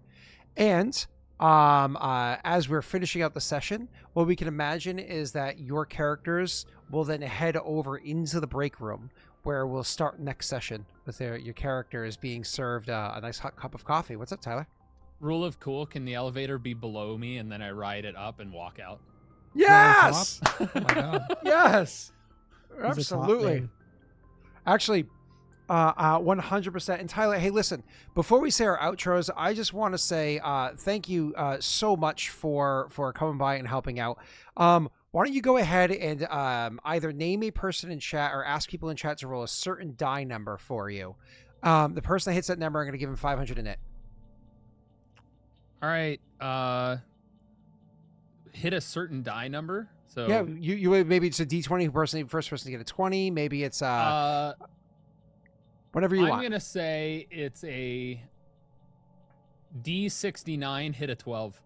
And as we're finishing out the session, what we can imagine is that your characters will then head over into the break room where we'll start next session with your characters being served a nice hot cup of coffee. What's up, Tyler? Rule of cool, can the elevator be below me and then I ride it up and walk out? Yes! Oh my god. Yes! He's a top Absolutely. man. Actually, 100%. And Tyler, hey, listen, before we say our outros, I just want to say thank you so much for coming by and helping out. Why don't you go ahead and either name a person in chat or ask people in chat to roll a certain die number for you. The person that hits that number, I'm going to give him 500 in it. All right. Hit a certain die number. So Yeah, you maybe it's a D20 person, first person to get a 20. Maybe it's whatever you I'm want. gonna say it's a D69 hit a 12.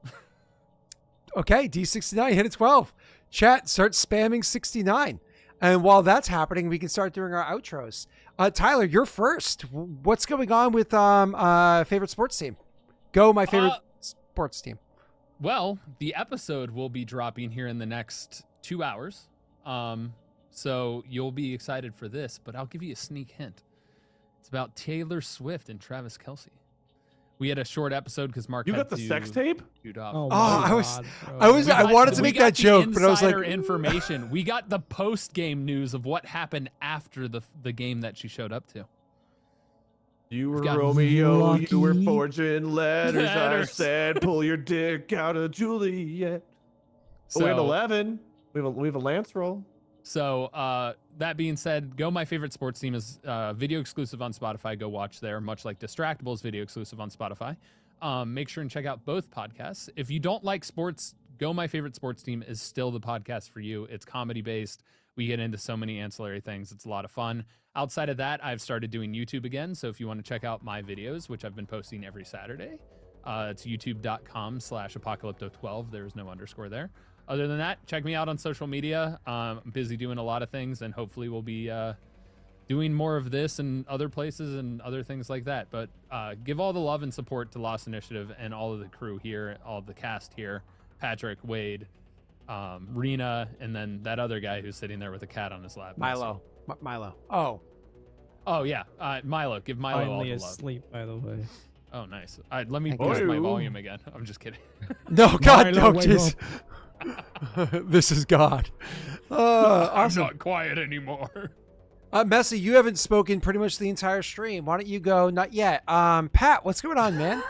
Okay, D69 hit a 12. Chat, start spamming 69. And while that's happening, we can start doing our outros. Tyler, you're first. What's going on with favorite sports team? Go, my favorite sports team. Well, the episode will be dropping here in the next 2 hours. So you'll be excited for this, but I'll give you a sneak hint. It's about Taylor Swift and Travis Kelce. We had a short episode because Mark You had got the to sex tape? shoot off. Oh, I my was- God, bro. I wanted to We make got that the joke, but I was like, insider information. We got the post-game news of what happened after the game that she showed up to. You were got Romeo, you were lucky. forging letters. I Letters. said, pull your dick out of Juliet. Oh, we have 11. We have a lance roll. So that being said, Go My Favorite Sports Team is video exclusive on Spotify. Go watch there, much like Distractable's video exclusive on Spotify. Make sure and check out both podcasts. If you don't like sports, Go My Favorite Sports Team is still the podcast for you. It's comedy based. We get into so many ancillary things. It's a lot of fun. Outside of that, I've started doing YouTube again. So if you want to check out my videos, which I've been posting every Saturday, it's youtube.com/apocalypto12. There's no underscore there. Other than that, check me out on social media. I'm busy doing a lot of things, and hopefully we'll be doing more of this and other places and other things like that. But give all the love and support to Lost Initiative and all of the crew here, all of the cast here, Patrick, Wade, Rena, and then that other guy who's sitting there with a cat on his lap. Milo. Milo. Oh. Oh, yeah. Milo. Give Milo all Finally the love. asleep, by the way. Oh, nice. Let me Thank boost my you. volume again. I'm just kidding. No, God, Milo, no, wake jeez. This is God. I'm Awesome. not quiet anymore. Messi, you haven't spoken pretty much the entire stream. Why don't you go? Not yet. Pat, what's going on, man?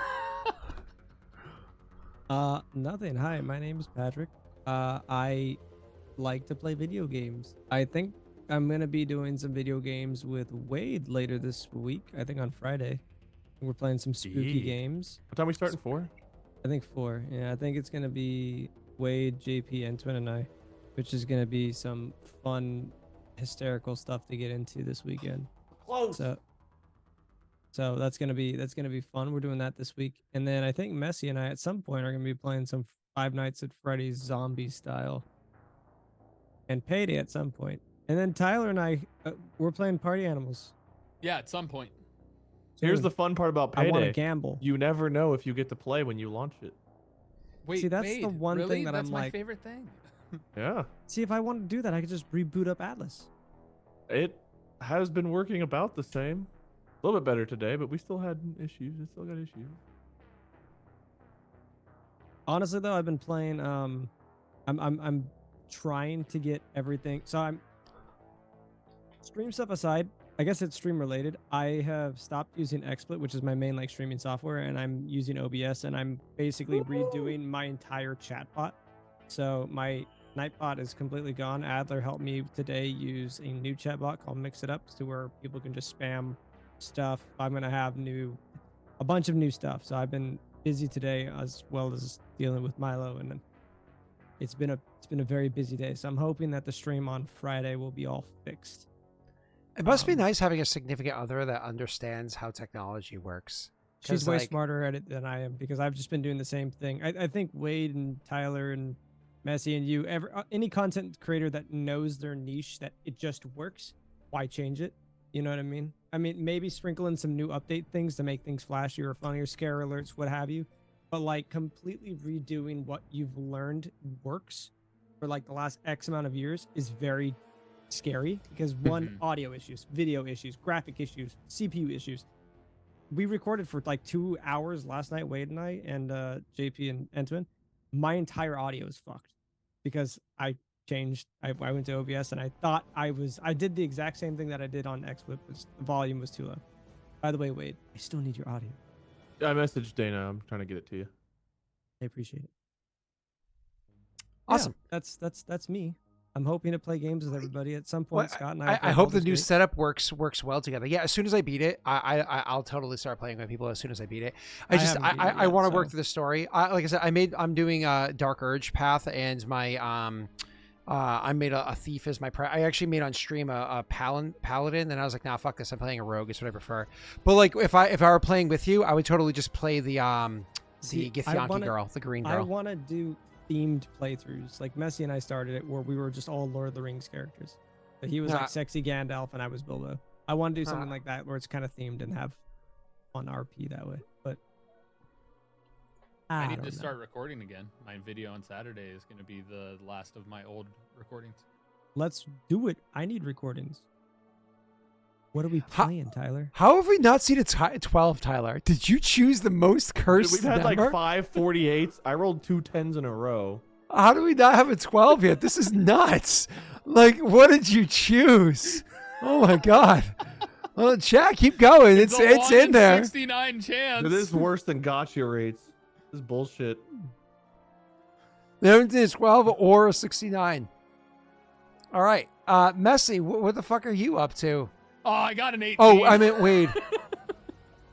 Nothing. Hi, my name is Patrick. I like to play video games. I think I'm gonna be doing some video games with Wade later this week. I think on Friday. We're playing some spooky Yee. games. What time we starting for? I think 4. Yeah, I think it's gonna be Wade, JP, and Twin and I, which is gonna be some fun, hysterical stuff to get into this weekend. Close. So that's gonna be fun. We're doing that this week, and then I think Messi and I at some point are gonna be playing some Five Nights at Freddy's zombie style, and Payday at some point. And then Tyler and I, we're playing Party Animals. Yeah, at some point. Here's soon. the fun part about I want to Payday. gamble. You never know if you get to play when you launch it. Wait, See, that's the Wade, one really? thing that That's I'm my like- favorite thing. Yeah. See, if I want to do that, I could just reboot up Atlas. It has been working about the same. A little bit better today, but we still had issues. It still got issues. Honestly, though, I've been playing. I'm trying to get everything. So I'm stream stuff aside. I guess it's stream related. I have stopped using XSplit, which is my main like streaming software, and I'm using OBS, and I'm basically redoing my entire chatbot. So my Nightbot is completely gone. Adler helped me today use a new chatbot called Mix It Up, to where people can just spam stuff. I'm gonna have a bunch of new stuff. So I've been busy today, as well as dealing with Milo, and it's been a very busy day. So I'm hoping that the stream on Friday will be all fixed. It must be nice having a significant other that understands how technology works. She's 'Cause, way like, smarter at it than I am, because I've just been doing the same thing. I think Wade and Tyler and Messi and you, any content creator that knows their niche, that it just works, why change it? You know what I mean? I mean, maybe sprinkle in some new update things to make things flashier or funnier, scare alerts, what have you. But like completely redoing what you've learned works for like the last X amount of years is very scary, because one, audio issues, video issues, graphic issues, CPU issues. We recorded for like 2 hours last night, Wade and I, and JP and Entwin. My entire audio is fucked because I went to OBS, and I thought I did the exact same thing that I did on XSplit, but the volume was too low. By the way, Wade, I still need your audio. I messaged Dana. I'm trying to get it to you. I appreciate it. Awesome. Yeah, that's me. I'm hoping to play games with everybody at some point. Well, Scott and I I hope the new setup works well together. Yeah, as soon as I beat it, I'll totally start playing with people as soon as I beat it. I haven't beaten it I yet, want to so- work through the story. Like I said, I'm doing a Dark Urge path, and my I made a thief as my I actually made on stream a paladin, and I was like, nah, fuck this, I'm playing a rogue. It's what I prefer. But like if I were playing with you, I would totally just play the Githyanki girl, the green I girl. want to do themed playthroughs. Like Messi and I started it where we were just all Lord of the Rings characters. But he was like sexy Gandalf and I was Bilbo. I want to do something like that where it's kind of themed and have fun RP that way. But I need don't to know. start recording again. My video on Saturday is going to be the last of my old recordings. Let's do it. I need recordings. What are we playing, Tyler? How have we not seen a 12, Tyler? Did you choose the most Dude, cursed we've had number? like 5 48s. I rolled 2 10s in a row. How do we not have a 12 yet? This is nuts. Like, what did you choose? Oh my god. Well, chat, keep going. It's a 1 in there. 69 chance. Dude, this is worse than gotcha rates. This is bullshit. The only thing is 12 or a 69. All right. Messi, what the fuck are you up to? Oh, I got an 18. Oh, I meant Wade.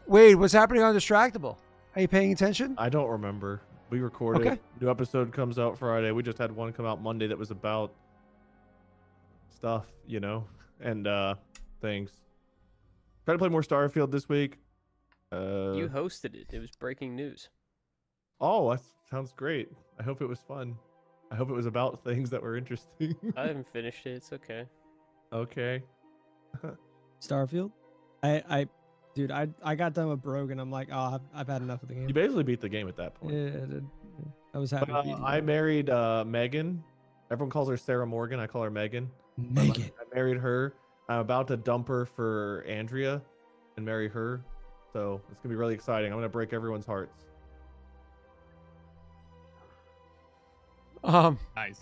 Wade, what's happening on Distractable? Are you paying attention? I don't remember. We recorded. Okay. New episode comes out Friday. We just had one come out Monday that was about stuff, you know, and things. Try to play more Starfield this week. You hosted it. It was breaking news. Oh, that sounds great. I hope it was fun. I hope it was about things that were interesting. I haven't finished it. It's okay. Okay. Starfield? Dude, I got done with Brogue and I'm like, oh, I've had enough of the game. You basically beat the game at that point. Yeah, I did. I was happy. But, to beat it. I married Megan. Everyone calls her Sarah Morgan. I call her Megan. Megan. I married her. I'm about to dump her for Andrea and marry her. So it's gonna be really exciting. I'm gonna break everyone's hearts. Nice.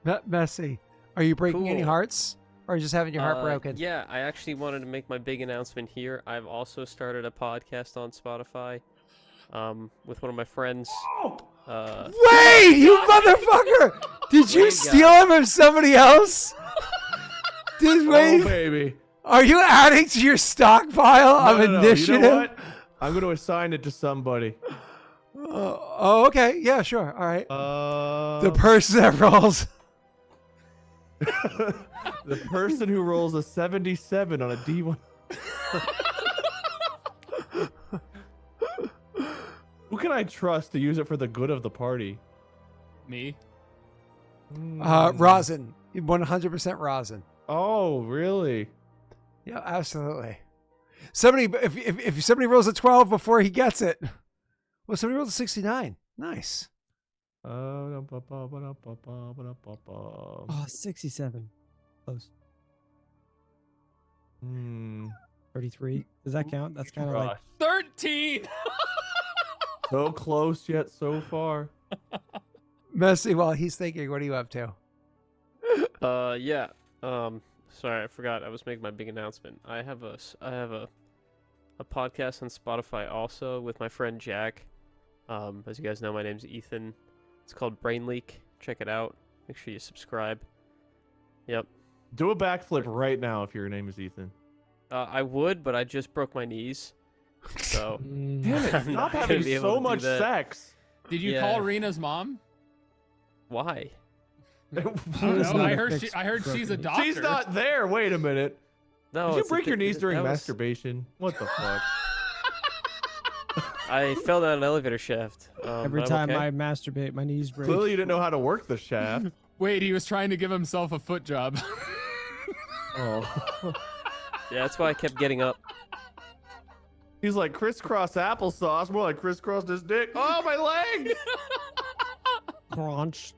Messi, are you breaking any Cool. hearts? Or just having your heart broken? Yeah, I actually wanted to make my big announcement here. I've also started a podcast on Spotify with one of my friends. Wait, you motherfucker! Did you Wade steal got him from somebody else? Did Oh Wade? baby. Are you adding to your stockpile of No. initiative? You know what? I'm gonna assign it to somebody. Oh, okay. Yeah, sure. All right. The The person that rolls. the person who rolls a 77 on a D1. Who can I trust to use it for the good of the party? Me? Rosin. 100% rosin. Oh, really? Yeah, absolutely. Somebody, if somebody rolls a 12 before he gets it, well, somebody rolls a 69. Nice. Oh, 67. Close. 33. Does that count? That's kind of like. 13! So close yet so far. Messi, while he's thinking, what are you up to? Yeah. Sorry, I forgot. I was making my big announcement. I have a podcast on Spotify also with my friend Jack. As you guys know, my name's Ethan. It's called Brain Leak. Check it out. Make sure you subscribe. Yep. Do a backflip right now if your name is Ethan. I would, but I just broke my knees. So Mm. Damn it! I'm Stop not gonna having be able so to do much that. sex. Did you Yeah. call Rena's mom? why? I don't It's know. not I a heard fixed she's a broken- doctor. She's not there. Wait a minute. No. Did you it's break your knees during that was- masturbation? What the fuck? I fell down an elevator shaft. Every but I'm time okay. I masturbate, my knees break. Clearly, you didn't know how to work the shaft. Wait, he was trying to give himself a foot job. Oh. Yeah, that's why I kept getting up. He's like crisscross applesauce, more like crisscross his dick. Oh, my leg! Crunch.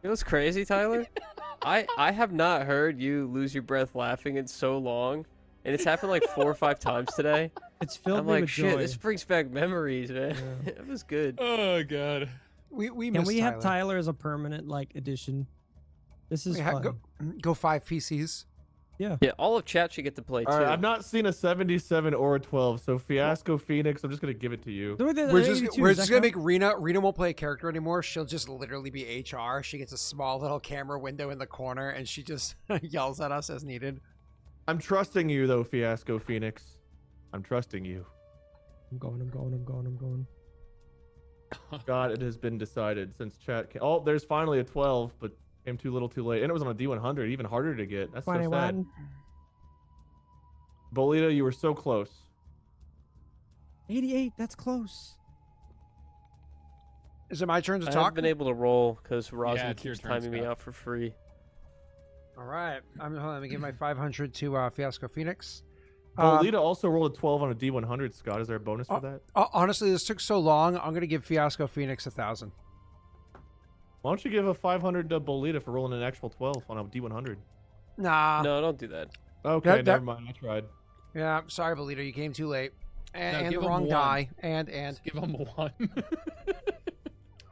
You know what's crazy, Tyler? I have not heard you lose your breath laughing in so long, and it's happened like 4 or 5 times today. It's filled I'm me like, with shit, joy. this brings back memories, man. Yeah. It was good. Oh god. We Can miss we Tyler. have Tyler as a permanent addition? This is fun. Go 5 PCs. Yeah, all of chat should get to play too. All right, I've not seen a 77 or a 12, so Fiasco Phoenix, I'm just gonna give it to you. We're just gonna make Rena. Rena won't play a character anymore. She'll just literally be HR. She gets a small little camera window in the corner, and she just yells at us as needed. I'm trusting you though, Fiasco Phoenix. I'm trusting you. I'm going. God, it has been decided since chat came. Oh, there's finally a 12, but came too little too late. And it was on a D100, even harder to get. That's so sad. 21. Bolita, you were so close. 88. That's close. Is it my turn to I talk? haven't been able to roll because Rosin it's your keeps turn, timing me Scott. out for free. All right. Hold on, let me give my 500 to Fiasco Phoenix. Bolita also rolled a 12 on a D100. Scott, is there a bonus for that? Honestly, this took so long. I'm gonna give Fiasco Phoenix 1,000. Why don't you give a 500 to Bolita for rolling an actual 12 on a D100? Nah. No, don't do that. Okay, that- never mind. I tried. Yeah. Sorry, Bolita. You came too late. And give the him wrong one. die. And. Give him 1.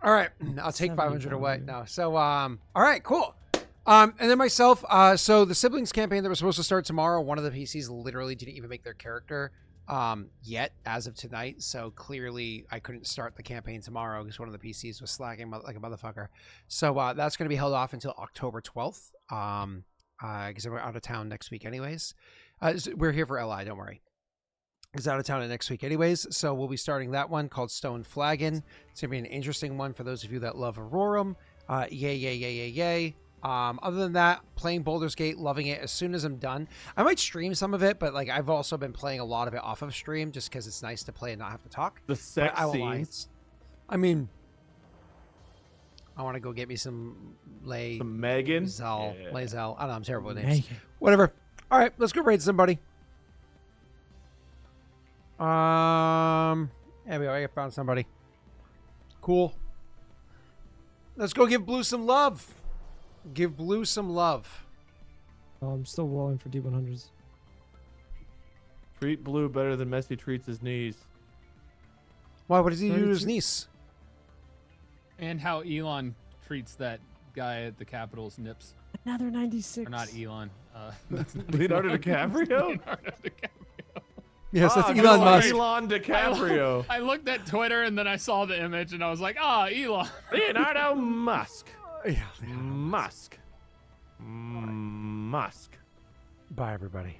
All right. I'll take 500 71, away yeah. now. So all right. Cool. And then myself. So the siblings campaign that was supposed to start tomorrow. One of the PCs literally didn't even make their character. Yet as of tonight, so clearly I couldn't start the campaign tomorrow because one of the PCs was slacking like a motherfucker. So that's going to be held off until October 12th. Because we're out of town next week anyways. We're here for LI, don't worry. He's out of town next week anyways, so we'll be starting that one called Stone Flagon. It's gonna be an interesting one for those of you that love Aurorum. Yay. Other than that, playing Baldur's Gate, loving it. As soon as I'm done, I might stream some of it, but like I've also been playing a lot of it off of stream just because it's nice to play and not have to talk. The sex I won't lie, scenes. it's- I mean, I want to go get me some Some Megan. Lae'zel. Yeah. Lae'zel. I don't know, I'm terrible with names. Megan. Whatever. All right, let's go raid somebody. There we go. I found somebody. Cool. Let's go give Blue some love. Give Blue some love. Oh, I'm still rolling for D100s. Treat Blue better than Messi treats his knees. Why? What does he do to his 32. niece? And how Elon treats that guy at the Capitol's nips. Another 96. Or not Elon. That's not Leonardo Elon. DiCaprio? Leonardo DiCaprio. Yes, that's Ah, Elon good Musk. Elon DiCaprio. I looked at Twitter and then I saw the image and I was like, Elon. Leonardo Musk. Yeah. Musk. Musk. Bye, everybody.